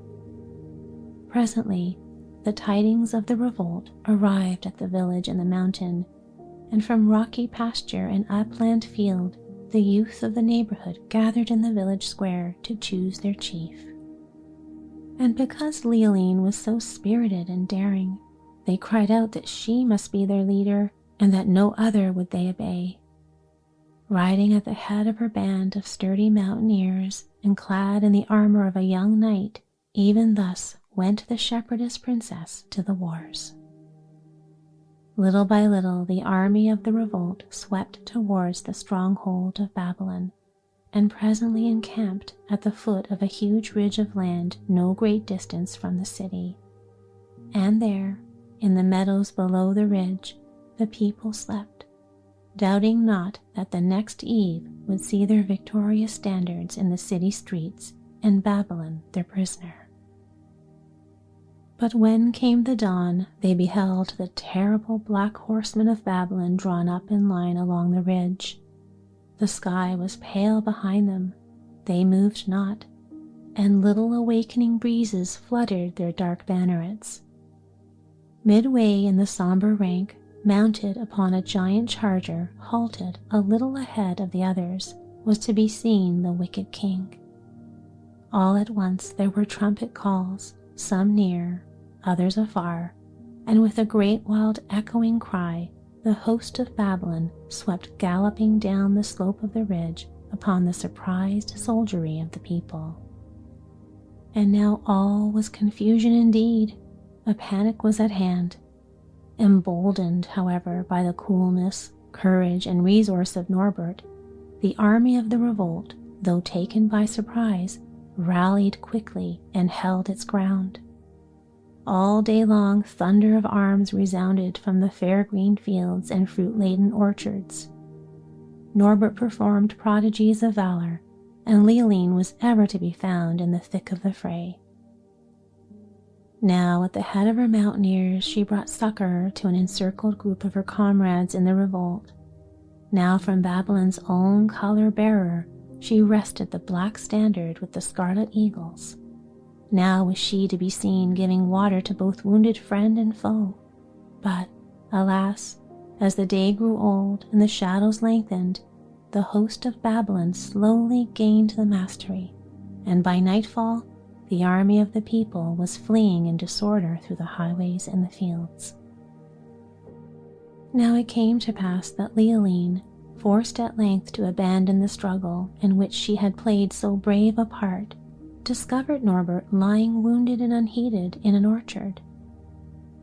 Presently, the tidings of the revolt arrived at the village in the mountain, and from rocky pasture and upland field, the youth of the neighborhood gathered in the village square to choose their chief. And because Leoline was so spirited and daring, they cried out that she must be their leader and that no other would they obey. Riding at the head of her band of sturdy mountaineers and clad in the armor of a young knight, even thus went the shepherdess princess to the wars. Little by little, the army of the revolt swept towards the stronghold of Babylon, and presently encamped at the foot of a huge ridge of land no great distance from the city. And there, in the meadows below the ridge, the people slept, doubting not that the next eve would see their victorious standards in the city streets and Babylon their prisoner. But when came the dawn, they beheld the terrible black horsemen of Babylon drawn up in line along the ridge. The sky was pale behind them, they moved not, and little awakening breezes fluttered their dark bannerets. Midway in the somber rank, mounted upon a giant charger halted a little ahead of the others, was to be seen the wicked king. All at once there were trumpet calls, some near, others afar, and with a great wild echoing cry, the host of Babylon swept galloping down the slope of the ridge upon the surprised soldiery of the people. And now all was confusion indeed. A panic was at hand. Emboldened, however, by the coolness, courage, and resource of Norbert, the army of the revolt, though taken by surprise, rallied quickly and held its ground. All day long thunder of arms resounded from the fair green fields and fruit-laden orchards. Norbert performed prodigies of valor, and Leoline was ever to be found in the thick of the fray. Now at the head of her mountaineers she brought succor to an encircled group of her comrades in the revolt. Now from Babylon's own color-bearer she wrested the black standard with the scarlet eagles. Now was she to be seen giving water to both wounded friend and foe. But, alas, as the day grew old and the shadows lengthened, the host of Babylon slowly gained the mastery, and by nightfall the army of the people was fleeing in disorder through the highways and the fields. Now it came to pass that Leoline, forced at length to abandon the struggle in which she had played so brave a part, discovered Norbert lying wounded and unheeded in an orchard.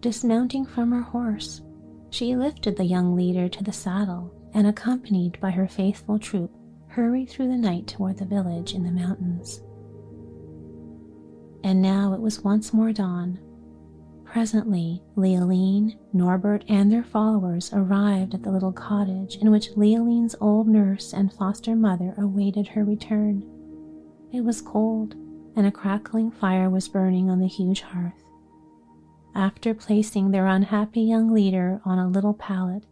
Dismounting from her horse, she lifted the young leader to the saddle and, accompanied by her faithful troop, hurried through the night toward the village in the mountains. And now it was once more dawn. Presently, Leoline, Norbert, and their followers arrived at the little cottage in which Leoline's old nurse and foster mother awaited her return. It was cold, and a crackling fire was burning on the huge hearth. After placing their unhappy young leader on a little pallet,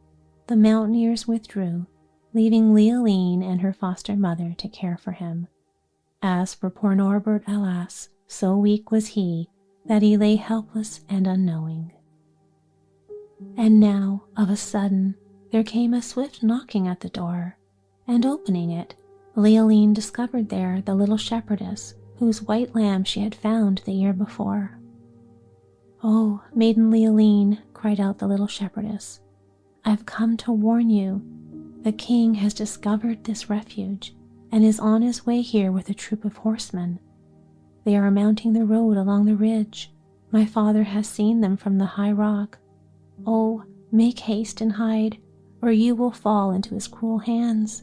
the mountaineers withdrew, leaving Leoline and her foster mother to care for him. As for poor Norbert, alas, so weak was he that he lay helpless and unknowing. And now, of a sudden, there came a swift knocking at the door, and opening it, Leoline discovered there the little shepherdess, whose white lamb she had found the year before. "Oh, Maiden Leoline," cried out the little shepherdess, "I've come to warn you. The king has discovered this refuge, and is on his way here with a troop of horsemen. They are mounting the road along the ridge. My father has seen them from the high rock. Oh, make haste and hide, or you will fall into his cruel hands."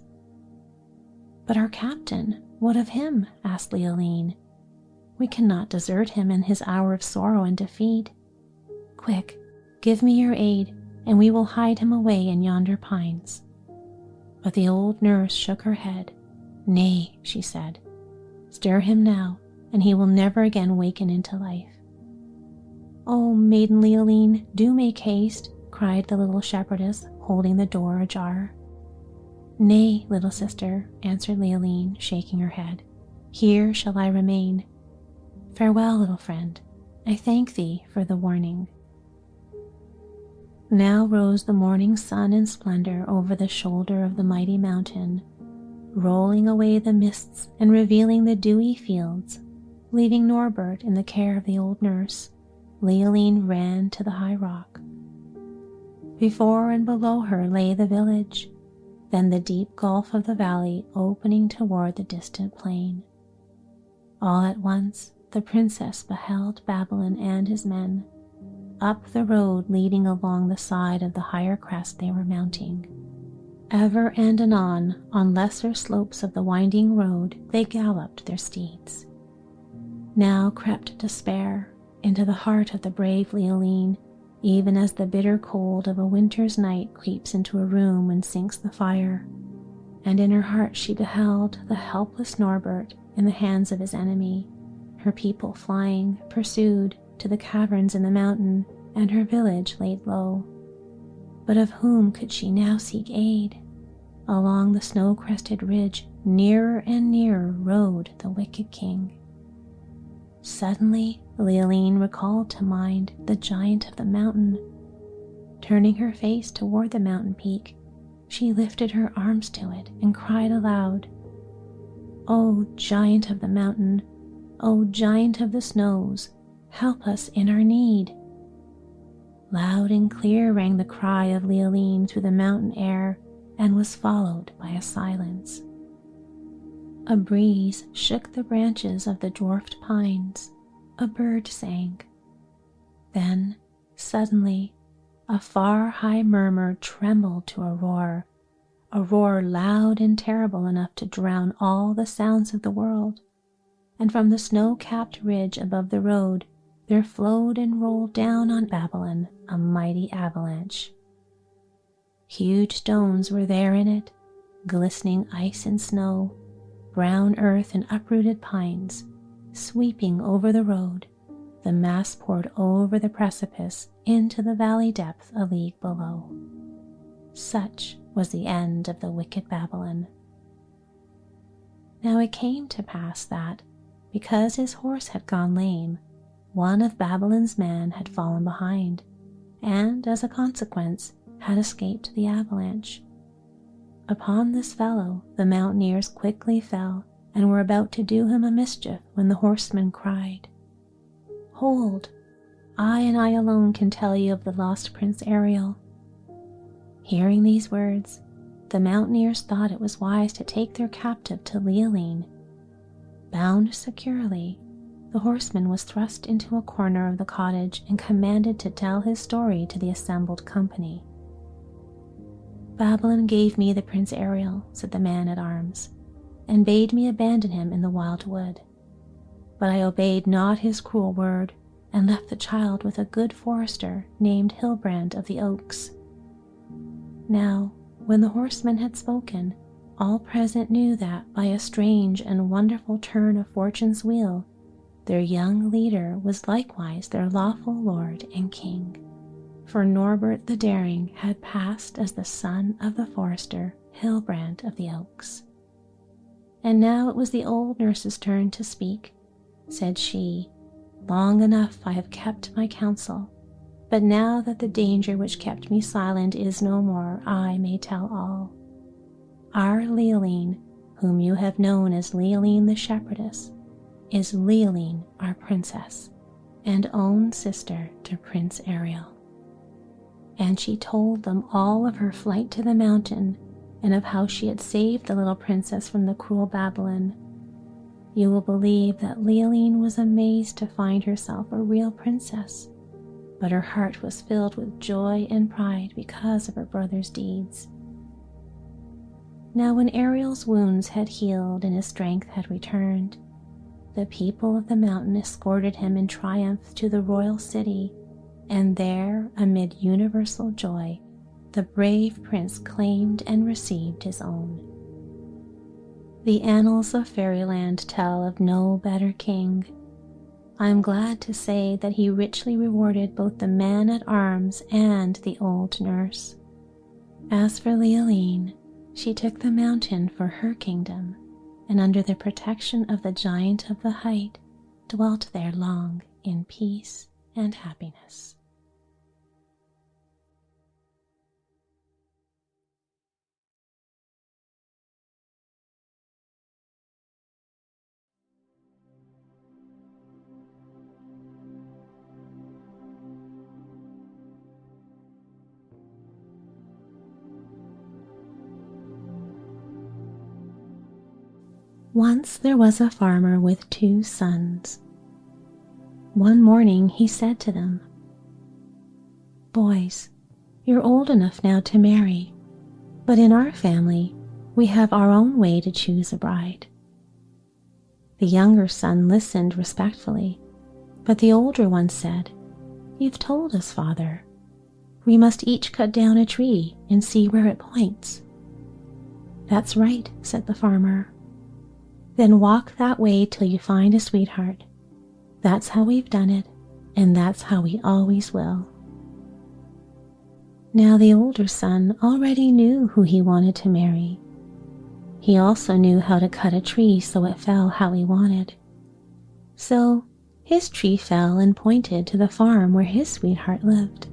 "But our captain, what of him?" asked Leoline. "We cannot desert him in his hour of sorrow and defeat. Quick, give me your aid, and we will hide him away in yonder pines." But the old nurse shook her head. "Nay," she said, "stir him now, and he will never again waken into life." "Oh, Maiden Leoline, do make haste," cried the little shepherdess, holding the door ajar. Nay, little sister, answered Leoline, shaking her head. Here shall I remain. Farewell, little friend. I thank thee for the warning. Now rose the morning sun in splendor over the shoulder of the mighty mountain, rolling away the mists and revealing the dewy fields. Leaving Norbert in the care of the old nurse, Leoline ran to the high rock. Before and below her lay the village, then the deep gulf of the valley opening toward the distant plain. All at once the princess beheld Babylon and his men, up the road leading along the side of the higher crest they were mounting. Ever and anon, on lesser slopes of the winding road, they galloped their steeds. Now crept despair into the heart of the brave Leoline, even as the bitter cold of a winter's night creeps into a room and sinks the fire, and in her heart she beheld the helpless Norbert in the hands of his enemy, her people flying, pursued, to the caverns in the mountain, and her village laid low. But of whom could she now seek aid? Along the snow-crested ridge, nearer and nearer, rode the wicked king. Suddenly, Leoline recalled to mind the giant of the mountain. Turning her face toward the mountain peak, she lifted her arms to it and cried aloud, "O giant of the mountain, O giant of the snows, help us in our need." Loud and clear rang the cry of Leoline through the mountain air, and was followed by a silence. A breeze shook the branches of the dwarfed pines. A bird sang. Then, suddenly, a far high murmur trembled to a roar loud and terrible enough to drown all the sounds of the world, and from the snow-capped ridge above the road there flowed and rolled down on Babylon a mighty avalanche. Huge stones were there in it, glistening ice and snow, brown earth and uprooted pines. Sweeping over the road, the mass poured over the precipice into the valley depth a league below. Such was the end of the wicked Babylon. Now it came to pass that, because his horse had gone lame, one of Babylon's men had fallen behind, and, as a consequence, had escaped the avalanche. Upon this fellow the mountaineers quickly fell, and were about to do him a mischief when the horseman cried, "Hold! I and I alone can tell you of the lost Prince Ariel." Hearing these words, the mountaineers thought it was wise to take their captive to Leoline. Bound securely, the horseman was thrust into a corner of the cottage and commanded to tell his story to the assembled company. "Babylon gave me the Prince Ariel," said the man-at-arms, "and bade me abandon him in the wild wood. But I obeyed not his cruel word, and left the child with a good forester named Hilbrand of the Oaks." Now, when the horseman had spoken, all present knew that by a strange and wonderful turn of fortune's wheel, their young leader was likewise their lawful lord and king. For Norbert the Daring had passed as the son of the forester Hilbrand of the Oaks. And now it was the old nurse's turn to speak. Said she, "Long enough I have kept my counsel, but now that the danger which kept me silent is no more, I may tell all. Our Leoline, whom you have known as Leoline the shepherdess, is Leoline our princess, and own sister to Prince Ariel." And she told them all of her flight to the mountain, and of how she had saved the little princess from the cruel Babylon. You will believe that Leoline was amazed to find herself a real princess, but her heart was filled with joy and pride because of her brother's deeds. Now when Ariel's wounds had healed and his strength had returned, the people of the mountain escorted him in triumph to the royal city, and there, amid universal joy, the brave prince claimed and received his own. The annals of fairyland tell of no better king. I'm glad to say that he richly rewarded both the man-at-arms and the old nurse. As for Leoline, she took the mountain for her kingdom, and under the protection of the giant of the height, dwelt there long in peace and happiness. Once there was a farmer with 2 sons. One morning he said to them, "Boys, you're old enough now to marry, but in our family we have our own way to choose a bride." The younger son listened respectfully, but the older one said, "You've told us, father. We must each cut down a tree and see where it points." "That's right," said the farmer. "Then walk that way till you find a sweetheart. That's how we've done it, and that's how we always will." Now the older son already knew who he wanted to marry. He also knew how to cut a tree so it fell how he wanted. So his tree fell and pointed to the farm where his sweetheart lived.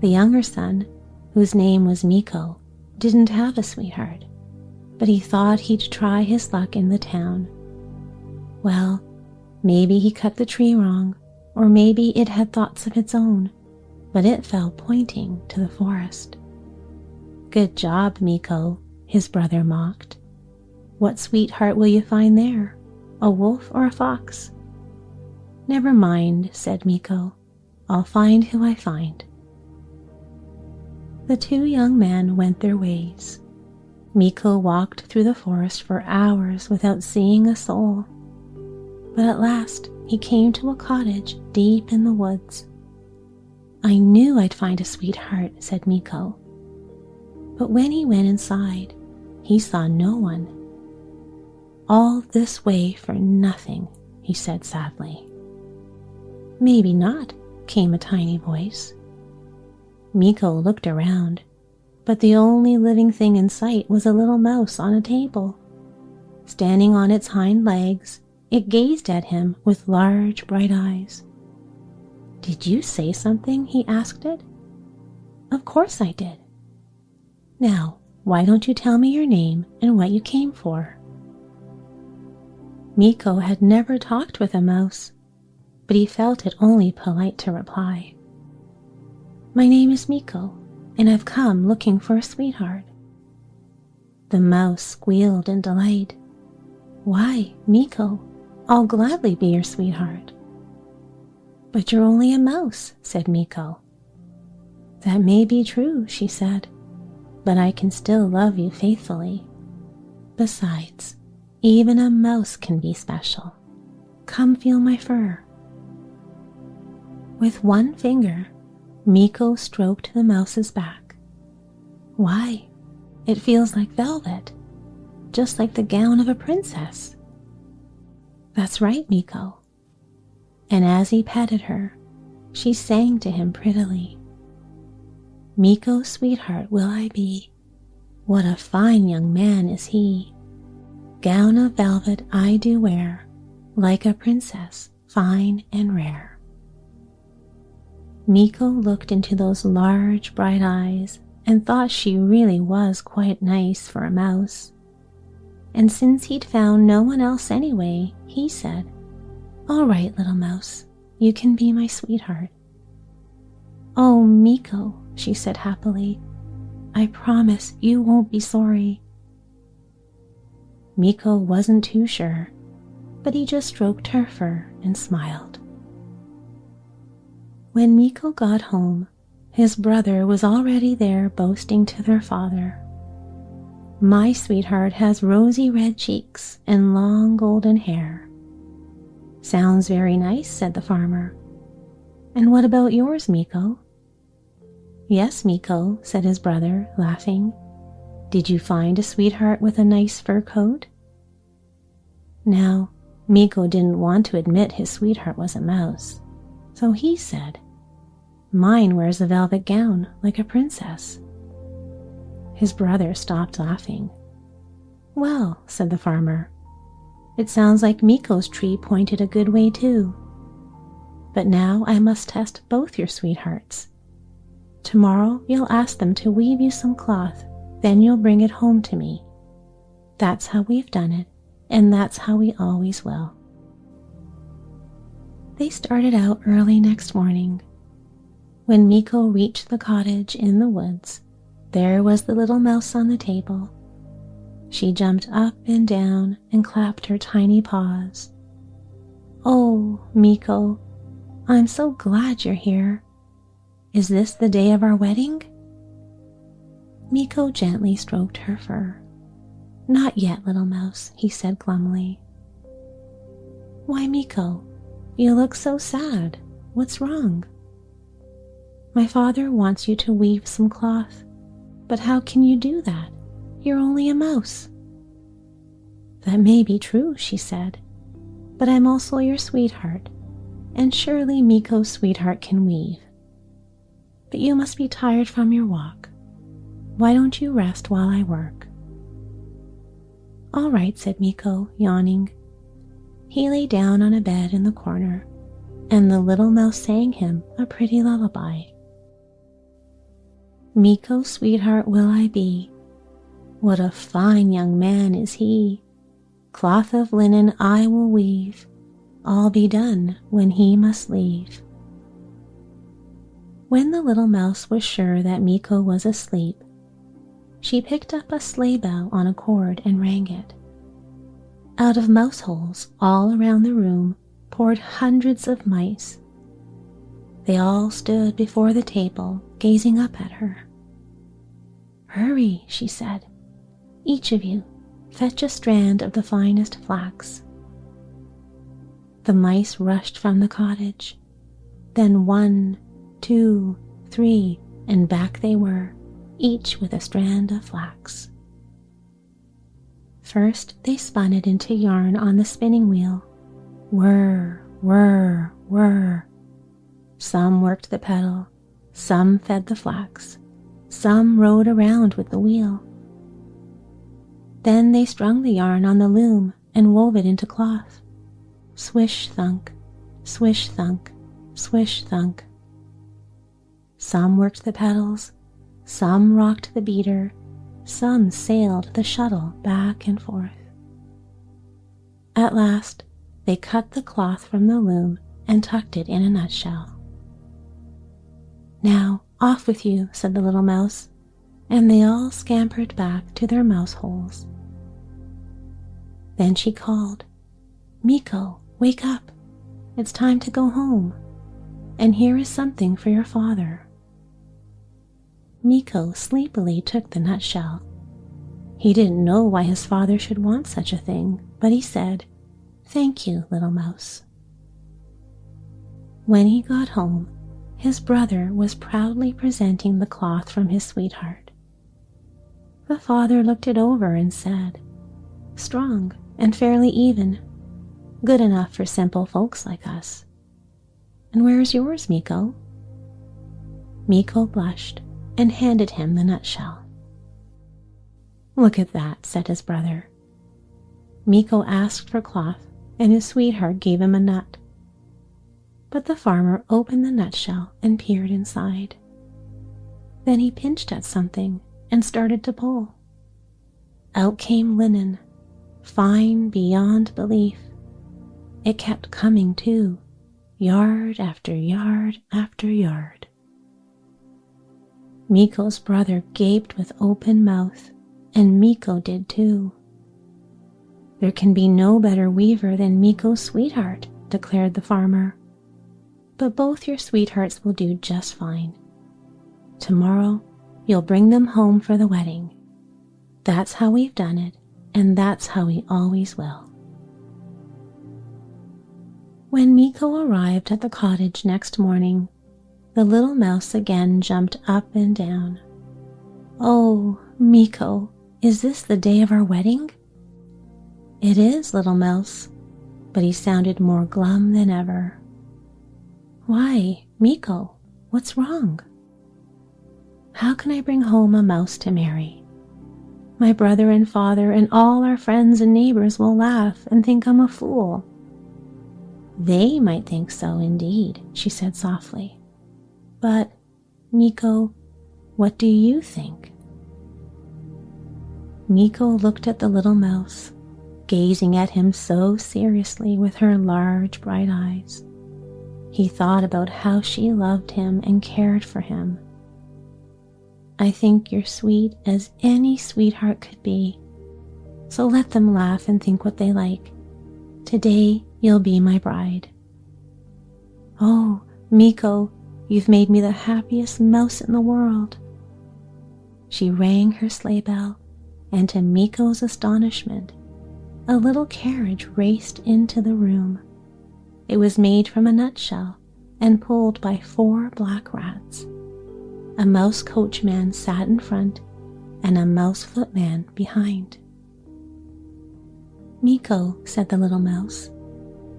The younger son, whose name was Miko, didn't have a sweetheart, but he thought he'd try his luck in the town. Well, maybe he cut the tree wrong, or maybe it had thoughts of its own, but it fell pointing to the forest. "Good job, Miko," his brother mocked. "What sweetheart will you find there, a wolf or a fox?" "Never mind," said Miko. "I'll find who I find." The 2 young men went their ways. Miko walked through the forest for hours without seeing a soul. But at last he came to a cottage deep in the woods. "I knew I'd find a sweetheart," said Miko. But when he went inside, he saw no one. "All this way for nothing," he said sadly. "Maybe not," came a tiny voice. Miko looked around, but the only living thing in sight was a little mouse on a table. Standing on its hind legs, it gazed at him with large, bright eyes. "Did you say something?" he asked it. "Of course I did." "Now, why don't you tell me your name and what you came for?" Miko had never talked with a mouse, but he felt it only polite to reply. "My name is Miko, and I've come looking for a sweetheart." The mouse squealed in delight. "Why, Miko, I'll gladly be your sweetheart." "But you're only a mouse," said Miko. "That may be true," she said, "but I can still love you faithfully. Besides, even a mouse can be special. Come feel my fur." With one finger, Miko stroked the mouse's back. "Why, it feels like velvet, just like the gown of a princess." "That's right, Miko." And as he petted her, she sang to him prettily. "Miko's sweetheart will I be. What a fine young man is he. Gown of velvet I do wear, like a princess fine and rare." Miko looked into those large, bright eyes and thought she really was quite nice for a mouse. And since he'd found no one else anyway, he said, "All right, little mouse, you can be my sweetheart." "Oh, Miko," she said happily, "I promise you won't be sorry." Miko wasn't too sure, but he just stroked her fur and smiled. When Miko got home, his brother was already there boasting to their father, "My sweetheart has rosy red cheeks and long golden hair." "Sounds very nice," said the farmer. "And what about yours, Miko?" "Yes, Miko," said his brother, laughing. "Did you find a sweetheart with a nice fur coat?" Now, Miko didn't want to admit his sweetheart was a mouse, so he said, "Mine wears a velvet gown like a princess." His brother stopped laughing. "Well," said the farmer, "it sounds like Miko's tree pointed a good way too. But now I must test both your sweethearts. Tomorrow you'll ask them to weave you some cloth, then you'll bring it home to me. That's how we've done it, and that's how we always will." They started out early next morning. When Miko reached the cottage in the woods, there was the little mouse on the table. She jumped up and down and clapped her tiny paws. "Oh, Miko, I'm so glad you're here. Is this the day of our wedding?" Miko gently stroked her fur. "Not yet, little mouse," he said glumly. "Why, Miko, you look so sad. What's wrong?" "My father wants you to weave some cloth. But how can you do that? You're only a mouse." "That may be true," she said, "but I'm also your sweetheart, and surely Miko's sweetheart can weave. But you must be tired from your walk. Why don't you rest while I work?" "All right," said Miko, yawning. He lay down on a bed in the corner, and the little mouse sang him a pretty lullaby. "Miko's sweetheart will I be. What a fine young man is he. Cloth of linen I will weave. All be done when he must leave." When the little mouse was sure that Miko was asleep, she picked up a sleigh bell on a cord and rang it. Out of mouse holes all around the room poured hundreds of mice. They all stood before the table, gazing up at her. "Hurry," she said. "Each of you, fetch a strand of the finest flax." The mice rushed from the cottage. Then 1, 2, 3, and back they were, each with a strand of flax. First they spun it into yarn on the spinning wheel. Whir, whir, whir. Some worked the pedal, some fed the flax, some rode around with the wheel. Then they strung the yarn on the loom and wove it into cloth. Swish thunk, swish thunk, swish thunk. Some worked the pedals, some rocked the beater, some sailed the shuttle back and forth. At last, they cut the cloth from the loom and tucked it in a nutshell. "Now, off with you," said the little mouse, and they all scampered back to their mouse holes. Then she called, "Miko, wake up. It's time to go home, and here is something for your father." Miko sleepily took the nutshell. He didn't know why his father should want such a thing, but he said, "Thank you, little mouse." When he got home, his brother was proudly presenting the cloth from his sweetheart. The father looked it over and said, "Strong and fairly even, good enough for simple folks like us. And where's yours, Miko?" Miko blushed and handed him the nutshell. "Look at that," said his brother. Miko asked for cloth, and his sweetheart gave him a nut. But the farmer opened the nutshell and peered inside. Then he pinched at something and started to pull. Out came linen, fine beyond belief. It kept coming too, yard after yard after yard. Miko's brother gaped with open mouth, and Miko did too. "There can be no better weaver than Miko's sweetheart," declared the farmer. "But both your sweethearts will do just fine. Tomorrow, you'll bring them home for the wedding. That's how we've done it, and that's how we always will." When Miko arrived at the cottage next morning, the little mouse again jumped up and down. "Oh, Miko, is this the day of our wedding?" "It is, little mouse. but he sounded more glum than ever. "Why, Miko, what's wrong?" "How can I bring home a mouse to marry? My brother and father and all our friends and neighbors will laugh and think I'm a fool." "They might think so indeed," she said softly. "But, Miko, what do you think?" Miko looked at the little mouse, gazing at him so seriously with her large bright eyes. He thought about how she loved him and cared for him. "I think you're sweet as any sweetheart could be, so let them laugh and think what they like. Today you'll be my bride." "Oh, Miko, you've made me the happiest mouse in the world." She rang her sleigh bell, and to Miko's astonishment, a little carriage raced into the room. It was made from a nutshell and pulled by 4 black rats. A mouse coachman sat in front and a mouse footman behind. "Miko," said the little mouse,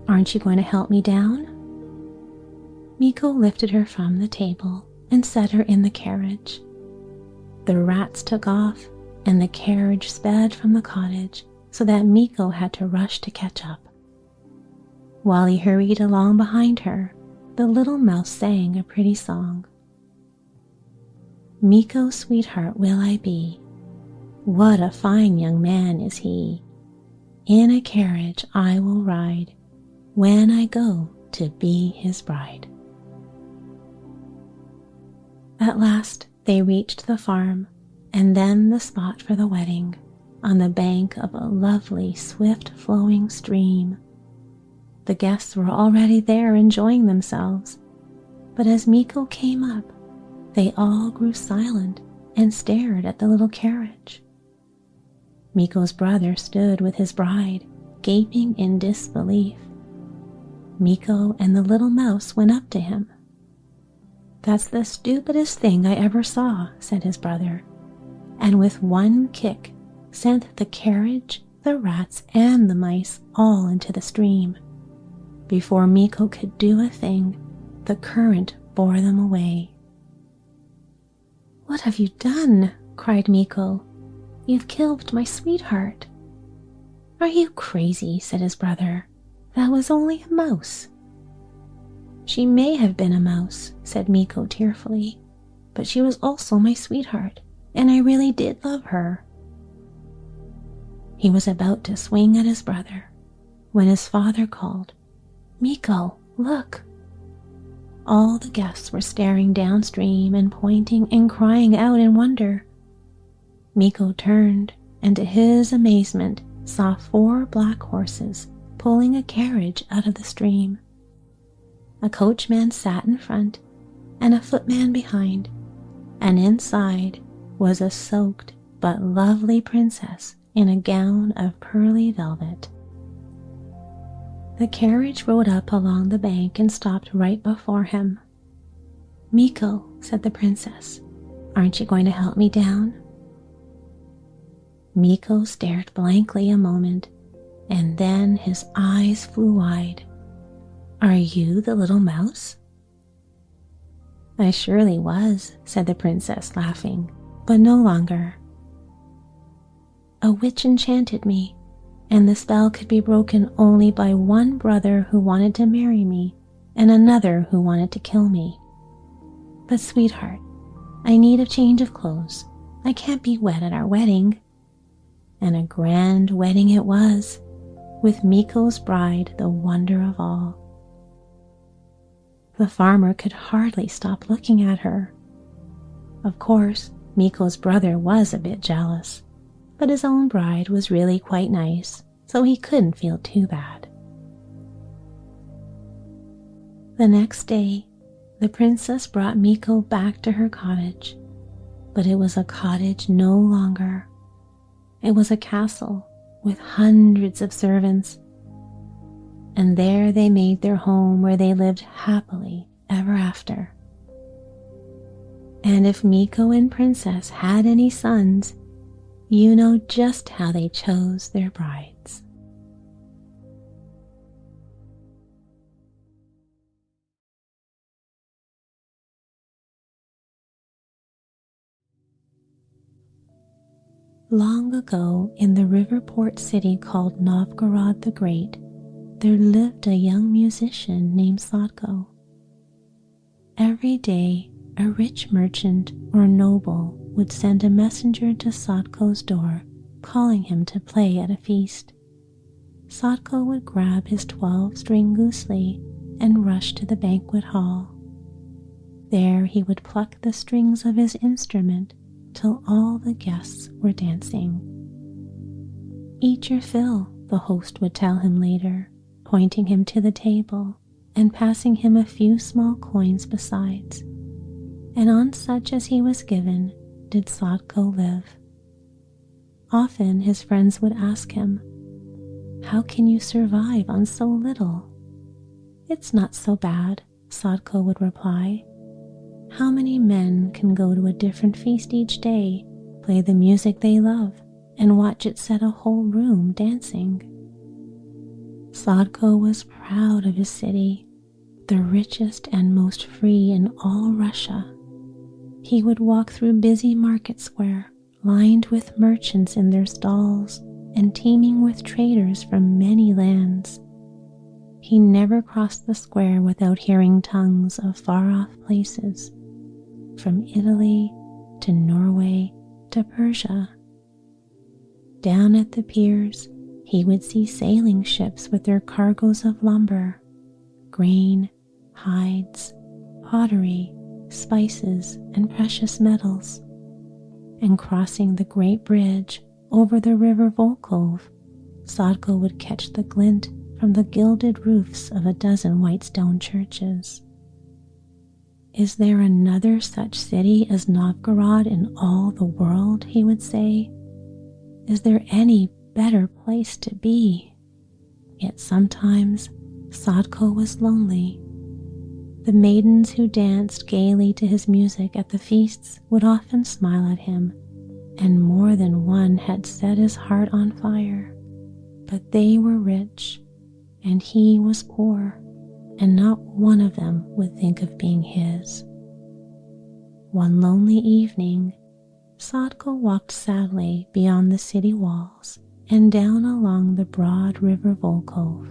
"aren't you going to help me down?" Miko lifted her from the table and set her in the carriage. The rats took off and the carriage sped from the cottage so that Miko had to rush to catch up. While he hurried along behind her, the little mouse sang a pretty song. "Miko's sweetheart will I be. What a fine young man is he. In a carriage I will ride when I go to be his bride." At last they reached the farm and then the spot for the wedding, on the bank of a lovely, swift-flowing stream. The guests were already there enjoying themselves, but as Miko came up, they all grew silent and stared at the little carriage. Miko's brother stood with his bride, gaping in disbelief. Miko and the little mouse went up to him. "That's the stupidest thing I ever saw," said his brother, and with one kick sent the carriage, the rats, and the mice all into the stream. Before Miko could do a thing, the current bore them away. "What have you done?" cried Miko. "You've killed my sweetheart." "Are you crazy?" said his brother. "That was only a mouse." "She may have been a mouse," said Miko tearfully, "but she was also my sweetheart, and I really did love her." He was about to swing at his brother when his father called, "Miko, look." All the guests were staring downstream and pointing and crying out in wonder. Miko turned and to his amazement saw 4 black horses pulling a carriage out of the stream. A coachman sat in front and a footman behind, and inside was a soaked but lovely princess in a gown of pearly velvet. The carriage rode up along the bank and stopped right before him. "Miko," said the princess, "aren't you going to help me down?" Miko stared blankly a moment, and then his eyes flew wide. "Are you the little mouse?" "I surely was," said the princess, laughing, "but no longer. A witch enchanted me, and the spell could be broken only by one brother who wanted to marry me and another who wanted to kill me. But sweetheart, I need a change of clothes. I can't be wet at our wedding." And a grand wedding it was, with Miko's bride the wonder of all. The farmer could hardly stop looking at her. Of course, Miko's brother was a bit jealous, but his own bride was really quite nice, so he couldn't feel too bad. The next day, the princess brought Miko back to her cottage, but it was a cottage no longer. It was a castle with hundreds of servants, and there they made their home where they lived happily ever after. And if Miko and Princess had any sons, you know just how they chose their brides. Long ago, in the river port city called Novgorod the Great, there lived a young musician named Sadko. Every day, a rich merchant or noble would send a messenger to Sadko's door, calling him to play at a feast. Sadko would grab his 12-string goosely and rush to the banquet hall. There he would pluck the strings of his instrument till all the guests were dancing. "Eat your fill," the host would tell him later, pointing him to the table and passing him a few small coins besides. And on such as he was given did Sadko live. Often his friends would ask him, "How can you survive on so little?" "It's not so bad," Sadko would reply. "How many men can go to a different feast each day, play the music they love, and watch it set a whole room dancing?" Sadko was proud of his city, the richest and most free in all Russia. He would walk through busy market square, lined with merchants in their stalls and teeming with traders from many lands. He never crossed the square without hearing tongues of far-off places, from Italy to Norway to Persia. Down at the piers, he would see sailing ships with their cargoes of lumber, grain, hides, pottery, spices, and precious metals. And crossing the great bridge over the river Volkhov, Sadko would catch the glint from the gilded roofs of a dozen white stone churches. "Is there another such city as Novgorod in all the world?" he would say. "Is there any better place to be?" Yet sometimes Sadko was lonely. The maidens who danced gaily to his music at the feasts would often smile at him, and more than one had set his heart on fire. But they were rich, and he was poor, and not one of them would think of being his. One lonely evening, Sadko walked sadly beyond the city walls and down along the broad river Volkhov.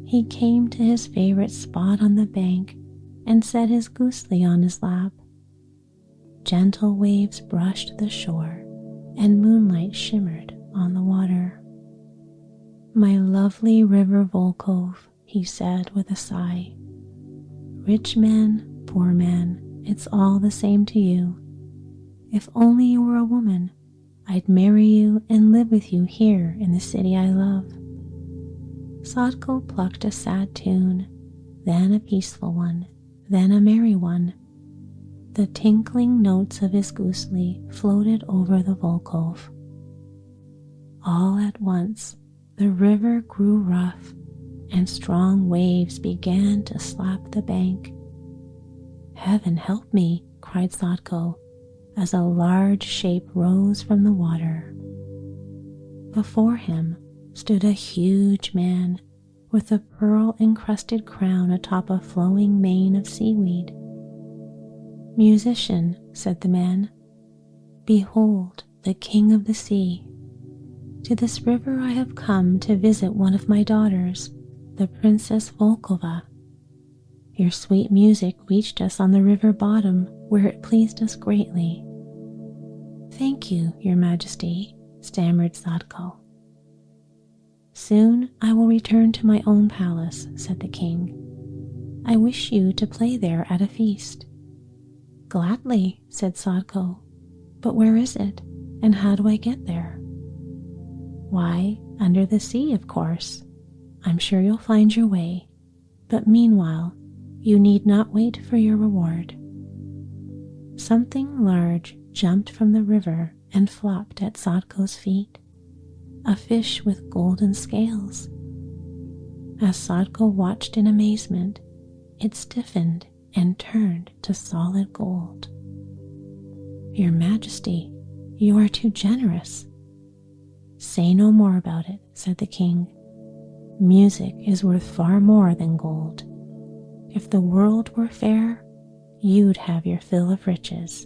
He came to his favorite spot on the bank and set his goosely on his lap. Gentle waves brushed the shore, and moonlight shimmered on the water. "My lovely river Volkhov," he said with a sigh. "Rich man, poor man, it's all the same to you. If only you were a woman, I'd marry you and live with you here in the city I love." Sadko plucked a sad tune, then a peaceful one, then a merry one. The tinkling notes of his goosely floated over the Volkhov. All at once, the river grew rough, and strong waves began to slap the bank. "Heaven help me," cried Sadko, as a large shape rose from the water. Before him stood a huge man with a pearl-encrusted crown atop a flowing mane of seaweed. "Musician," said the man, "behold the king of the sea. To this river I have come to visit one of my daughters, the Princess Volkova. Your sweet music reached us on the river bottom, where it pleased us greatly." "Thank you, your majesty," stammered Sadko. "Soon I will return to my own palace," said the king. "I wish you to play there at a feast." "Gladly," said Sadko. "But where is it, and how do I get there?" "Why, under the sea, of course. I'm sure you'll find your way, but meanwhile you need not wait for your reward." Something large jumped from the river and flopped at Sadko's feet, a fish with golden scales. As Sadko watched in amazement, it stiffened and turned to solid gold. "Your Majesty, you are too generous." "Say no more about it," said the king. "Music is worth far more than gold. If the world were fair, you'd have your fill of riches."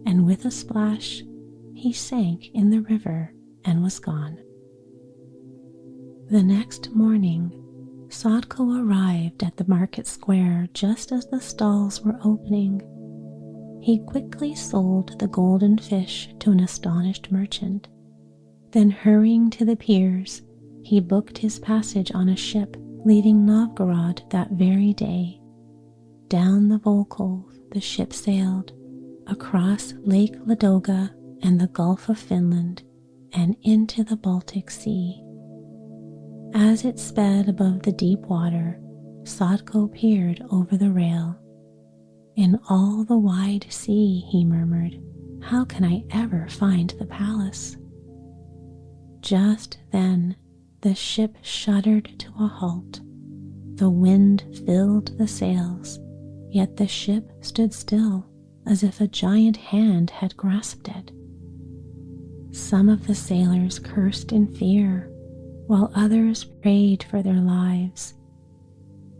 And with a splash, he sank in the river and was gone. The next morning, Sadko arrived at the market square just as the stalls were opening. He quickly sold the golden fish to an astonished merchant. Then, hurrying to the piers, he booked his passage on a ship leaving Novgorod that very day. Down the Volkhov the ship sailed, across Lake Ladoga and the Gulf of Finland, and into the Baltic Sea. As it sped above the deep water, Sadko peered over the rail. "In all the wide sea," he murmured, "how can I ever find the palace?" Just then, the ship shuddered to a halt. The wind filled the sails, yet the ship stood still, as if a giant hand had grasped it. Some of the sailors cursed in fear, while others prayed for their lives.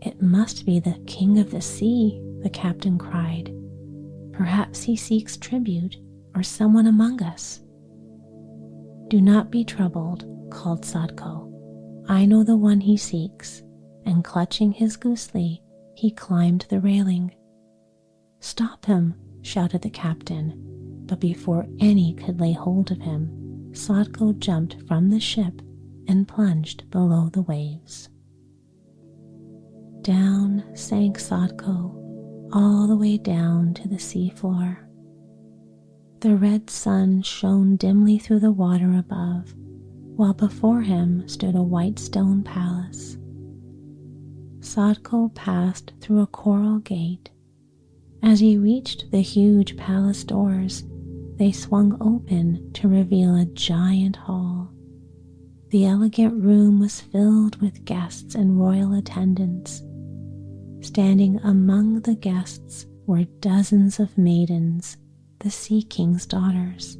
"It must be the King of the Sea," the captain cried. "Perhaps he seeks tribute, or someone among us." "Do not be troubled," called Sadko. "I know the one he seeks," and clutching his goosely, he climbed the railing. "Stop him!" shouted the captain, but before any could lay hold of him, Sadko jumped from the ship and plunged below the waves. Down sank Sadko, all the way down to the seafloor. The red sun shone dimly through the water above, while before him stood a white stone palace. Sadko passed through a coral gate. As he reached the huge palace doors, they swung open to reveal a giant hall. The elegant room was filled with guests and royal attendants. Standing among the guests were dozens of maidens, the Sea King's daughters.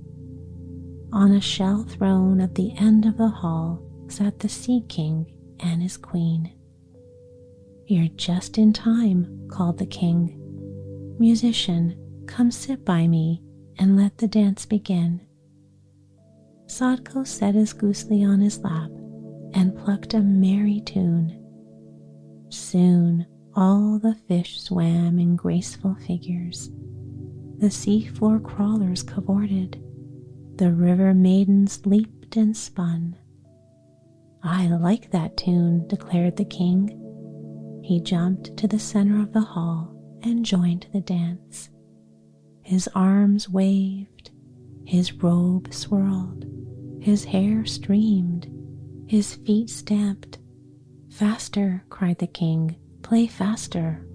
On a shell throne at the end of the hall sat the Sea King and his queen. "You're just in time," called the king. "Musician, come sit by me and let the dance begin." Sadko set his goosely on his lap and plucked a merry tune. Soon all the fish swam in graceful figures. The seafloor crawlers cavorted. The river maidens leaped and spun. "I like that tune," declared the king. He jumped to the center of the hall and joined the dance. His arms waved, his robe swirled, his hair streamed, his feet stamped. "Faster," cried the king, "play faster."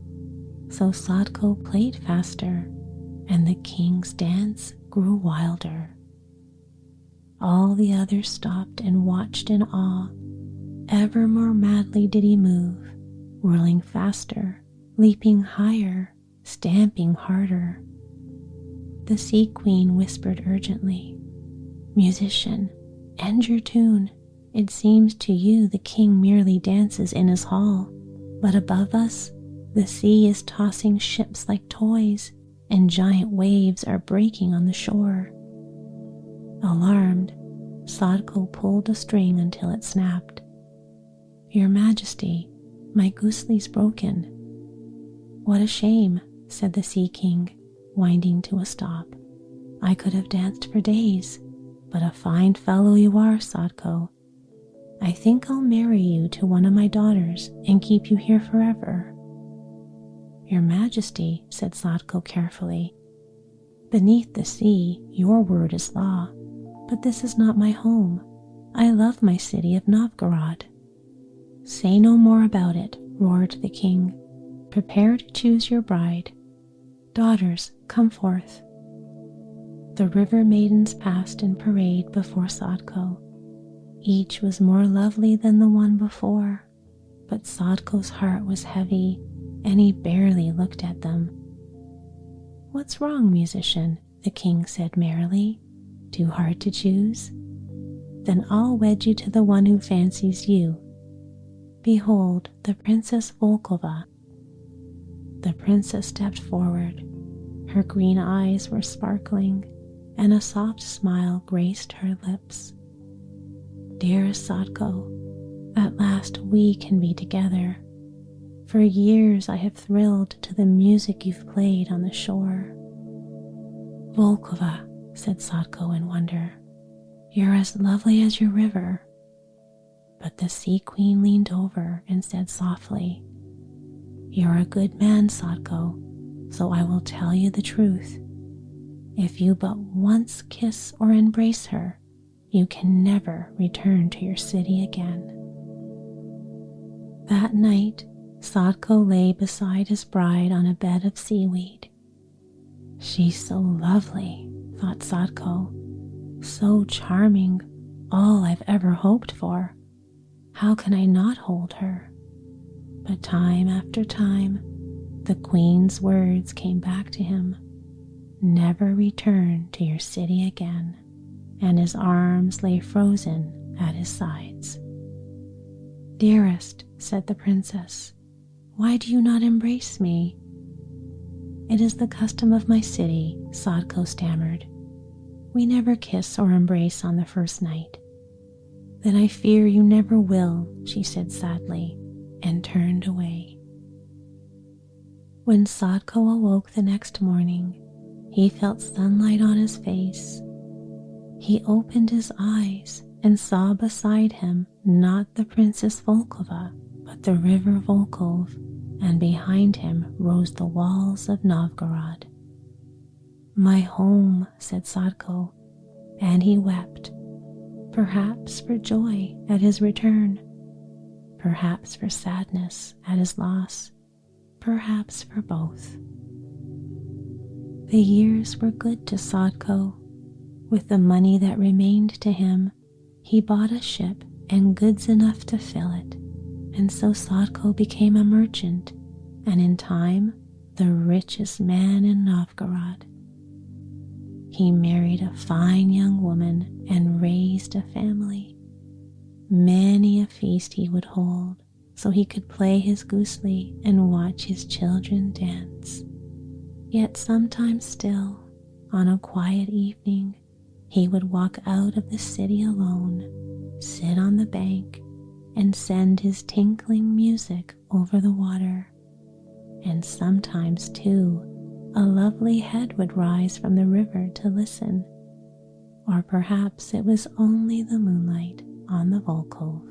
So Sadko played faster, and the king's dance grew wilder. All the others stopped and watched in awe. Ever more madly did he move, whirling faster, leaping higher, stamping harder. The Sea Queen whispered urgently, "Musician, end your tune. It seems to you the king merely dances in his hall, but above us, the sea is tossing ships like toys, and giant waves are breaking on the shore." Alarmed, Sadko pulled a string until it snapped. "Your Majesty, my goosely's broken." "What a shame," said the Sea King, winding to a stop. "I could have danced for days, but a fine fellow you are, Sadko. I think I'll marry you to one of my daughters and keep you here forever." "Your Majesty," said Sadko carefully, "beneath the sea your word is law, but this is not my home. I love my city of Novgorod." "Say no more about it," roared the king. "Prepare to choose your bride. Daughters, come forth." The river maidens passed in parade before Sadko. Each was more lovely than the one before, but Sadko's heart was heavy, and he barely looked at them. "What's wrong, musician?" the king said merrily. "Too hard to choose? Then I'll wed you to the one who fancies you. Behold, the Princess Volkova." The princess stepped forward. Her green eyes were sparkling, and a soft smile graced her lips. "Dearest Sadko, at last we can be together. For years I have thrilled to the music you've played on the shore." "Volkova," said Sadko in wonder, "you're as lovely as your river." But the Sea Queen leaned over and said softly, "You're a good man, Sadko, so I will tell you the truth. If you but once kiss or embrace her, you can never return to your city again." That night, Sadko lay beside his bride on a bed of seaweed. "She's so lovely," thought Sadko, "so charming, all I've ever hoped for. How can I not hold her?" But time after time, the Queen's words came back to him, "Never return to your city again," and his arms lay frozen at his sides. "Dearest," said the princess, "why do you not embrace me?" "It is the custom of my city," Sadko stammered. "We never kiss or embrace on the first night." "Then I fear you never will," she said sadly, and turned away. When Sadko awoke the next morning, he felt sunlight on his face. He opened his eyes and saw beside him not the Princess Volkova, but the river Volkhov, and behind him rose the walls of Novgorod. "My home," said Sadko, and he wept, perhaps for joy at his return, perhaps for sadness at his loss, perhaps for both. The years were good to Sadko. With the money that remained to him, he bought a ship and goods enough to fill it, and so Sadko became a merchant, and in time the richest man in Novgorod. He married a fine young woman and raised a family. Many a feast he would hold, so he could play his gusli and watch his children dance. Yet sometimes still, on a quiet evening, he would walk out of the city alone, sit on the bank, and send his tinkling music over the water. And sometimes, too, a lovely head would rise from the river to listen, or perhaps it was only the moonlight on the Volkhov.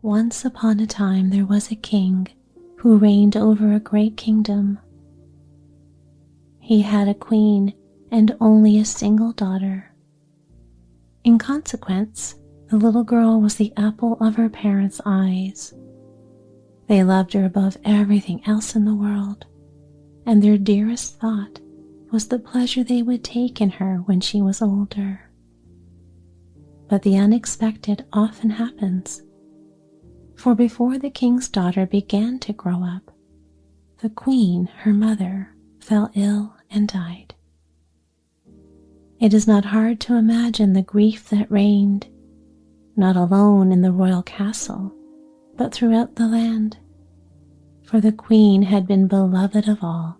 Once upon a time there was a king who reigned over a great kingdom. He had a queen and only a single daughter. In consequence, the little girl was the apple of her parents' eyes. They loved her above everything else in the world, and their dearest thought was the pleasure they would take in her when she was older. But the unexpected often happens. For before the king's daughter began to grow up, the queen, her mother, fell ill and died. It is not hard to imagine the grief that reigned, not alone in the royal castle, but throughout the land, for the queen had been beloved of all.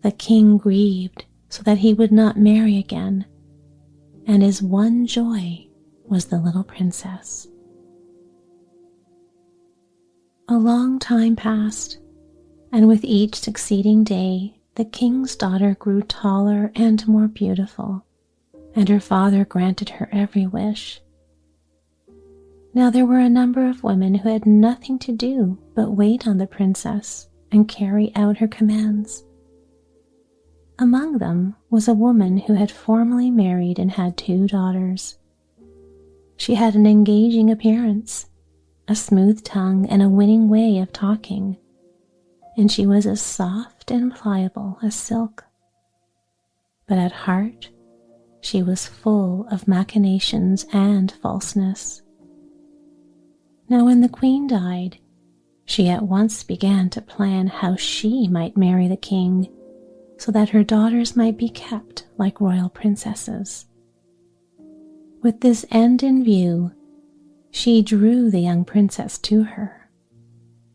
The king grieved so that he would not marry again, and his one joy was the little princess. A long time passed, and with each succeeding day, the king's daughter grew taller and more beautiful, and her father granted her every wish. Now there were a number of women who had nothing to do but wait on the princess and carry out her commands. Among them was a woman who had formerly married and had 2 daughters. She had an engaging appearance, a smooth tongue, and a winning way of talking, and she was as soft and pliable as silk. But at heart, she was full of machinations and falseness. Now when the queen died, she at once began to plan how she might marry the king so that her daughters might be kept like royal princesses. With this end in view, she drew the young princess to her,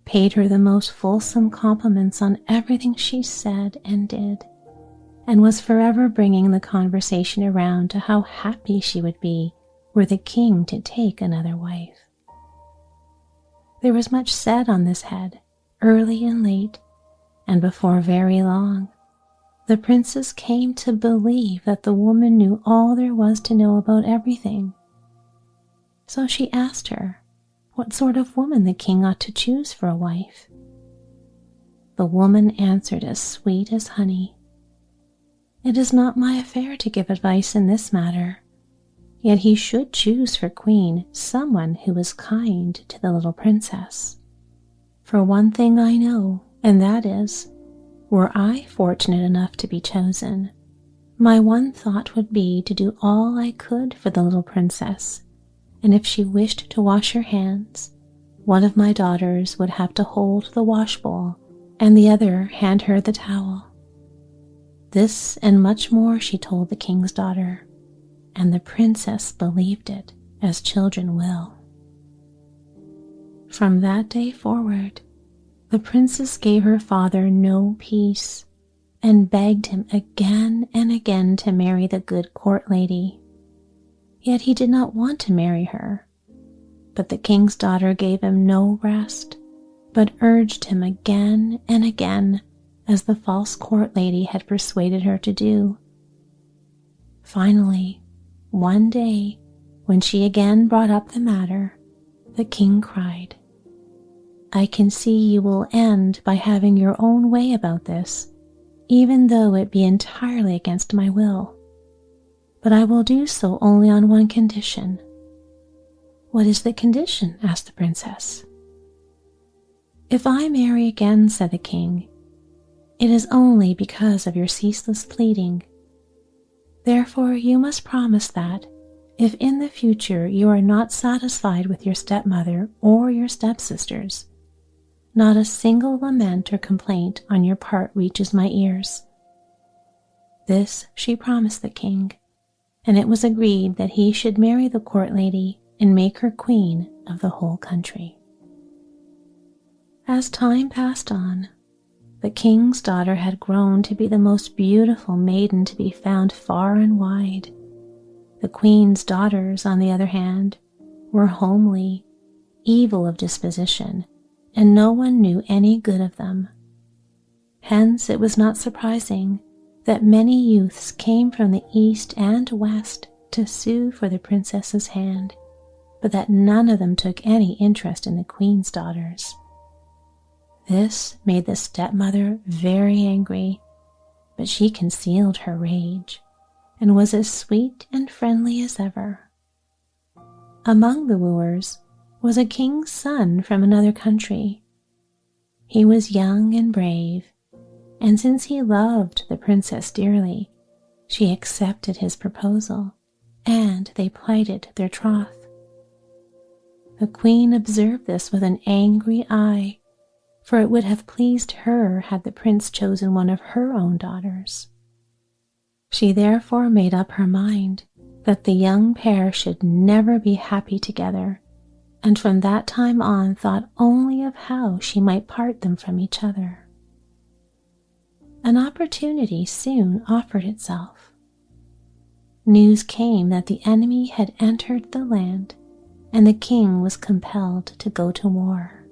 paid her the most fulsome compliments on everything she said and did, and was forever bringing the conversation around to how happy she would be were the king to take another wife. There was much said on this head, early and late, and before very long, the princess came to believe that the woman knew all there was to know about everything. So she asked her what sort of woman the king ought to choose for a wife. The woman answered as sweet as honey, "It is not my affair to give advice in this matter, yet he should choose for queen someone who is kind to the little princess. For one thing I know, and that is, were I fortunate enough to be chosen, my one thought would be to do all I could for the little princess, and if she wished to wash her hands, one of my daughters would have to hold the washbowl and the other hand her the towel." This and much more she told the king's daughter, and the princess believed it, as children will. From that day forward, the princess gave her father no peace, and begged him again and again to marry the good court lady. Yet he did not want to marry her, but the king's daughter gave him no rest, but urged him again and again, as the false court lady had persuaded her to do. Finally, one day, when she again brought up the matter, the king cried, "I can see you will end by having your own way about this, even though it be entirely against my will. But I will do so only on one condition." "What is the condition?" asked the princess. "If I marry again," said the king, "it is only because of your ceaseless pleading. Therefore you must promise that, if in the future you are not satisfied with your stepmother or your stepsisters, not a single lament or complaint on your part reaches my ears." This she promised the king, and it was agreed that he should marry the court lady and make her queen of the whole country. As time passed on, the king's daughter had grown to be the most beautiful maiden to be found far and wide. The queen's daughters, on the other hand, were homely, evil of disposition, and no one knew any good of them. Hence it was not surprising that many youths came from the east and west to sue for the princess's hand, but that none of them took any interest in the queen's daughters. This made the stepmother very angry, but she concealed her rage, and was as sweet and friendly as ever. Among the wooers was a king's son from another country. He was young and brave, and since he loved the princess dearly, she accepted his proposal, and they plighted their troth. The queen observed this with an angry eye, for it would have pleased her had the prince chosen one of her own daughters. She therefore made up her mind that the young pair should never be happy together, and from that time on thought only of how she might part them from each other. An opportunity soon offered itself. News came that the enemy had entered the land, and the king was compelled to go to war.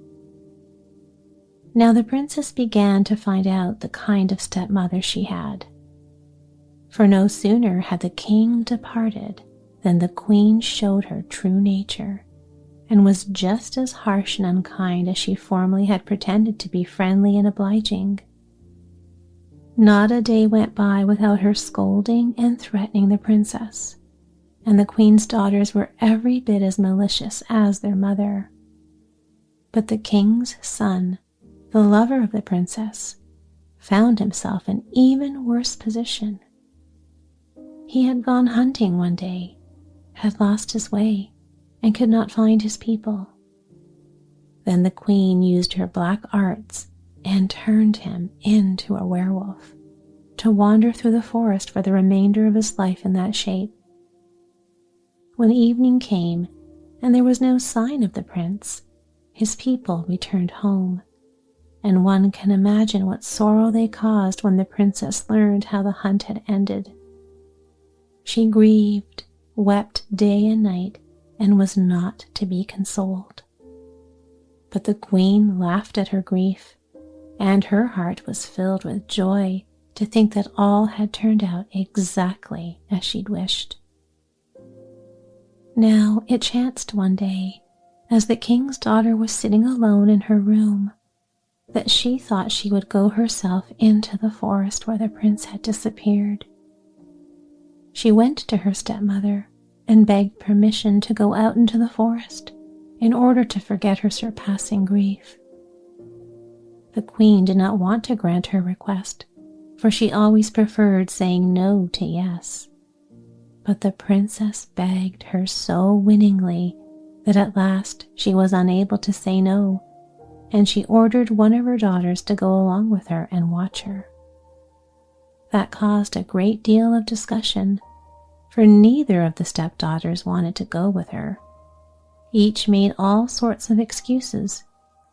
Now the princess began to find out the kind of stepmother she had. For no sooner had the king departed than the queen showed her true nature, and was just as harsh and unkind as she formerly had pretended to be friendly and obliging. Not a day went by without her scolding and threatening the princess, and the queen's daughters were every bit as malicious as their mother. But the king's son, the lover of the princess, found himself in even worse position. He had gone hunting one day, had lost his way, and could not find his people. Then the queen used her black arts and turned him into a werewolf, to wander through the forest for the remainder of his life in that shape. When evening came and there was no sign of the prince, his people returned home, and one can imagine what sorrow they caused when the princess learned how the hunt had ended. She grieved, wept day and night, and was not to be consoled. But the queen laughed at her grief, and her heart was filled with joy to think that all had turned out exactly as she'd wished. Now it chanced one day, as the king's daughter was sitting alone in her room, that she thought she would go herself into the forest where the prince had disappeared. She went to her stepmother and begged permission to go out into the forest in order to forget her surpassing grief. The queen did not want to grant her request, for she always preferred saying no to yes. But the princess begged her so winningly that at last she was unable to say no, and she ordered one of her daughters to go along with her and watch her. That caused a great deal of discussion, for neither of the stepdaughters wanted to go with her. Each made all sorts of excuses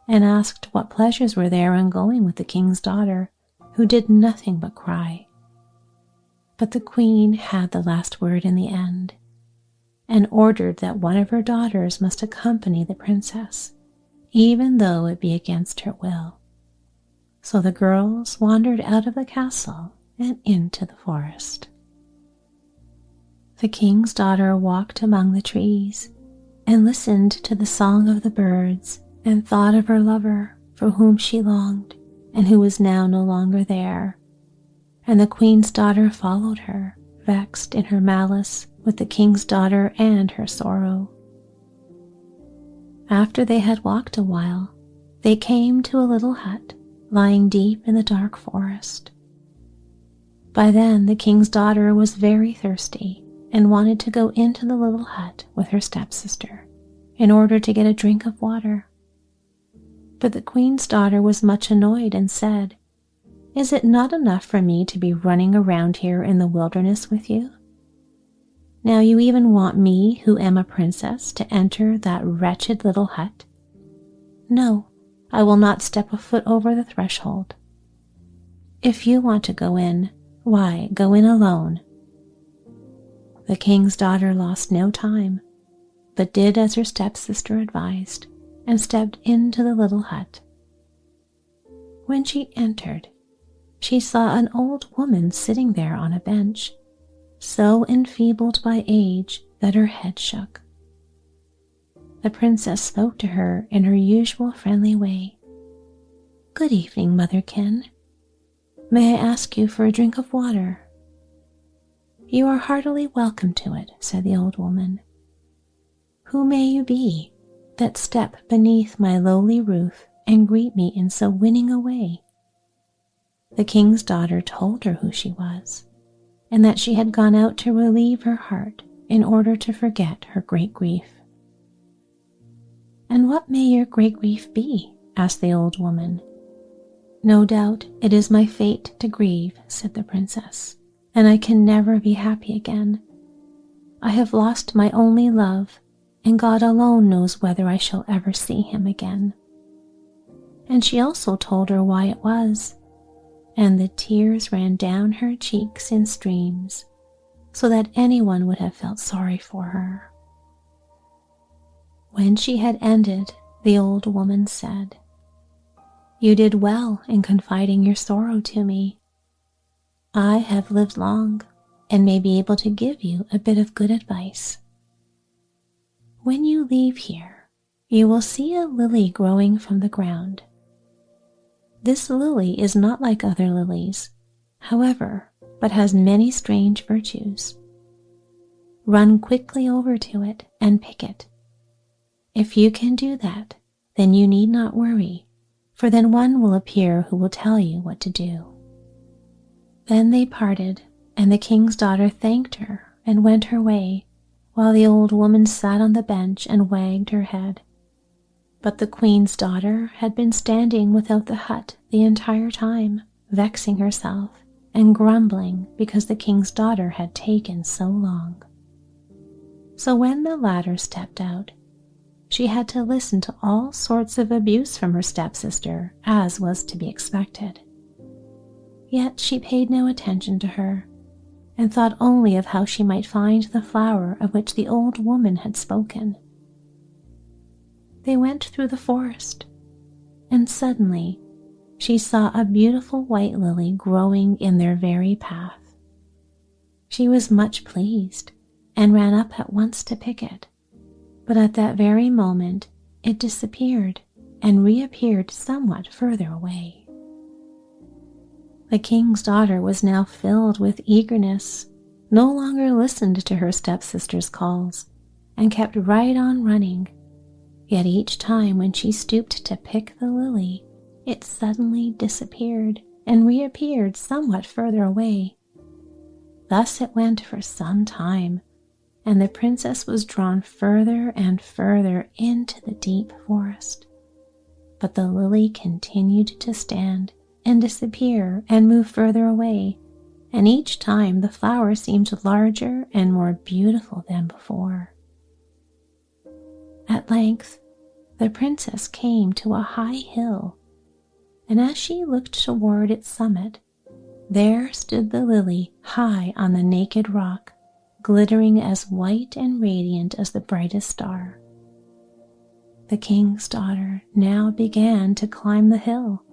and asked what pleasures were there in going with the king's daughter, who did nothing but cry. But the queen had the last word in the end, and ordered that one of her daughters must accompany the princess, even though it be against her will. So the girls wandered out of the castle and into the forest. The king's daughter walked among the trees and listened to the song of the birds and thought of her lover for whom she longed and who was now no longer there. And the queen's daughter followed her, vexed in her malice with the king's daughter and her sorrow. After they had walked a while, they came to a little hut lying deep in the dark forest. By then the king's daughter was very thirsty and wanted to go into the little hut with her stepsister in order to get a drink of water. But the queen's daughter was much annoyed and said, "Is it not enough for me to be running around here in the wilderness with you? Now you even want me, who am a princess, to enter that wretched little hut? No, I will not step a foot over the threshold. If you want to go in, why, go in alone." The king's daughter lost no time, but did as her stepsister advised, and stepped into the little hut. When she entered, she saw an old woman sitting there on a bench, so enfeebled by age that her head shook. The princess spoke to her in her usual friendly way. "Good evening, motherkin. May I ask you for a drink of water?" "You are heartily welcome to it," said the old woman. "Who may you be, that step beneath my lowly roof and greet me in so winning a way?" The king's daughter told her who she was, and that she had gone out to relieve her heart in order to forget her great grief. "And what may your great grief be?" asked the old woman. "No doubt it is my fate to grieve," said the princess, "and I can never be happy again. I have lost my only love, and God alone knows whether I shall ever see him again." And she also told her why it was, and the tears ran down her cheeks in streams, so that anyone would have felt sorry for her. When she had ended, the old woman said, "You did well in confiding your sorrow to me. I have lived long and may be able to give you a bit of good advice. When you leave here, you will see a lily growing from the ground. This lily is not like other lilies, however, but has many strange virtues. Run quickly over to it and pick it. If you can do that, then you need not worry, for then one will appear who will tell you what to do." Then they parted, and the king's daughter thanked her and went her way, while the old woman sat on the bench and wagged her head. But the queen's daughter had been standing without the hut the entire time, vexing herself and grumbling because the king's daughter had taken so long. So when the latter stepped out, she had to listen to all sorts of abuse from her stepsister, as was to be expected. Yet she paid no attention to her, and thought only of how she might find the flower of which the old woman had spoken. They went through the forest, and suddenly she saw a beautiful white lily growing in their very path. She was much pleased, and ran up at once to pick it, but at that very moment it disappeared and reappeared somewhat further away. The king's daughter was now filled with eagerness, no longer listened to her stepsister's calls, and kept right on running. Yet each time when she stooped to pick the lily, it suddenly disappeared and reappeared somewhat further away. Thus it went for some time, and the princess was drawn further and further into the deep forest. But the lily continued to stand and disappear and move further away, and each time the flower seemed larger and more beautiful than before. At length, the princess came to a high hill, and as she looked toward its summit, there stood the lily high on the naked rock, glittering as white and radiant as the brightest star. The king's daughter now began to climb the hill,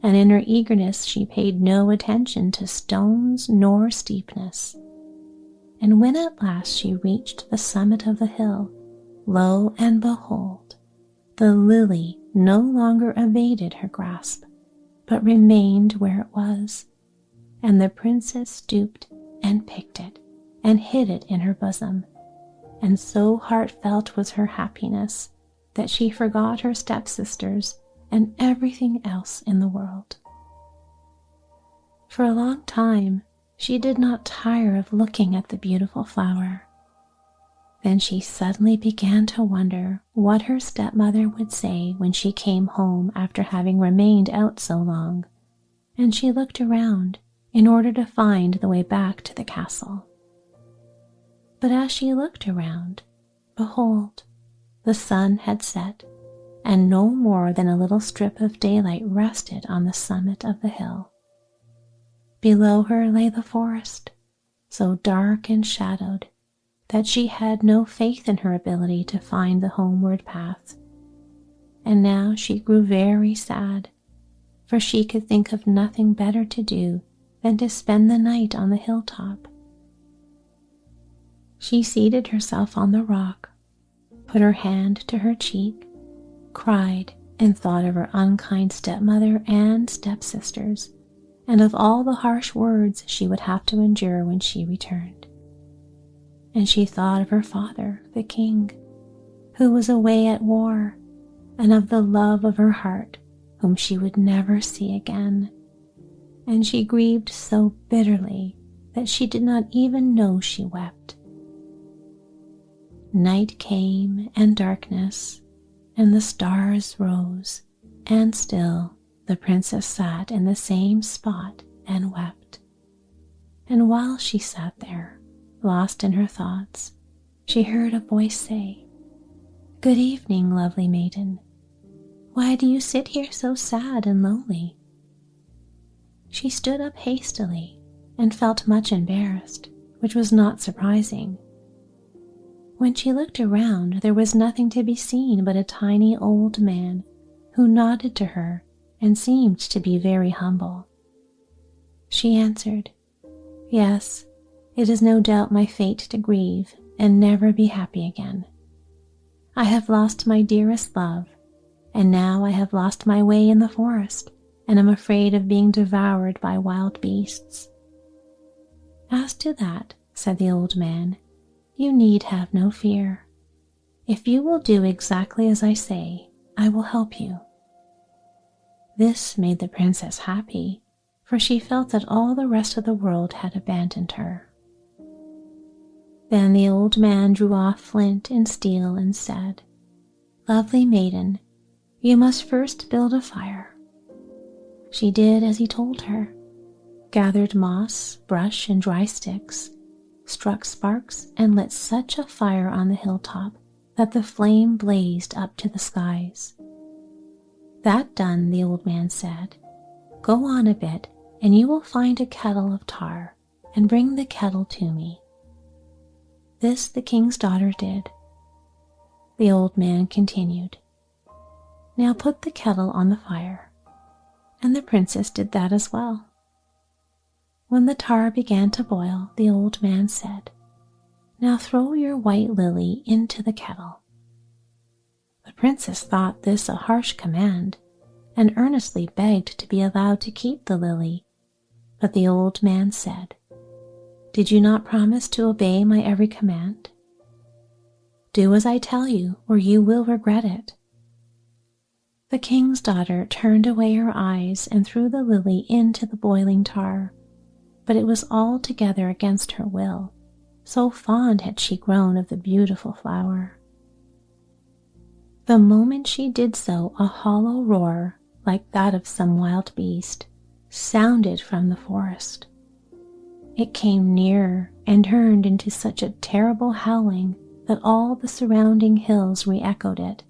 and in her eagerness she paid no attention to stones nor steepness. And when at last she reached the summit of the hill, lo and behold, the lily no longer evaded her grasp, but remained where it was, and the princess stooped and picked it and hid it in her bosom, and so heartfelt was her happiness that she forgot her stepsisters and everything else in the world. For a long time she did not tire of looking at the beautiful flower. Then she suddenly began to wonder what her stepmother would say when she came home after having remained out so long, and she looked around in order to find the way back to the castle. But as she looked around, behold, the sun had set, and no more than a little strip of daylight rested on the summit of the hill. Below her lay the forest, so dark and shadowed that she had no faith in her ability to find the homeward path. And now she grew very sad, for she could think of nothing better to do than to spend the night on the hilltop. She seated herself on the rock, put her hand to her cheek, cried, and thought of her unkind stepmother and stepsisters, and of all the harsh words she would have to endure when she returned. And she thought of her father, the king, who was away at war, and of the love of her heart, whom she would never see again. And she grieved so bitterly that she did not even know she wept. Night came and darkness, and the stars rose, and still the princess sat in the same spot and wept. And while she sat there, lost in her thoughts, she heard a voice say, "Good evening, lovely maiden. Why do you sit here so sad and lonely?" She stood up hastily and felt much embarrassed, which was not surprising. When she looked around, there was nothing to be seen but a tiny old man who nodded to her and seemed to be very humble. She answered, "Yes, it is no doubt my fate to grieve and never be happy again. I have lost my dearest love, and now I have lost my way in the forest, and am afraid of being devoured by wild beasts." "As to that," said the old man, "you need have no fear. If you will do exactly as I say, I will help you." This made the princess happy, for she felt that all the rest of the world had abandoned her. Then the old man drew off flint and steel and said, "Lovely maiden, You must first build a fire." She did as he told her, gathered moss, brush, and dry sticks, struck sparks, and lit such a fire on the hilltop that the flame blazed up to the skies. That done, the old man said, "Go on a bit, and you will find a kettle of tar, and bring the kettle to me." This the king's daughter did. The old man continued, "Now put the kettle on the fire," and the princess did that as well. When the tar began to boil, the old man said, "Now throw your white lily into the kettle." The princess thought this a harsh command, and earnestly begged to be allowed to keep the lily, but the old man said, "Did you not promise to obey my every command? Do as I tell you, or you will regret it." The king's daughter turned away her eyes and threw the lily into the boiling tar, but it was altogether against her will, so fond had she grown of the beautiful flower. The moment she did so, a hollow roar, like that of some wild beast, sounded from the forest. It came nearer and turned into such a terrible howling that all the surrounding hills re-echoed it.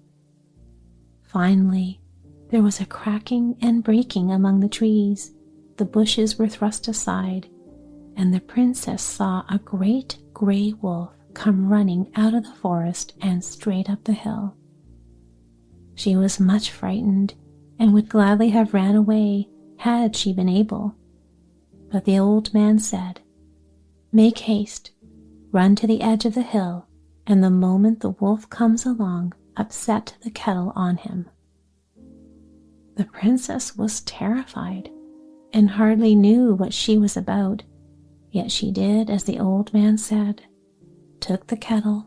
Finally, there was a cracking and breaking among the trees, the bushes were thrust aside, and the princess saw a great gray wolf come running out of the forest and straight up the hill. She was much frightened and would gladly have ran away had she been able. But the old man said, "Make haste, run to the edge of the hill, and the moment the wolf comes along, upset the kettle on him." The princess was terrified and hardly knew what she was about, yet she did as the old man said, took the kettle,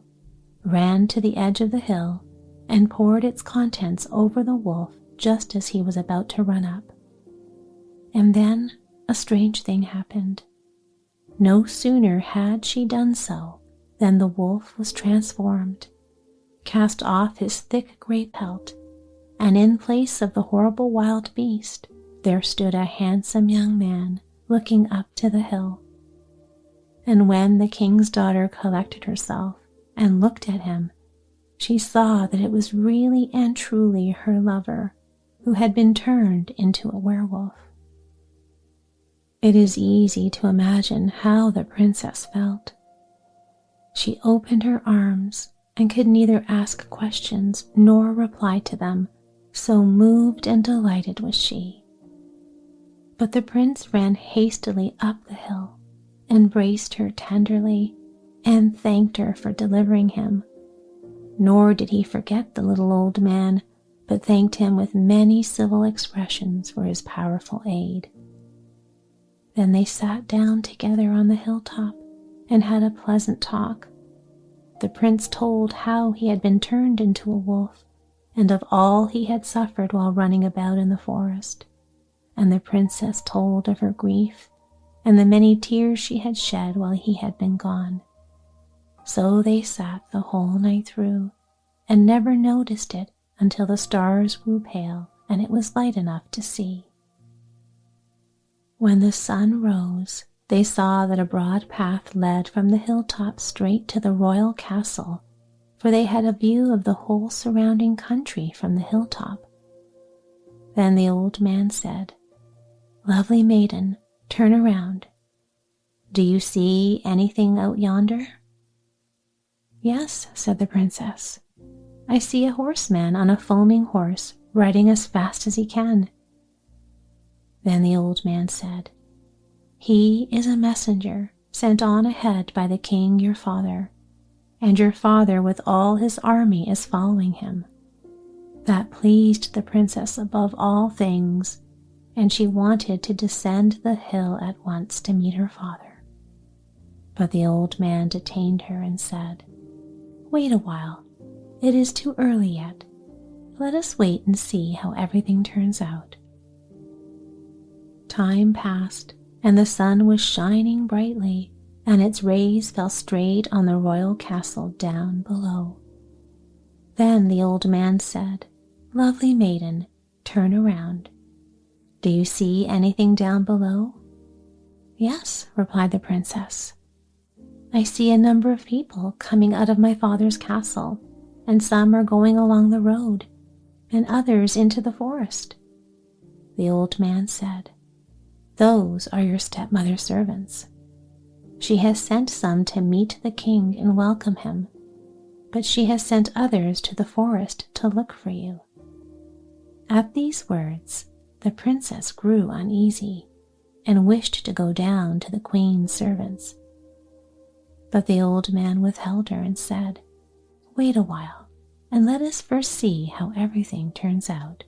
ran to the edge of the hill, and poured its contents over the wolf just as he was about to run up. And then a strange thing happened. No sooner had she done so than the wolf was transformed, cast off his thick gray pelt, and in place of the horrible wild beast, there stood a handsome young man looking up to the hill. And when the king's daughter collected herself and looked at him, she saw that it was really and truly her lover, who had been turned into a werewolf. It is easy to imagine how the princess felt. She opened her arms and could neither ask questions nor reply to them, so moved and delighted was she. But the prince ran hastily up the hill, embraced her tenderly, and thanked her for delivering him. Nor did he forget the little old man, but thanked him with many civil expressions for his powerful aid. Then they sat down together on the hilltop and had a pleasant talk. The prince told how he had been turned into a wolf, and of all he had suffered while running about in the forest, and the princess told of her grief and the many tears she had shed while he had been gone. So they sat the whole night through, and never noticed it until the stars grew pale and it was light enough to see. When the sun rose, they saw that a broad path led from the hilltop straight to the royal castle, for they had a view of the whole surrounding country from the hilltop. Then the old man said, "Lovely maiden, turn around. Do you see anything out yonder?" "Yes," said the princess. "I see a horseman on a foaming horse, riding as fast as he can." Then the old man said, "He is a messenger sent on ahead by the king your father, and your father with all his army is following him." That pleased the princess above all things, and she wanted to descend the hill at once to meet her father. But the old man detained her and said, "Wait a while. It is too early yet. Let us wait and see how everything turns out." Time passed, and the sun was shining brightly, and its rays fell straight on the royal castle down below. Then the old man said, Lovely maiden, turn around. Do you see anything down below? Yes, replied the princess. I see a number of people coming out of my father's castle, and some are going along the road, and others into the forest. The old man said, Those are your stepmother's servants. She has sent some to meet the king and welcome him, but she has sent others to the forest to look for you. At these words, the princess grew uneasy and wished to go down to the queen's servants. But the old man withheld her and said, Wait a while, and let us first see how everything turns out.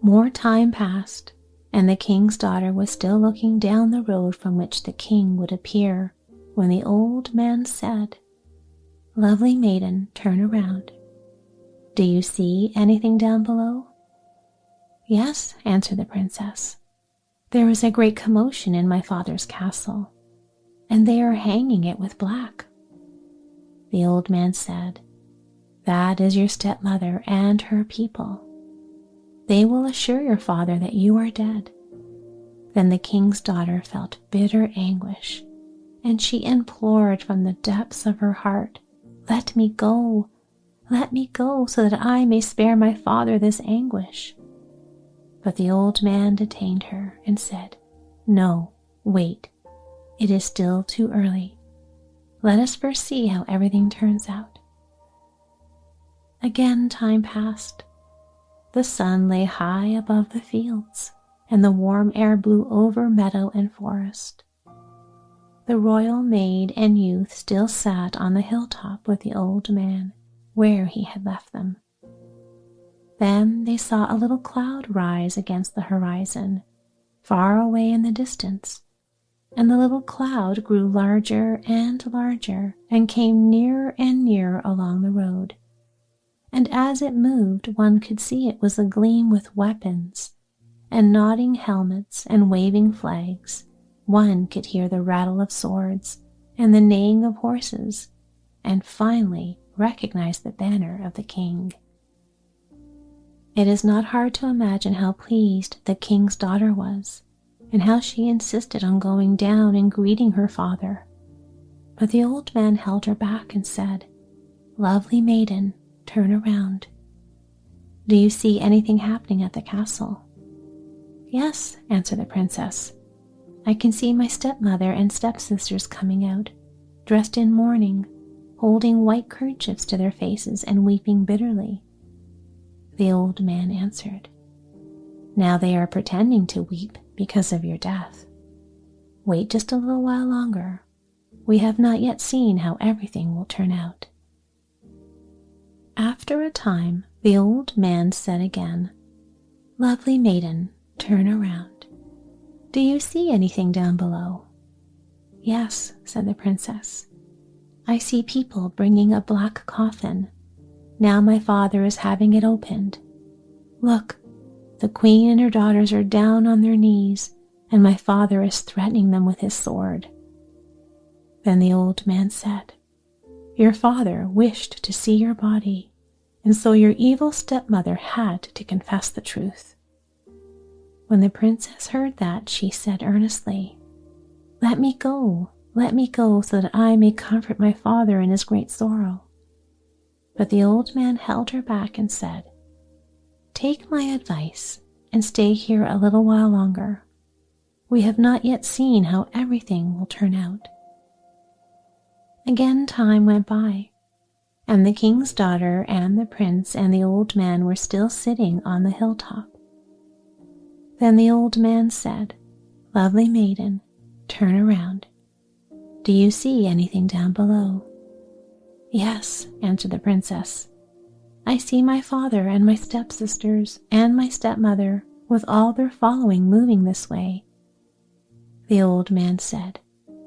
More time passed, and the king's daughter was still looking down the road from which the king would appear, when the old man said, Lovely maiden, turn around. Do you see anything down below? Yes, answered the princess. There is a great commotion in my father's castle, and they are hanging it with black. The old man said, That is your stepmother and her people. They will assure your father that you are dead. Then the king's daughter felt bitter anguish, and she implored from the depths of her heart, Let me go, so that I may spare my father this anguish. But the old man detained her and said, No, wait. It is still too early. Let us first see how everything turns out. Again time passed. The sun lay high above the fields, and the warm air blew over meadow and forest. The royal maid and youth still sat on the hilltop with the old man, where he had left them. Then they saw a little cloud rise against the horizon, far away in the distance, and the little cloud grew larger and came nearer and nearer along the road. And as it moved, one could see it was agleam with weapons, and nodding helmets and waving flags. One could hear the rattle of swords and the neighing of horses, and finally recognize the banner of the king. It is not hard to imagine how pleased the king's daughter was, and how she insisted on going down and greeting her father. But the old man held her back and said, Lovely maiden, turn around. Do you see anything happening at the castle? Yes, answered the princess. I can see my stepmother and stepsisters coming out, dressed in mourning, holding white kerchiefs to their faces and weeping bitterly. The old man answered, Now they are pretending to weep because of your death. Wait just a little while longer. We have not yet seen how everything will turn out. After a time, the old man said again, Lovely maiden, turn around. Do you see anything down below? Yes, said the princess. I see people bringing a black coffin. Now my father is having it opened. Look, the queen and her daughters are down on their knees, and my father is threatening them with his sword. Then the old man said, Your father wished to see your body, and so your evil stepmother had to confess the truth. When the princess heard that, she said earnestly, Let me go so that I may comfort my father in his great sorrow. But the old man held her back and said, Take my advice and stay here a little while longer. We have not yet seen how everything will turn out. Again time went by, and the king's daughter and the prince and the old man were still sitting on the hilltop. Then the old man said, Lovely maiden, turn around. Do you see anything down below? Yes, answered the princess. I see my father and my stepsisters and my stepmother with all their following moving this way. The old man said,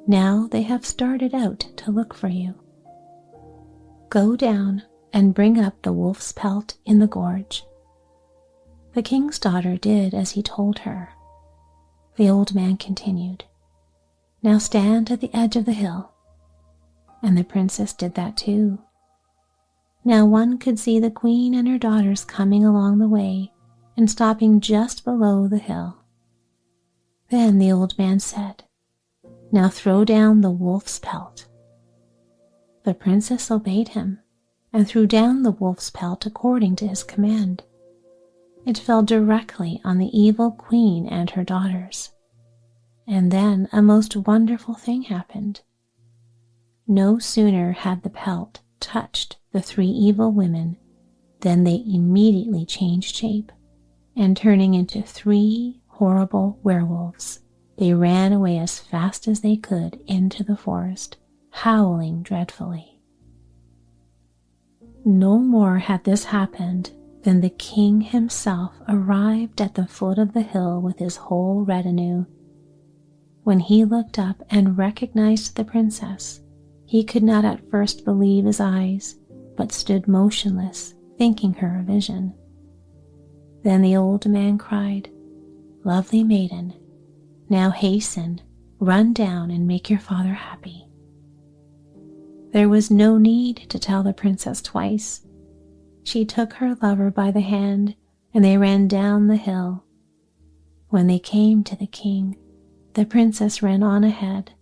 Now they have started out to look for you. Go down and bring up the wolf's pelt in the gorge. The king's daughter did as he told her. The old man continued, Now stand at the edge of the hill. And the princess did that too. Now one could see the queen and her daughters coming along the way and stopping just below the hill. Then the old man said, "Now throw down the wolf's pelt." The princess obeyed him and threw down the wolf's pelt according to his command. It fell directly on the evil queen and her daughters. And then a most wonderful thing happened. No sooner had the pelt touched the three evil women than they immediately changed shape, and turning into three horrible werewolves, they ran away as fast as they could into the forest, howling dreadfully. No more had this happened than the king himself arrived at the foot of the hill with his whole retinue. When he looked up and recognized the princess, he could not at first believe his eyes, but stood motionless, thinking her a vision. Then the old man cried, "Lovely maiden, now hasten, run down and make your father happy." There was no need to tell the princess twice. She took her lover by the hand, and they ran down the hill. When they came to the king, the princess ran on ahead,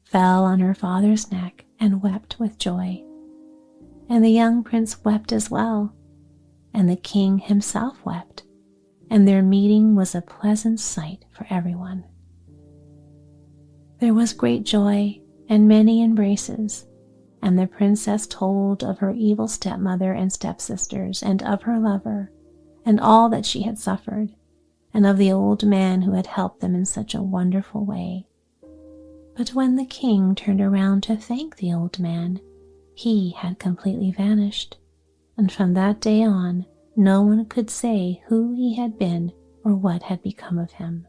fell on her father's neck, and wept with joy. And the young prince wept as well, and the king himself wept, and their meeting was a pleasant sight for everyone. There was great joy and many embraces, and the princess told of her evil stepmother and stepsisters, and of her lover, and all that she had suffered, and of the old man who had helped them in such a wonderful way. But when the king turned around to thank the old man, he had completely vanished, and from that day on, no one could say who he had been or what had become of him.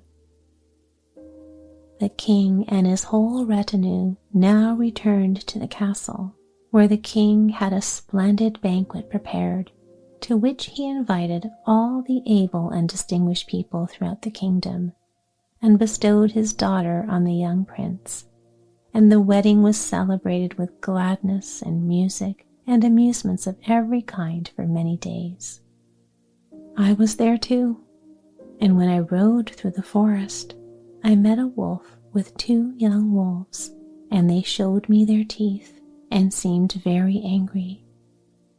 The king and his whole retinue now returned to the castle, where the king had a splendid banquet prepared, to which he invited all the able and distinguished people throughout the kingdom, and bestowed his daughter on the young prince, and the wedding was celebrated with gladness and music and amusements of every kind for many days. I was there too, and when I rode through the forest, I met a wolf with two young wolves, and they showed me their teeth and seemed very angry,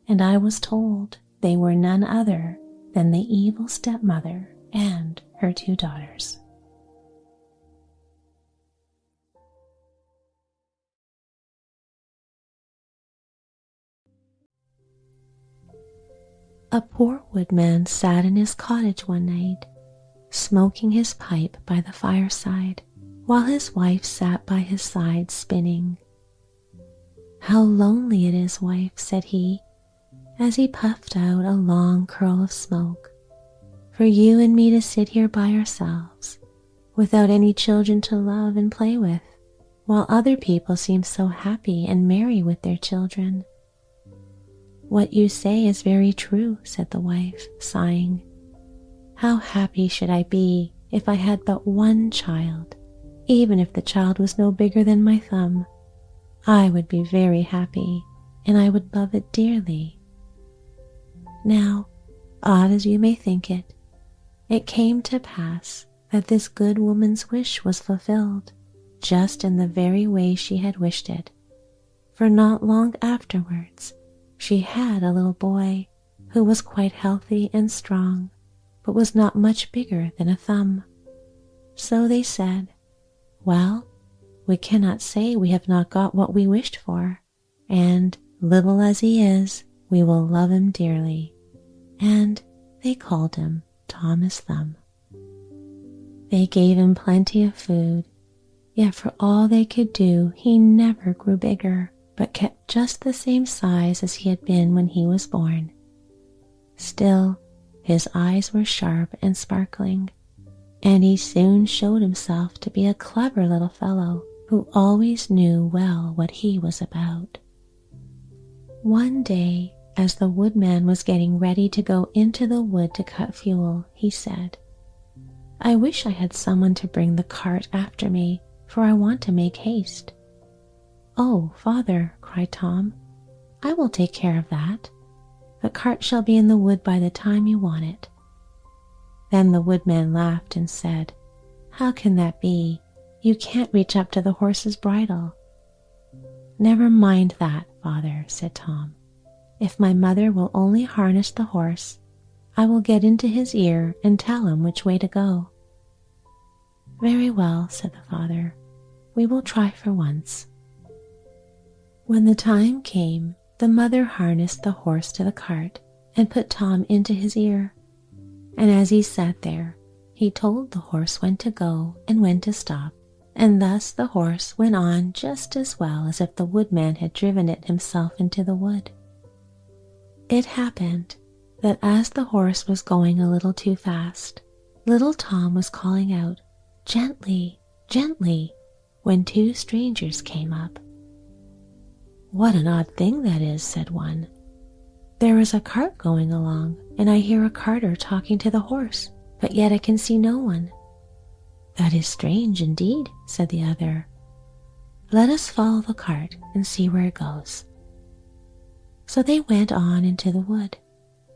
and I was told they were none other than the evil stepmother and her two daughters. A poor woodman sat in his cottage one night, smoking his pipe by the fireside, while his wife sat by his side spinning. "How lonely it is, wife," said he, as he puffed out a long curl of smoke, "for you and me to sit here by ourselves, without any children to love and play with, while other people seem so happy and merry with their children." "What you say is very true," said the wife, sighing. "How happy should I be if I had but one child, even if the child was no bigger than my thumb. I would be very happy, and I would love it dearly." Now, odd as you may think it, it came to pass that this good woman's wish was fulfilled, just in the very way she had wished it, for not long afterwards she had a little boy who was quite healthy and strong, but was not much bigger than a thumb. So they said, "Well, we cannot say we have not got what we wished for, and, little as he is, we will love him dearly." And they called him Thomas Thumb. They gave him plenty of food, yet for all they could do, he never grew bigger, but kept just the same size as he had been when he was born. Still, his eyes were sharp and sparkling, and he soon showed himself to be a clever little fellow who always knew well what he was about. One day, as the woodman was getting ready to go into the wood to cut fuel, he said, "I wish I had someone to bring the cart after me, for I want to make haste." "Oh, father," cried Tom, "I will take care of that. The cart shall be in the wood by the time you want it." Then the woodman laughed and said, "How can that be? You can't reach up to the horse's bridle." "Never mind that, father," said Tom. "If my mother will only harness the horse, I will get into his ear and tell him which way to go." "Very well," said the father. "We will try for once." When the time came, the mother harnessed the horse to the cart and put Tom into his ear. And as he sat there, he told the horse when to go and when to stop, and thus the horse went on just as well as if the woodman had driven it himself into the wood. It happened that as the horse was going a little too fast, little Tom was calling out, "Gently, gently," when two strangers came up. "What an odd thing that is," said one. "There is a cart going along, and I hear a carter talking to the horse, but yet I can see no one." "That is strange indeed," said the other. "Let us follow the cart and see where it goes." So they went on into the wood,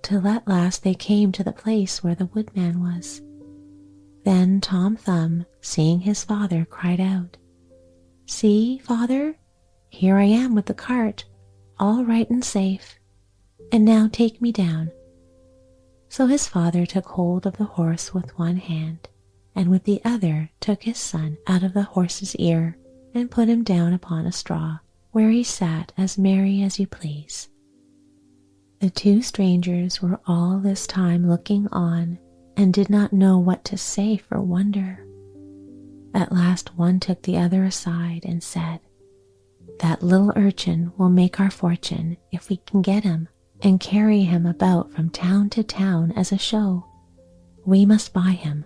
till at last they came to the place where the woodman was. Then Tom Thumb, seeing his father, cried out, "See, father, here I am with the cart, all right and safe, and now take me down." So his father took hold of the horse with one hand, and with the other took his son out of the horse's ear and put him down upon a straw, where he sat as merry as you please. The two strangers were all this time looking on, and did not know what to say for wonder. At last one took the other aside and said, "That little urchin will make our fortune if we can get him and carry him about from town to town as a show. We must buy him."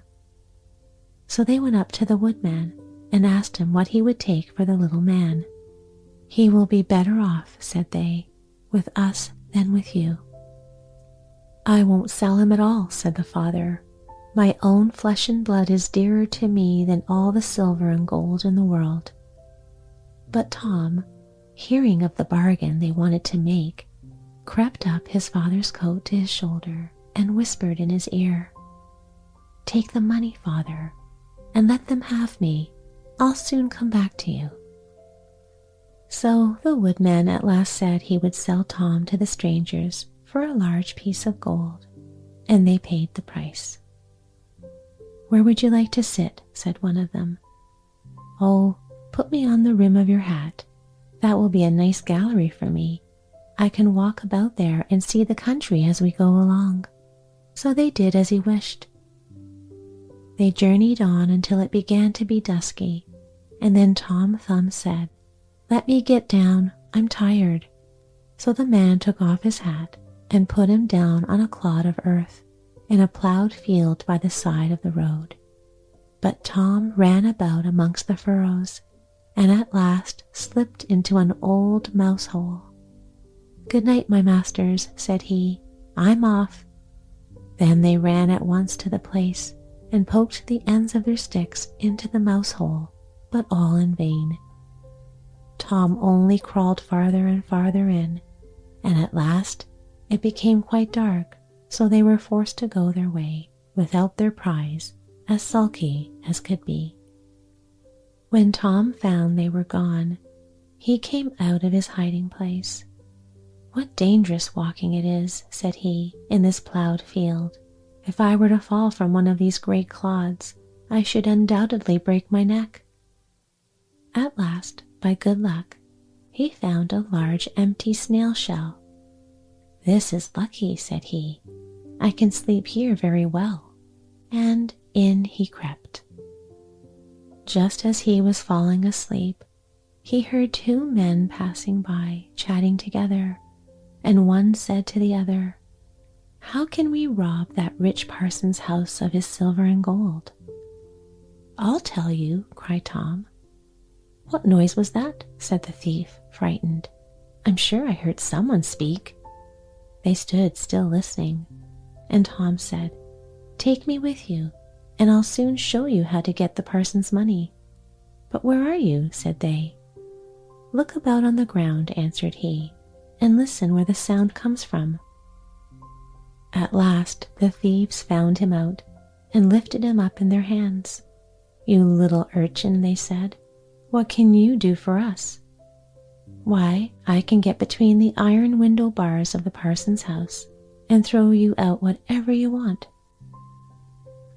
So they went up to the woodman and asked him what he would take for the little man. "He will be better off," said they, "with us than with you." "I won't sell him at all," said the father. "My own flesh and blood is dearer to me than all the silver and gold in the world." But Tom, hearing of the bargain they wanted to make, crept up his father's coat to his shoulder and whispered in his ear, "Take the money, father, and let them have me. I'll soon come back to you." So the woodman at last said he would sell Tom to the strangers for a large piece of gold, and they paid the price. "Where would you like to sit?" said one of them. "Oh, put me on the rim of your hat. That will be a nice gallery for me. I can walk about there and see the country as we go along." So they did as he wished. They journeyed on until it began to be dusky, and then Tom Thumb said, "Let me get down, I'm tired." So the man took off his hat and put him down on a clod of earth in a ploughed field by the side of the road. But Tom ran about amongst the furrows, and at last slipped into an old mouse hole. "Good night, my masters," said he. "I'm off." Then they ran at once to the place and poked the ends of their sticks into the mouse hole, but all in vain. Tom only crawled farther and farther in, and at last it became quite dark, so they were forced to go their way without their prize, as sulky as could be. When Tom found they were gone, he came out of his hiding place. "What dangerous walking it is," said he, "in this ploughed field. If I were to fall from one of these great clods, I should undoubtedly break my neck." At last, by good luck, he found a large empty snail shell. "This is lucky," said he. "I can sleep here very well." And in he crept. Just as he was falling asleep, he heard two men passing by, chatting together, and one said to the other, "How can we rob that rich parson's house of his silver and gold?" "I'll tell you," cried Tom. "What noise was that?" said the thief, frightened. "I'm sure I heard someone speak." They stood still listening, and Tom said, "Take me with you, and I'll soon show you how to get the parson's money." "But where are you?" said they. "Look about on the ground," answered he, "and listen where the sound comes from." At last the thieves found him out and lifted him up in their hands. "You little urchin," they said, "what can you do for us?" "Why, I can get between the iron window bars of the parson's house and throw you out whatever you want."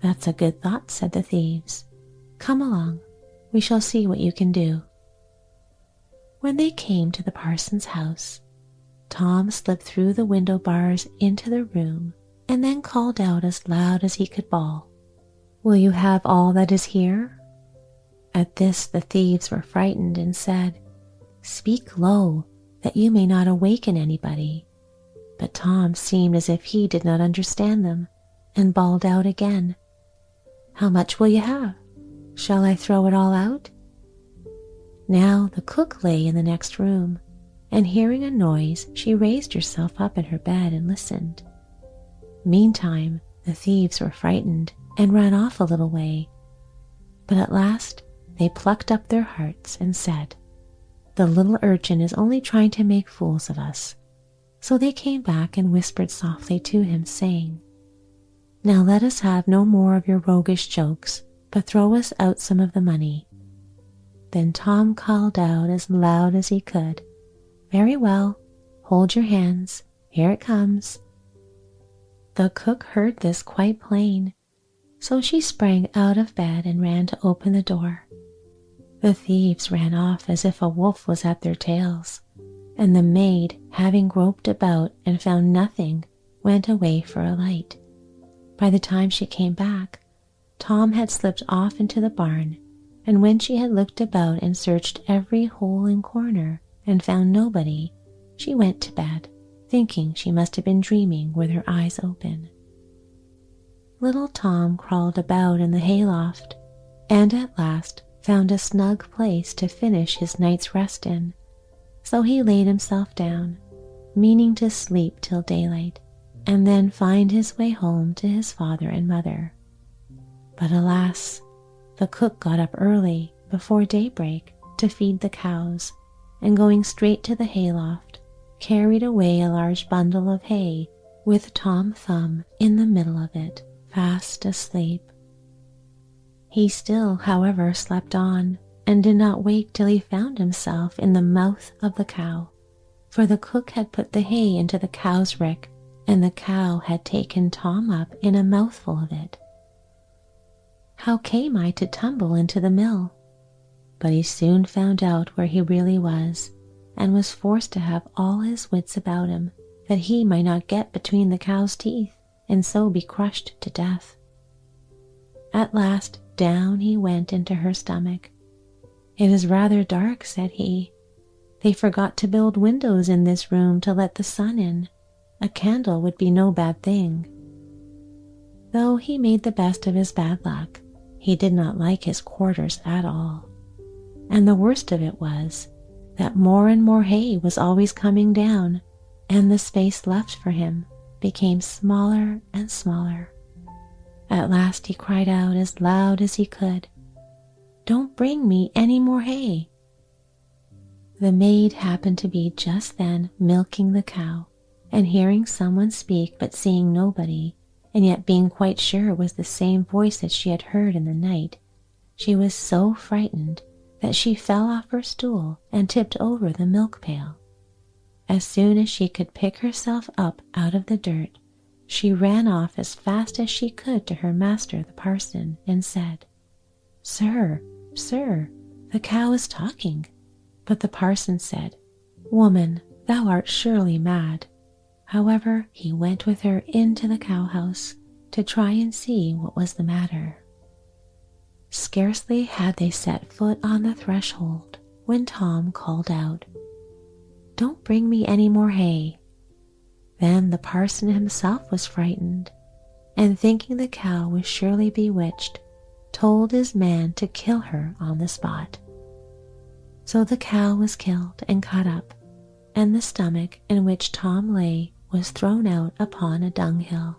"That's a good thought," said the thieves. "Come along, we shall see what you can do." When they came to the parson's house, Tom slipped through the window bars into the room and then called out as loud as he could bawl, "Will you have all that is here?" At this the thieves were frightened and said, "Speak low, that you may not awaken anybody." But Tom seemed as if he did not understand them, and bawled out again, "How much will you have? Shall I throw it all out?" Now the cook lay in the next room, and hearing a noise, she raised herself up in her bed and listened. Meantime, the thieves were frightened and ran off a little way, but at last they plucked up their hearts and said, "The little urchin is only trying to make fools of us." So they came back and whispered softly to him, saying, "Now let us have no more of your roguish jokes, but throw us out some of the money." Then Tom called out as loud as he could, "Very well, hold your hands, here it comes." The cook heard this quite plain, so she sprang out of bed and ran to open the door. The thieves ran off as if a wolf was at their tails, and the maid, having groped about and found nothing, went away for a light. By the time she came back, Tom had slipped off into the barn, and when she had looked about and searched every hole and corner and found nobody, she went to bed, thinking she must have been dreaming with her eyes open. Little Tom crawled about in the hayloft, and at last found a snug place to finish his night's rest in, so he laid himself down, meaning to sleep till daylight, and then find his way home to his father and mother. But alas, the cook got up early, before daybreak, to feed the cows, and going straight to the hayloft, carried away a large bundle of hay with Tom Thumb in the middle of it, fast asleep. He still, however, slept on, and did not wake till he found himself in the mouth of the cow, for the cook had put the hay into the cow's rick, and the cow had taken Tom up in a mouthful of it. How came I to tumble into the mill? But he soon found out where he really was, and was forced to have all his wits about him, that he might not get between the cow's teeth, and so be crushed to death. At last down he went into her stomach. "It is rather dark," said he. "They forgot to build windows in this room to let the sun in. A candle would be no bad thing." Though he made the best of his bad luck, he did not like his quarters at all. And the worst of it was that more and more hay was always coming down, and the space left for him became smaller and smaller. At last he cried out as loud as he could, "Don't bring me any more hay." The maid happened to be just then milking the cow, and hearing someone speak but seeing nobody, and yet being quite sure it was the same voice that she had heard in the night, she was so frightened that she fell off her stool and tipped over the milk pail. As soon as she could pick herself up out of the dirt, she ran off as fast as she could to her master the parson, and said, "Sir, sir, the cow is talking." But the parson said, "Woman, thou art surely mad." However, he went with her into the cowhouse to try and see what was the matter. Scarcely had they set foot on the threshold when Tom called out, "Don't bring me any more hay." Then the parson himself was frightened, and thinking the cow was surely bewitched, told his man to kill her on the spot. So the cow was killed and cut up, and the stomach in which Tom lay was thrown out upon a dunghill.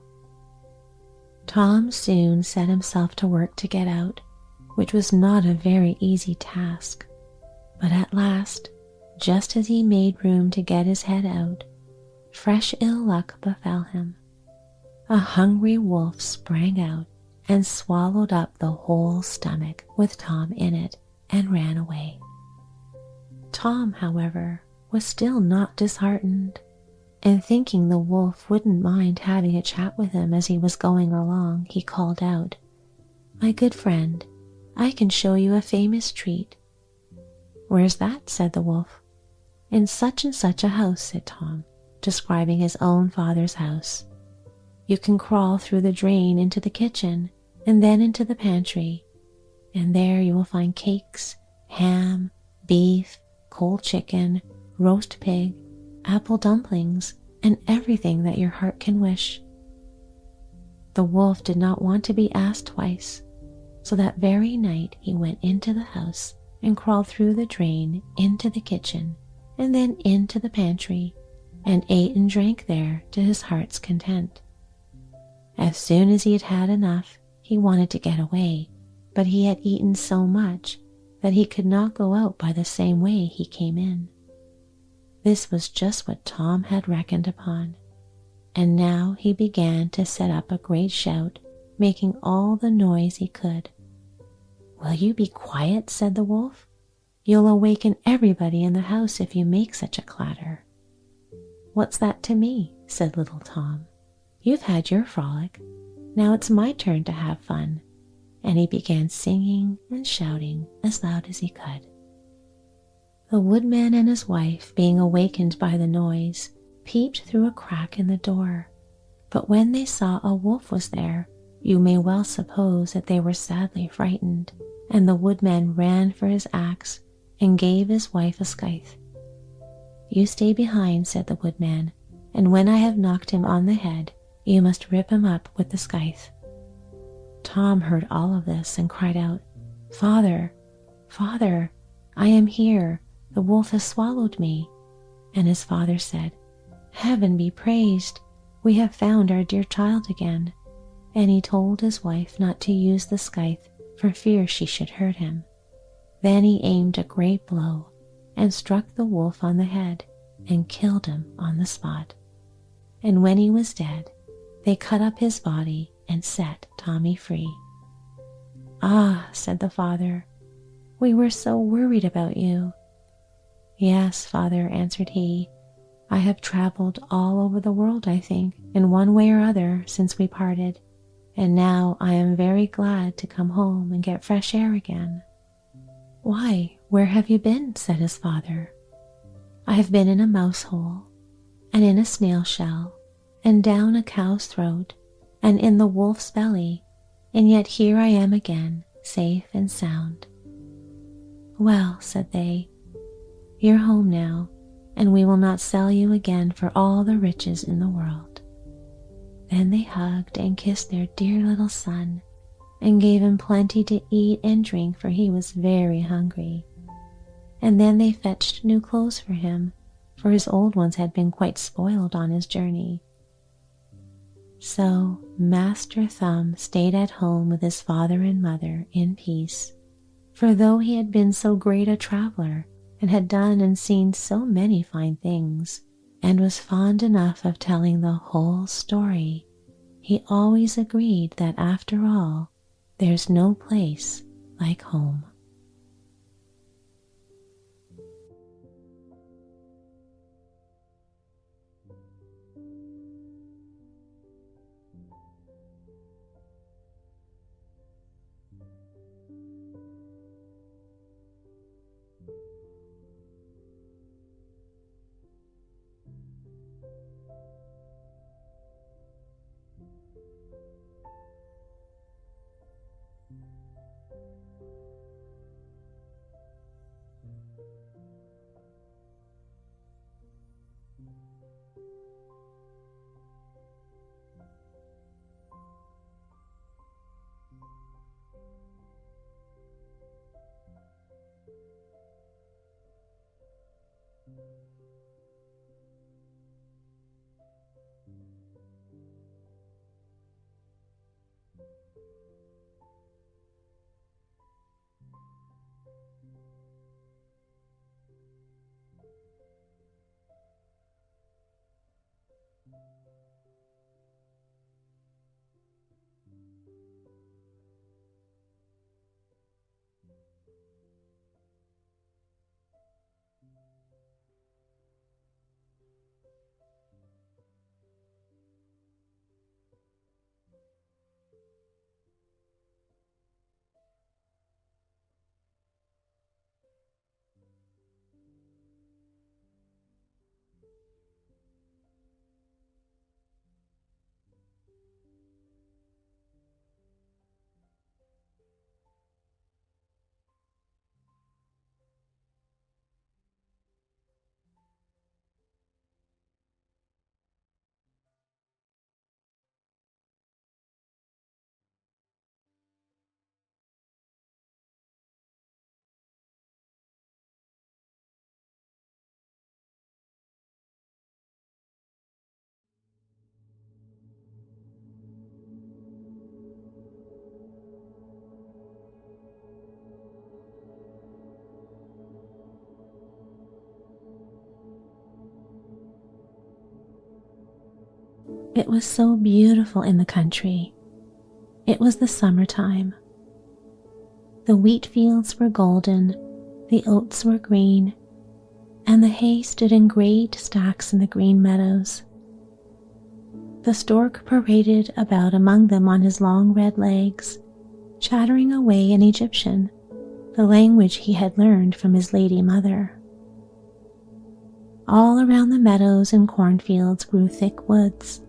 Tom soon set himself to work to get out, which was not a very easy task, but at last, just as he made room to get his head out, fresh ill luck befell him. a hungry wolf sprang out and swallowed up the whole stomach with Tom in it and ran away. Tom, however, was still not disheartened, and thinking the wolf wouldn't mind having a chat with him as he was going along, he called out, "My good friend, I can show you a famous treat." "Where's that?" said the wolf. "In such and such a house," said Tom, describing his own father's house. "You can crawl through the drain into the kitchen and then into the pantry, and there you will find cakes, ham, beef, cold chicken, roast pig, apple dumplings, and everything that your heart can wish." The wolf did not want to be asked twice, so that very night he went into the house and crawled through the drain into the kitchen and then into the pantry, and ate and drank there to his heart's content. As soon as he had had enough, he wanted to get away, but he had eaten so much that he could not go out by the same way he came in. This was just what Tom had reckoned upon, and now he began to set up a great shout, making all the noise he could. "Will you be quiet?" said the wolf. "You'll awaken everybody in the house if you make such a clatter." "What's that to me?" said little Tom. "You've had your frolic. Now it's my turn to have fun." And he began singing and shouting as loud as he could. The woodman and his wife, being awakened by the noise, peeped through a crack in the door, but when they saw a wolf was there, you may well suppose that they were sadly frightened, and the woodman ran for his axe and gave his wife a scythe. "You stay behind," said the woodman, "and when I have knocked him on the head, you must rip him up with the scythe." Tom heard all of this and cried out, "Father, father, I am here. The wolf has swallowed me." And his father said, "Heaven be praised. We have found our dear child again." And he told his wife not to use the scythe for fear she should hurt him. Then he aimed a great blow and struck the wolf on the head and killed him on the spot. And when he was dead, they cut up his body and set Tommy free. "Ah," said the father, "we were so worried about you." "Yes, father," answered he, "I have traveled all over the world, I think, in one way or other since we parted, and now I am very glad to come home and get fresh air again." "Why, where have you been?" said his father. "I have been in a mouse hole, and in a snail shell, and down a cow's throat, and in the wolf's belly, and yet here I am again, safe and sound." "Well," said they, "you're home now, and we will not sell you again for all the riches in the world." Then they hugged and kissed their dear little son, and gave him plenty to eat and drink, for he was very hungry. And then they fetched new clothes for him, for his old ones had been quite spoiled on his journey. So Master Thumb stayed at home with his father and mother in peace, for though he had been so great a traveler and had done and seen so many fine things, and was fond enough of telling the whole story, he always agreed that after all, there's no place like home. It was so beautiful in the country. It was the summertime. The wheat fields were golden, the oats were green, and the hay stood in great stacks in the green meadows. The stork paraded about among them on his long red legs, chattering away in Egyptian, the language he had learned from his lady mother. All around the meadows and cornfields grew thick woods,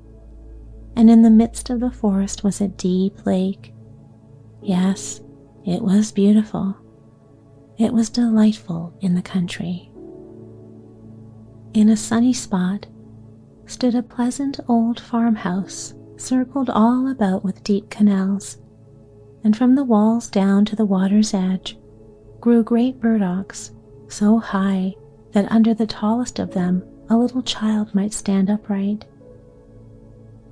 and in the midst of the forest was a deep lake. Yes, it was beautiful. It was delightful in the country. In a sunny spot stood a pleasant old farmhouse, circled all about with deep canals, and from the walls down to the water's edge grew great burdocks, so high that under the tallest of them a little child might stand upright.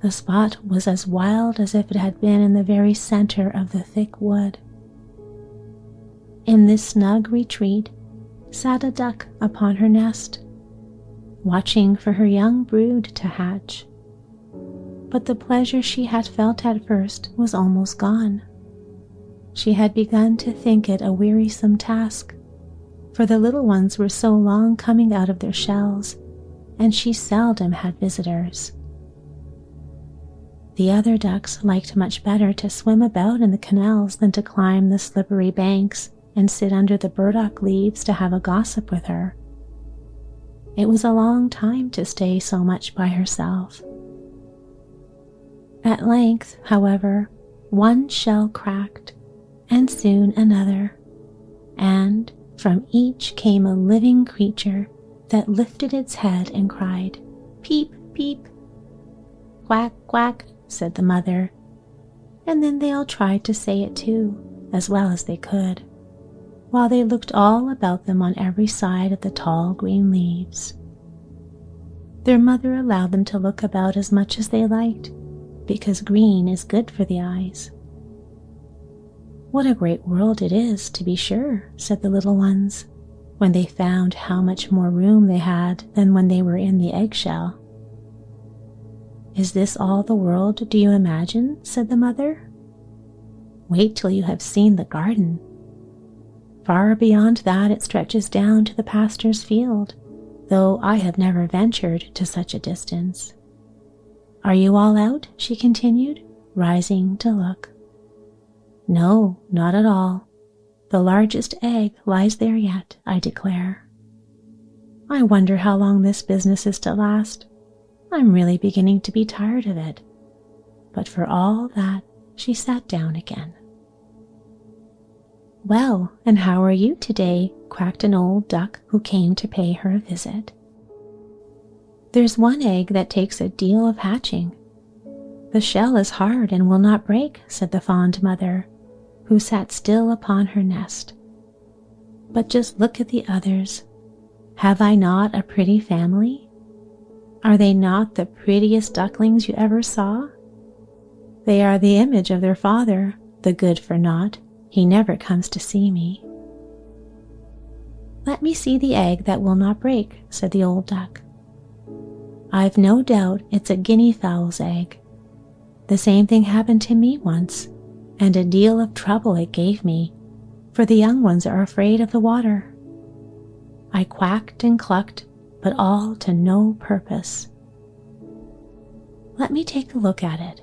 The spot was as wild as if it had been in the very center of the thick wood. In this snug retreat sat a duck upon her nest, watching for her young brood to hatch. But the pleasure she had felt at first was almost gone. She had begun to think it a wearisome task, for the little ones were so long coming out of their shells, and she seldom had visitors. The other ducks liked much better to swim about in the canals than to climb the slippery banks and sit under the burdock leaves to have a gossip with her. It was a long time to stay so much by herself. At length, however, one shell cracked, and soon another, and from each came a living creature that lifted its head and cried, "Peep, peep." "Quack, quack," said the mother, and then they all tried to say it too, as well as they could, while they looked all about them on every side at the tall green leaves. Their mother allowed them to look about as much as they liked, because green is good for the eyes. "What a great world it is, to be sure," said the little ones, when they found how much more room they had than when they were in the eggshell. "Is this all the world, do you imagine?" said the mother. "Wait till you have seen the garden. Far beyond that it stretches down to the pastor's field, though I have never ventured to such a distance. Are you all out?" she continued, rising to look. "No, not at all. The largest egg lies there yet, I declare. I wonder how long this business is to last. I'm really beginning to be tired of it." But for all that, she sat down again. "Well, and how are you today?" quacked an old duck who came to pay her a visit. "There's one egg that takes a deal of hatching. The shell is hard and will not break," said the fond mother, who sat still upon her nest. "But just look at the others. Have I not a pretty family? Are they not the prettiest ducklings you ever saw? They are the image of their father, the good-for-naught. He never comes to see me." "Let me see the egg that will not break," said the old duck. "I've no doubt it's a guinea fowl's egg. The same thing happened to me once, and a deal of trouble it gave me, for the young ones are afraid of the water. I quacked and clucked, but all to no purpose. Let me take a look at it.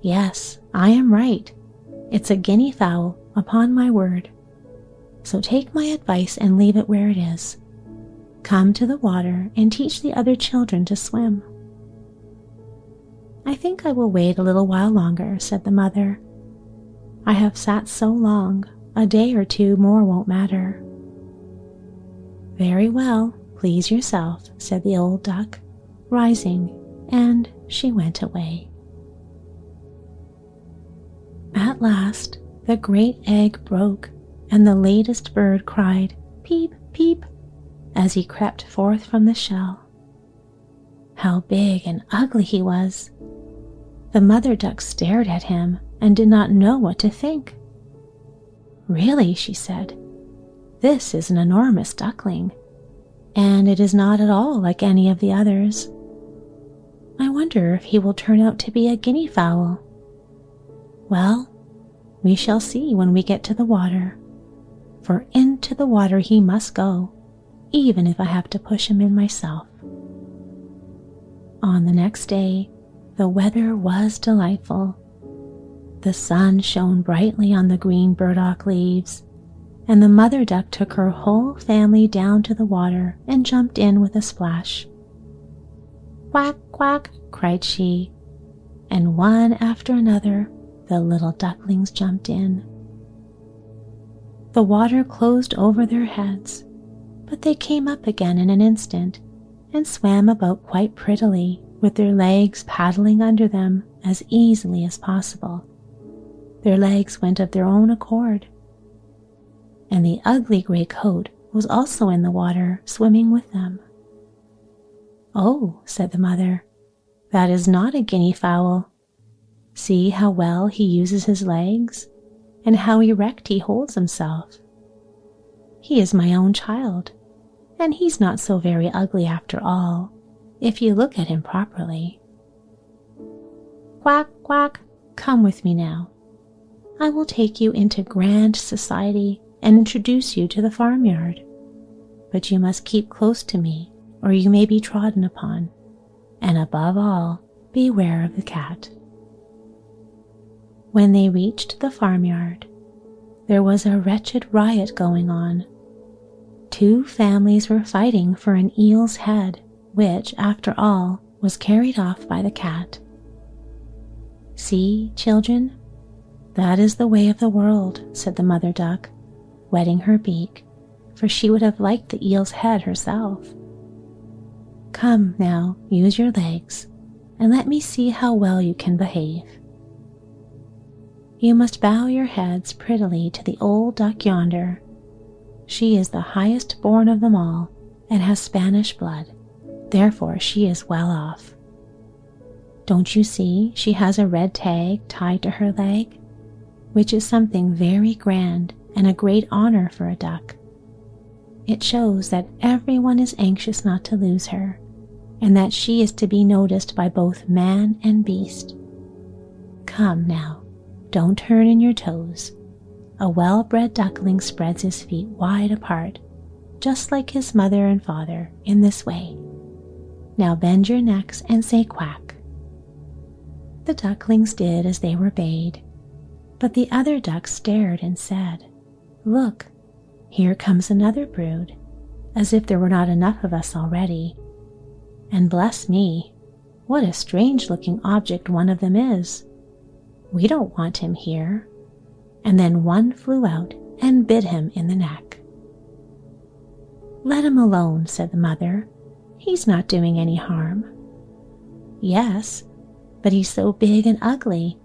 Yes, I am right. It's a guinea fowl, upon my word. So take my advice and leave it where it is. Come to the water and teach the other children to swim." "I think I will wait a little while longer," said the mother. "I have sat so long, a day or two more won't matter." "Very well, please yourself," said the old duck, rising, and she went away. At last, the great egg broke, and the latest bird cried, "Peep, peep," as he crept forth from the shell. How big and ugly he was! The mother duck stared at him and did not know what to think. "Really," she said, "this is an enormous duckling, and it is not at all like any of the others. I wonder if he will turn out to be a guinea fowl. Well, we shall see when we get to the water, for into the water he must go, even if I have to push him in myself." On the next day, the weather was delightful. The sun shone brightly on the green burdock leaves, and the mother duck took her whole family down to the water and jumped in with a splash. "Quack, quack," cried she, and one after another the little ducklings jumped in. The water closed over their heads, but they came up again in an instant and swam about quite prettily, with their legs paddling under them as easily as possible. Their legs went of their own accord. And the ugly gray coat was also in the water, swimming with them. "Oh," said the mother, "that is not a guinea fowl. See how well he uses his legs, and how erect he holds himself. He is my own child, and he's not so very ugly after all, if you look at him properly. Quack, quack, come with me now. I will take you into grand society and introduce you to the farmyard. But you must keep close to me, or you may be trodden upon, and above all, beware of the cat." When they reached the farmyard, there was a wretched riot going on. 2 families were fighting for an eel's head, which, after all, was carried off by the cat. "See, children, that is the way of the world," said the mother duck, wetting her beak, for she would have liked the eel's head herself. "Come now, use your legs, and let me see how well you can behave. You must bow your heads prettily to the old duck yonder. She is the highest born of them all, and has Spanish blood, therefore she is well off. Don't you see she has a red tag tied to her leg, which is something very grand and a great honor for a duck. It shows that everyone is anxious not to lose her, and that she is to be noticed by both man and beast. Come now, don't turn in your toes. A well-bred duckling spreads his feet wide apart, just like his mother and father, in this way. Now bend your necks and say quack." The ducklings did as they were bade, but the other ducks stared and said, "Look, here comes another brood, as if there were not enough of us already. And bless me, what a strange-looking object one of them is. We don't want him here." And then one flew out and bit him in the neck. "Let him alone," said the mother. "He's not doing any harm." "Yes, but he's so big and ugly.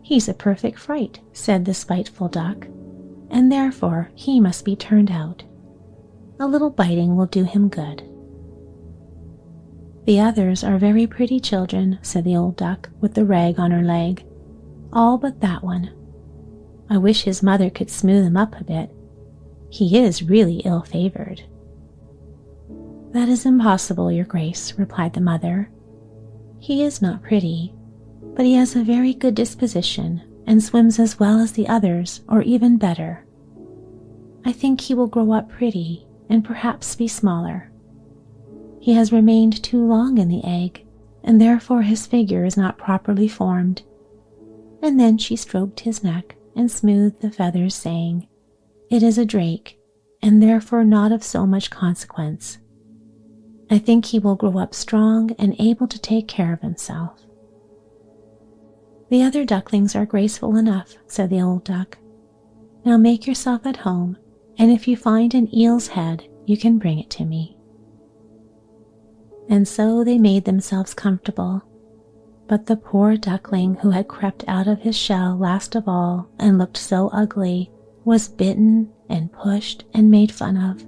He's a perfect fright," said the spiteful duck, "and therefore he must be turned out. A little biting will do him good." "The others are very pretty children," said the old duck with the rag on her leg, "all but that one. I wish his mother could smooth him up a bit. He is really ill-favored." "That is impossible, your grace," replied the mother. "He is not pretty, but he has a very good disposition and swims as well as the others, or even better. I think he will grow up pretty and perhaps be smaller. He has remained too long in the egg, and therefore his figure is not properly formed." And then she stroked his neck and smoothed the feathers, saying, "It is a drake, and therefore not of so much consequence. I think he will grow up strong and able to take care of himself." "The other ducklings are graceful enough," said the old duck. "Now make yourself at home, and if you find an eel's head, you can bring it to me." And so they made themselves comfortable. But the poor duckling who had crept out of his shell last of all and looked so ugly was bitten and pushed and made fun of,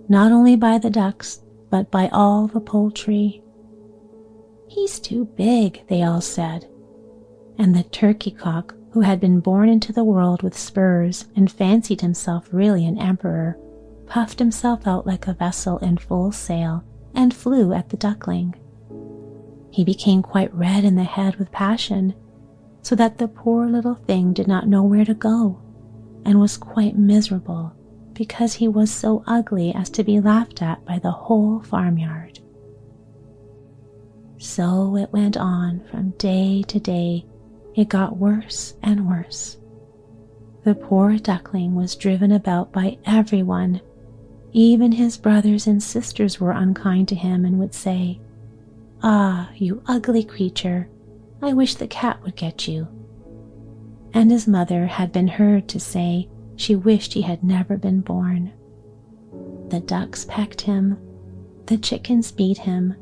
not only by the ducks, but by all the poultry. "He's too big," they all said. And the turkey cock, who had been born into the world with spurs and fancied himself really an emperor, puffed himself out like a vessel in full sail and flew at the duckling. He became quite red in the head with passion, so that the poor little thing did not know where to go, and was quite miserable because he was so ugly as to be laughed at by the whole farmyard. So it went on from day to day. It got worse and worse. The poor duckling was driven about by everyone. Even his brothers and sisters were unkind to him and would say, "Ah, you ugly creature, I wish the cat would get you." And his mother had been heard to say she wished he had never been born. The ducks pecked him, the chickens beat him,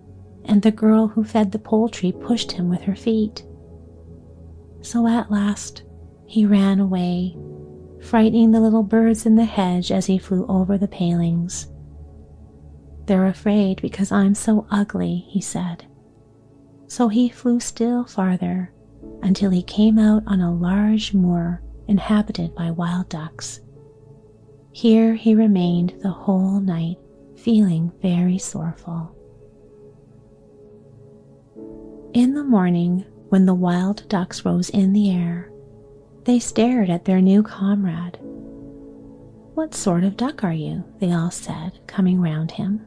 and the girl who fed the poultry pushed him with her feet. So at last he ran away, frightening the little birds in the hedge as he flew over the palings. "They're afraid because I'm so ugly," he said. So he flew still farther until he came out on a large moor inhabited by wild ducks. Here he remained the whole night, feeling very sorrowful. In the morning, when the wild ducks rose in the air, they stared at their new comrade. "What sort of duck are you?" they all said, coming round him.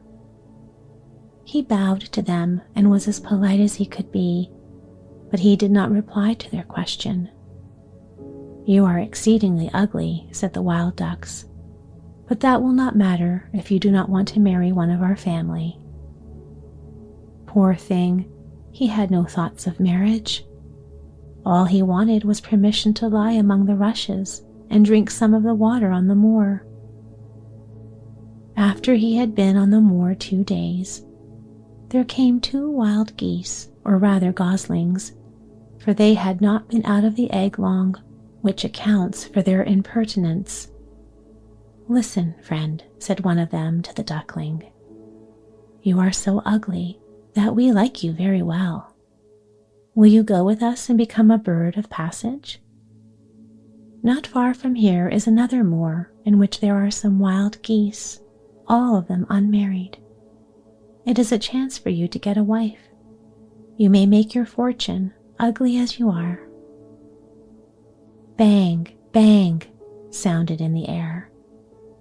He bowed to them and was as polite as he could be, but he did not reply to their question. "You are exceedingly ugly," said the wild ducks, "but that will not matter if you do not want to marry one of our family." Poor thing, he had no thoughts of marriage. All he wanted was permission to lie among the rushes and drink some of the water on the moor. After he had been on the moor 2 days, there came 2 wild geese, or rather goslings, for they had not been out of the egg long, which accounts for their impertinence. "Listen, friend," said one of them to the duckling. "You are so ugly that we like you very well. Will you go with us and become a bird of passage? Not far from here is another moor in which there are some wild geese, all of them unmarried. It is a chance for you to get a wife. You may make your fortune, ugly as you are." Bang, bang sounded in the air,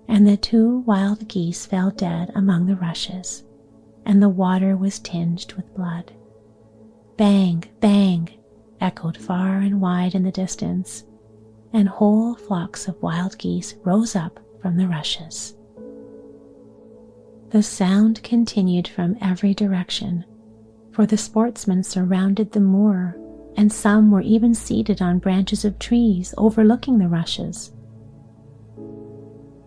and the 2 wild geese fell dead among the rushes, and the water was tinged with blood. Bang, bang echoed far and wide in the distance, and whole flocks of wild geese rose up from the rushes. The sound continued from every direction, for the sportsmen surrounded the moor, and some were even seated on branches of trees overlooking the rushes.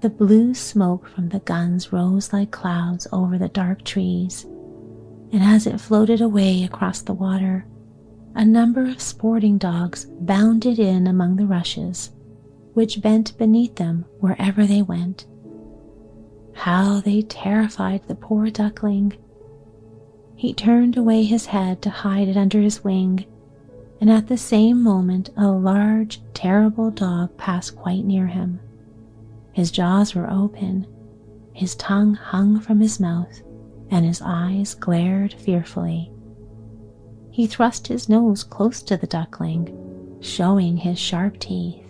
The blue smoke from the guns rose like clouds over the dark trees, and as it floated away across the water, a number of sporting dogs bounded in among the rushes, which bent beneath them wherever they went. How they terrified the poor duckling! He turned away his head to hide it under his wing, and at the same moment a large, terrible dog passed quite near him. His jaws were open, his tongue hung from his mouth, and his eyes glared fearfully. He thrust his nose close to the duckling, showing his sharp teeth,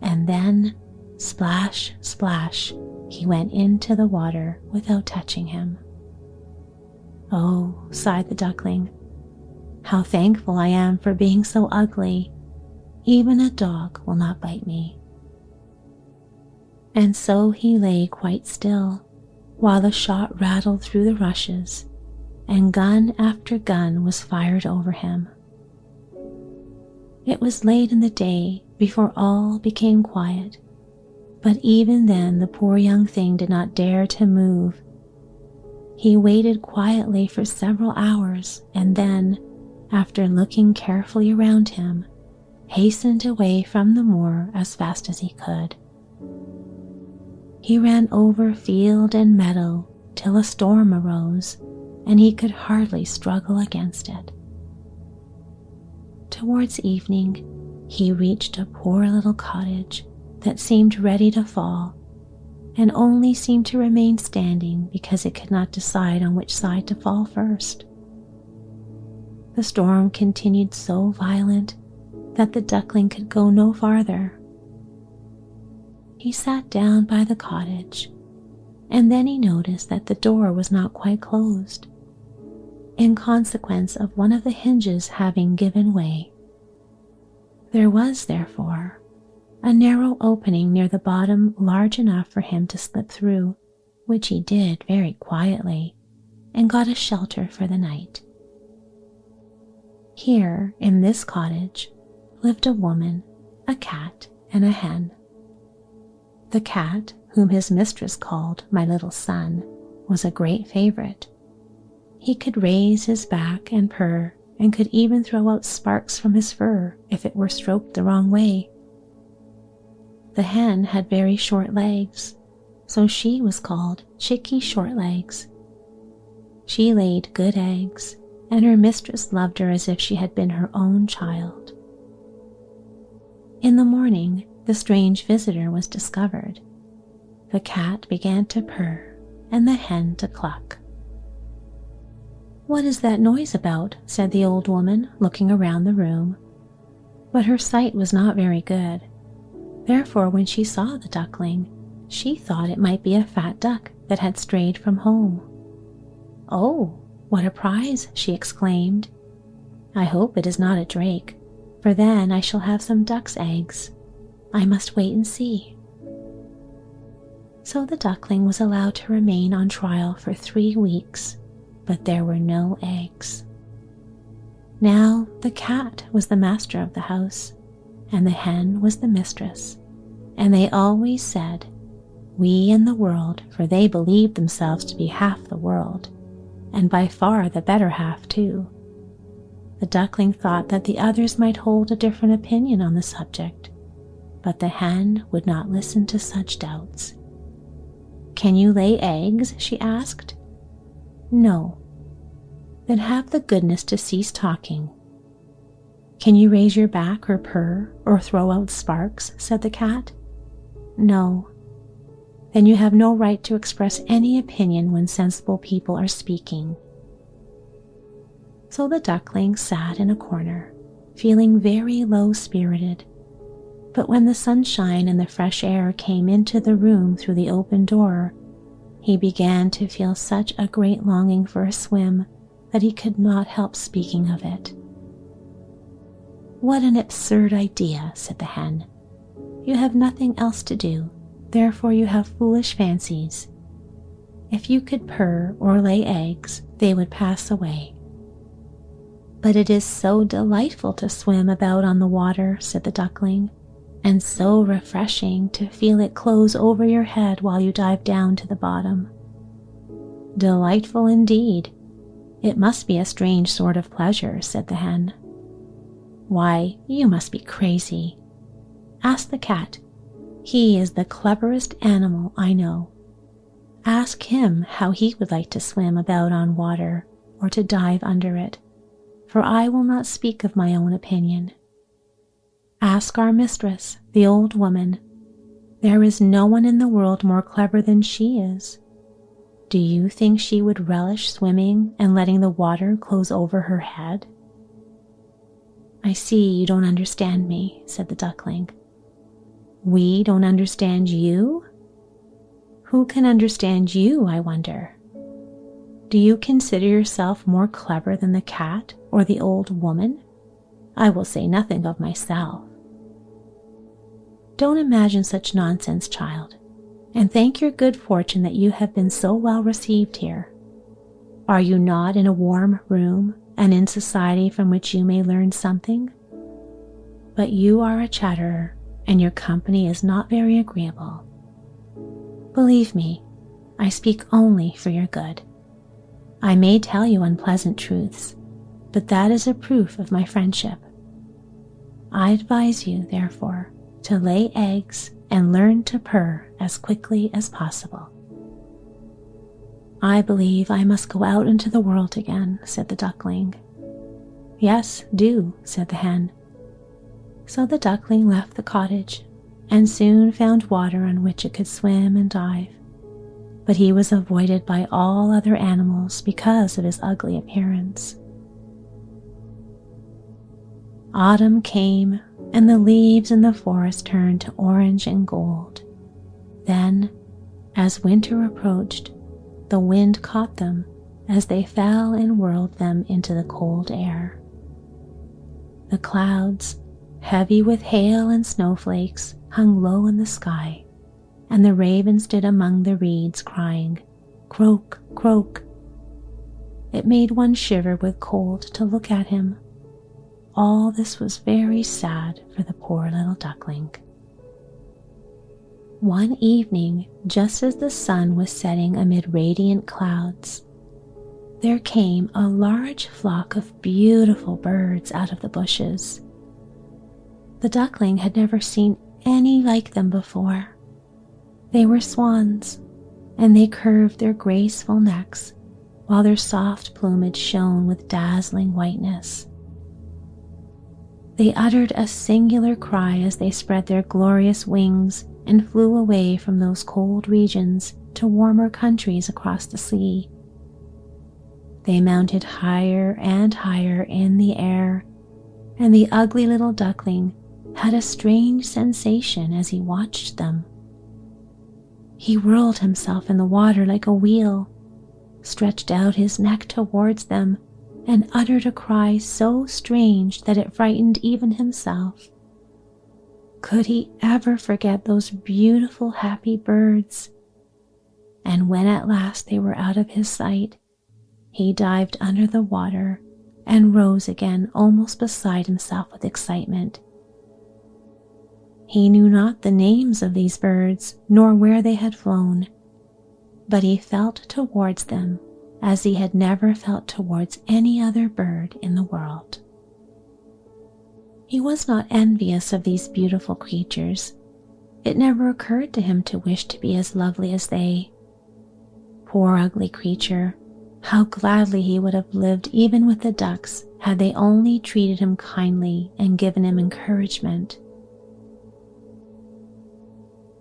and then, splash, splash, he went into the water without touching him. "Oh," sighed the duckling, "how thankful I am for being so ugly. Even a dog will not bite me." And so he lay quite still, while the shot rattled through the rushes, and gun after gun was fired over him. It was late in the day before all became quiet, but even then the poor young thing did not dare to move. He waited quietly for several hours, and then, after looking carefully around him, hastened away from the moor as fast as he could. He ran over field and meadow till a storm arose, and he could hardly struggle against it. Towards evening, he reached a poor little cottage that seemed ready to fall, and only seemed to remain standing because it could not decide on which side to fall first. the storm continued so violent that the duckling could go no farther. He sat down by the cottage, and then he noticed that the door was not quite closed, in consequence of one of the hinges having given way. There was, therefore, a narrow opening near the bottom large enough for him to slip through, which he did very quietly, and got a shelter for the night. Here, in this cottage, lived a woman, a cat, and a hen. The cat, whom his mistress called my little son, was a great favorite. He could raise his back and purr, and could even throw out sparks from his fur if it were stroked the wrong way. The hen had very short legs, so she was called Chickie Shortlegs. She laid good eggs, and her mistress loved her as if she had been her own child. In the morning, the strange visitor was discovered. The cat began to purr, and the hen to cluck. "What is that noise about?" said the old woman, looking around the room. But her sight was not very good. Therefore, when she saw the duckling, she thought it might be a fat duck that had strayed from home. "Oh, what a prize!" she exclaimed. "I hope it is not a drake, for then I shall have some duck's eggs. I must wait and see." So the duckling was allowed to remain on trial for 3 weeks, but there were no eggs. Now the cat was the master of the house, and the hen was the mistress, and they always said, "We and the world," for they believed themselves to be half the world, and by far the better half too. The duckling thought that the others might hold a different opinion on the subject, but the hen would not listen to such doubts. "Can you lay eggs?" she asked. "No." "Then have the goodness to cease talking." "Can you raise your back or purr or throw out sparks?" said the cat. "No." "Then you have no right to express any opinion when sensible people are speaking." So the duckling sat in a corner, feeling very low-spirited. But when the sunshine and the fresh air came into the room through the open door, he began to feel such a great longing for a swim that he could not help speaking of it. "What an absurd idea," said the hen. "You have nothing else to do, therefore you have foolish fancies. If you could purr or lay eggs, they would pass away." "But it is so delightful to swim about on the water," said the duckling, "and so refreshing to feel it close over your head while you dive down to the bottom." "Delightful indeed. It must be a strange sort of pleasure," said the hen. "Why, you must be crazy. Ask the cat. He is the cleverest animal I know. Ask him how he would like to swim about on water or to dive under it, for I will not speak of my own opinion. Ask our mistress, the old woman. There is no one in the world more clever than she is. Do you think she would relish swimming and letting the water close over her head?" "I see you don't understand me," said the duckling. "We don't understand you? Who can understand you, I wonder? Do you consider yourself more clever than the cat or the old woman? I will say nothing of myself." "Don't imagine such nonsense, child, and thank your good fortune that you have been so well received here. Are you not in a warm room and in society from which you may learn something? But you are a chatterer, and your company is not very agreeable. Believe me, I speak only for your good. I may tell you unpleasant truths, but that is a proof of my friendship. I advise you, therefore, to lay eggs and learn to purr as quickly as possible." "I believe I must go out into the world again," said the duckling. "Yes, do," said the hen. So the duckling left the cottage and soon found water on which it could swim and dive, but he was avoided by all other animals because of his ugly appearance. Autumn came, and the leaves in the forest turned to orange and gold. Then, as winter approached, the wind caught them as they fell and whirled them into the cold air. The clouds, heavy with hail and snowflakes, hung low in the sky, and the raven stood among the reeds crying, "Croak, croak." It made one shiver with cold to look at him. All this was very sad for the poor little duckling. One evening, just as the sun was setting amid radiant clouds, there came a large flock of beautiful birds out of the bushes. The duckling had never seen any like them before. They were swans, and they curved their graceful necks while their soft plumage shone with dazzling whiteness. They uttered a singular cry as they spread their glorious wings and flew away from those cold regions to warmer countries across the sea. They mounted higher and higher in the air, and the ugly little duckling had a strange sensation as he watched them. He whirled himself in the water like a wheel, stretched out his neck towards them, and uttered a cry so strange that it frightened even himself. Could he ever forget those beautiful, happy birds? And when at last they were out of his sight, he dived under the water and rose again almost beside himself with excitement. He knew not the names of these birds nor where they had flown, but he felt towards them as he had never felt towards any other bird in the world. He was not envious of these beautiful creatures. It never occurred to him to wish to be as lovely as they. Poor ugly creature, how gladly he would have lived even with the ducks had they only treated him kindly and given him encouragement.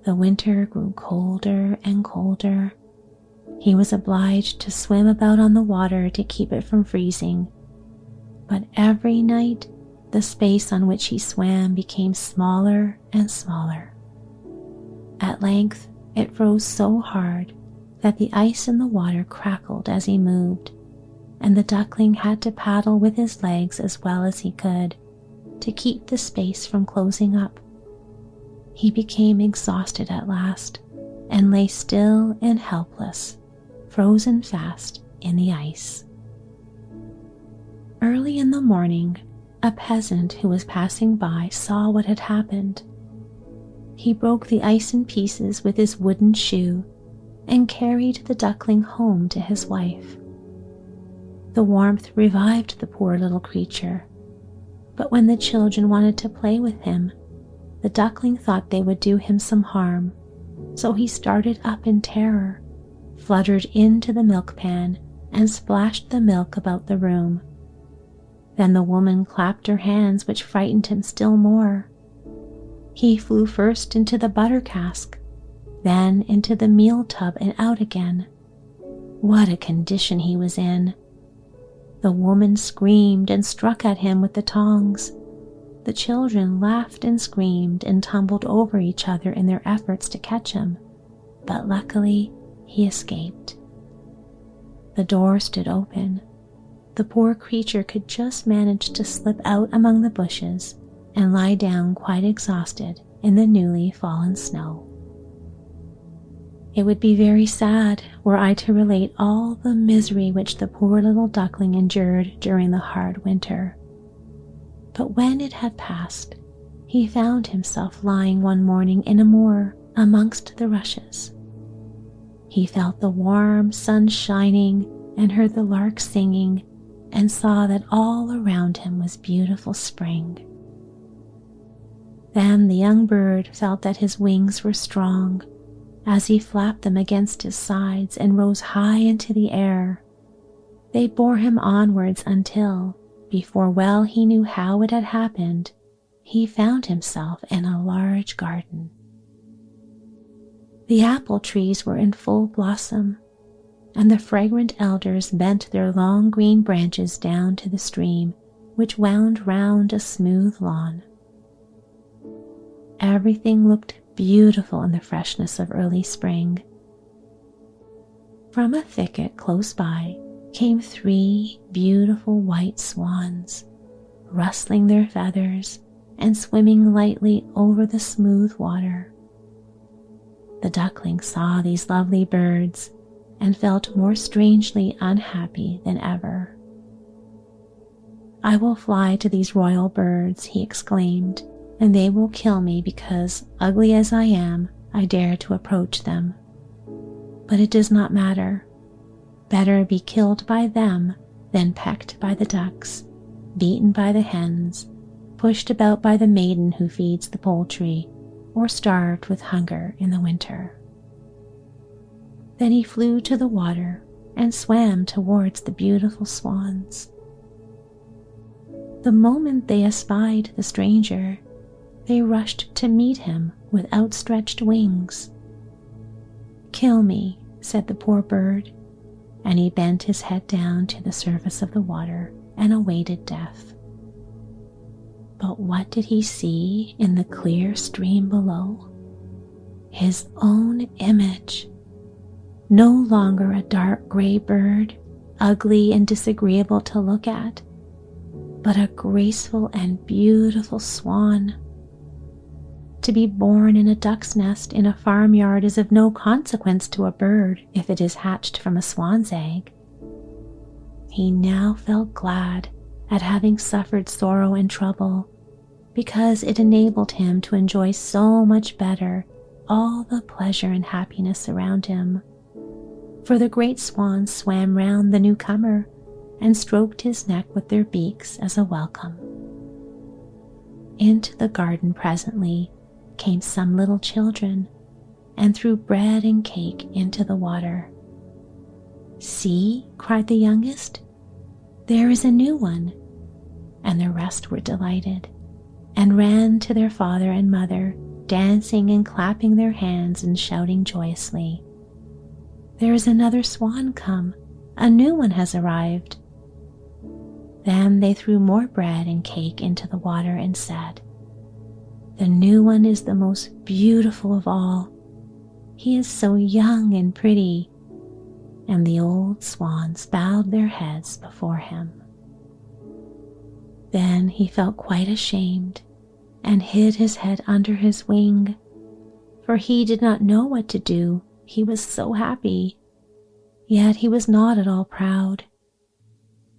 The winter grew colder and colder. He was obliged to swim about on the water to keep it from freezing, but every night the space on which he swam became smaller and smaller. At length it froze so hard that the ice in the water crackled as he moved, and the duckling had to paddle with his legs as well as he could to keep the space from closing up. He became exhausted at last and lay still and helpless, frozen fast in the ice. Early in the morning, a peasant who was passing by saw what had happened. He broke the ice in pieces with his wooden shoe and carried the duckling home to his wife. The warmth revived the poor little creature, but when the children wanted to play with him, the duckling thought they would do him some harm, so he started up in terror, fluttered into the milk pan, and splashed the milk about the room. Then the woman clapped her hands, which frightened him still more. He flew first into the butter cask, then into the meal tub and out again. What a condition he was in! The woman screamed and struck at him with the tongs. The children laughed and screamed and tumbled over each other in their efforts to catch him, but luckily he escaped. The door stood open. The poor creature could just manage to slip out among the bushes and lie down quite exhausted in the newly fallen snow. It would be very sad were I to relate all the misery which the poor little duckling endured during the hard winter. But when it had passed, he found himself lying one morning in a moor amongst the rushes. He felt the warm sun shining and heard the lark singing and saw that all around him was beautiful spring. Then the young bird felt that his wings were strong as he flapped them against his sides and rose high into the air. They bore him onwards until, before well he knew how it had happened, he found himself in a large garden. The apple trees were in full blossom, and the fragrant elders bent their long green branches down to the stream which wound round a smooth lawn. Everything looked beautiful in the freshness of early spring. From a thicket close by came 3 beautiful white swans, rustling their feathers and swimming lightly over the smooth water. The duckling saw these lovely birds and felt more strangely unhappy than ever. "I will fly to these royal birds," he exclaimed, "and they will kill me because, ugly as I am, I dare to approach them. But it does not matter. Better be killed by them than pecked by the ducks, beaten by the hens, pushed about by the maiden who feeds the poultry, or starved with hunger in the winter." Then he flew to the water and swam towards the beautiful swans. The moment they espied the stranger, they rushed to meet him with outstretched wings. "Kill me," said the poor bird, and he bent his head down to the surface of the water and awaited death. But what did he see in the clear stream below? His own image. No longer a dark gray bird, ugly and disagreeable to look at, but a graceful and beautiful swan. To be born in a duck's nest in a farmyard is of no consequence to a bird if it is hatched from a swan's egg. He now felt glad at having suffered sorrow and trouble, because it enabled him to enjoy so much better all the pleasure and happiness around him. For the great swans swam round the newcomer and stroked his neck with their beaks as a welcome. Into the garden presently came some little children and threw bread and cake into the water. "See," cried the youngest, "there is a new one," and the rest were delighted and ran to their father and mother, dancing and clapping their hands and shouting joyously, "There is another swan come, a new one has arrived." Then they threw more bread and cake into the water and said, "The new one is the most beautiful of all. He is so young and pretty." And the old swans bowed their heads before him. Then he felt quite ashamed and hid his head under his wing, for he did not know what to do, he was so happy. Yet he was not at all proud.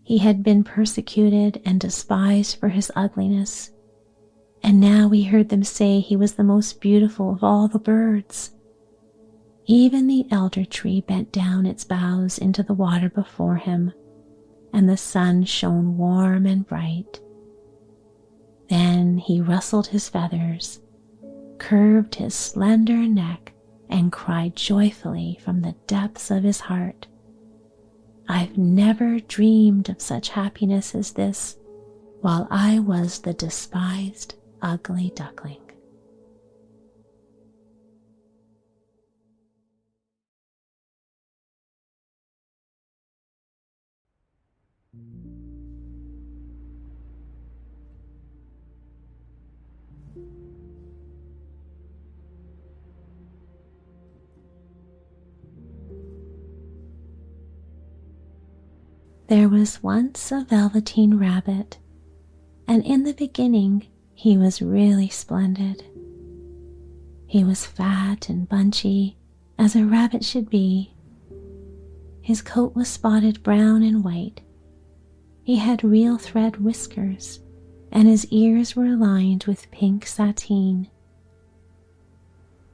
He had been persecuted and despised for his ugliness, and now he heard them say he was the most beautiful of all the birds. Even the elder tree bent down its boughs into the water before him, and the sun shone warm and bright. Then he rustled his feathers, curved his slender neck, and cried joyfully from the depths of his heart, "I've never dreamed of such happiness as this while I was the despised, ugly duckling." There was once a Velveteen rabbit, and in the beginning he was really splendid. He was fat and bunchy, as a rabbit should be. His coat was spotted brown and white. He had real thread whiskers, and his ears were lined with pink sateen.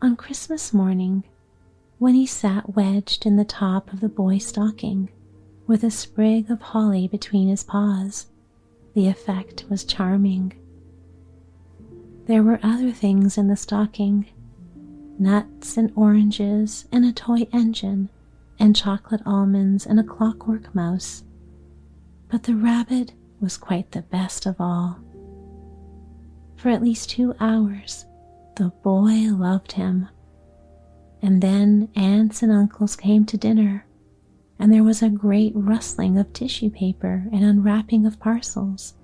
On Christmas morning, when he sat wedged in the top of the boy's stocking, with a sprig of holly between his paws, the effect was charming. There were other things in the stocking, nuts and oranges and a toy engine and chocolate almonds and a clockwork mouse, but the rabbit was quite the best of all. For at least 2 hours, the boy loved him, and then aunts and uncles came to dinner, and there was a great rustling of tissue paper and unwrapping of parcels,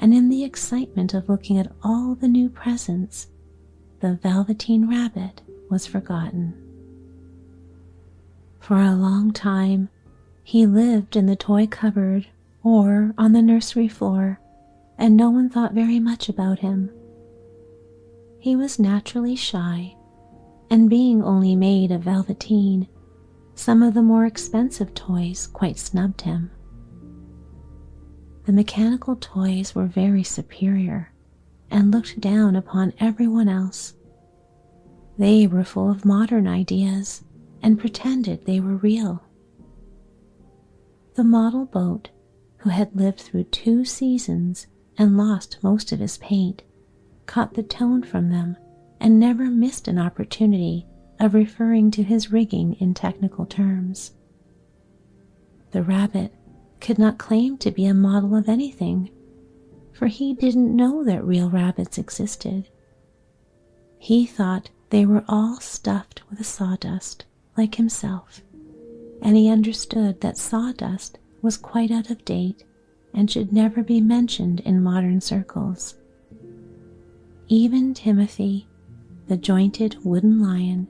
and in the excitement of looking at all the new presents, the Velveteen rabbit was forgotten. For a long time, he lived in the toy cupboard or on the nursery floor, and no one thought very much about him. He was naturally shy, and being only made of velveteen, some of the more expensive toys quite snubbed him. The mechanical toys were very superior and looked down upon everyone else. They were full of modern ideas and pretended they were real. The model boat, who had lived through 2 seasons and lost most of his paint, caught the tone from them and never missed an opportunity of referring to his rigging in technical terms. The rabbit could not claim to be a model of anything, for he didn't know that real rabbits existed. He thought they were all stuffed with sawdust, like himself, and he understood that sawdust was quite out of date and should never be mentioned in modern circles. Even Timothy, the jointed wooden lion,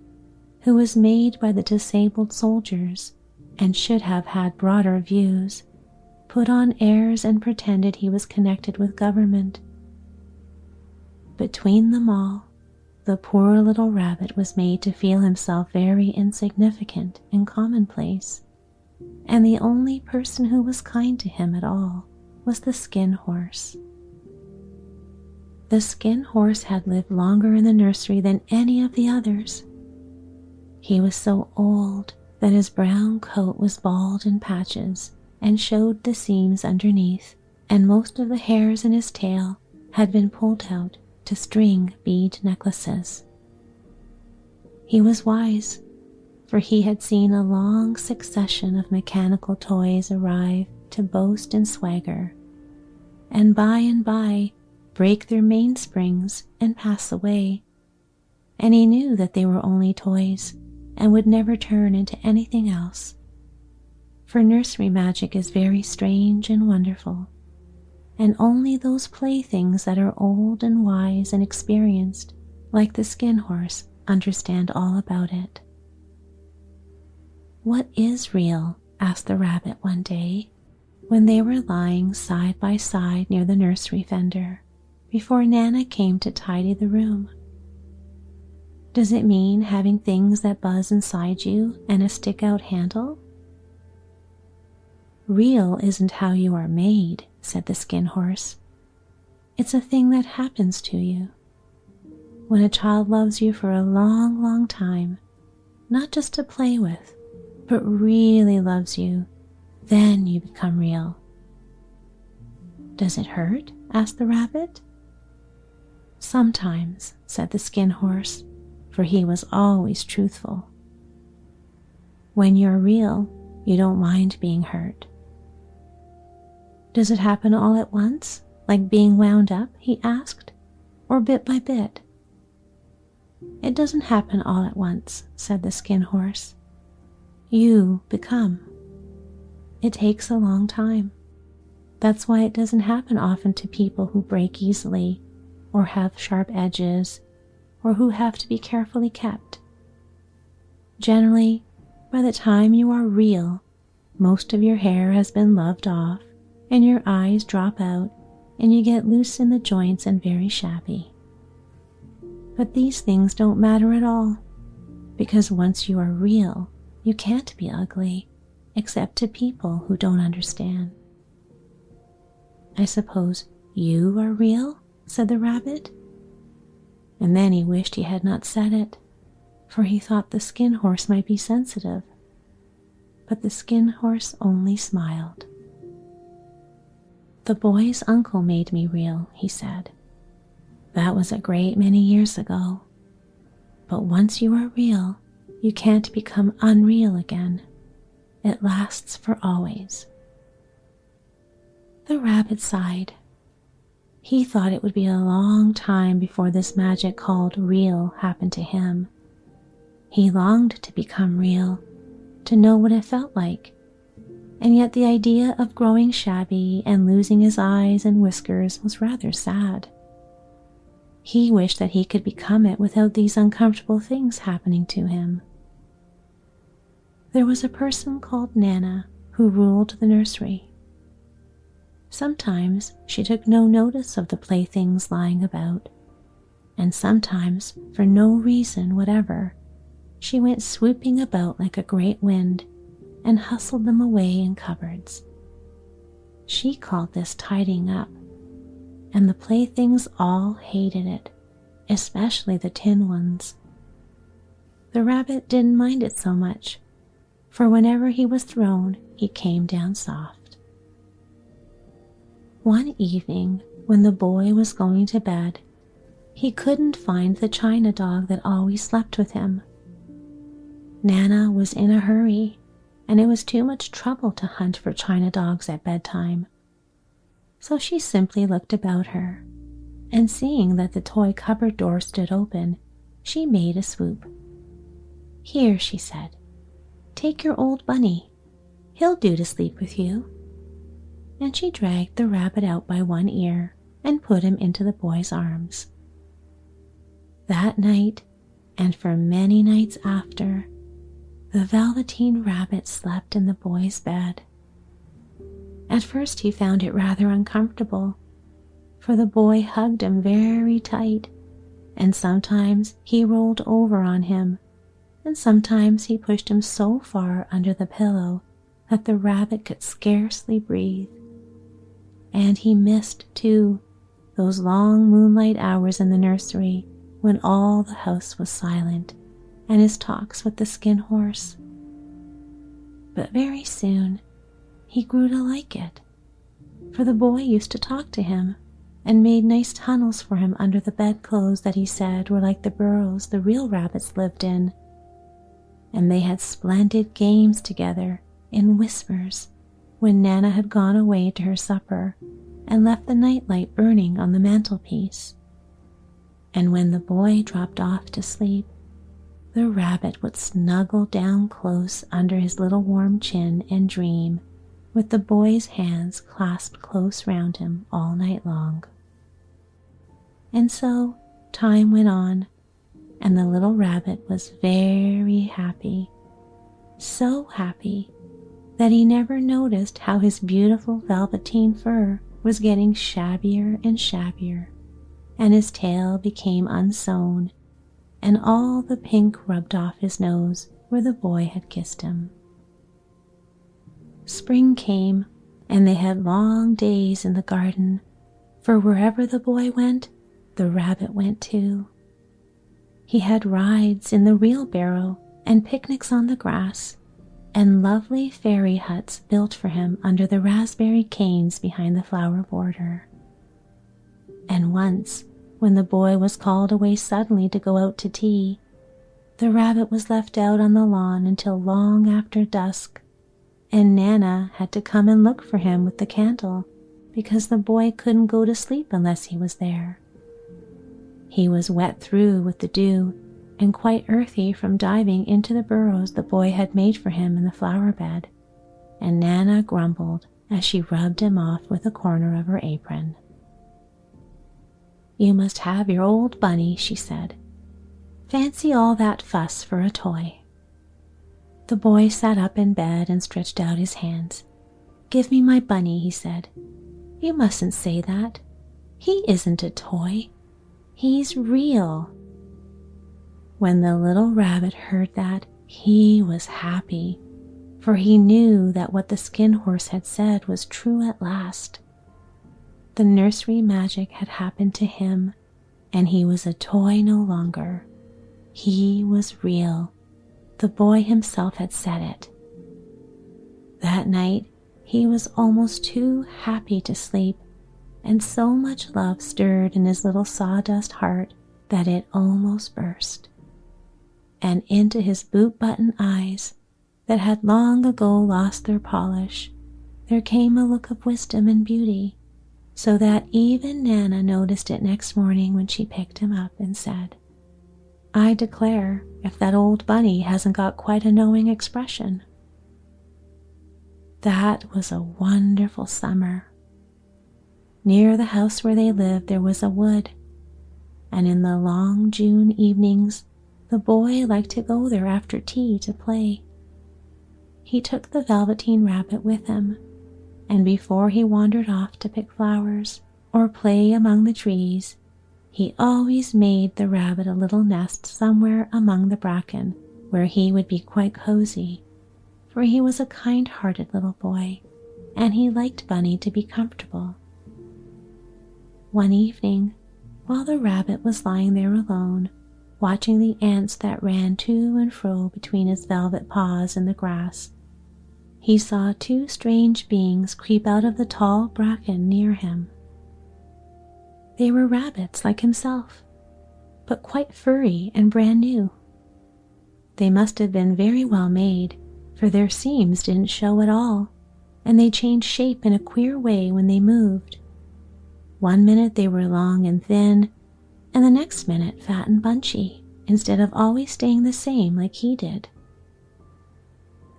who was made by the disabled soldiers and should have had broader views, put on airs and pretended he was connected with government. Between them all, the poor little rabbit was made to feel himself very insignificant and commonplace, and the only person who was kind to him at all was the skin horse. The skin horse had lived longer in the nursery than any of the others. He was so old that his brown coat was bald in patches and showed the seams underneath, and most of the hairs in his tail had been pulled out to string bead necklaces. He was wise, for he had seen a long succession of mechanical toys arrive to boast and swagger, and by break their mainsprings and pass away, and he knew that they were only toys and would never turn into anything else. For nursery magic is very strange and wonderful, and only those playthings that are old and wise and experienced, like the skin horse, understand all about it. "What is real?" asked the rabbit one day, when they were lying side by side near the nursery fender, before Nana came to tidy the room. "Does it mean having things that buzz inside you and a stick-out handle?" "Real isn't how you are made," said the skin horse. "It's a thing that happens to you. When a child loves you for a long, long time, not just to play with, but really loves you, then you become real." "Does it hurt?" asked the rabbit. "Sometimes," said the skin horse, for he was always truthful. "When you're real, you don't mind being hurt." "Does it happen all at once, like being wound up?" he asked, "or bit by bit?" "It doesn't happen all at once," said the skin horse. "You become. It takes a long time. That's why it doesn't happen often to people who break easily, or have sharp edges, or who have to be carefully kept. Generally, by the time you are real, most of your hair has been loved off, and your eyes drop out, and you get loose in the joints and very shabby. But these things don't matter at all, because once you are real, you can't be ugly, except to people who don't understand." "I suppose you are real?" said the rabbit. And then he wished he had not said it, for he thought the skin horse might be sensitive. But the skin horse only smiled. "The boy's uncle made me real," he said. "That was a great many years ago. But once you are real, you can't become unreal again. It lasts for always." The rabbit sighed. He thought it would be a long time before this magic called real happened to him. He longed to become real, to know what it felt like, and yet the idea of growing shabby and losing his eyes and whiskers was rather sad. He wished that he could become it without these uncomfortable things happening to him. There was a person called Nana who ruled the nursery. Sometimes she took no notice of the playthings lying about, and sometimes, for no reason whatever, she went swooping about like a great wind and hustled them away in cupboards. She called this tidying up, and the playthings all hated it, especially the tin ones. The rabbit didn't mind it so much, for whenever he was thrown, he came down soft. One evening, when the boy was going to bed, he couldn't find the china dog that always slept with him. Nana was in a hurry, and it was too much trouble to hunt for china dogs at bedtime. So she simply looked about her, and seeing that the toy cupboard door stood open, she made a swoop. "Here," she said, "take your old bunny. He'll do to sleep with you." And she dragged the rabbit out by one ear and put him into the boy's arms. That night, and for many nights after, the Velveteen rabbit slept in the boy's bed. At first he found it rather uncomfortable, for the boy hugged him very tight, and sometimes he rolled over on him, and sometimes he pushed him so far under the pillow that the rabbit could scarcely breathe. And he missed, too, those long moonlight hours in the nursery when all the house was silent, and his talks with the skin horse. But very soon he grew to like it, for the boy used to talk to him and made nice tunnels for him under the bedclothes that he said were like the burrows the real rabbits lived in. And they had splendid games together in whispers when Nana had gone away to her supper and left the nightlight burning on the mantelpiece. And when the boy dropped off to sleep, the rabbit would snuggle down close under his little warm chin and dream, with the boy's hands clasped close round him all night long. And so time went on, and the little rabbit was very happy, so happy that he never noticed how his beautiful velveteen fur was getting shabbier and shabbier, and his tail became unsewn, and all the pink rubbed off his nose where the boy had kissed him. Spring came, and they had long days in the garden, for wherever the boy went, the rabbit went too. He had rides in the wheelbarrow and picnics on the grass, and lovely fairy huts built for him under the raspberry canes behind the flower border. And once, when the boy was called away suddenly to go out to tea, the rabbit was left out on the lawn until long after dusk, and Nana had to come and look for him with the candle because the boy couldn't go to sleep unless he was there. He was wet through with the dew and quite earthy from diving into the burrows the boy had made for him in the flower bed, and Nana grumbled as she rubbed him off with a corner of her apron. "You must have your old bunny," she said. "Fancy all that fuss for a toy." The boy sat up in bed and stretched out his hands. "Give me my bunny," he said. "You mustn't say that. He isn't a toy. He's real." When the little rabbit heard that, he was happy, for he knew that what the skin horse had said was true at last. The nursery magic had happened to him, and he was a toy no longer. He was real. The boy himself had said it. That night, he was almost too happy to sleep, and so much love stirred in his little sawdust heart that it almost burst. And into his boot-button eyes, that had long ago lost their polish, there came a look of wisdom and beauty, so that even Nana noticed it next morning when she picked him up and said, "I declare if that old bunny hasn't got quite a knowing expression." That was a wonderful summer. Near the house where they lived there was a wood, and in the long June evenings the boy liked to go there after tea to play. He took the Velveteen Rabbit with him, and before he wandered off to pick flowers or play among the trees, he always made the rabbit a little nest somewhere among the bracken where he would be quite cozy, for he was a kind-hearted little boy, and he liked Bunny to be comfortable. One evening, while the rabbit was lying there alone, watching the ants that ran to and fro between his velvet paws in the grass, he saw two strange beings creep out of the tall bracken near him. They were rabbits like himself, but quite furry and brand new. They must have been very well made, for their seams didn't show at all, and they changed shape in a queer way when they moved. One minute they were long and thin, and the next minute fat and bunchy, instead of always staying the same like he did.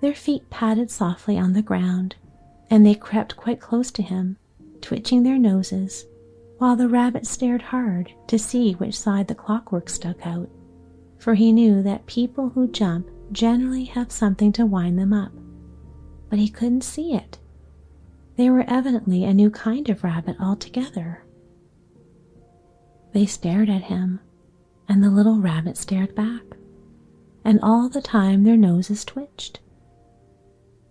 Their feet patted softly on the ground, and they crept quite close to him, twitching their noses, while the rabbit stared hard to see which side the clockwork stuck out, for he knew that people who jump generally have something to wind them up, but he couldn't see it. They were evidently a new kind of rabbit altogether. They stared at him, and the little rabbit stared back, and all the time their noses twitched.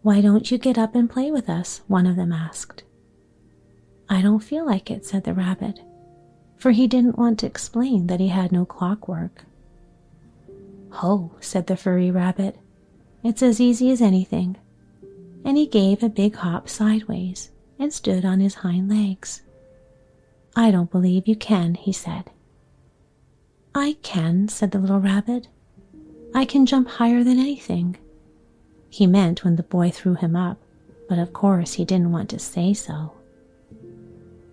"Why don't you get up and play with us?" one of them asked. "I don't feel like it," said the rabbit, for he didn't want to explain that he had no clockwork. "Ho," said the furry rabbit, "it's as easy as anything," and he gave a big hop sideways and stood on his hind legs. "I don't believe you can," he said. "I can," said the little rabbit. "I can jump higher than anything." He meant when the boy threw him up, but of course he didn't want to say so.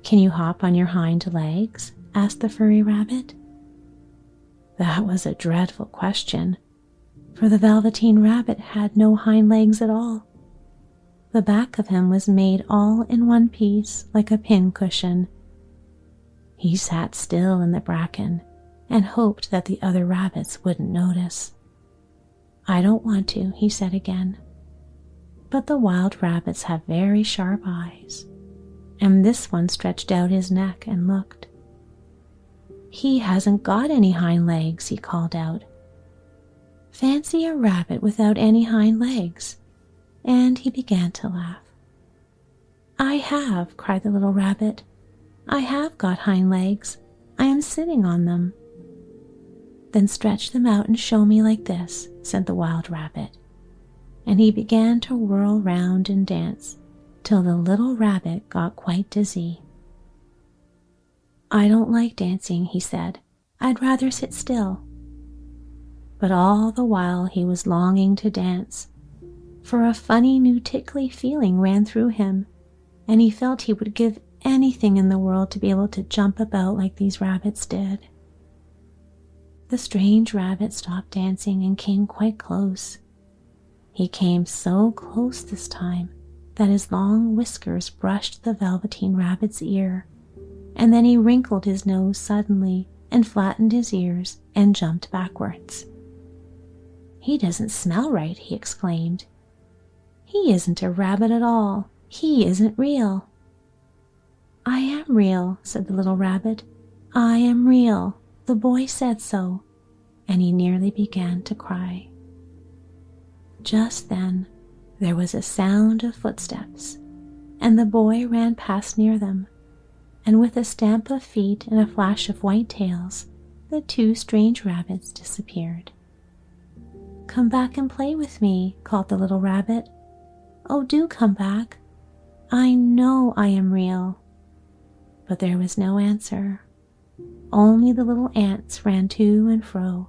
"Can you hop on your hind legs?" asked the furry rabbit. That was a dreadful question, for the Velveteen Rabbit had no hind legs at all. The back of him was made all in one piece like a pin-cushion. He sat still in the bracken and hoped that the other rabbits wouldn't notice. "I don't want to," he said again. But the wild rabbits have very sharp eyes, and this one stretched out his neck and looked. "He hasn't got any hind legs," he called out. "Fancy a rabbit without any hind legs," and he began to laugh. "I have," cried the little rabbit. "I have got hind legs. I am sitting on them." "Then stretch them out and show me like this," said the wild rabbit, and he began to whirl round and dance till the little rabbit got quite dizzy. "I don't like dancing," he said. "I'd rather sit still." But all the while he was longing to dance, for a funny new tickly feeling ran through him, and he felt he would give anything in the world to be able to jump about like these rabbits did. The strange rabbit stopped dancing and came quite close. He came so close this time that his long whiskers brushed the Velveteen Rabbit's ear, and then he wrinkled his nose suddenly and flattened his ears and jumped backwards. "He doesn't smell right," he exclaimed. "He isn't a rabbit at all. He isn't real." "I am real," said the little rabbit. "I am real. The boy said so," and he nearly began to cry. Just then there was a sound of footsteps, and the boy ran past near them, and with a stamp of feet and a flash of white tails, the two strange rabbits disappeared. "Come back and play with me," called the little rabbit. "Oh, do come back. I know I am real." But there was no answer. Only the little ants ran to and fro,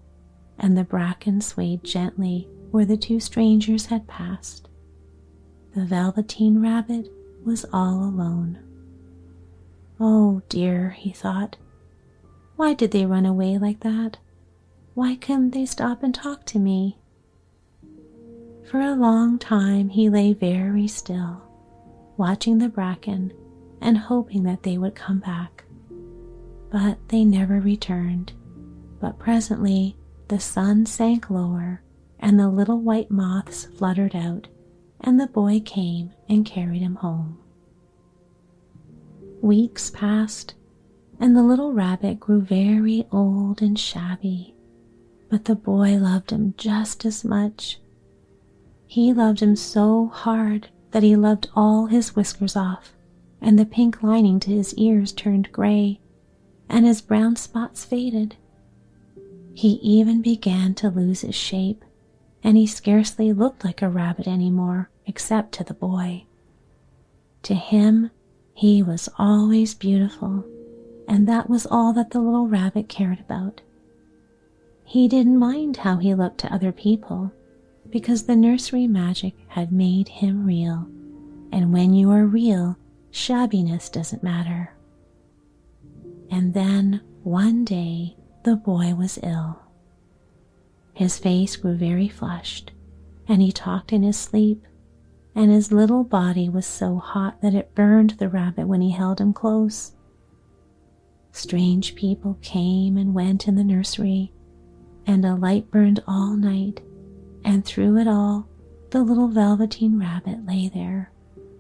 and the bracken swayed gently where the two strangers had passed. The Velveteen Rabbit was all alone. "Oh dear," he thought. "Why did they run away like that? Why couldn't they stop and talk to me?" For a long time he lay very still, watching the bracken and hoping that they would come back. But they never returned. But presently the sun sank lower and the little white moths fluttered out, and the boy came and carried him home. Weeks passed, and the little rabbit grew very old and shabby, but the boy loved him just as much. He loved him so hard that he loved all his whiskers off, and the pink lining to his ears turned gray, and his brown spots faded. He even began to lose his shape, and he scarcely looked like a rabbit anymore, except to the boy. To him, he was always beautiful, and that was all that the little rabbit cared about. He didn't mind how he looked to other people, because the nursery magic had made him real, and when you are real, shabbiness doesn't matter. And then, one day, the boy was ill. His face grew very flushed, and he talked in his sleep, and his little body was so hot that it burned the rabbit when he held him close. Strange people came and went in the nursery, and a light burned all night, and through it all, the little Velveteen rabbit lay there,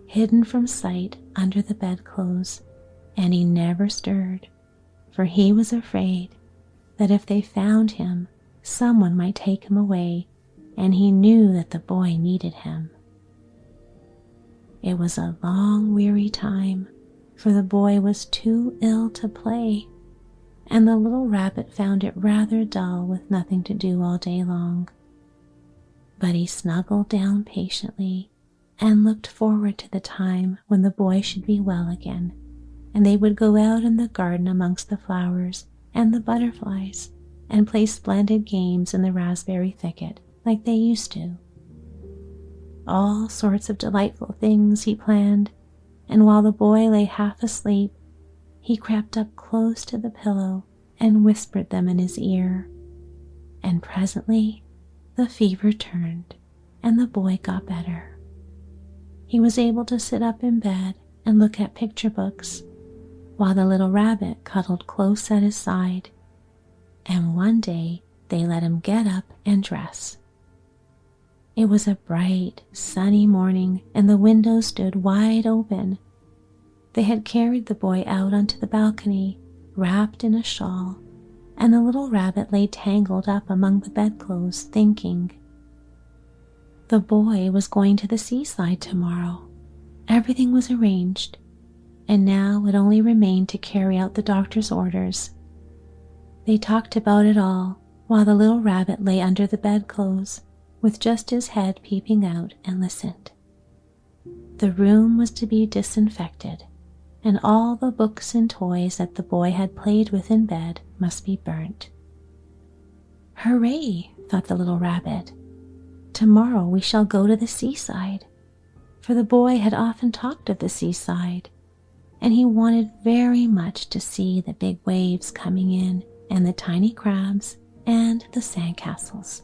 hidden from sight under the bedclothes, and he never stirred, for he was afraid that if they found him, someone might take him away, and he knew that the boy needed him. It was a long, weary time, for the boy was too ill to play, and the little rabbit found it rather dull with nothing to do all day long. But he snuggled down patiently and looked forward to the time when the boy should be well again, and they would go out in the garden amongst the flowers and the butterflies and play splendid games in the raspberry thicket like they used to. All sorts of delightful things he planned, and while the boy lay half asleep, he crept up close to the pillow and whispered them in his ear, and presently the fever turned and the boy got better. He was able to sit up in bed and look at picture books, while the little rabbit cuddled close at his side, and one day they let him get up and dress. It was a bright, sunny morning, and the windows stood wide open. They had carried the boy out onto the balcony, wrapped in a shawl, and the little rabbit lay tangled up among the bedclothes, thinking. The boy was going to the seaside tomorrow. Everything was arranged, and now it only remained to carry out the doctor's orders. They talked about it all while the little rabbit lay under the bedclothes, with just his head peeping out, and listened. The room was to be disinfected, and all the books and toys that the boy had played with in bed must be burnt. Hooray, thought the little rabbit. Tomorrow we shall go to the seaside, for the boy had often talked of the seaside, and he wanted very much to see the big waves coming in, and the tiny crabs, and the sandcastles.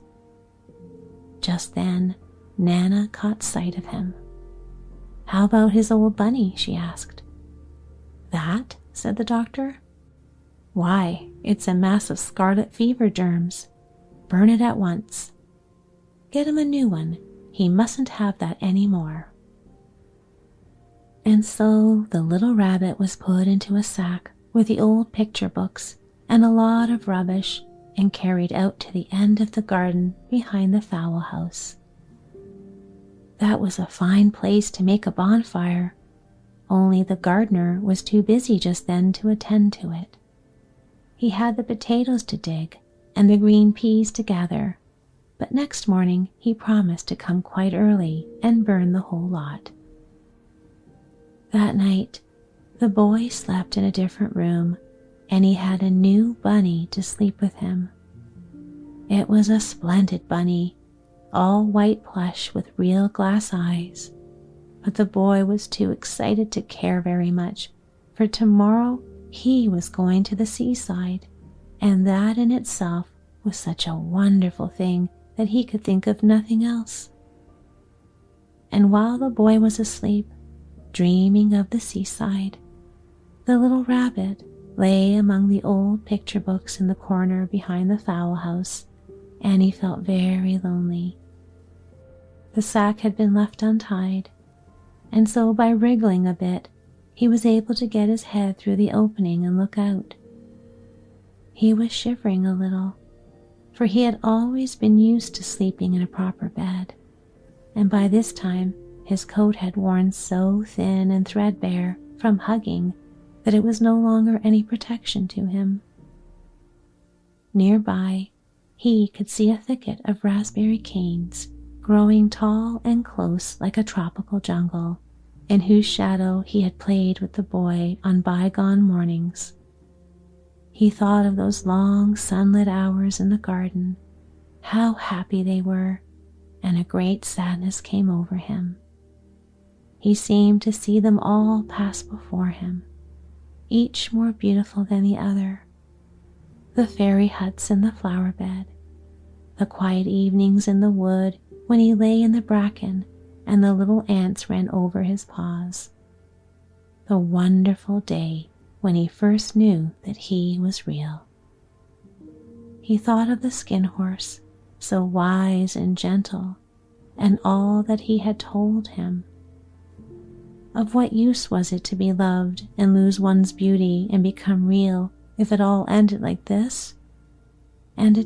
Just then, Nana caught sight of him. "How about his old bunny?" she asked. "That?" said the doctor. "Why, it's a mass of scarlet fever germs. Burn it at once. Get him a new one. He mustn't have that any more." And so the little rabbit was put into a sack with the old picture books and a lot of rubbish, and carried out to the end of the garden behind the fowl house. That was a fine place to make a bonfire, only the gardener was too busy just then to attend to it. He had the potatoes to dig and the green peas to gather, but next morning he promised to come quite early and burn the whole lot. That night, the boy slept in a different room, and he had a new bunny to sleep with him. It was a splendid bunny, all white plush with real glass eyes, but the boy was too excited to care very much, for tomorrow he was going to the seaside, and that in itself was such a wonderful thing that he could think of nothing else. and while the boy was asleep, dreaming of the seaside, the little rabbit lay among the old picture books in the corner behind the fowl house, and he felt very lonely. The sack had been left untied, and so by wriggling a bit, he was able to get his head through the opening and look out. He was shivering a little, for he had always been used to sleeping in a proper bed, and by this time his coat had worn so thin and threadbare from hugging that it was no longer any protection to him. Nearby, he could see a thicket of raspberry canes growing tall and close like a tropical jungle, in whose shadow he had played with the boy on bygone mornings. He thought of those long sunlit hours in the garden, how happy they were, and a great sadness came over him. He seemed to see them all pass before him, each more beautiful than the other. The fairy huts in the flower bed, the quiet evenings in the wood when he lay in the bracken and the little ants ran over his paws, the wonderful day when he first knew that he was real. He thought of the skin horse, so wise and gentle, and all that he had told him. Of what use was it to be loved and lose one's beauty and become real if it all ended like this? And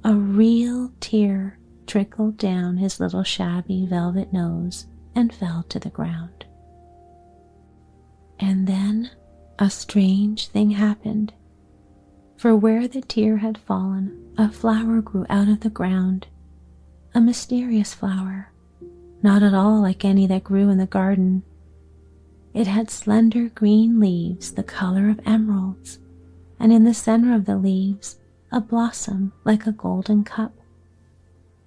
a real tear, trickled down his little shabby velvet nose and fell to the ground. And then a strange thing happened, for where the tear had fallen, a flower grew out of the ground, a mysterious flower, not at all like any that grew in the garden. It had slender green leaves the color of emeralds, and in the center of the leaves a blossom like a golden cup.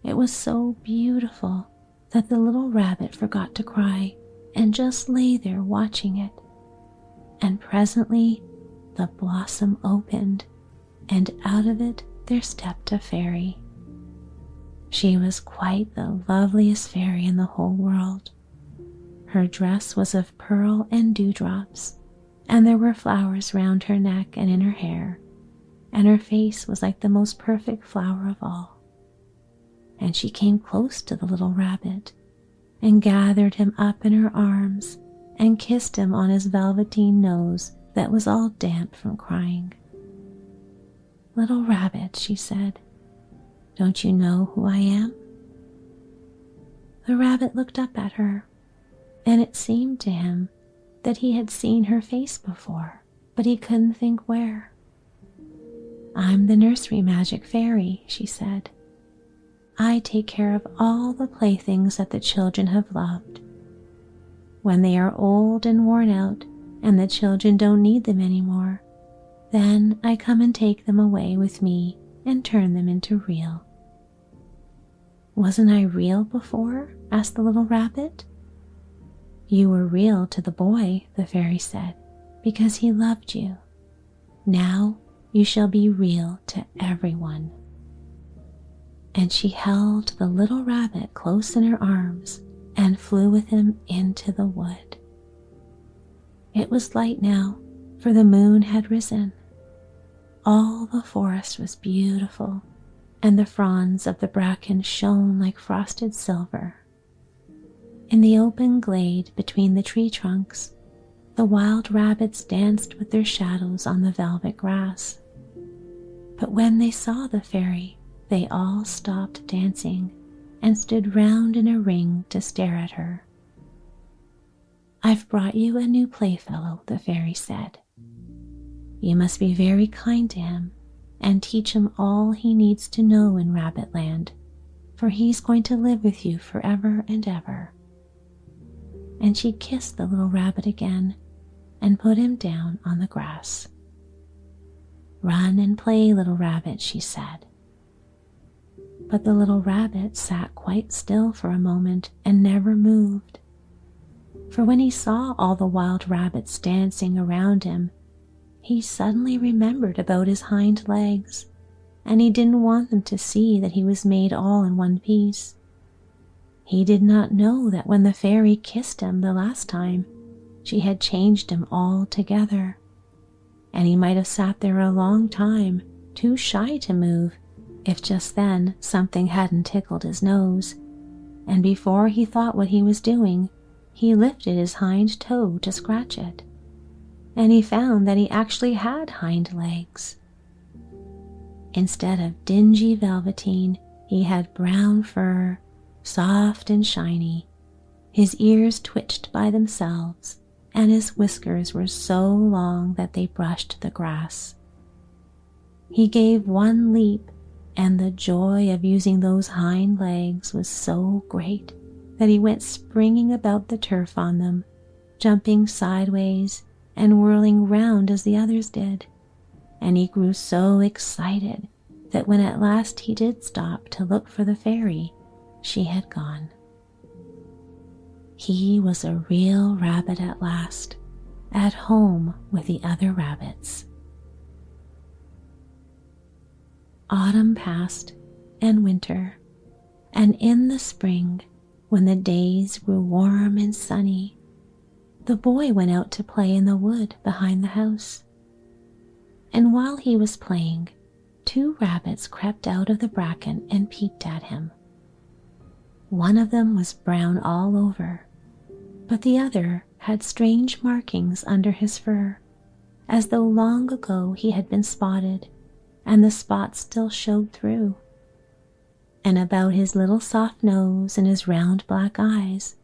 It was so beautiful that the little rabbit forgot to cry and just lay there watching it. And presently the blossom opened, and out of it there stepped a fairy. She was quite the loveliest fairy in the whole world. Her dress was of pearl and dewdrops, and there were flowers round her neck and in her hair, and her face was like the most perfect flower of all. And she came close to the little rabbit and gathered him up in her arms and kissed him on his velveteen nose that was all damp from crying. "Little rabbit," she said, "don't you know who I am?" The rabbit looked up at her, and it seemed to him that he had seen her face before, but he couldn't think where. "I'm the nursery magic fairy," she said. "I take care of all the playthings that the children have loved. When they are old and worn out and the children don't need them anymore, then I come and take them away with me and turn them into real." "Wasn't I real before?" asked the little rabbit. "You were real to the boy," the fairy said, "because he loved you. Now you shall be real to everyone." And she held the little rabbit close in her arms and flew with him into the wood. It was light now, for the moon had risen. All the forest was beautiful, and the fronds of the bracken shone like frosted silver. In the open glade between the tree trunks, the wild rabbits danced with their shadows on the velvet grass. But when they saw the fairy, they all stopped dancing and stood round in a ring to stare at her. "I've brought you a new playfellow," the fairy said. "You must be very kind to him and teach him all he needs to know in Rabbitland, for he's going to live with you forever and ever." And she kissed the little rabbit again and put him down on the grass. "Run and play, little rabbit," she said. But the little rabbit sat quite still for a moment and never moved. For when he saw all the wild rabbits dancing around him, he suddenly remembered about his hind legs, and he didn't want them to see that he was made all in one piece. He did not know that when the fairy kissed him the last time, she had changed him altogether, and he might have sat there a long time, too shy to move, if just then something hadn't tickled his nose, and before he thought what he was doing, he lifted his hind toe to scratch it, and he found that he actually had hind legs. Instead of dingy velveteen, he had brown fur, soft and shiny. His ears twitched by themselves, and his whiskers were so long that they brushed the grass. He gave one leap, and the joy of using those hind legs was so great that he went springing about the turf on them, jumping sideways and whirling round as the others did, and he grew so excited that when at last he did stop to look for the fairy, she had gone. He was a real rabbit at last, at home with the other rabbits. Autumn passed, and winter, and in the spring, when the days grew warm and sunny, the boy went out to play in the wood behind the house. And while he was playing, 2 rabbits crept out of the bracken and peeped at him. One of them was brown all over, but the other had strange markings under his fur, as though long ago he had been spotted, and the spots still showed through. And about his little soft nose and his round black eyes,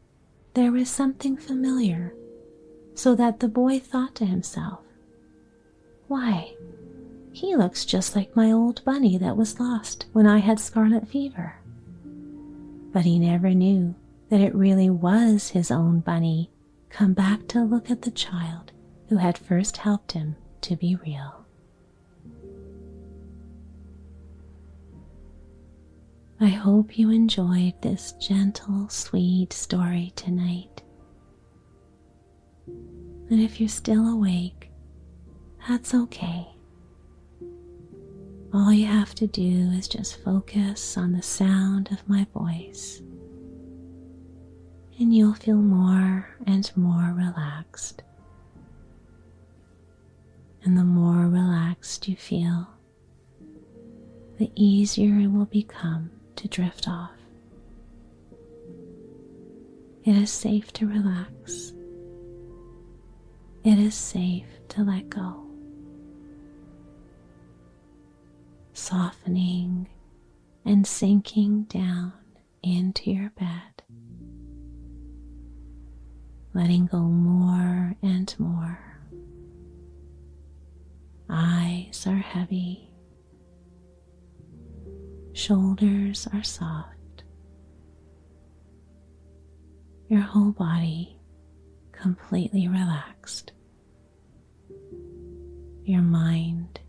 there was something familiar, so that the boy thought to himself, "Why, he looks just like my old bunny that was lost when I had scarlet fever." But he never knew that it really was his own bunny come back to look at the child who had first helped him to be real. I hope you enjoyed this gentle, sweet story tonight. And if you're still awake, that's okay. All you have to do is just focus on the sound of my voice, and you'll feel more and more relaxed. And the more relaxed you feel, the easier it will become to drift off. It is safe to relax. It is safe to let go. Softening and sinking down into your bed, letting go more and more. Eyes are heavy. Shoulders are soft. Your whole body completely relaxed. Your mind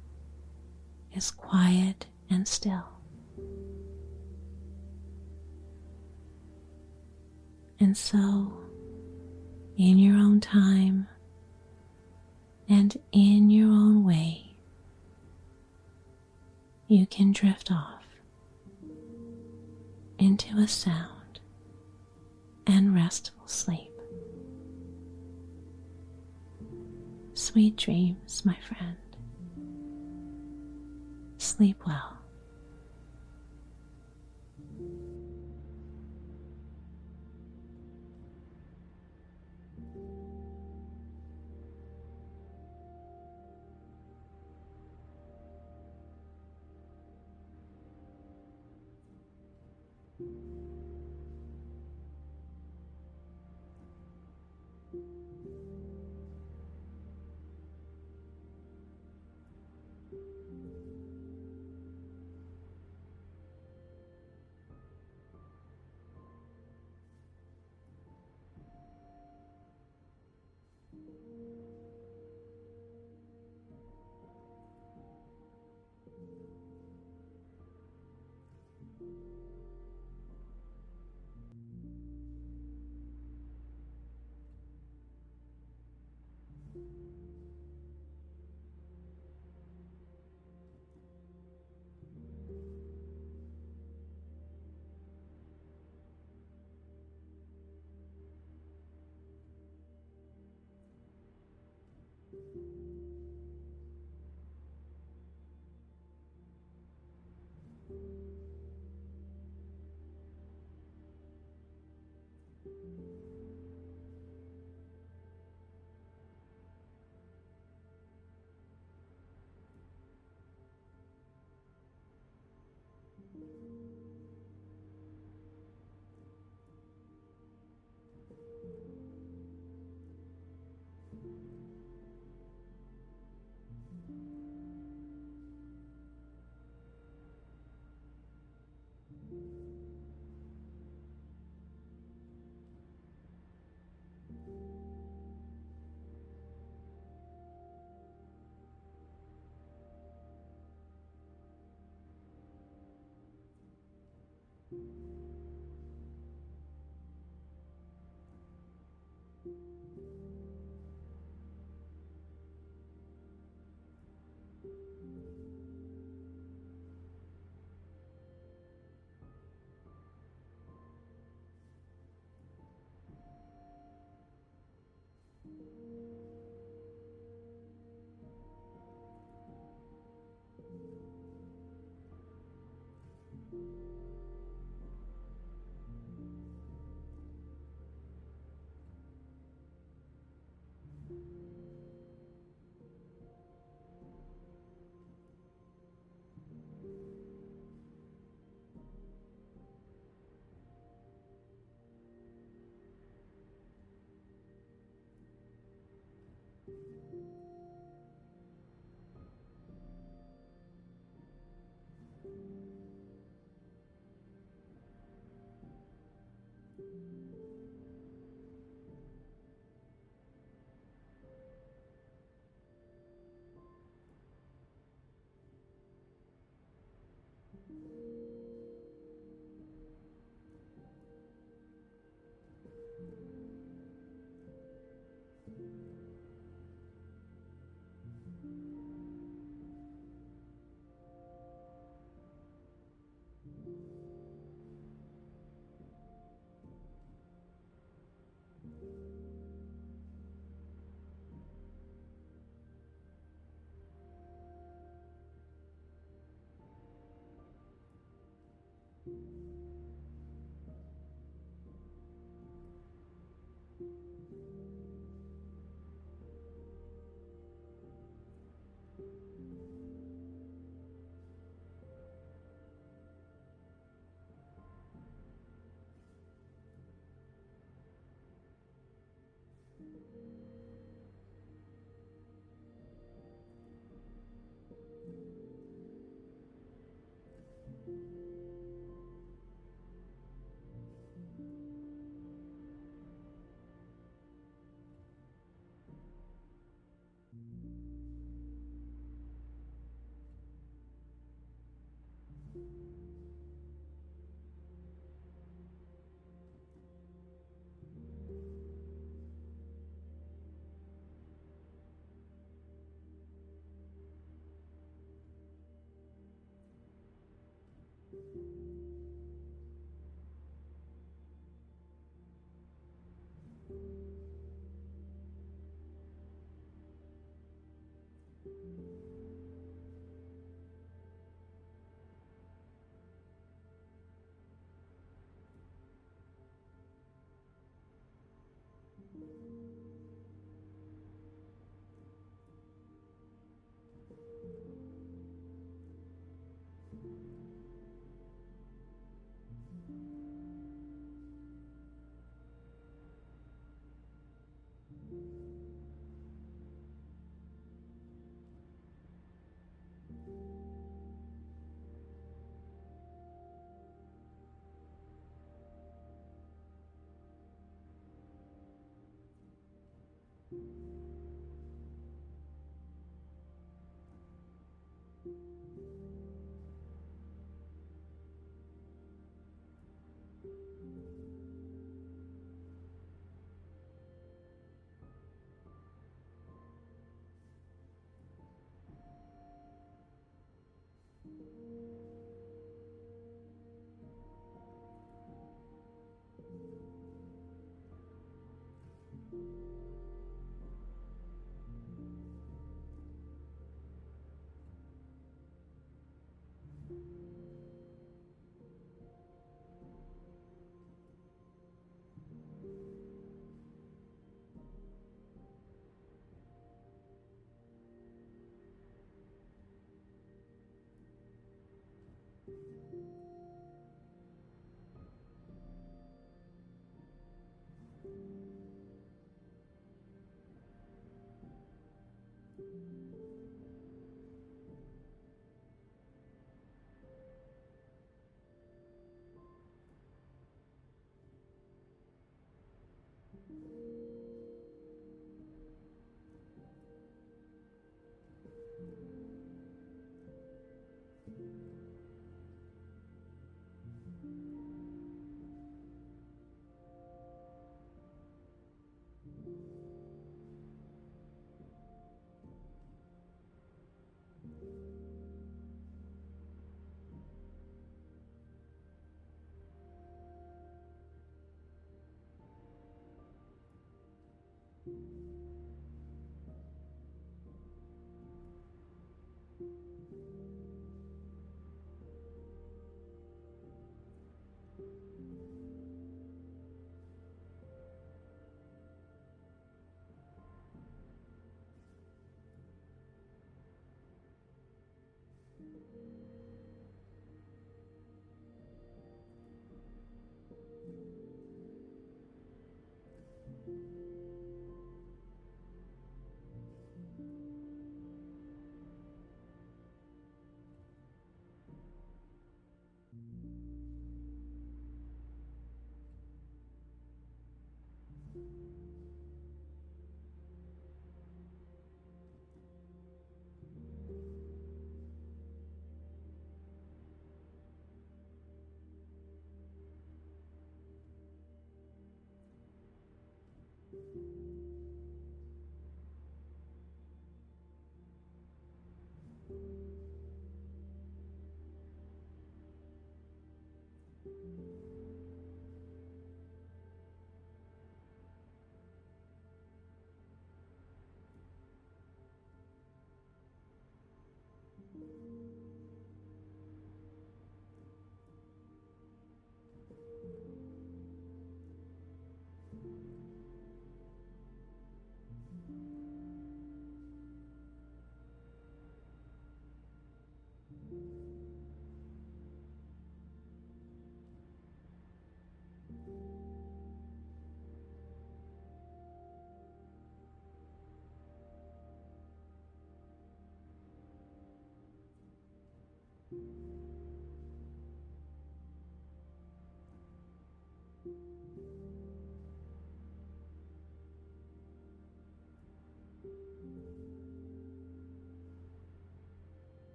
is quiet and still. And so, in your own time and in your own way, you can drift off into a sound and restful sleep. Sweet dreams, my friend. Sleep well.